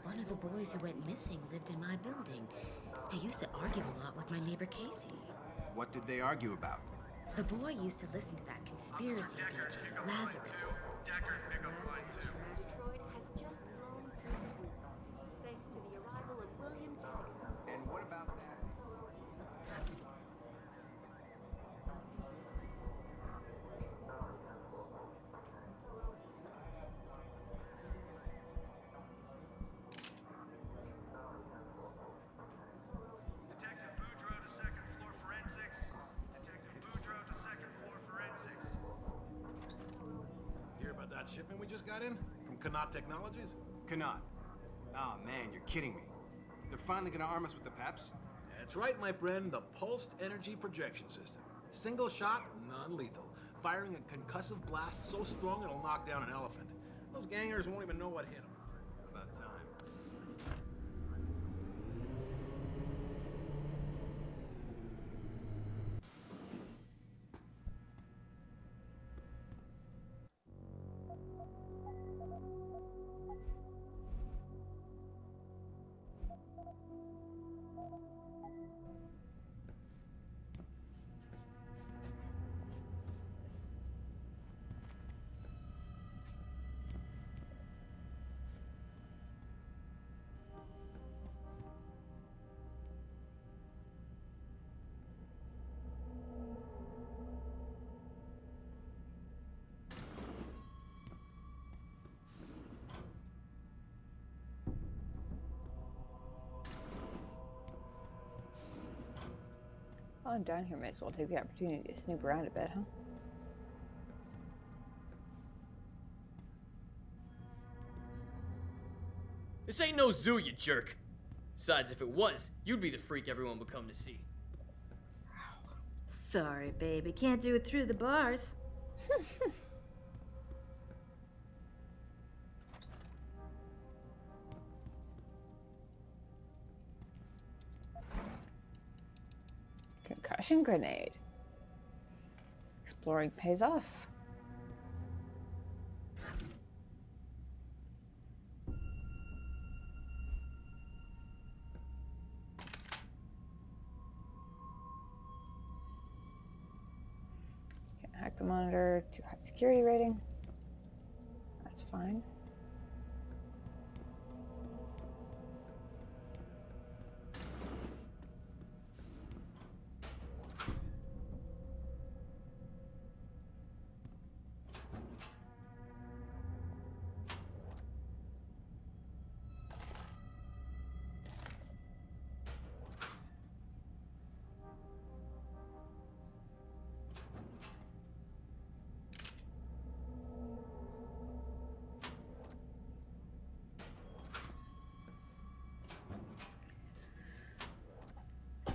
one of the boys who went missing lived in my building. He used to argue a lot with my neighbor Casey. What did they argue about? The boy used to listen to that conspiracy DJ, Lazarus. Decker, pick up line 2. Detroit has just blown through the roof, thanks to the arrival of William Taggart. And what about that? Detective Boudreaux to second floor forensics. Detective Boudreaux to second floor forensics. Hear about that shipment we just got in? From Connaught Technologies? Connaught. Oh man, you're kidding me. They're finally gonna arm us with the PEPs? That's right, my friend. The Pulsed Energy Projection System. Single shot, non-lethal. Firing a concussive blast so strong it'll knock down an elephant. Those gangers won't even know what hit them. About time. While I'm down here, might as well take the opportunity to snoop around a bit, huh? This ain't no zoo, you jerk. Besides, if it was, you'd be the freak everyone would come to see. Sorry, baby. Can't do it through the bars. Concussion grenade. Exploring pays off. Can't hack the monitor. Too high security rating. That's fine.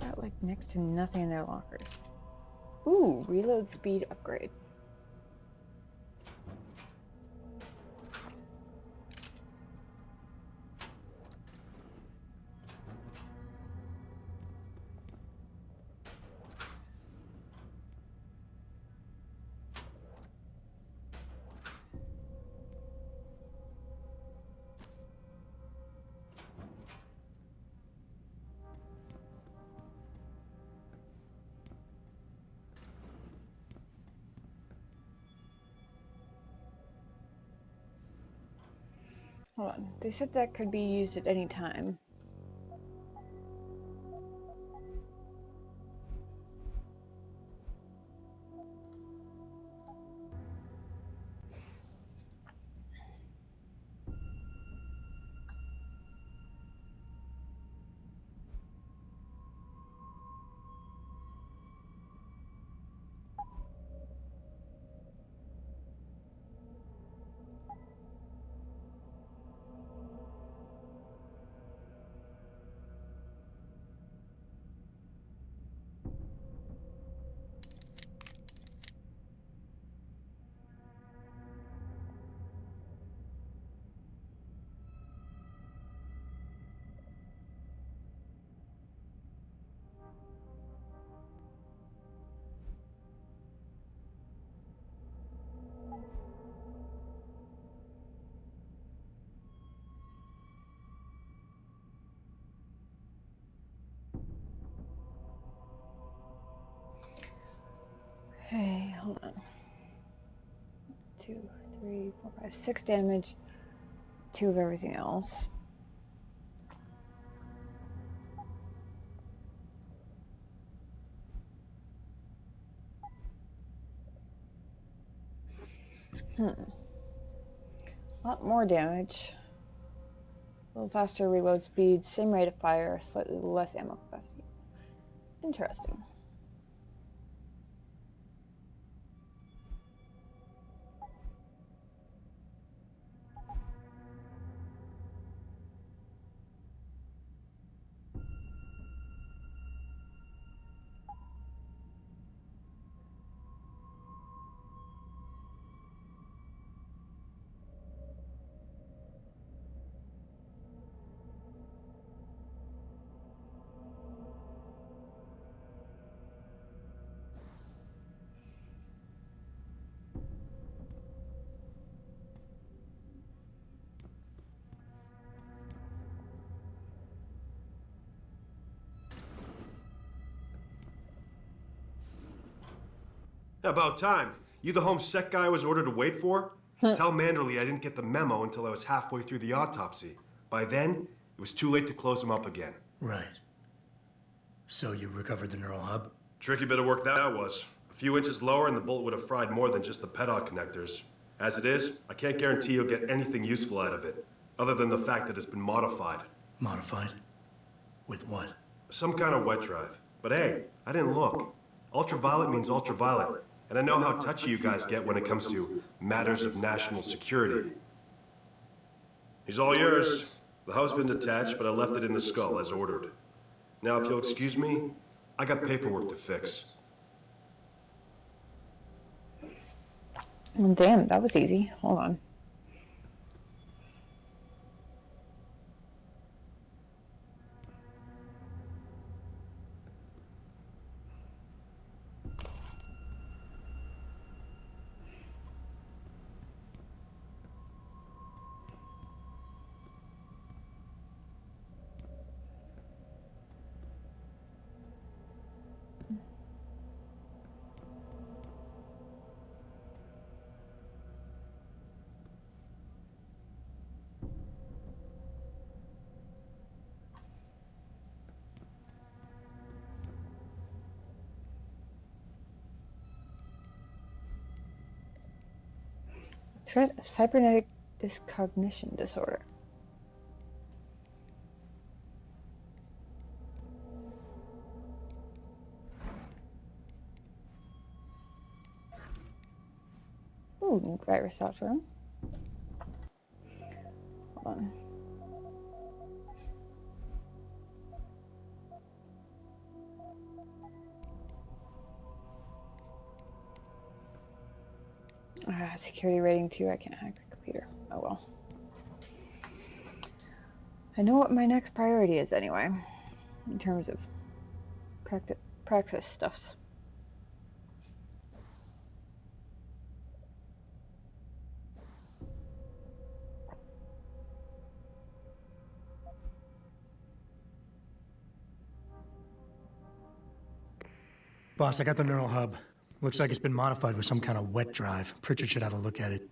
Got like next to nothing in their lockers. Ooh, reload speed upgrade. Hold on. They said that could be used at any time. Okay, hold on. 2, 3, 4, 5, 6 damage. 2 of everything else. A lot more damage. A little faster reload speed, same rate of fire, slightly less ammo capacity. Interesting. About time. You the home sec guy I was ordered to wait for? Tell Manderley I didn't get the memo until I was halfway through the autopsy. By then, it was too late to close him up again. Right. So you recovered the neural hub? Tricky bit of work that was. A few inches lower and the bullet would have fried more than just the pedal connectors. As it is, I can't guarantee you'll get anything useful out of it, other than the fact that it's been modified. Modified? With what? Some kind of wet drive. But hey, I didn't look. Ultraviolet means ultraviolet, and I know how touchy you guys get when it comes to matters of national security. He's all yours. The hub's been detached, but I left it in the skull as ordered. Now, if you'll excuse me, I got paperwork to fix. Oh, damn, that was easy. Hold on. Threat of cybernetic discognition disorder. Ooh, new virus software. Hold on. Security rating 2, I can't hack the computer. Oh well. I know what my next priority is anyway, in terms of praxis stuffs. Boss, I got the neural hub. Looks like it's been modified with some kind of wet drive. Pritchard should have a look at it.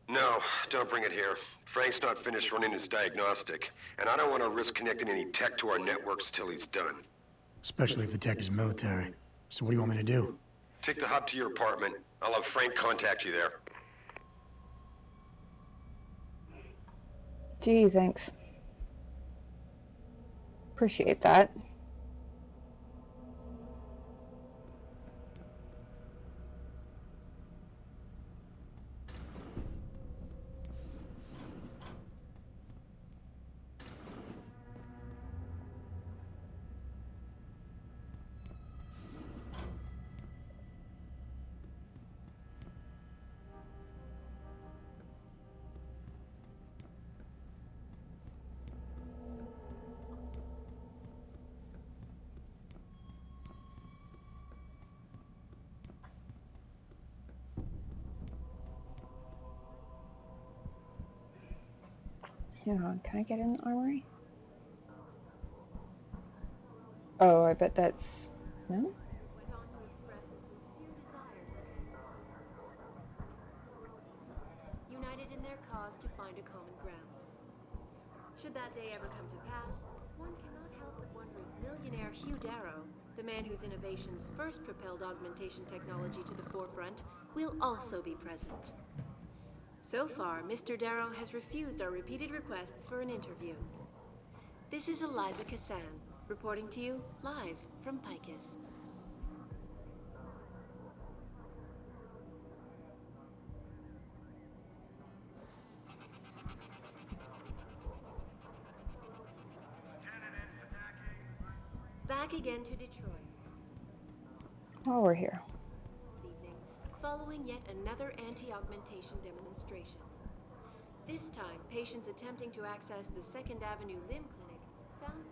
No, don't bring it here. Frank's not finished running his diagnostic, and I don't want to risk connecting any tech to our networks till he's done. Especially if the tech is military. So what do you want me to do? Take the hub to your apartment. I'll have Frank contact you there. Gee, thanks. Appreciate that. Hang on, can I get in the armory? Oh, I bet that's... No? United in their cause to find a common ground. Should that day ever come to pass, one cannot help but wonder if millionaire Hugh Darrow, the man whose innovations first propelled augmentation technology to the forefront, will also be present. So far, Mr. Darrow has refused our repeated requests for an interview. This is Eliza Cassan, reporting to you live from Picus. Back again to Detroit. While we're here. This evening, following yet another anti-augmentation demonstration. This time, patients attempting to access the 2nd Avenue Limb Clinic found...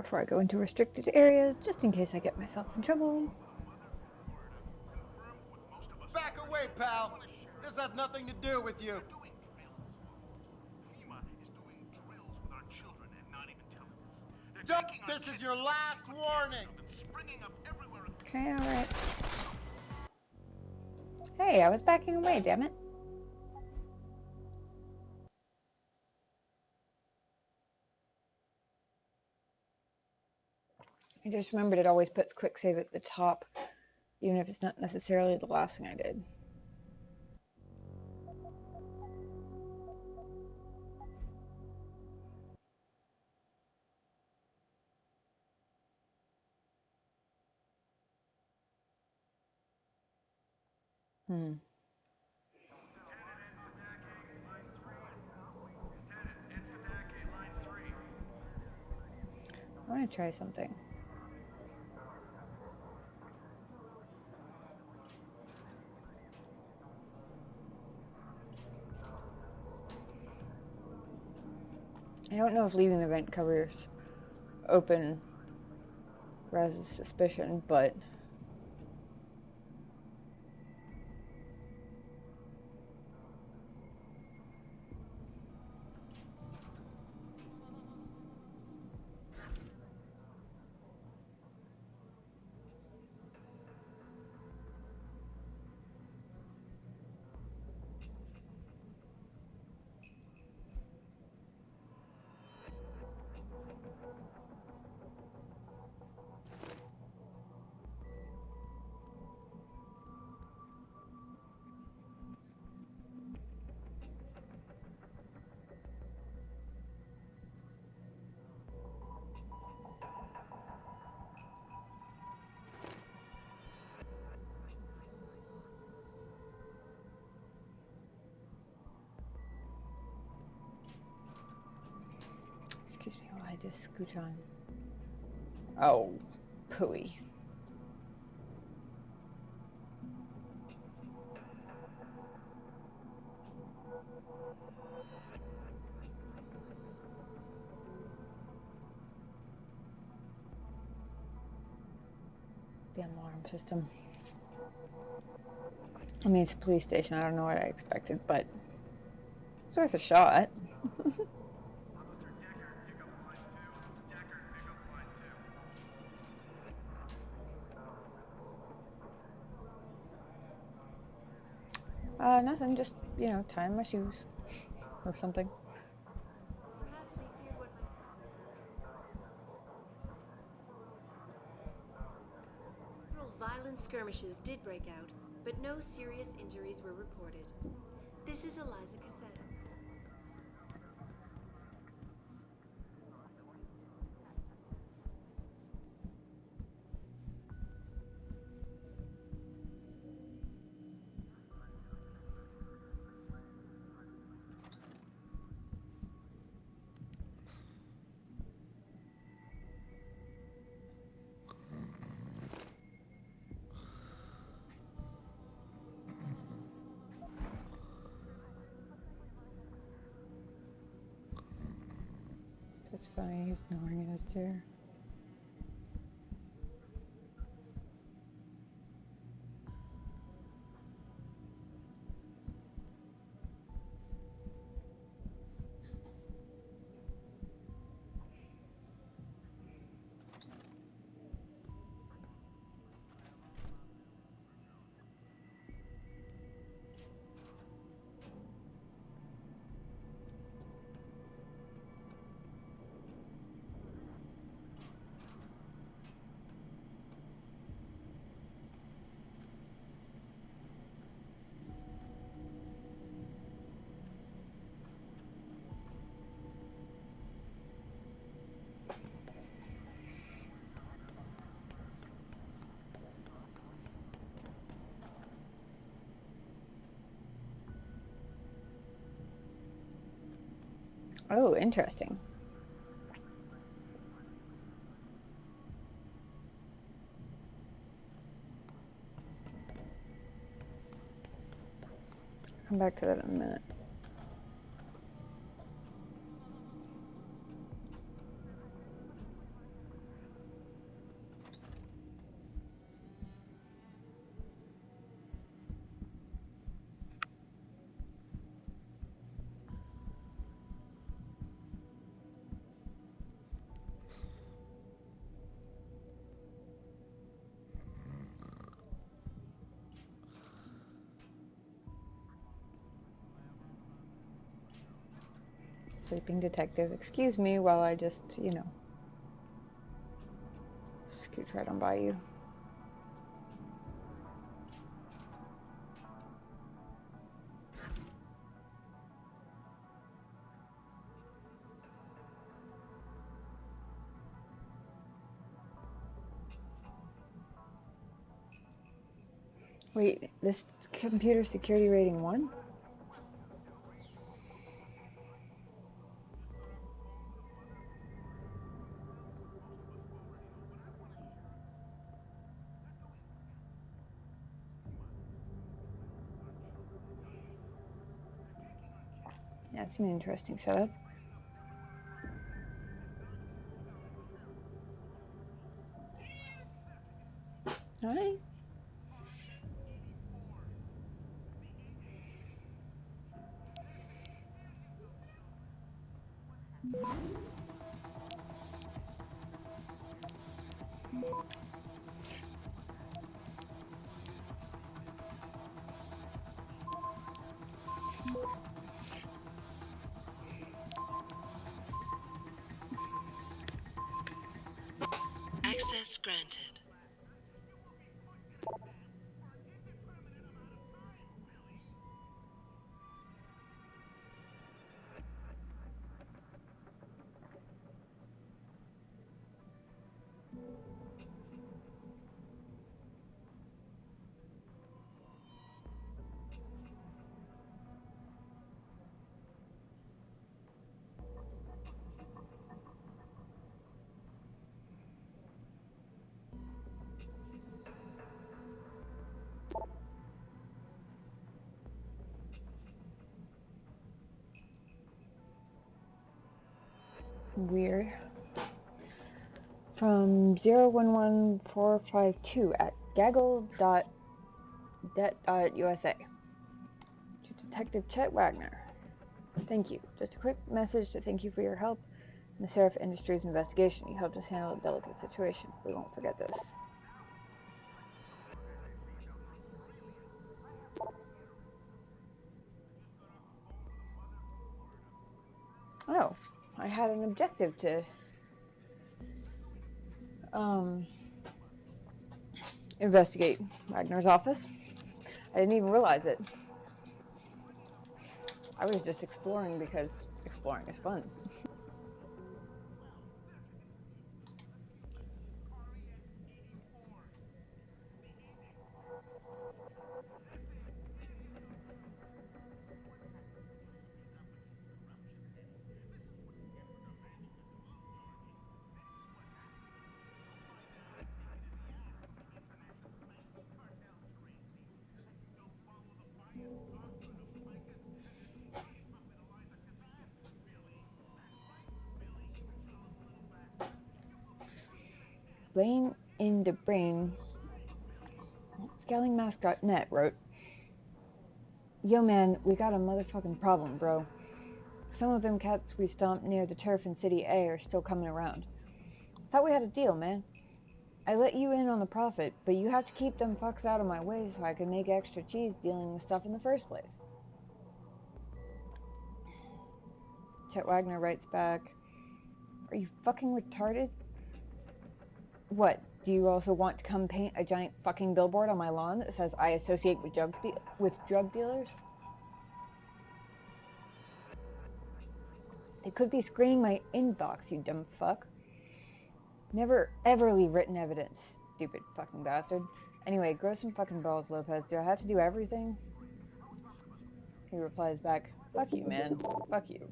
before I go into restricted areas, just in case I get myself in trouble. Back away, pal. This has nothing to do with you. This is your last warning. Okay, alright. Hey, I was backing away, damn it. I just remembered it always puts quick save at the top, even if it's not necessarily the last thing I did. I'm gonna try something. I don't know if leaving the vent covers open rouses suspicion, but excuse me while I just scoot on. Oh, pooey. Damn alarm system. I mean, it's a police station. I don't know what I expected, but it's worth a shot. Nothing. Just, you know, tying my shoes or something. Violent skirmishes did break out, but no serious injuries were reported. This is Eliza Cassetta. That's funny. He's snoring in his chair. Oh, interesting. Come back to that in a minute. Sleeping detective, excuse me while I just, you know, scoot right on by you. Wait, this computer security rating 1? That's an interesting setup. Hi. Access granted. Weird. From 011452 at gaggle.det.usa to Detective Chet Wagner. Thank you. Just a quick message to thank you for your help in the Seraph Industries investigation. You helped us handle a delicate situation. We won't forget this. Oh, I had an objective to investigate Wagner's office. I didn't even realize it. I was just exploring because exploring is fun. Blaine in the Brain, ScalingMask.net wrote, "Yo man, we got a motherfucking problem, bro. Some of them cats we stomped near the turf in City A are still coming around. Thought we had a deal, man. I let you in on the profit, but you have to keep them fucks out of my way so I can make extra cheese dealing with stuff in the first place." Chet Wagner writes back, "Are you fucking retarded? What, do you also want to come paint a giant fucking billboard on my lawn that says I associate with drug dealers? It could be screening my inbox, you dumb fuck. Never ever leave written evidence, stupid fucking bastard. Anyway, grow some fucking balls, Lopez. Do I have to do everything?" He replies back, "Fuck you, man. Fuck you."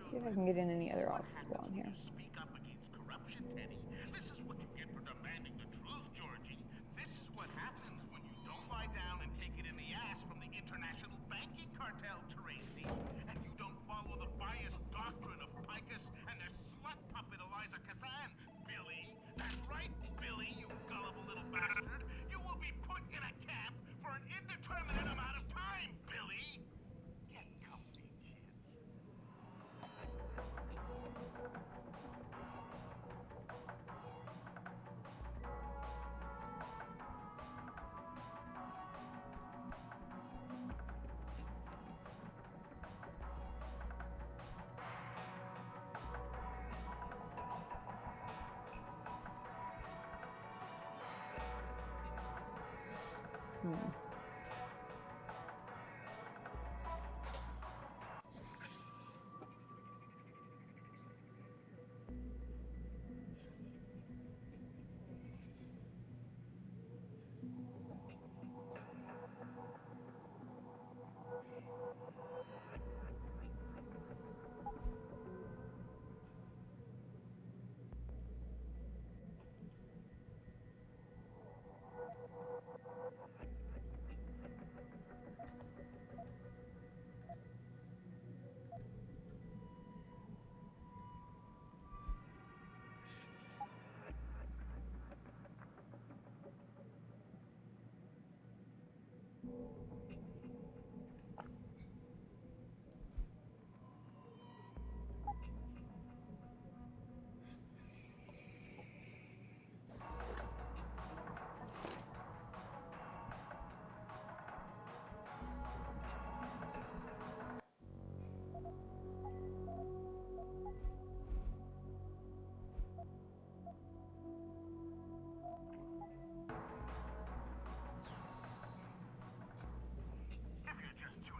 See if I can get in any other office while I'm here. This is what you get for demanding the truth, Georgie. This is what happens when you don't lie down and take it in the ass from the international banking cartel, Tracy. And you don't follow the biased doctrine of Picus and their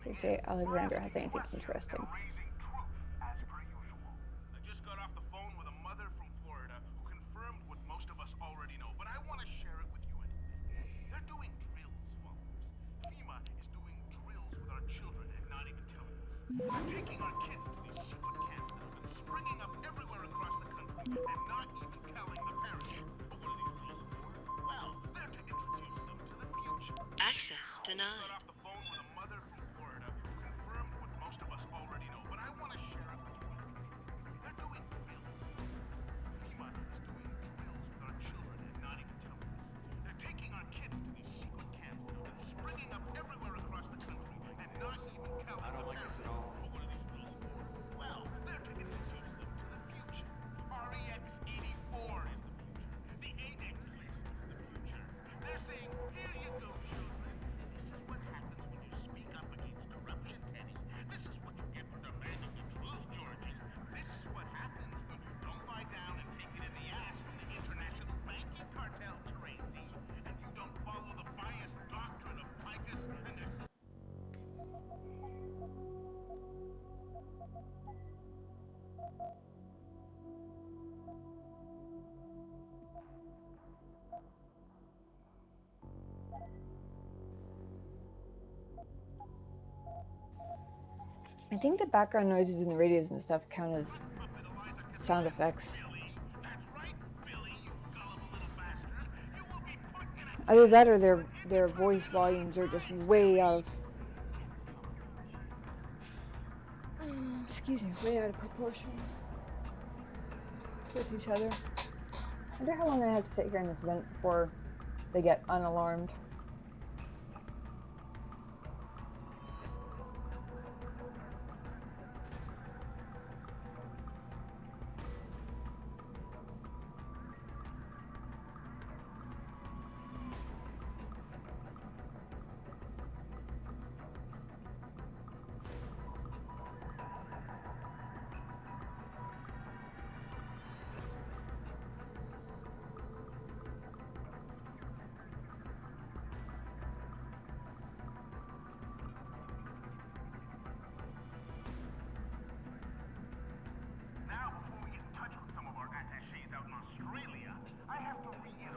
See if J. Alexander has anything interesting. I just got off the phone with a mother from Florida who confirmed what most of us already know, but I want to share it with you anyway. They're doing drills, followers. FEMA is doing drills with our children and not even telling us. They're taking our kids to these secret camps that have been springing up everywhere across the country and not even telling the parents. But what are these drills for? Well, they're to introduce them to the future. Access denied. I got off the phone with a mother from Florida who confirmed what most of us already know, but I want to share it with you anyway. They're doing drills. FEMA is doing drills with our children and not even telling us. They're taking our kids to these secret camps that have been springing up everywhere across the country and not even telling I don't like this at all. But what are these drills for? Well, they're to introduce them to the future. REX 84 is the future. The ADEX list is the future. They're saying, here you go, children. This is what happens when you speak up against corruption, Teddy. This is what you get for demanding the truth, Georgie. This is what happens when you don't lie down and take it in the ass from the international banking cartel, Tracy. And you don't follow the biased doctrine of Picus and their... I think the background noises in the radios and stuff count as sound effects. Either that or their voice volumes are just way out of excuse me, way out of proportion with each other. I wonder how long I have to sit here in this vent before they get unalarmed.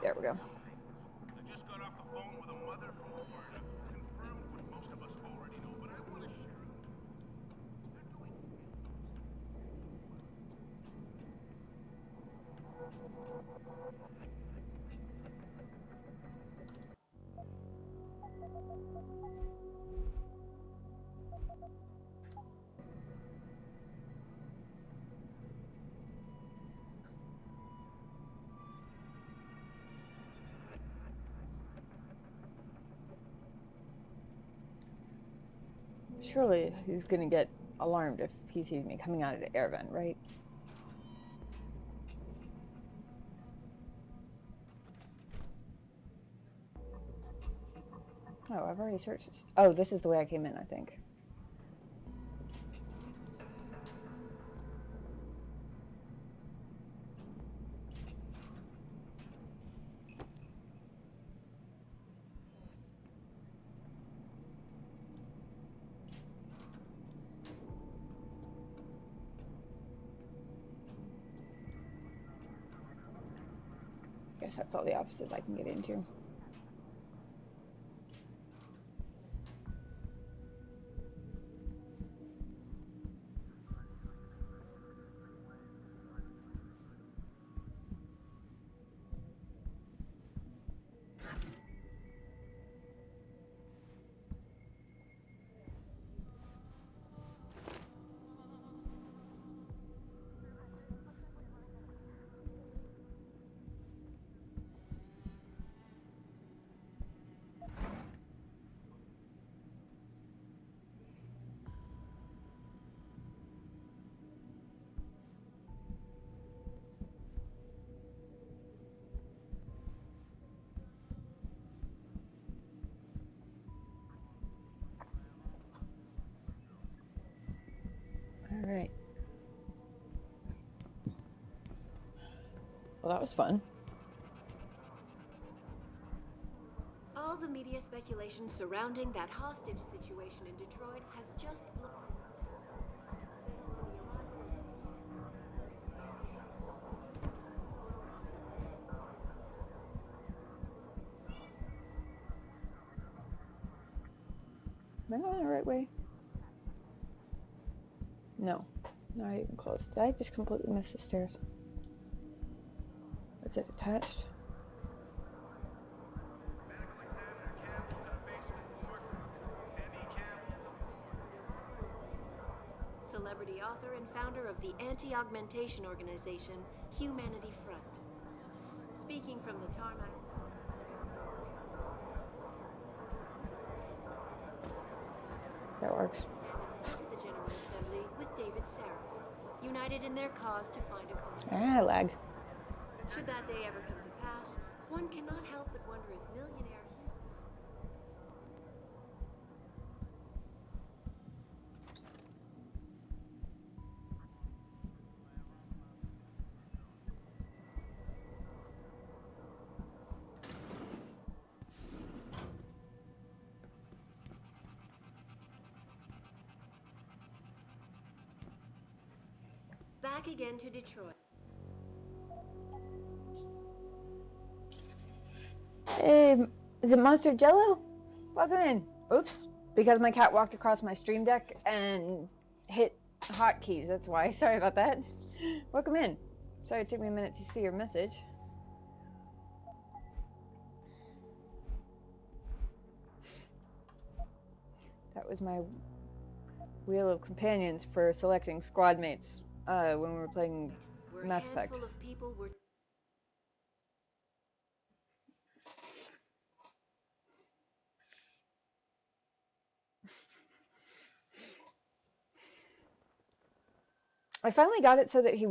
There we go. I just got off the phone with a mother from Florida who confirmed what most of us already know, but I want to share it with you. They're doing Surely he's gonna get alarmed if he sees me coming out of the air vent, right? Oh, I've already searched this. Oh, this is the way I came in, I think. guess that's all the offices I can get into. All right. Well, that was fun. All the media speculation surrounding that hostage situation in Detroit has just Am I going the right way? No, not even close. Did I just completely miss the stairs? Is it attached? celebrity author and founder of the anti-augmentation organization Humanity Front. Speaking from the tarmac. That works. To the General Assembly with David Seraph, united in their cause to find a common. Ah, lag. Should that day ever come to pass, one cannot help but wonder if millionaire. Back again to Detroit. Hey, is it Monster Jello? Welcome in. Oops, because my cat walked across my stream deck and hit hotkeys. That's why. Sorry about that. Welcome in. Sorry it took me a minute to see your message. That was my wheel of companions for selecting squad mates when we were playing Mass Effect. Of people were I finally got it so that he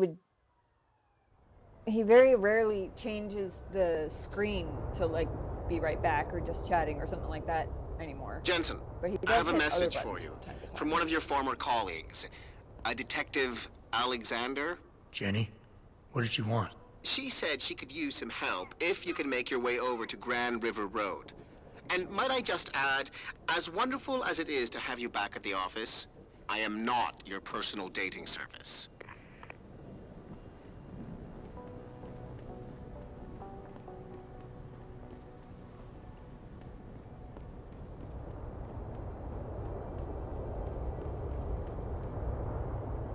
very rarely changes the screen to like be right back or just chatting or something like that anymore. Jensen, But he I does have a hit message other for buttons you from time to time. from one of your former colleagues, a Detective Alexander. Jenny, what did you want? She said she could use some help if you can make your way over to Grand River Road. And might I just add, as wonderful as it is to have you back at the office, I am not your personal dating service.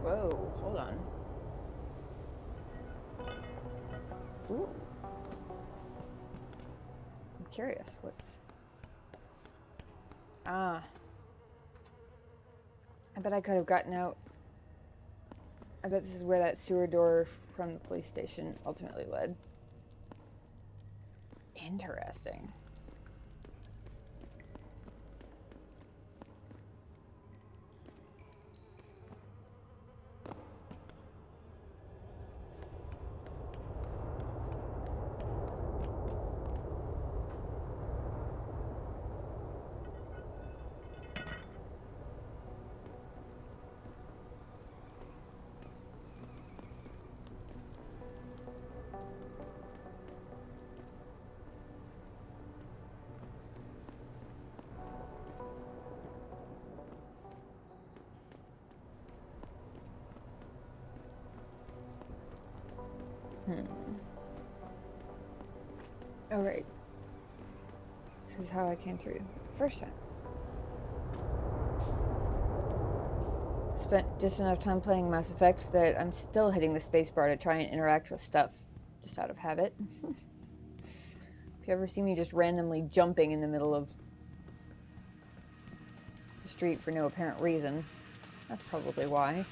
Whoa, hold on. Ooh. I'm curious, what's... Ah. I bet I could have gotten out. I bet this is where that sewer door from the police station ultimately led. Interesting. Oh, right. This is how I came through the first time. Spent just enough time playing Mass Effect that I'm still hitting the spacebar to try and interact with stuff, just out of habit. If you ever see me just randomly jumping in the middle of the street for no apparent reason, that's probably why.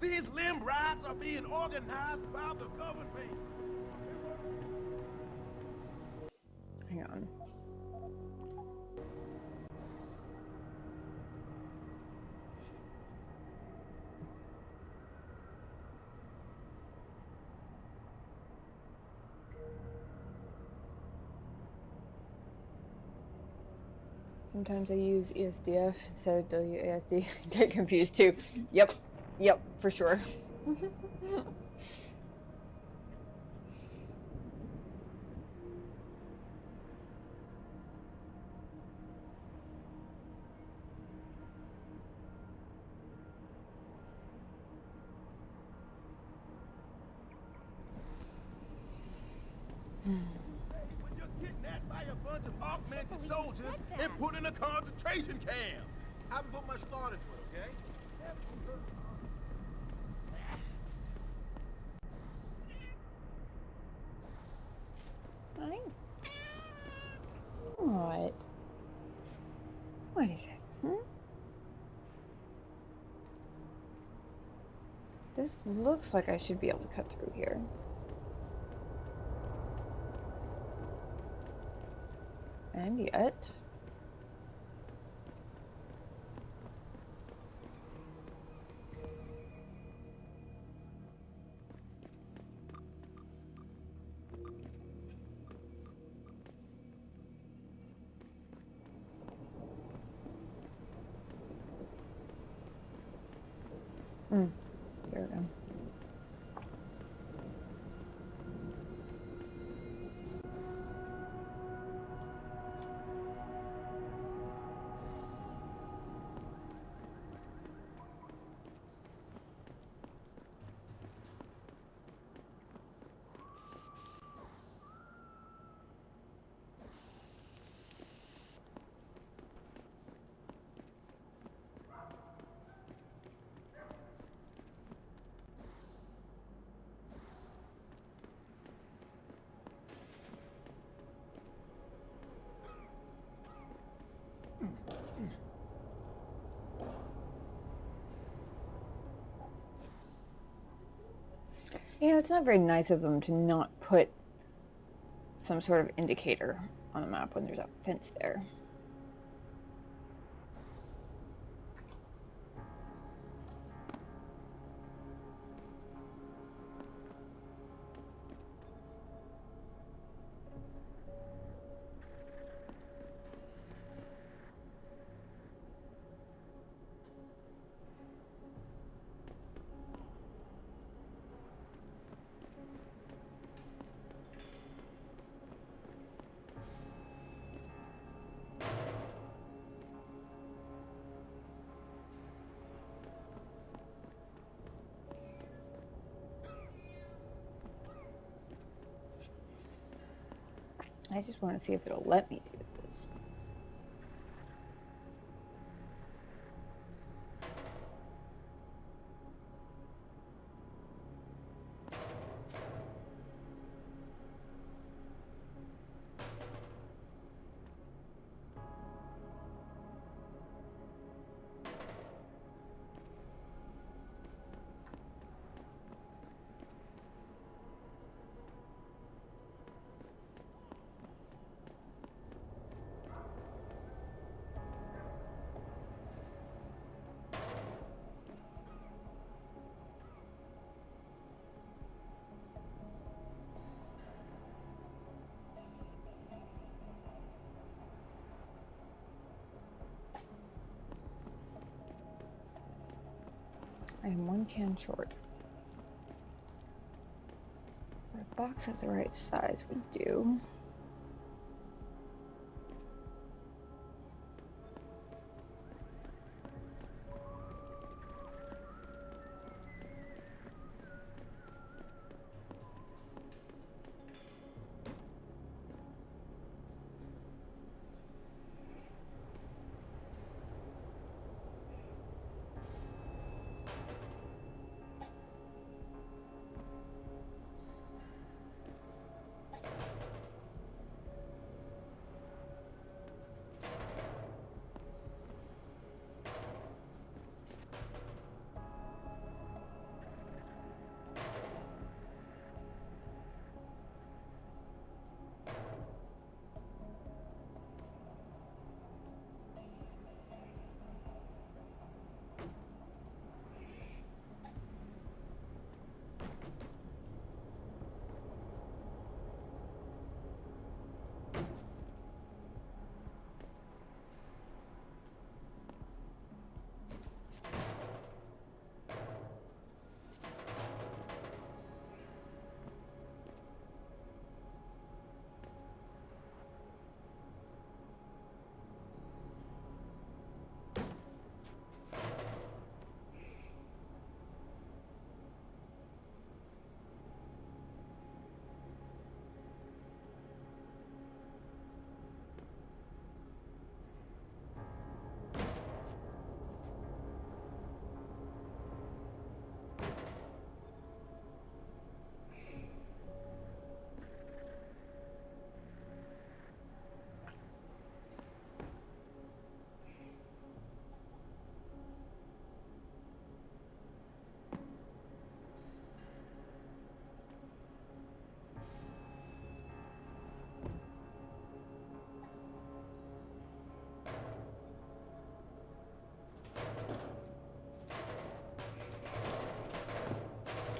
These limb rides are being organized by the government. Hang on. Sometimes I use ESDF instead of WASD. Get confused too. Yep. Yep, for sure. When you're kidnapped by a bunch of augmented soldiers and put in a concentration camp. I haven't put much thought into it, okay? Fine. What? What is it? Hmm? This looks like I should be able to cut through here. And yet... There we go. You know, it's not very nice of them to not put some sort of indicator on the map when there's a fence there. I just want to see if it'll let me do this. I am 1 can short. A box at the right size would do.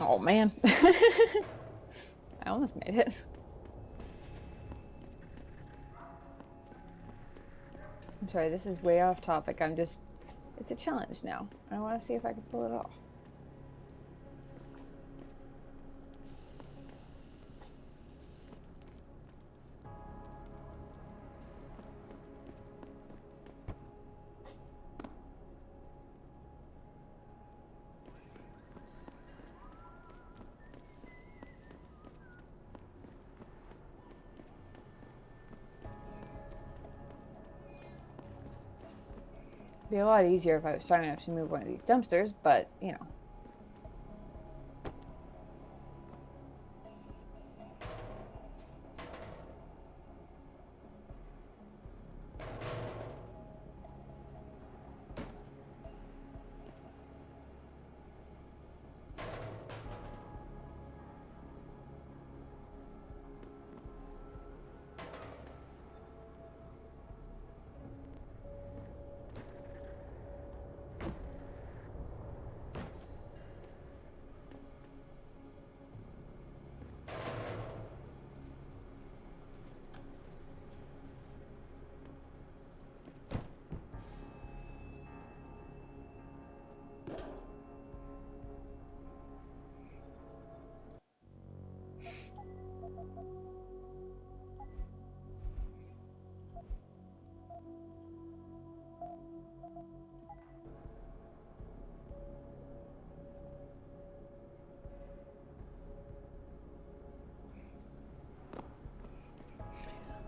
Oh man. I almost made it. I'm sorry, this is way off topic. It's a challenge now. I want to see if I can pull it off. It'd be a lot easier if I was strong enough to move one of these dumpsters, but, you know.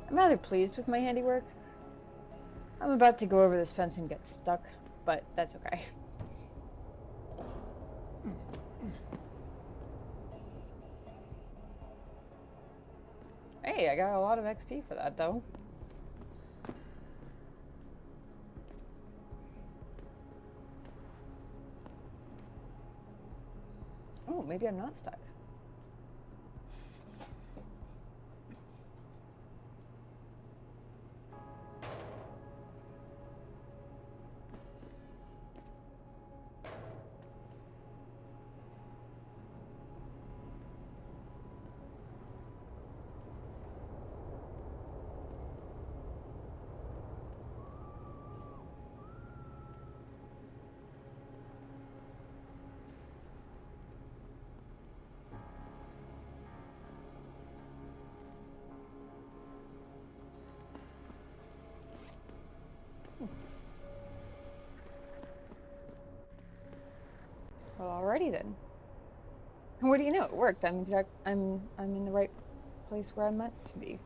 I'm rather pleased with my handiwork. I'm about to go over this fence and get stuck, but that's okay. Hey, I got a lot of XP for that, though. Oh, maybe I'm not stuck. Well, alrighty then. What do you know? It worked. I'm in the right place where I'm meant to be.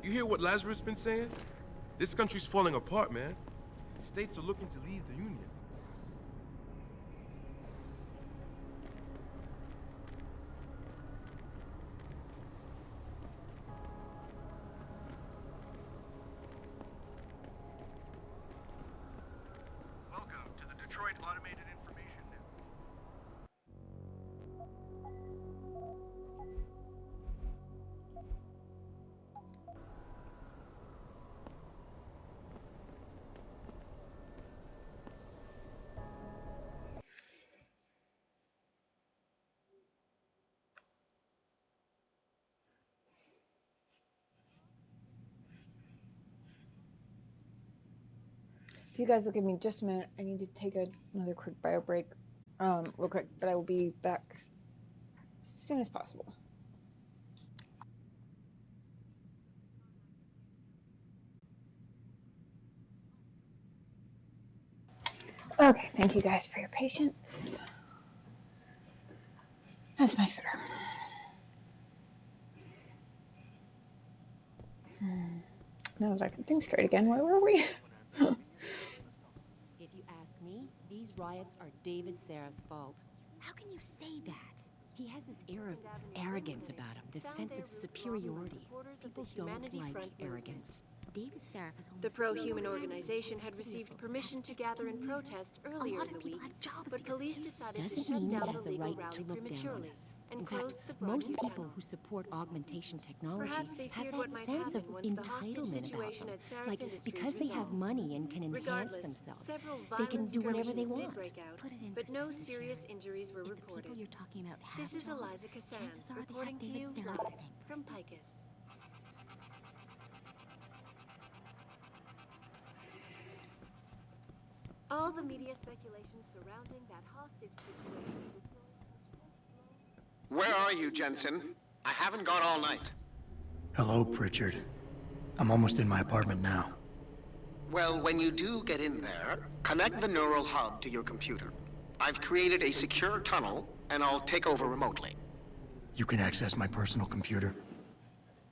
You hear what Lazarus been saying? This country's falling apart, man. States are looking to leave the Union. Welcome to the Detroit Automated Information Network. If you guys will give me just a minute, I need to take another quick bio break, real quick, but I will be back as soon as possible. Okay, thank you guys for your patience. That's much better. Now that I can think straight again, where were we? If you ask me, these riots are David Seraf's fault. How can you say that? He has this air of arrogance about him, this sense of superiority. People don't like arrogance. David Seraph is The pro-human organization had received permission to gather in protest earlier in the week, but police decided to shut down the legal rally prematurely and closed the most broadcast people channel. who support augmentation technology Perhaps they have feared what that might sense of happen once the hostage entitlement about situation them. at Sarif Like, Industries because they have resolved. money and can enhance Regardless, themselves, several they can violent do whatever they skirmishes want. did break out, Put it in but no perspective, serious Sharon. injuries were If the reported. people you're talking about have This is jobs, Eliza Kassan, chances are they reporting have to David you Seraph to live thank. from Picus. All the media speculation surrounding that hostage situation in Detroit has just blown. Where are you, Jensen? I haven't got all night. Hello, Pritchard. I'm almost in my apartment now. Well, when you do get in there, connect the neural hub to your computer. I've created a secure tunnel, and I'll take over remotely. You can access my personal computer.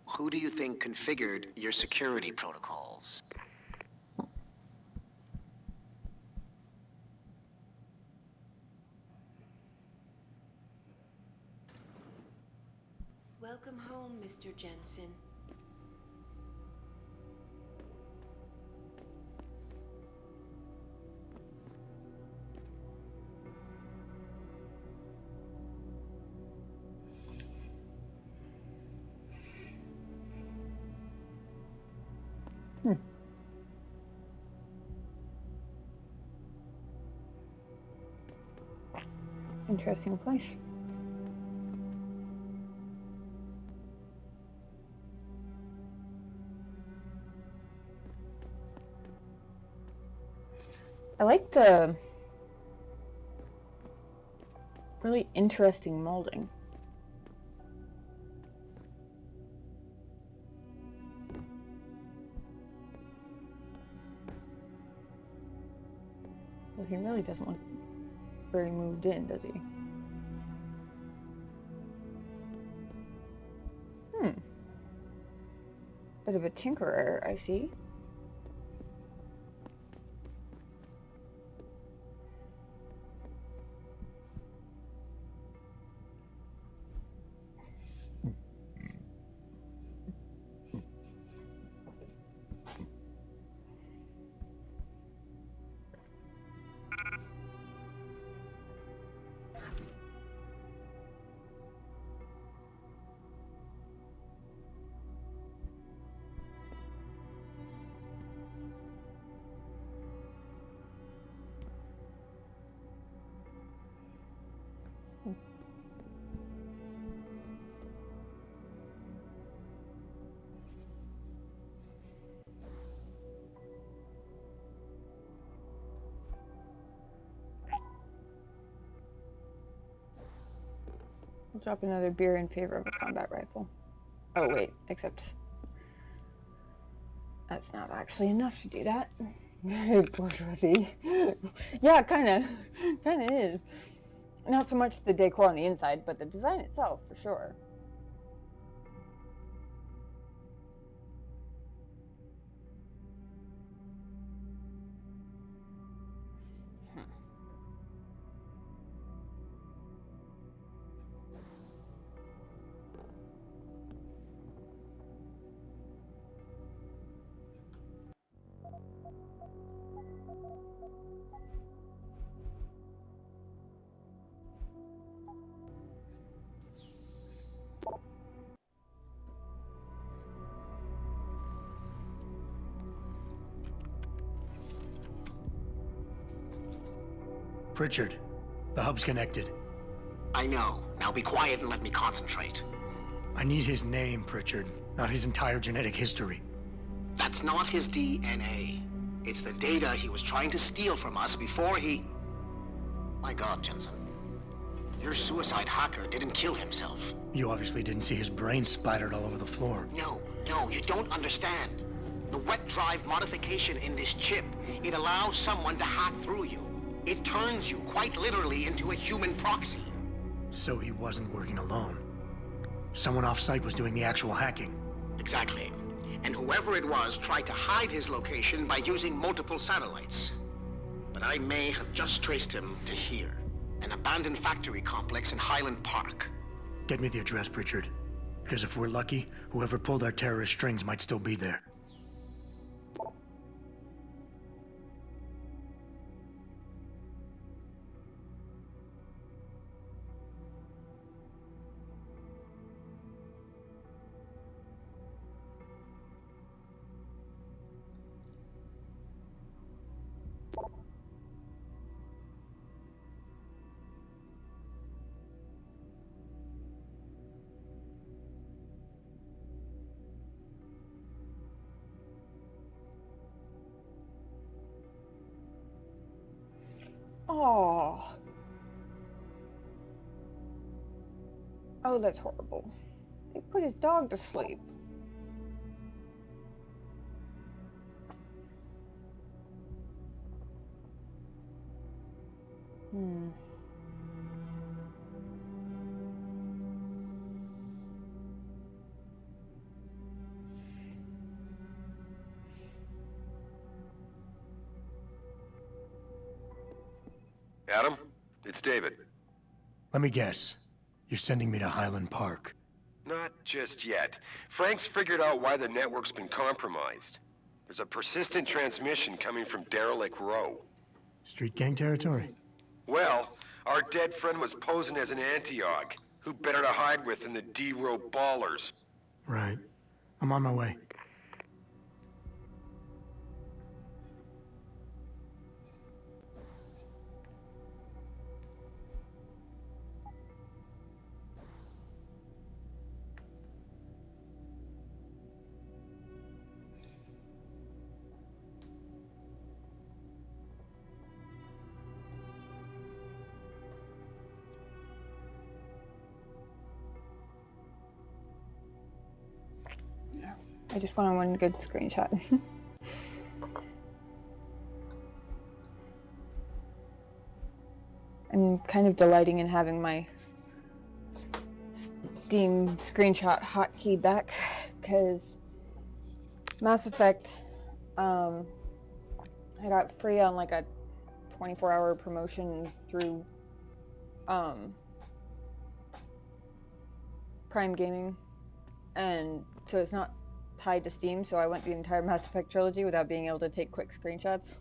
Who do you think configured your security protocols? Welcome home, Mr. Jensen. Interesting place. I like the really interesting molding. Well, he really doesn't look very moved in, does he? Bit of a tinkerer, I see. I'll drop another beer in favor of a combat rifle. Oh wait, except that's not actually enough to do that. Bourgeoisie. Yeah, kinda is. Not so much the decor on the inside, but the design itself, for sure. Pritchard, the hub's connected. I know. Now be quiet and let me concentrate. I need his name, Pritchard, not his entire genetic history. That's not his DNA. It's the data he was trying to steal from us before he... My God, Jensen. Your suicide hacker didn't kill himself. You obviously didn't see his brain splattered all over the floor. No, you don't understand. The wet drive modification in this chip, it allows someone to hack through you. It turns you quite literally into a human proxy. So he wasn't working alone. Someone off-site was doing the actual hacking. Exactly. And whoever it was tried to hide his location by using multiple satellites. But I may have just traced him to here. An abandoned factory complex in Highland Park. Get me the address, Pritchard. Because if we're lucky, whoever pulled our terrorist strings might still be there. Oh. Oh, that's horrible. He put his dog to sleep. Adam, it's David. Let me guess. You're sending me to Highland Park. Not just yet. Frank's figured out why the network's been compromised. There's a persistent transmission coming from Derelict Row. Street gang territory? Well, our dead friend was posing as an Antioch. Who better to hide with than the D-Row ballers? Right. I'm on my way. I just wanted one good screenshot. I'm kind of delighting in having my Steam screenshot hotkey back, because Mass Effect, I got free on like a 24-hour promotion through Prime Gaming, and so it's not tied to Steam, so I went the entire Mass Effect trilogy without being able to take quick screenshots.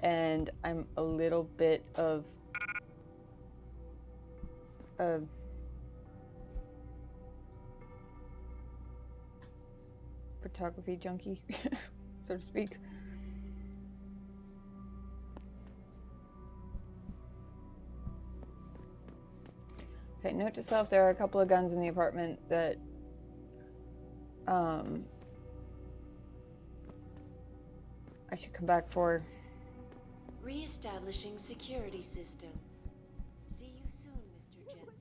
And I'm a little bit of a photography junkie, so to speak. Okay, note to self, there are a couple of guns in the apartment that I should come back for. Re-establishing security system. See you soon, Mr. Jensen.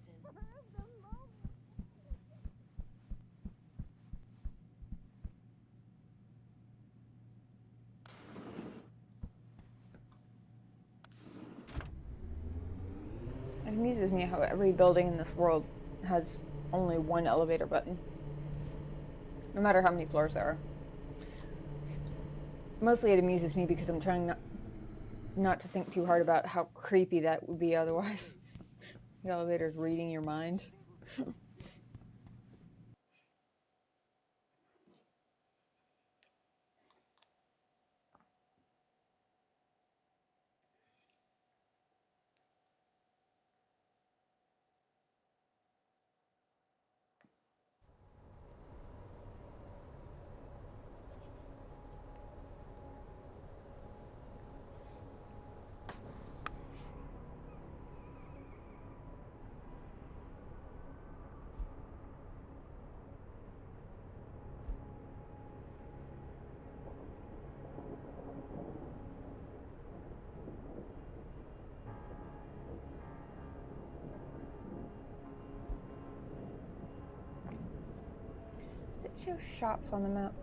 It amuses me how every building in this world has only one elevator button, no matter how many floors there are. Mostly it amuses me because I'm trying not to think too hard about how creepy that would be otherwise. The elevator's reading your mind. Does it show shops on the map?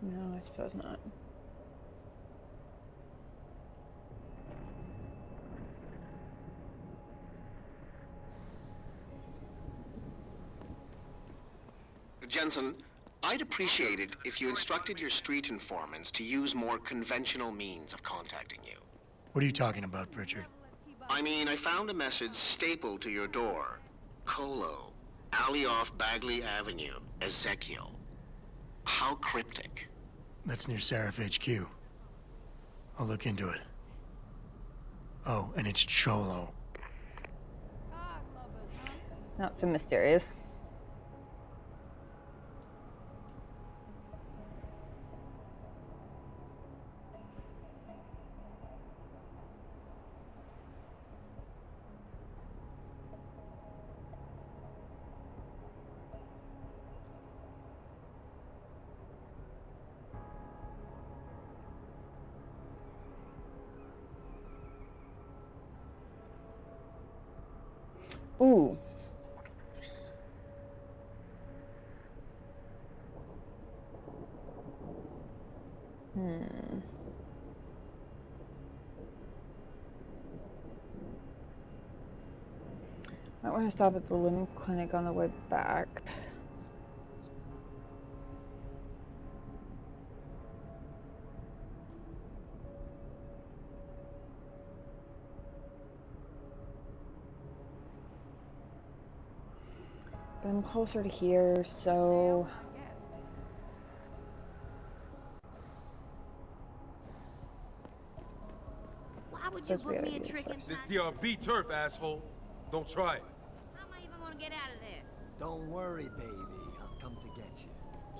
No, I suppose not. Jensen, I'd appreciate it if you instructed your street informants to use more conventional means of contacting you. What are you talking about, Pritchard? I mean, I found a message stapled to your door. Colo, alley off Bagley Avenue, Ezekiel. How cryptic. That's near Seraph HQ. I'll look into it. Oh, and it's Cholo. Not so mysterious. Ooh. Might want to stop at the limb clinic on the way back. But I'm closer to here, so... Why would you book me a trick inside? This DRB turf, asshole. Don't try it. How am I even gonna get out of there? Don't worry, baby. I'll come to get you.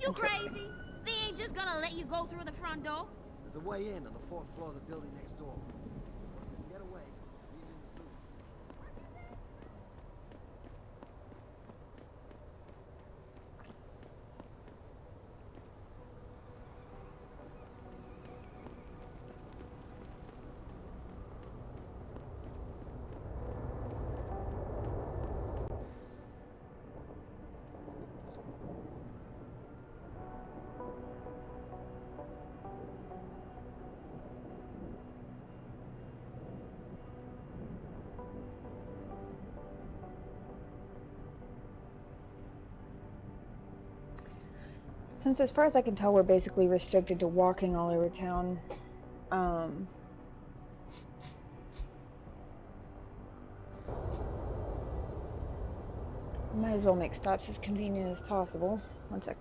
You crazy? They ain't just gonna let you go through the front door? There's a way in on the 4th floor of the building next door. Get away. Leave you in the food. Since as far as I can tell, we're basically restricted to walking all over town. Might as well make stops as convenient as possible. One sec.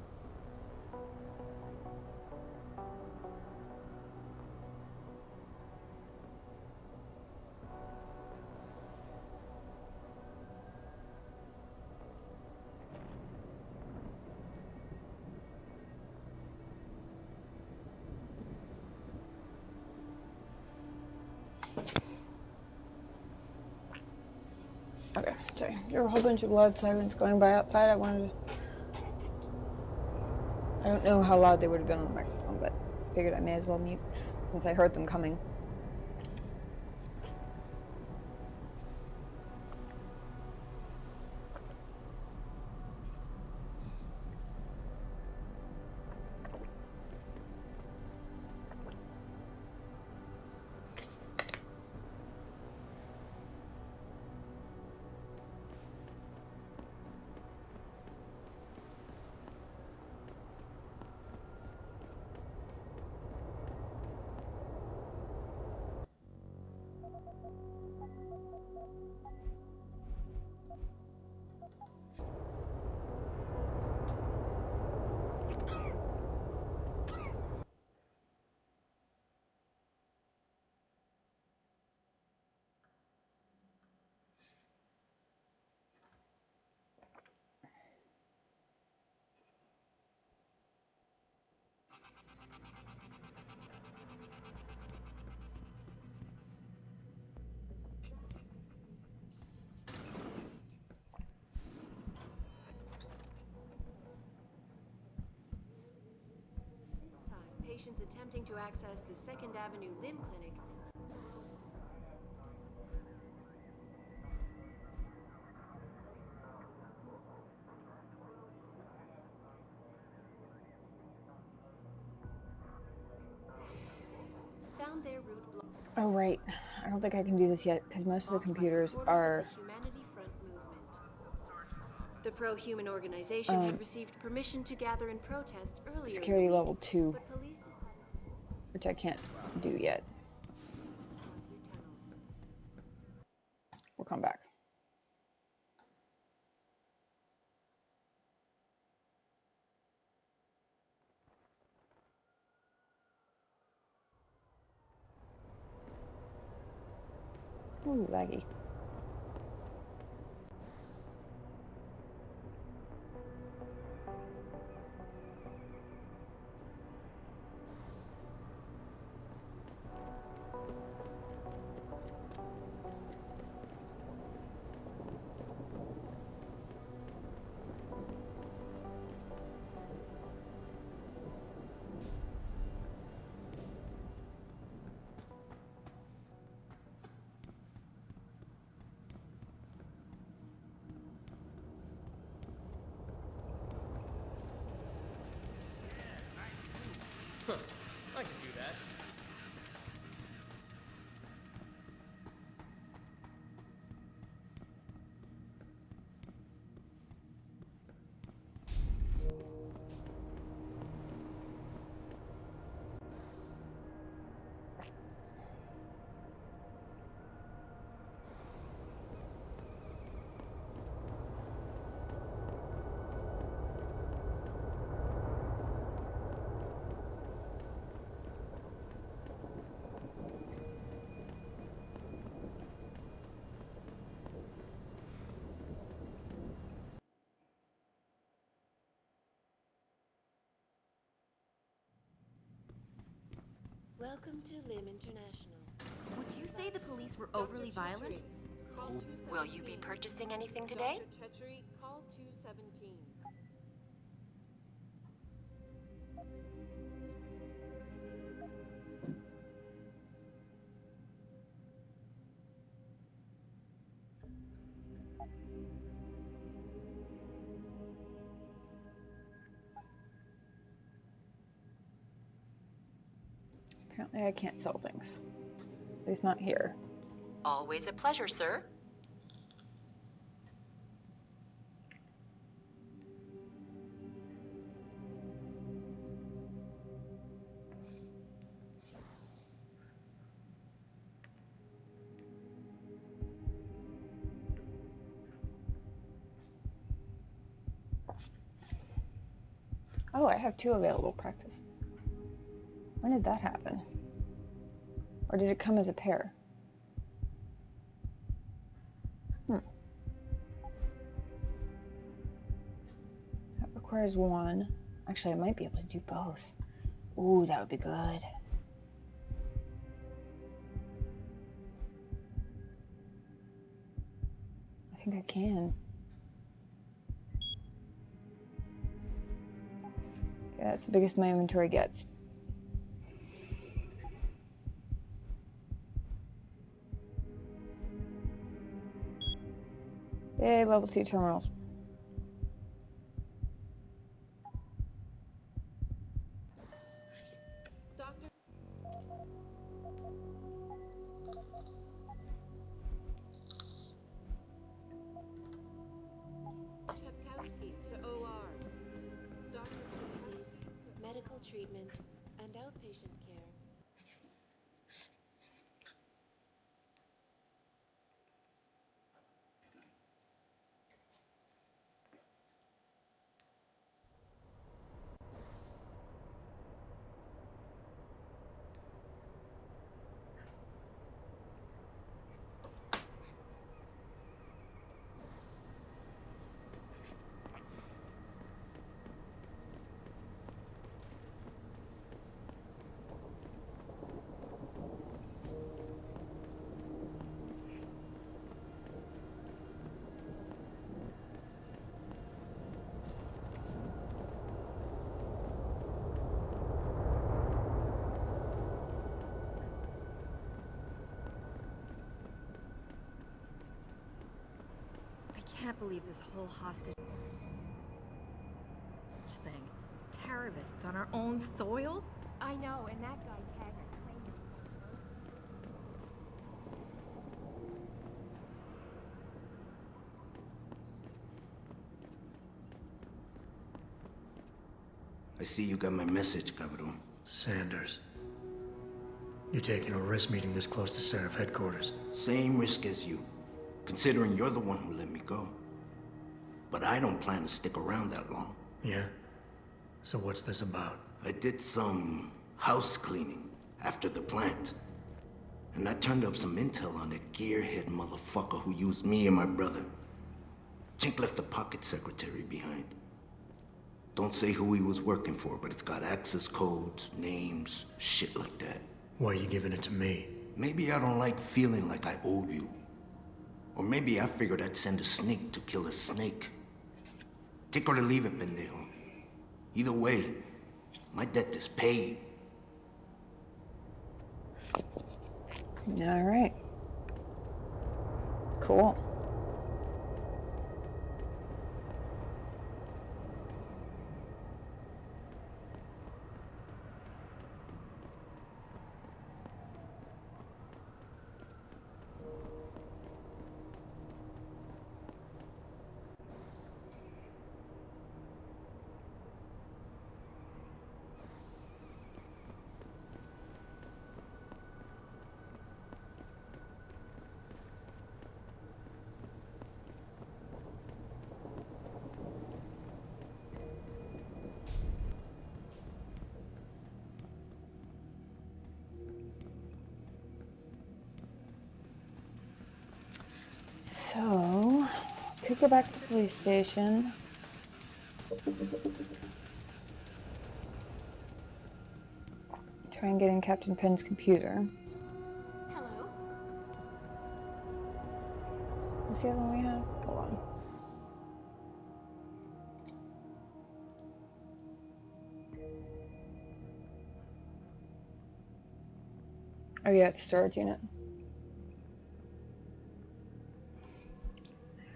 Okay. Sorry, there were a whole bunch of loud sirens going by outside. I don't know how loud they would have been on the microphone, but figured I may as well mute since I heard them coming. Patients attempting to access the 2nd Avenue Limb Clinic. Found their route blocked. Oh, right. I don't think I can do this yet because most of the computers are... Humanity Front movement. The pro-human organization had received permission to gather and protest earlier security in the week, level 2, but police decided... which I can't do yet. We'll come back. Ooh, laggy. Huh, I can do that. Welcome to Limb International. Would you say the police were overly violent? Will you be purchasing anything today? Dr. Chetchery, call 217. Apparently I can't sell things. At least not here. Always a pleasure, sir. Oh, I have 2 available practice. When did that happen? Or did it come as a pair? That requires 1. Actually, I might be able to do both. Ooh, that would be good. I think I can. Okay, that's the biggest my inventory gets. Yay, level 2 terminals. Chepkowski to OR. Doctor Policies, medical treatment, and outpatient care. I can't believe this whole hostage thing. Terrorists on our own soil? I know, and that guy tagged I see you got my message, Cabrón. Sanders. You're taking a risk meeting this close to Seraph headquarters. Same risk as you, considering you're the one who let me go. But I don't plan to stick around that long. Yeah? So what's this about? I did some house cleaning after the plant. And I turned up some intel on that gearhead motherfucker who used me and my brother. Chink left the pocket secretary behind. Don't say who he was working for, but it's got access codes, names, shit like that. Why are you giving it to me? Maybe I don't like feeling like I owe you. Or maybe I figured I'd send a snake to kill a snake. Take or to leave it, pendejo. Either way, my debt is paid. All right. Cool. So, could go back to the police station. Try and get in Captain Penn's computer. Hello? What's the other one we have? Hold on. Oh yeah, it's the storage unit.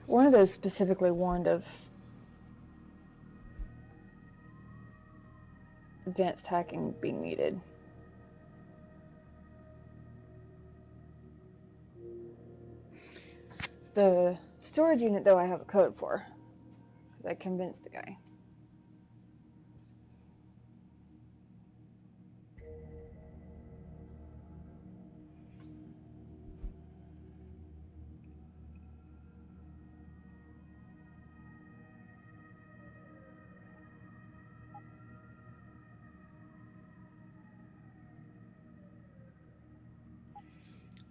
One of those specifically warned of advanced hacking being needed. The storage unit, though, I have a code for. I convinced the guy.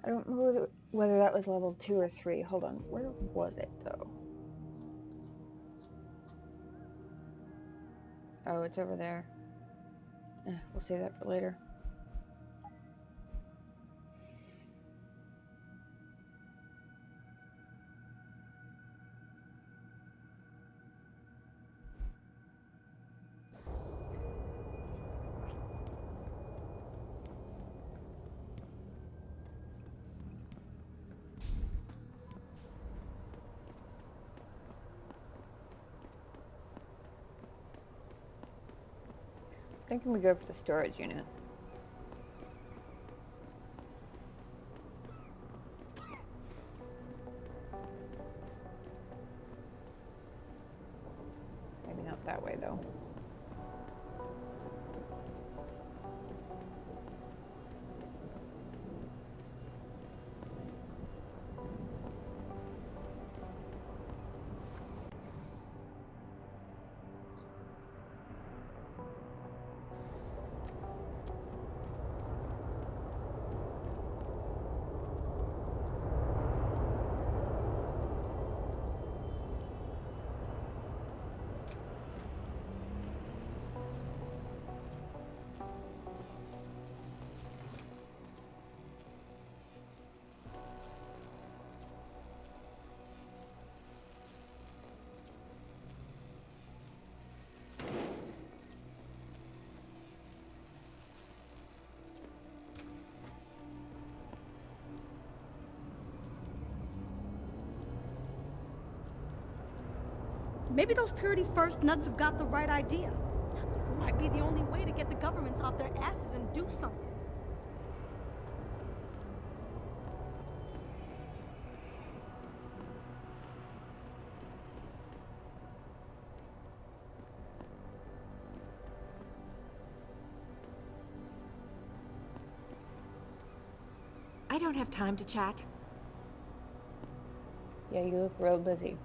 I don't remember whether that was level 2 or 3. Hold on. Where was it, though? Oh, it's over there. We'll save that for later. thinking we go for the storage unit. Maybe not that way, though. Maybe those Purity First nuts have got the right idea. It might be the only way to get the governments off their asses and do something. I don't have time to chat. Yeah, you look real busy.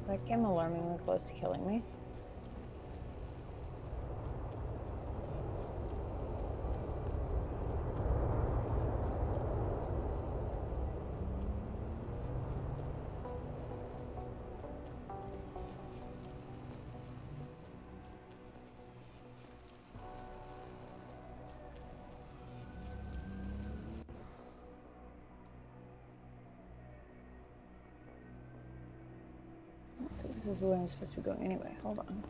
That came alarmingly close to killing me. This is where I'm supposed to be going anyway. Hold on.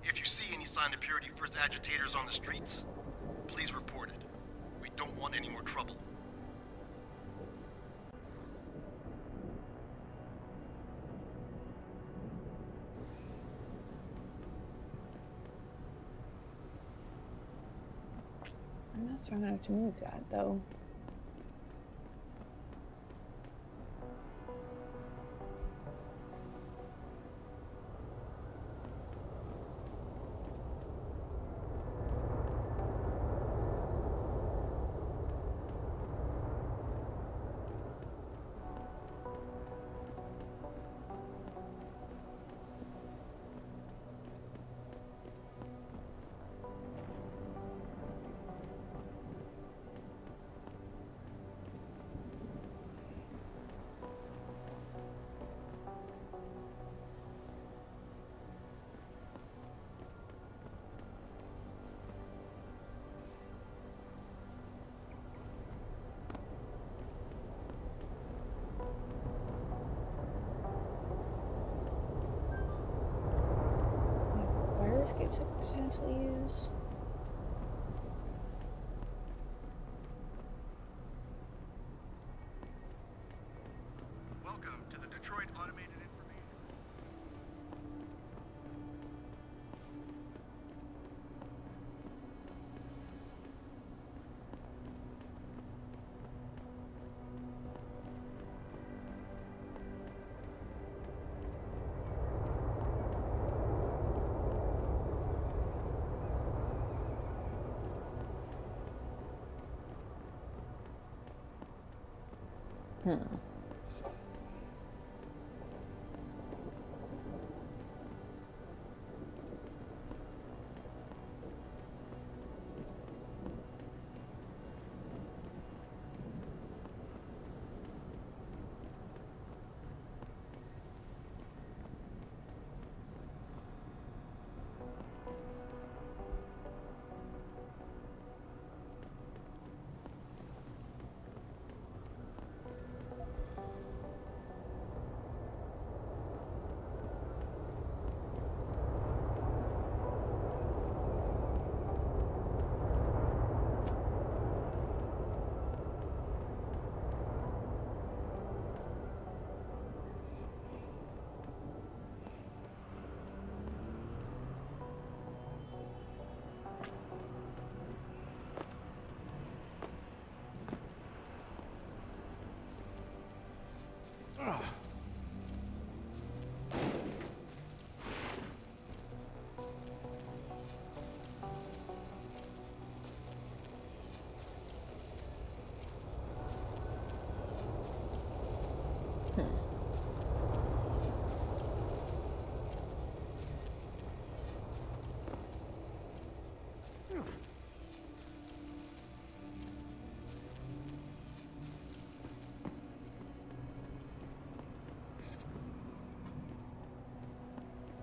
If you see any sign of Purity First agitators on the streets, please report it. We don't want any more trouble. I'm not strong enough to move that, though. Fire escapes I could potentially use. Welcome to the Detroit Automated Information. Hmm.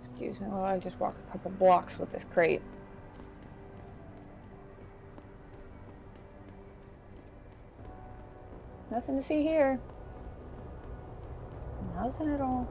Excuse me while I just walk a couple blocks with this crate. Nothing to see here. Nothing at all.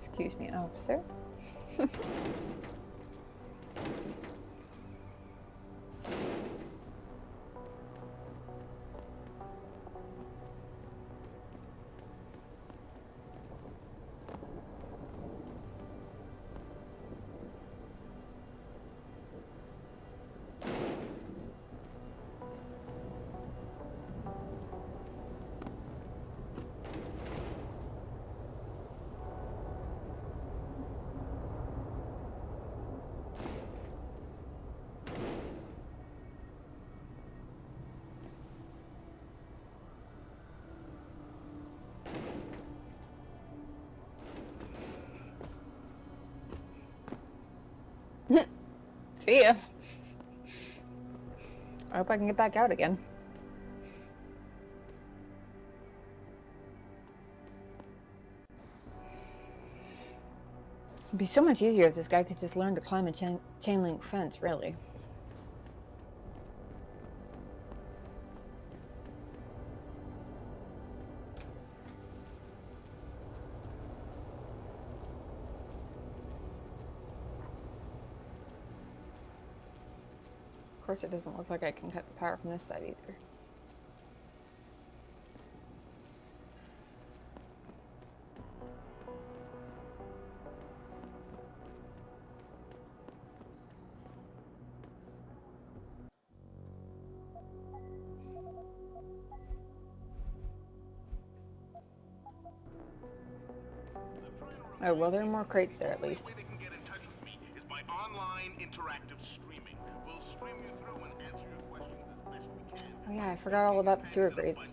Excuse me, officer. See ya. I hope I can get back out again. It'd be so much easier if this guy could just learn to climb a chain link fence, really. Of course, it doesn't look like I can cut the power from this side either. Oh, well, there are more crates there at least. Online interactive streaming. We'll stream you through and answer your questions as best we can. Oh yeah, I forgot all about the sewer grates.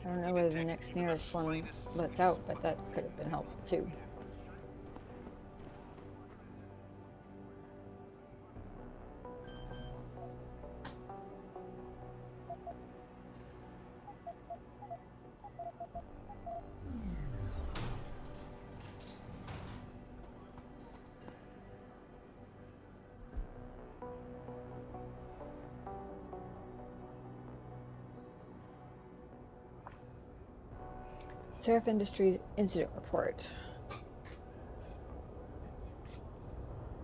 I don't know whether the next nearest one lets out, but that could have been helpful too. Seraph Industries incident report.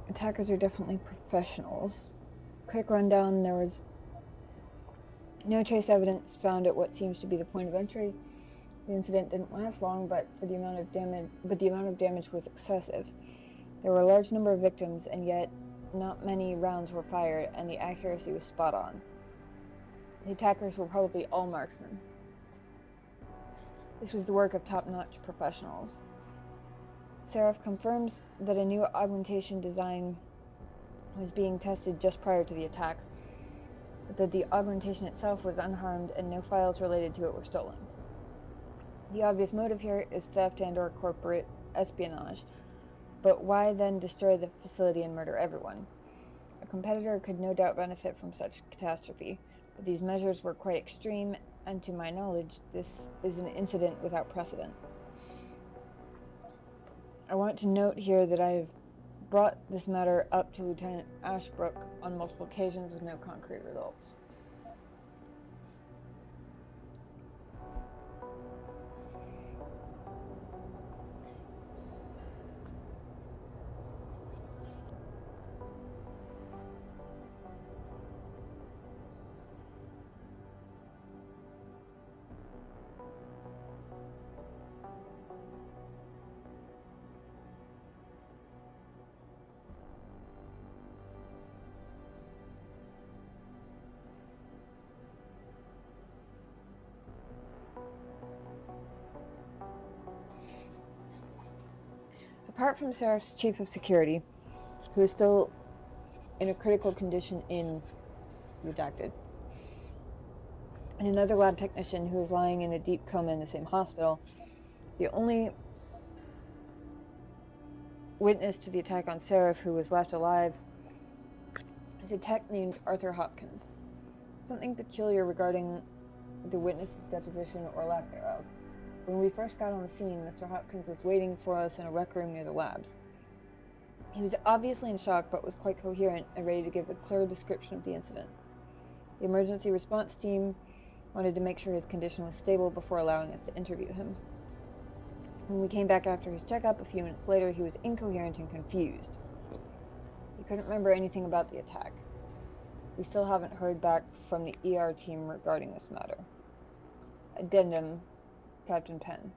Attackers are definitely professionals. Quick rundown, there was no trace evidence found at what seems to be the point of entry. The incident didn't last long, but the amount of damage was excessive. There were a large number of victims, and yet not many rounds were fired, and the accuracy was spot on. The attackers were probably all marksmen. This was the work of top-notch professionals. Seraph confirms that a new augmentation design was being tested just prior to the attack, but that the augmentation itself was unharmed and no files related to it were stolen. The obvious motive here is theft and/or corporate espionage, but why then destroy the facility and murder everyone? A competitor could no doubt benefit from such catastrophe, but these measures were quite extreme, and to my knowledge, this is an incident without precedent. I want to note here that I have brought this matter up to Lieutenant Ashbrook on multiple occasions with no concrete results. Apart from Seraph's chief of security, who is still in a critical condition in redacted, and another lab technician who is lying in a deep coma in the same hospital, the only witness to the attack on Seraph who was left alive is a tech named Arthur Hopkins. Something peculiar regarding the witness's deposition or lack thereof. When we first got on the scene, Mr. Hopkins was waiting for us in a rec room near the labs. He was obviously in shock, but was quite coherent and ready to give a clear description of the incident. The emergency response team wanted to make sure his condition was stable before allowing us to interview him. When we came back after his checkup a few minutes later, he was incoherent and confused. He couldn't remember anything about the attack. We still haven't heard back from the ER team regarding this matter. Addendum, Captain Penn.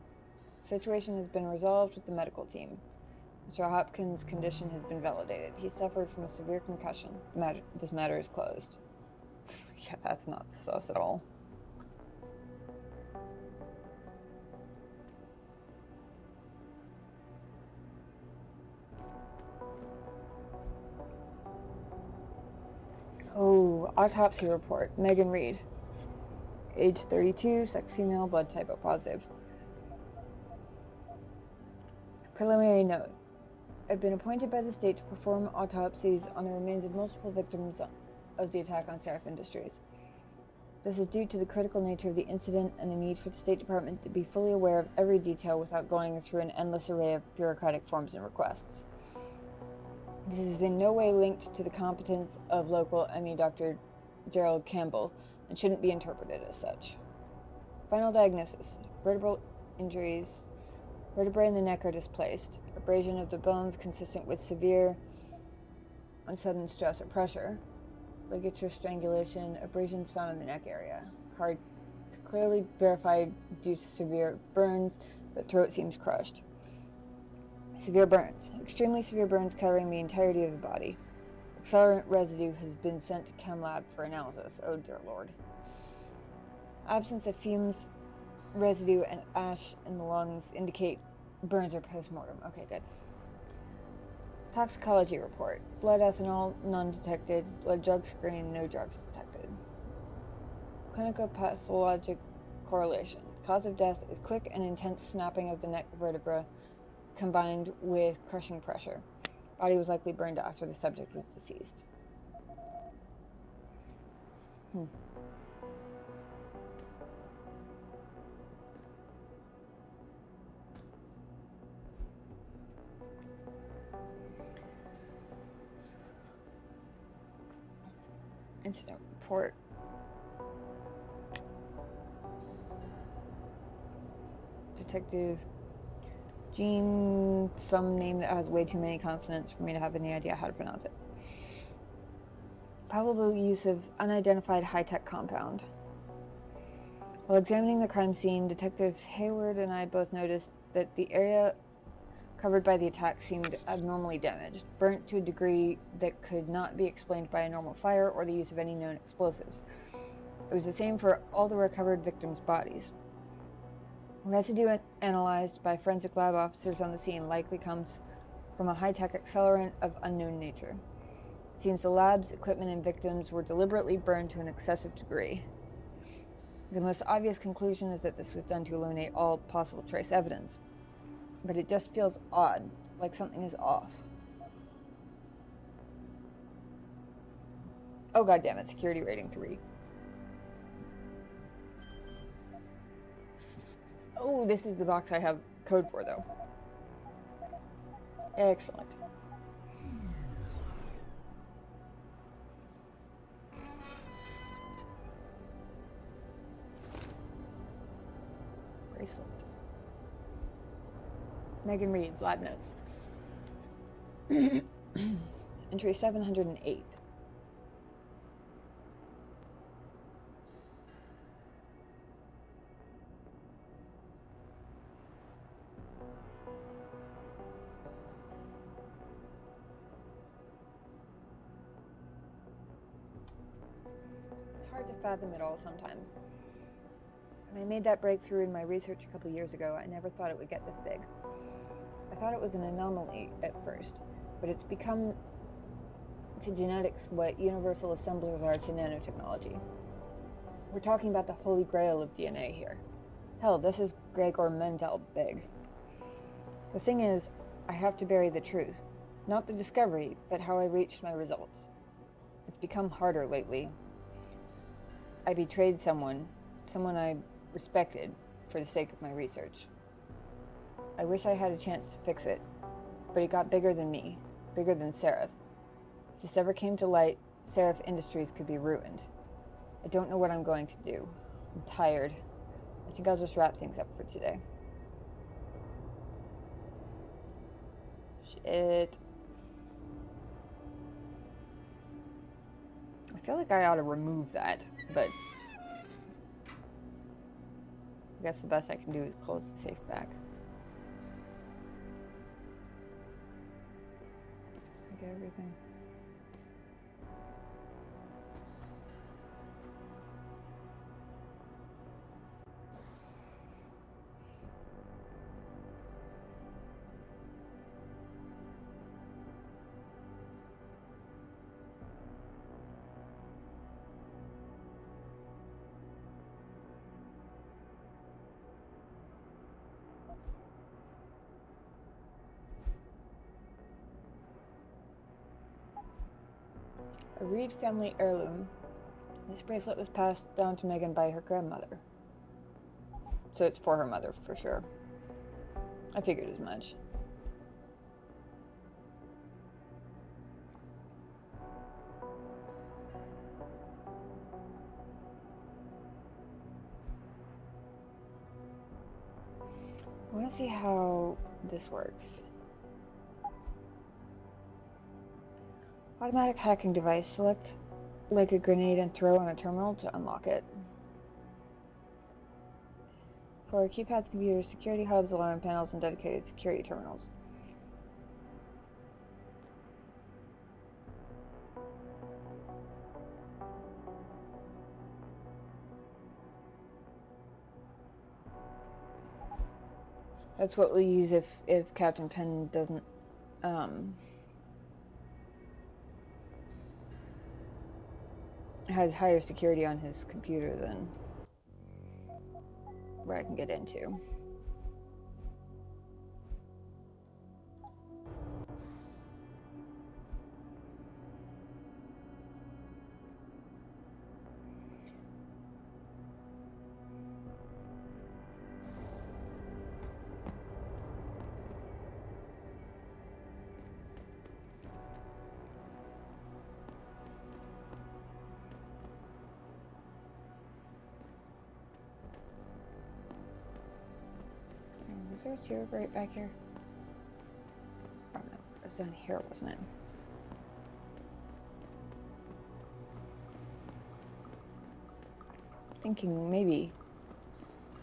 The situation has been resolved with the medical team. Mr. Hopkins' condition has been validated. He suffered from a severe concussion. This matter is closed. Yeah, that's not sus at all. Oh, autopsy report. Megan Reed. Age 32, sex female, blood type O positive. Preliminary note. I've been appointed by the state to perform autopsies on the remains of multiple victims of the attack on Seraph Industries. This is due to the critical nature of the incident and the need for the State Department to be fully aware of every detail without going through an endless array of bureaucratic forms and requests. This is in no way linked to the competence of local ME Dr. Gerald Campbell and shouldn't be interpreted as such. Final diagnosis. Vertebral injuries. Vertebrae in the neck are displaced. Abrasion of the bones consistent with severe and sudden stress or pressure. Ligature strangulation. Abrasions found in the neck area. Hard to clearly verify due to severe burns, but throat seems crushed. Severe burns. Extremely severe burns covering the entirety of the body. Accelerant residue has been sent to Chem Lab for analysis. Oh dear lord. Absence of fumes, residue, and ash in the lungs indicate burns are post-mortem. Okay, good. Toxicology report. Blood ethanol, none detected. Blood drug screen, no drugs detected. Clinical pathologic correlation. Cause of death is quick and intense snapping of the neck vertebra combined with crushing pressure. Body was likely burned after the subject was deceased. Incident report. Detective Jean, some name that has way too many consonants for me to have any idea how to pronounce it. Probable use of unidentified high-tech compound. While examining the crime scene, Detective Hayward and I both noticed that the area covered by the attack seemed abnormally damaged, burnt to a degree that could not be explained by a normal fire or the use of any known explosives. It was the same for all the recovered victims' bodies. Residue analyzed by forensic lab officers on the scene likely comes from a high-tech accelerant of unknown nature. It seems the lab's equipment and victims were deliberately burned to an excessive degree. The most obvious conclusion is that this was done to eliminate all possible trace evidence. But it just feels odd, like something is off. Oh goddammit, security rating 3. Oh, this is the box I have code for, though. Excellent. Bracelet. Megan reads lab notes. Entry 708. It's hard to fathom it all sometimes. When I made that breakthrough in my research a couple years ago, I never thought it would get this big. I thought it was an anomaly at first, but it's become to genetics what universal assemblers are to nanotechnology. We're talking about the holy grail of DNA here. Hell, this is Gregor Mendel big. The thing is, I have to bury the truth. Not the discovery, but how I reached my results. It's become harder lately. I betrayed someone I respected, for the sake of my research. I wish I had a chance to fix it, but it got bigger than me, bigger than Seraph. If this ever came to light, Seraph Industries could be ruined. I don't know what I'm going to do. I'm tired. I think I'll just wrap things up for today. Shit. I feel like I ought to remove that, but I guess the best I can do is close the safe back. I get everything. A Reed family heirloom. This bracelet was passed down to Megan by her grandmother. So it's for her mother, for sure. I figured as much. I want to see how this works. Automatic hacking device. Select like a grenade and throw on a terminal to unlock it. For keypads, computers, security hubs, alarm panels, and dedicated security terminals. That's what we'll use if Captain Penn doesn't has higher security on his computer than where I can get into. there a sewer right back here? Oh no, it was down here, wasn't it? Thinking maybe,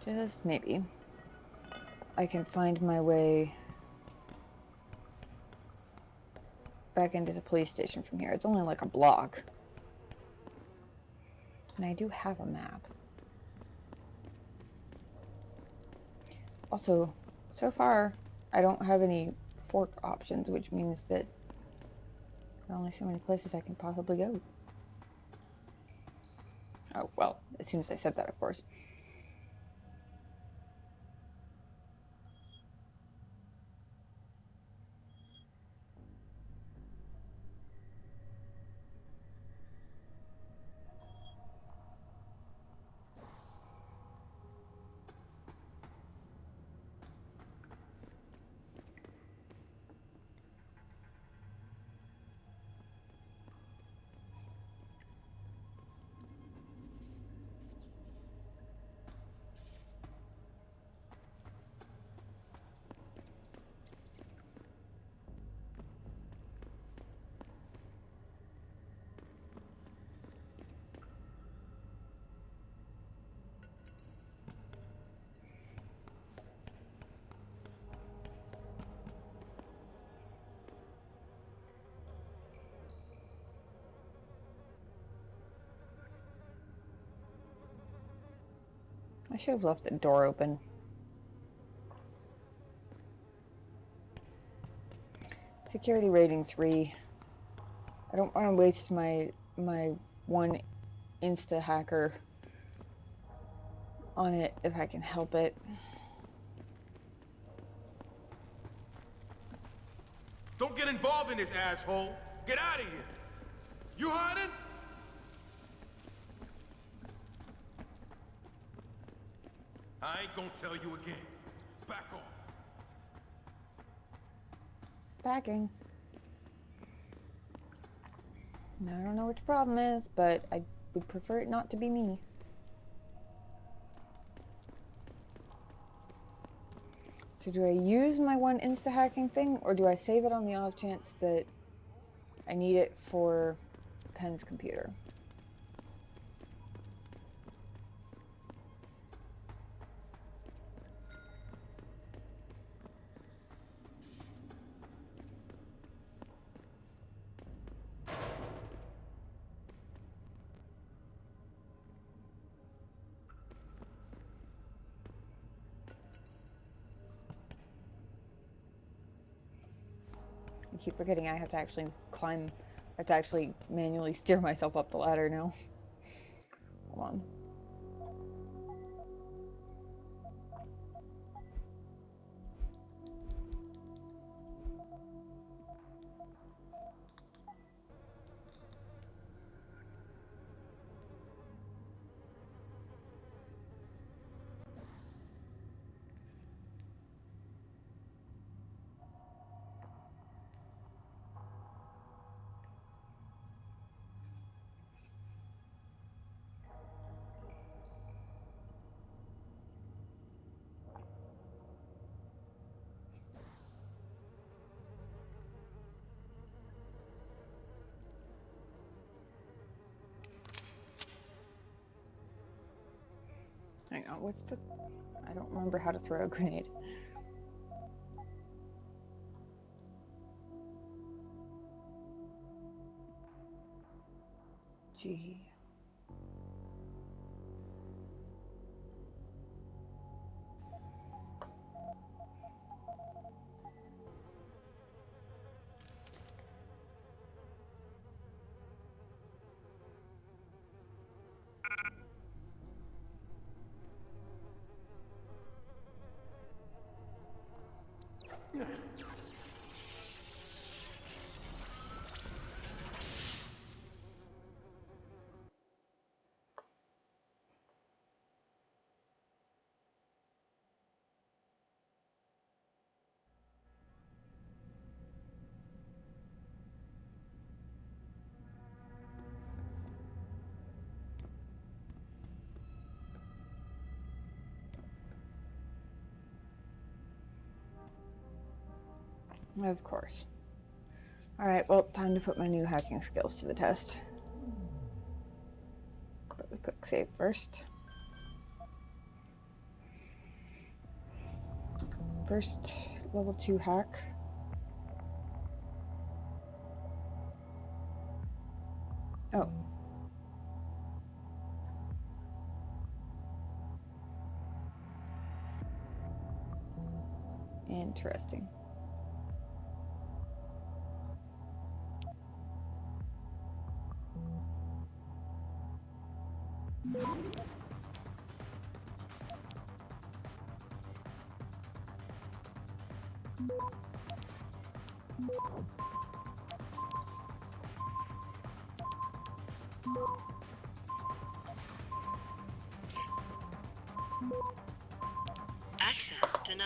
just maybe, I can find my way back into the police station from here. It's only like a block. And I do have a map. Also, so far, I don't have any fork options, which means that there are only so many places I can possibly go. Oh, well, as soon as I said that, of course. I should have left the door open. Security rating 3. I don't want to waste my one insta hacker on it if I can help it. Don't get involved in this, asshole. Get out of here. You hiding? I ain't gonna tell you again. Back off. Backing. Now, I don't know what your problem is, but I would prefer it not to be me. So do I use my one insta-hacking thing, or do I save it on the off chance that I need it for Penn's computer? I keep forgetting I have to actually climb. I have to actually manually steer myself up the ladder now. Hold on. Hang on, what's the... I don't remember how to throw a grenade. Gee. Of course. Alright, well, time to put my new hacking skills to the test. Quick save first. First level 2 hack. Oh. Interesting. Access denied.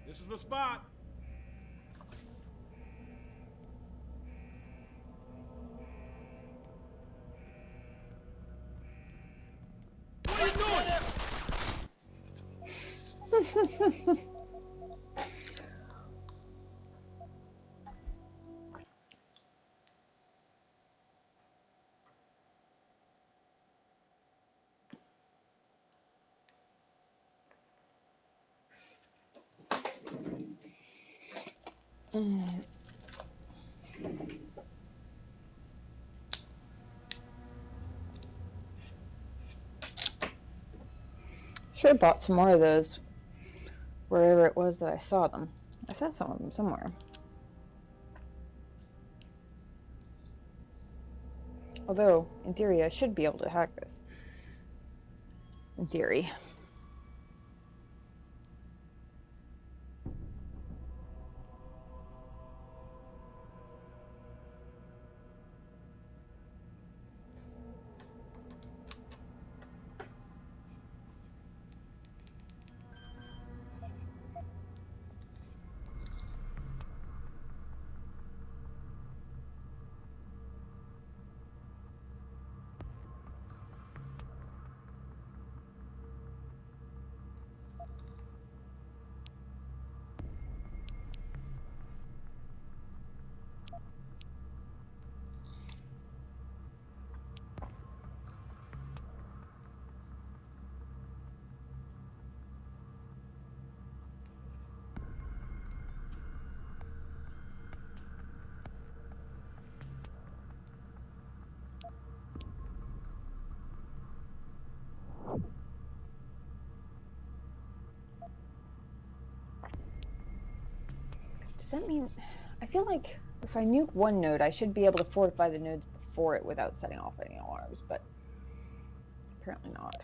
This is the spot. What are you doing? Should have bought some more of those wherever it was that I saw them. I saw some of them somewhere. Although, in theory, I should be able to hack this. In theory. Does that mean... I feel like if I nuke one node, I should be able to fortify the nodes before it without setting off any alarms, but apparently not.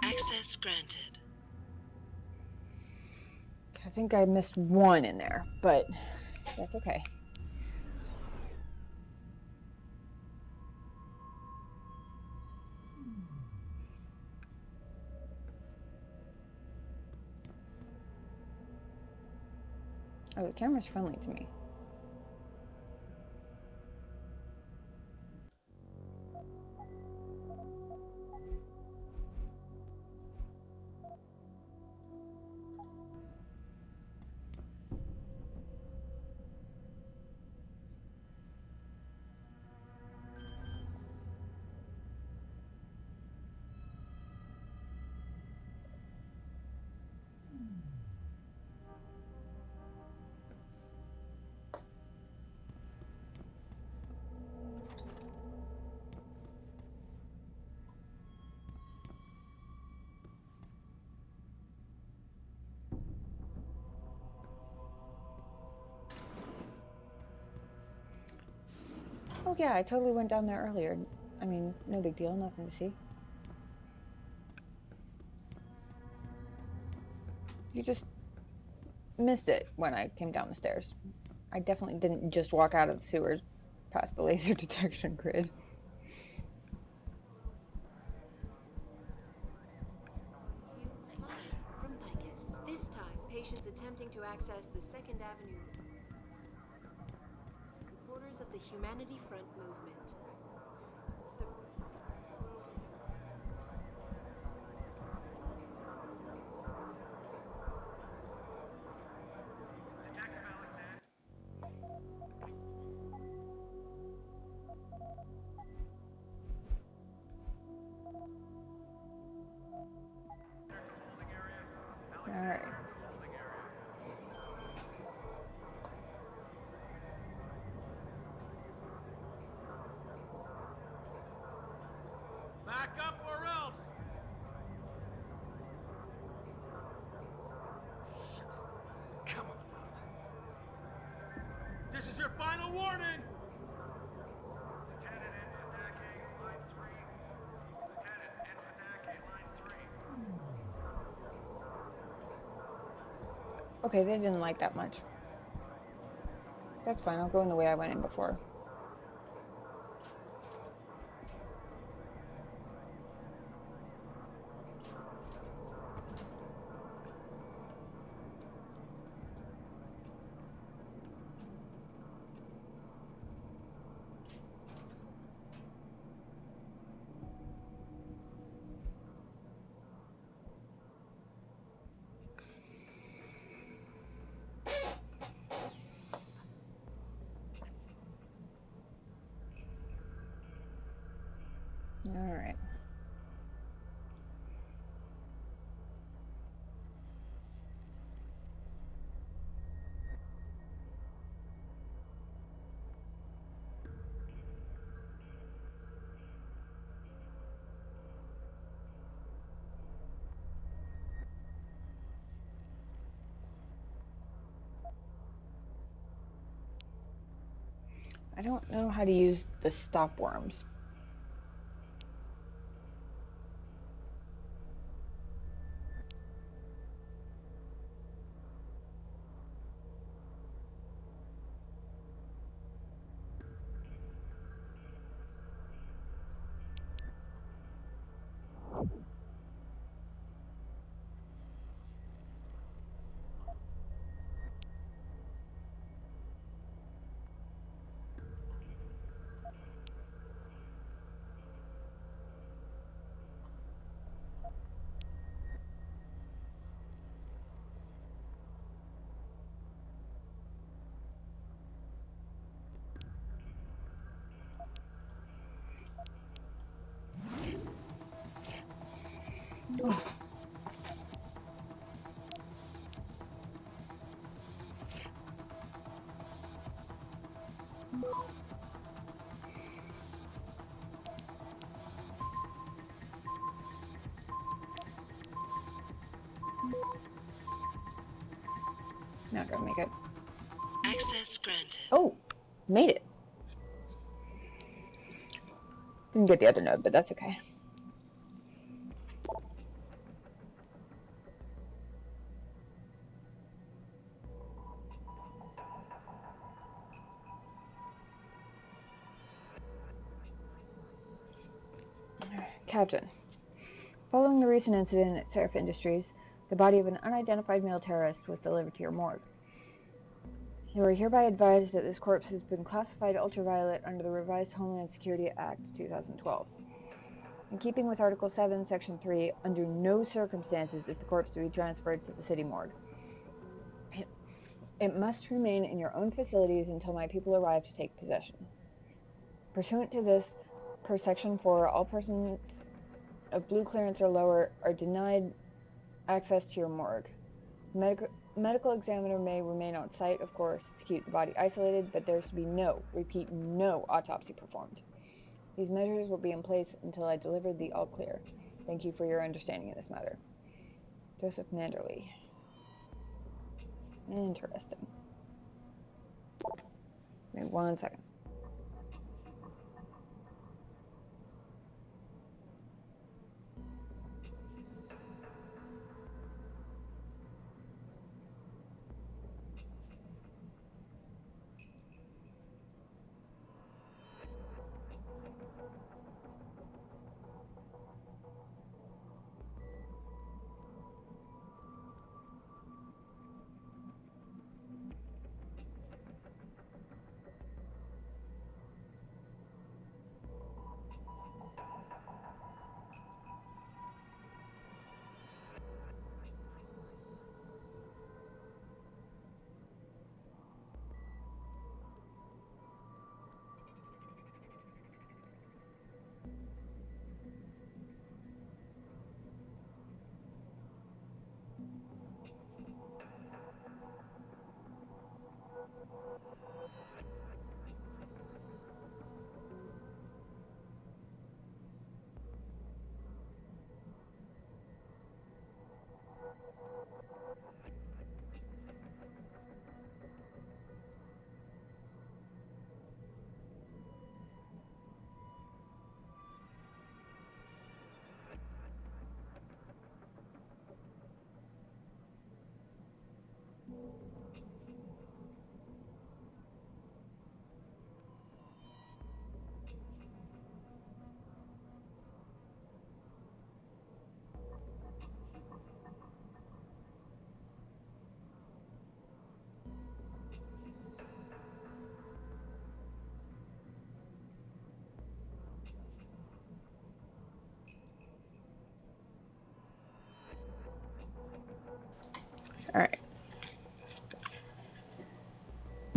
Access granted. I think I missed one in there, but that's okay. Oh, the camera's friendly to me. Oh yeah, I totally went down there earlier. I mean, no big deal, nothing to see. You just missed it when I came down the stairs. I definitely didn't just walk out of the sewers past the laser detection grid. From Picus. This time, patients attempting to access the 2nd Avenue. Supporters of the Humanity Front movement. Alright. Back up or else! Shit. Come on out. This is your final warning! Lieutenant Enfadake, line 3. Lieutenant Enfadake, line 3. Okay, they didn't like that much. That's fine, I'll go in the way I went in before. Alright. I don't know how to use the stop worms. Oh. Not gonna make it. Access granted. Oh, made it. Didn't get the other node, but that's okay. Captain, following the recent incident at Seraph Industries, the body of an unidentified male terrorist was delivered to your morgue. You are hereby advised that this corpse has been classified ultraviolet under the revised Homeland Security Act 2012. In keeping with Article 7, Section 3, under no circumstances is the corpse to be transferred to the city morgue. It must remain in your own facilities until my people arrive to take possession. Pursuant to this, per Section 4, all persons of blue clearance or lower are denied access to your morgue. Medical examiner may remain on site, of course, to keep the body isolated, but there is to be no, repeat, no autopsy performed. These measures will be in place until I deliver the all clear. Thank you for your understanding in this matter. Joseph Manderley. Interesting. Wait 1 second.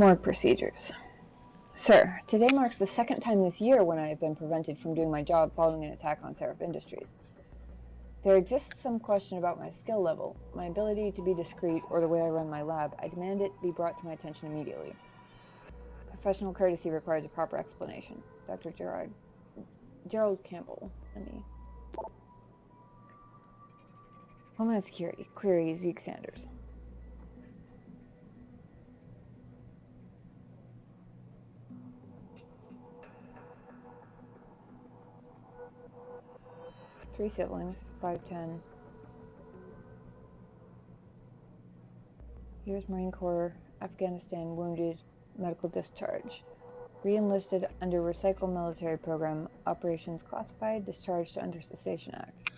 Morgue procedures. Sir, today marks the second time this year when I have been prevented from doing my job following an attack on Seraph Industries. There exists some question about my skill level, my ability to be discreet, or the way I run my lab. I demand it be brought to my attention immediately. Professional courtesy requires a proper explanation. Dr. Gerald Campbell, ME. Homeland Security. Query Zeke Sanders. Three siblings, 5'10". U.S. Marine Corps, Afghanistan, wounded, medical discharge. Re-enlisted under Recycle Military Program, Operations Classified, discharged under Cessation Act.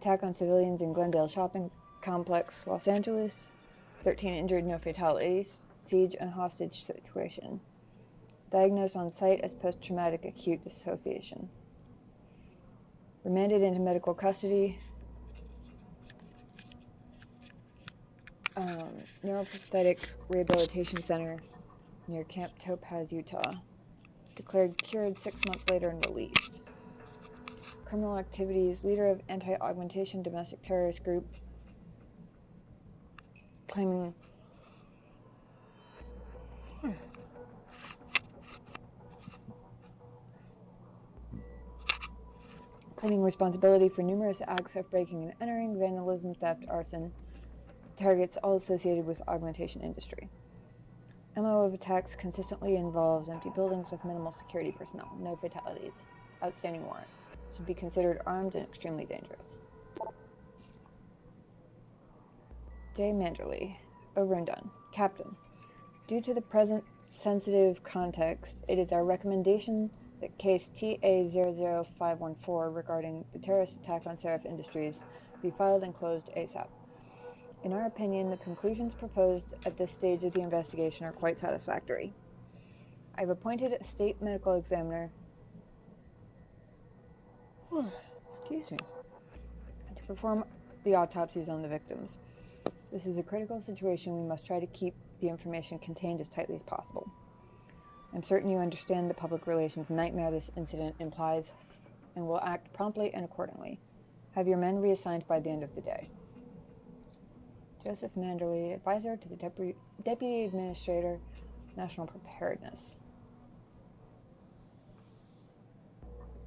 Attack on civilians in Glendale Shopping Complex, Los Angeles. 13 injured, no fatalities. Siege and hostage situation. Diagnosed on site as post-traumatic acute dissociation. Remanded into medical custody. Neuroprosthetic Rehabilitation Center near Camp Topaz, Utah. Declared cured 6 months later and released. Criminal activities, leader of anti-augmentation domestic terrorist group, claiming responsibility for numerous acts of breaking and entering, vandalism, theft, arson, targets all associated with augmentation industry. MO of attacks consistently involves empty buildings with minimal security personnel, no fatalities, outstanding warrants. Should be considered armed and extremely dangerous. J. Manderley, over and done. Captain, due to the present sensitive context, it is our recommendation that case TA00514 regarding the terrorist attack on Seraph Industries be filed and closed ASAP. In our opinion, the conclusions proposed at this stage of the investigation are quite satisfactory. I have appointed a state medical examiner excuse me, to perform the autopsies on the victims. This is a critical situation. We must try to keep the information contained as tightly as possible. I'm certain you understand the public relations nightmare this incident implies and will act promptly and accordingly. Have your men reassigned by the end of the day. Joseph Manderley, advisor to the Deputy Administrator, National Preparedness.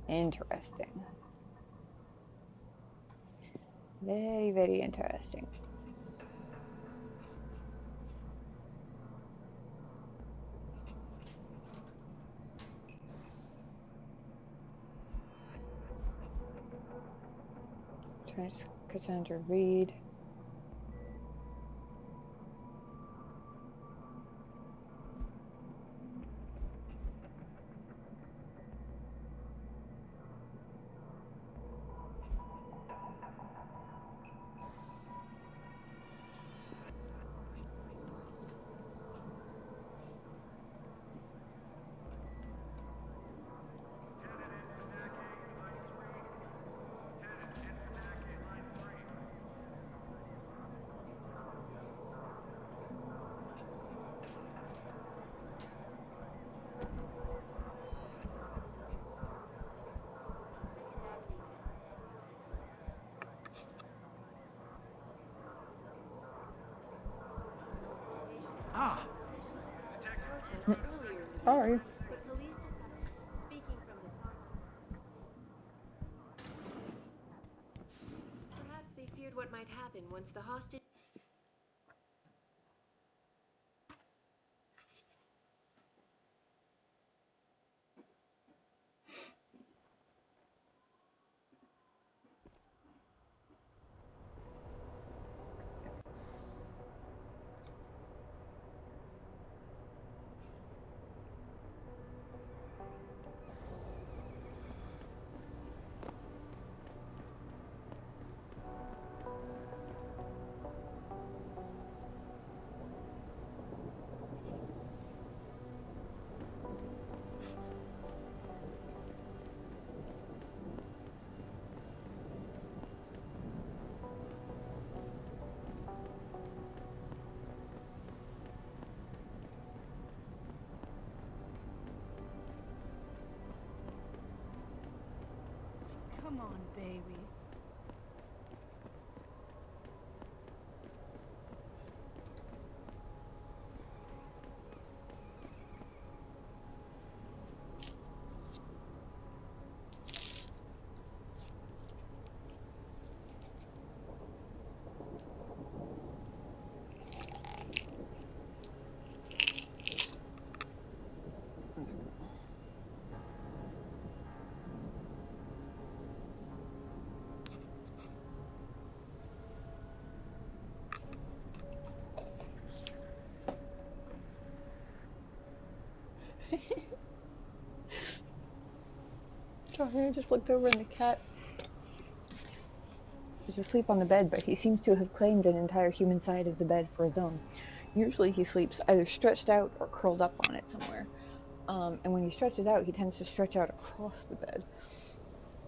Interesting. Very, very interesting. Cassandra Reed. Sorry. But police speaking from the tarmac. Perhaps they feared what might happen once the hostage. Come on, baby. Sorry, I just looked over and the cat is asleep on the bed, but he seems to have claimed an entire human side of the bed for his own. Usually he sleeps either stretched out or curled up on it somewhere. And when he stretches out, he tends to stretch out across the bed.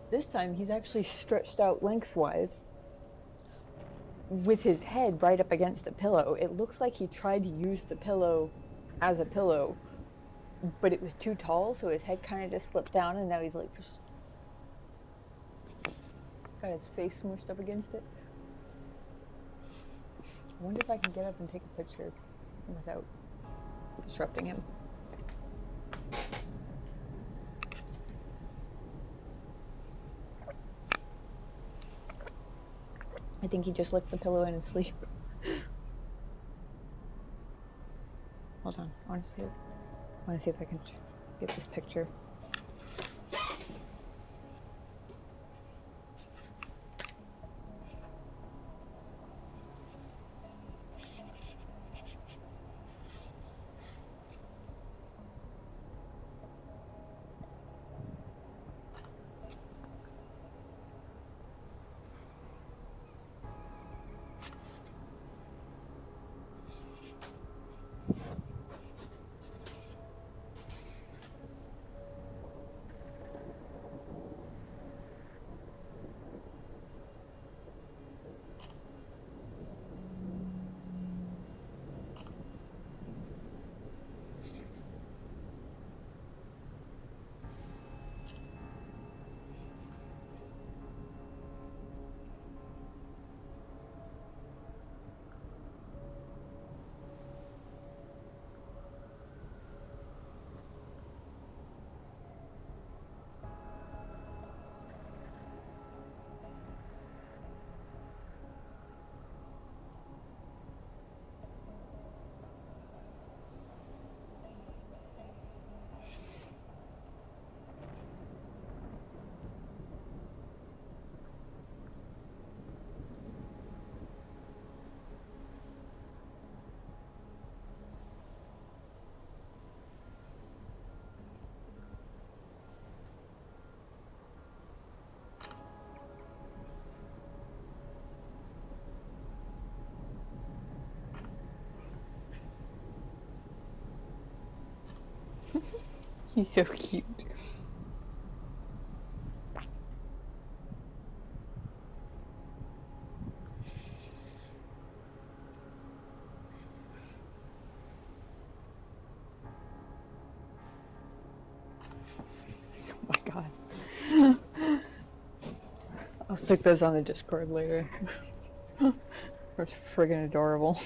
This time, he's actually stretched out lengthwise with his head right up against the pillow. It looks like he tried to use the pillow as a pillow, but it was too tall, so his head kind of just slipped down, and now he's like just got his face smushed up against it. I wonder if I can get up and take a picture without disrupting him. I think he just licked the pillow in his sleep. Hold on, I want to see if I can get this picture. He's so cute. Oh my god. I'll stick those on the Discord later. It's friggin' adorable.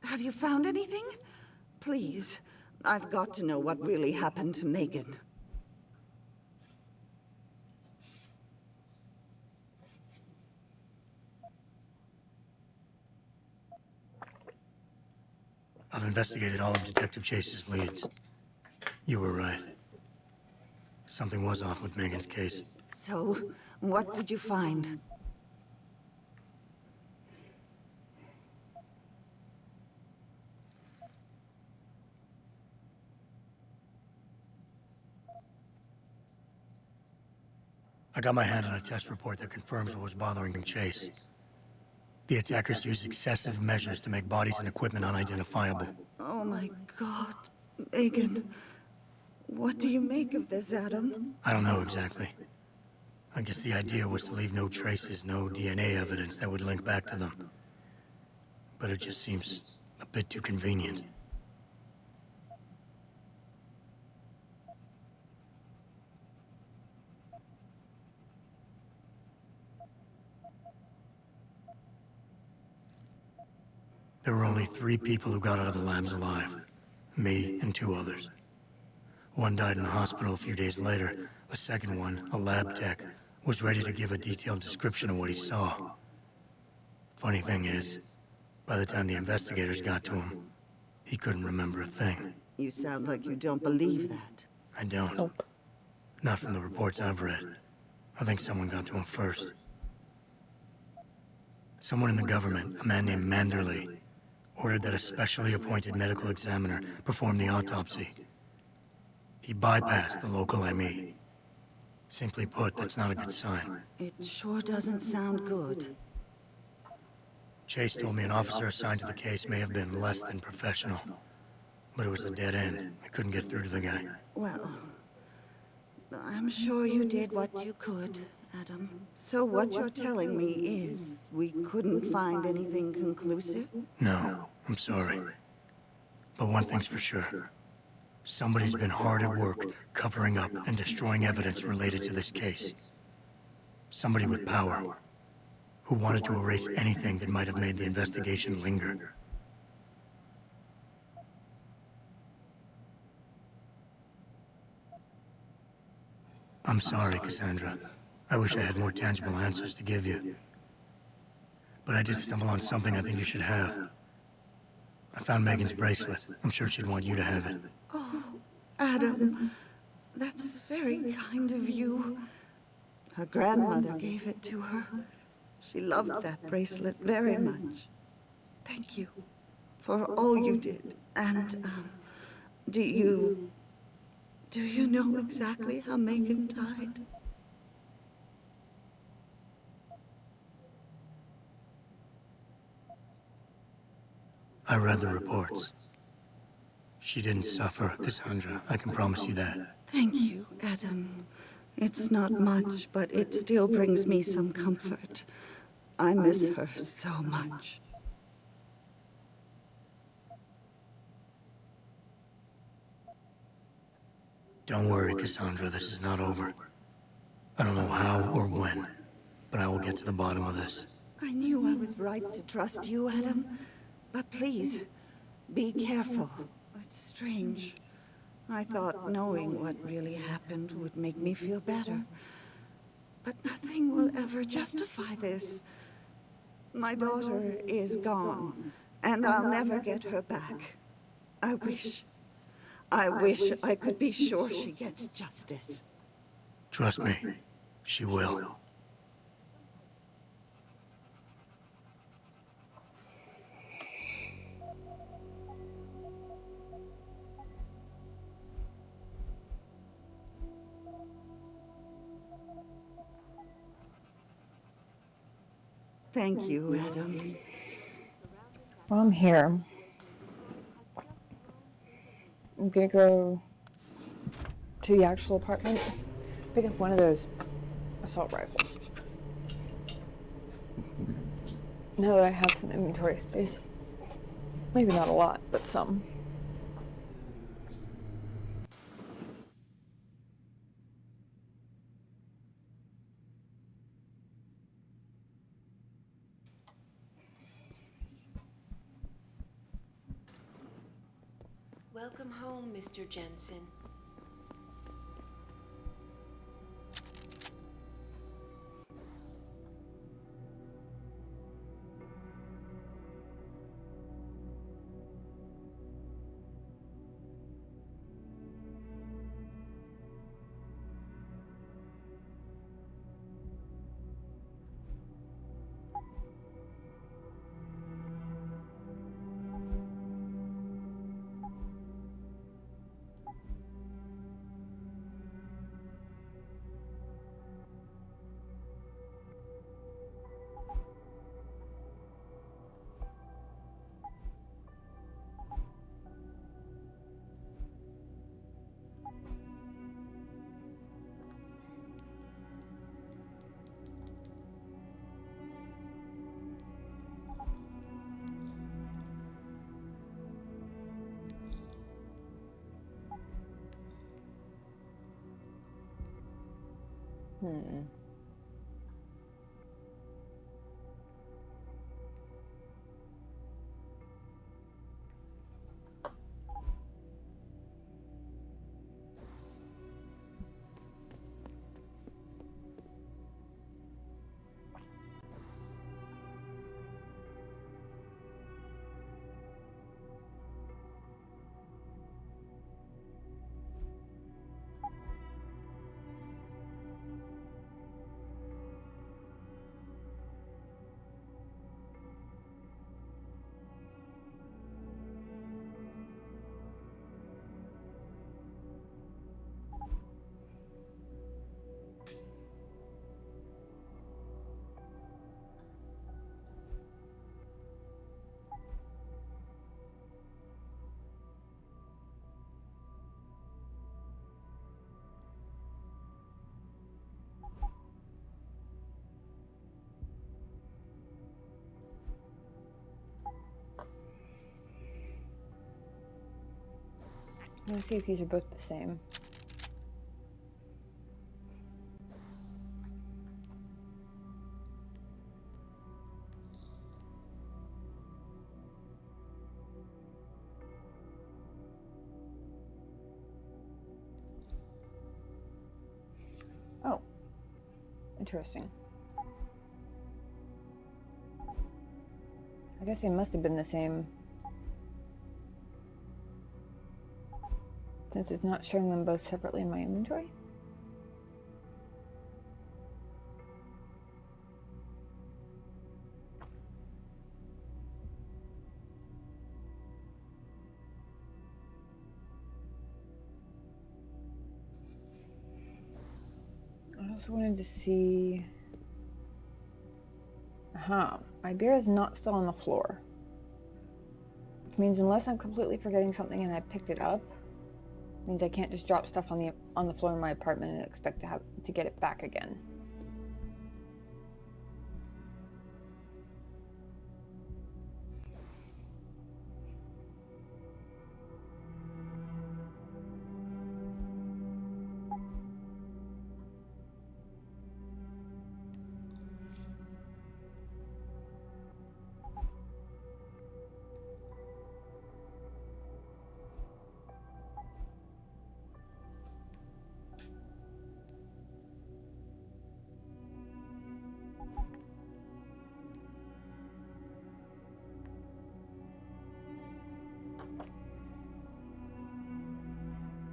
Have you found anything? Please, I've got to know what really happened to Megan. I've investigated all of Detective Chase's leads. You were right. Something was off with Megan's case. So, what did you find? I got my hand on a test report that confirms what was bothering Chase. The attackers used excessive measures to make bodies and equipment unidentifiable. Oh my God, Megan. What do you make of this, Adam? I don't know exactly. I guess the idea was to leave no traces, no DNA evidence that would link back to them. But it just seems a bit too convenient. There were only 3 people who got out of the labs alive. Me and 2 others. One died in the hospital a few days later. The second one, a lab tech, was ready to give a detailed description of what he saw. Funny thing is, by the time the investigators got to him, he couldn't remember a thing. You sound like you don't believe that. I don't. Not from the reports I've read. I think someone got to him first. Someone in the government, a man named Manderley, ordered that a specially appointed medical examiner perform the autopsy. He bypassed the local ME. Simply put, that's not a good sign. It sure doesn't sound good. Chase told me an officer assigned to the case may have been less than professional. But it was a dead end. I couldn't get through to the guy. Well, I'm sure you did what you could, Adam. So what you're telling me is we couldn't find anything conclusive? No, I'm sorry. But one thing's for sure. Somebody's been hard at work covering up and destroying evidence related to this case. Somebody with power, who wanted to erase anything that might have made the investigation linger. I'm sorry, Cassandra. I wish I had more tangible answers to give you. But I did stumble on something I think you should have. I found Megan's bracelet. I'm sure she'd want you to have it. Oh, Adam, that's very kind of you. Her grandmother gave it to her. She loved that bracelet very much. Thank you for all you did. And, do you know exactly how Megan died? I read the reports. She didn't suffer, Cassandra. I can promise you that. Thank you, Adam. It's not much, but it still brings me some comfort. I miss her so much. Don't worry, Cassandra. This is not over. I don't know how or when, but I will get to the bottom of this. I knew I was right to trust you, Adam. But please, be careful. It's strange. I thought knowing what really happened would make me feel better. But nothing will ever justify this. My daughter is gone, and I'll never get her back. I wish I could be sure she gets justice. Trust me, she will. Thank you, Adam. Well, I'm here. I'm gonna go to the actual apartment, pick up one of those assault rifles. Now that I have some inventory space. Maybe not a lot, but some. Welcome home, Mr. Jensen. Hmm. Let's see if these are both the same. Oh, interesting. I guess they must have been the same, since it's not showing them both separately in my inventory. I also wanted to see... Aha, my beer is not still on the floor. Which means unless I'm completely forgetting something and I picked it up, means I can't just drop stuff on the floor in my apartment and expect to get it back again.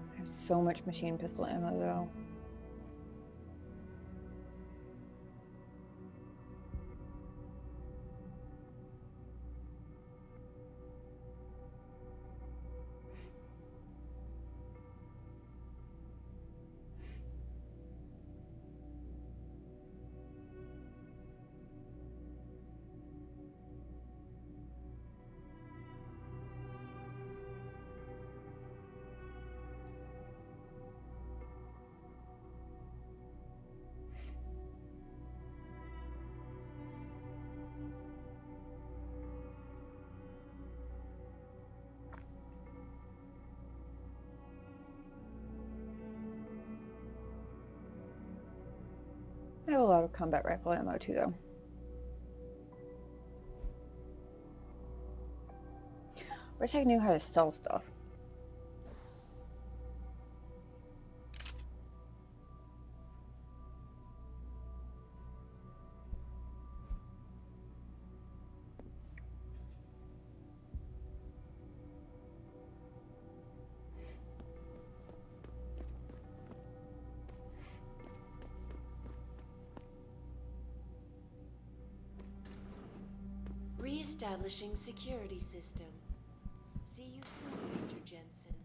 I have so much machine pistol ammo though. I have a lot of combat rifle ammo too though. Wish I knew how to sell stuff. Re-establishing security system. See you soon, Mr. Jensen.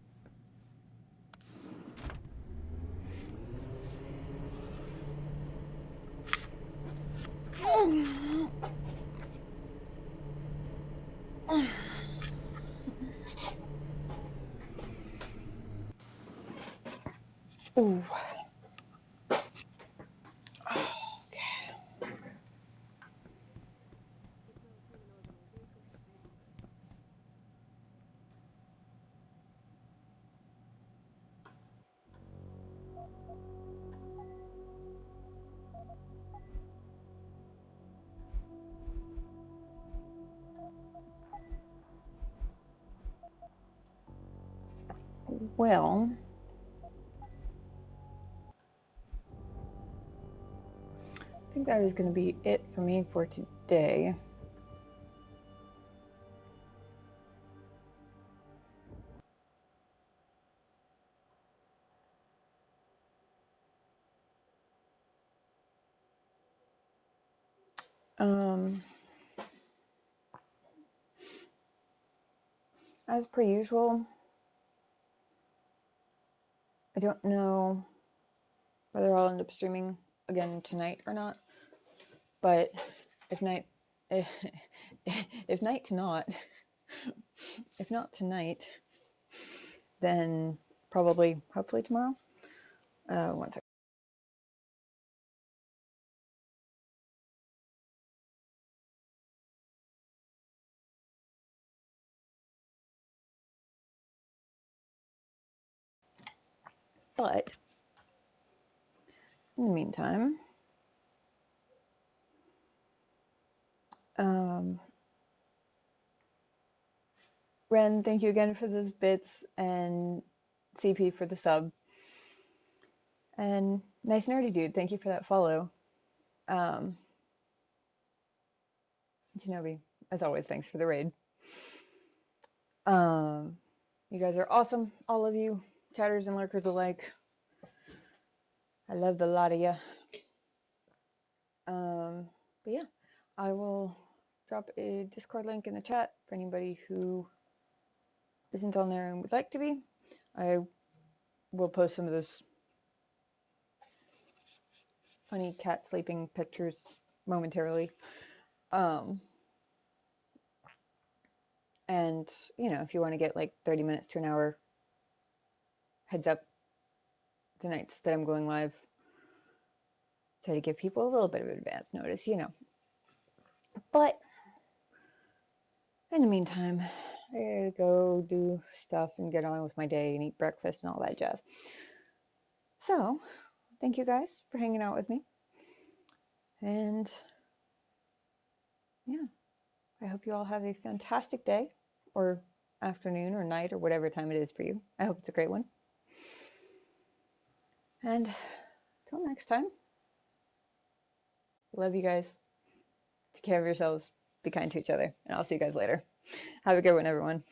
Ooh. Well, I think that is going to be it for me for today. As per usual, I don't know whether I'll end up streaming again tonight or not, but if night, if night to not, if not tonight, then probably, hopefully tomorrow. One second. But in the meantime, Ren, thank you again for those bits, and CP for the sub. And Nice Nerdy Dude, thank you for that follow. Shinobi, as always, thanks for the raid. You guys are awesome, all of you, chatters and lurkers alike. I love the lot of you. But yeah, I will drop a Discord link in the chat for anybody who isn't on there and would like to be. I will post some of those funny cat sleeping pictures momentarily. And, you know, if you want to get like 30 minutes to an hour heads up the nights that I'm going live, try to give people a little bit of advance notice, you know. But in the meantime, I gotta go do stuff and get on with my day and eat breakfast and all that jazz. So, thank you guys for hanging out with me. And yeah, I hope you all have a fantastic day or afternoon or night or whatever time it is for you. I hope it's a great one. And till next time, love you guys. Take care of yourselves. Be kind to each other. And I'll see you guys later. Have a good one, everyone.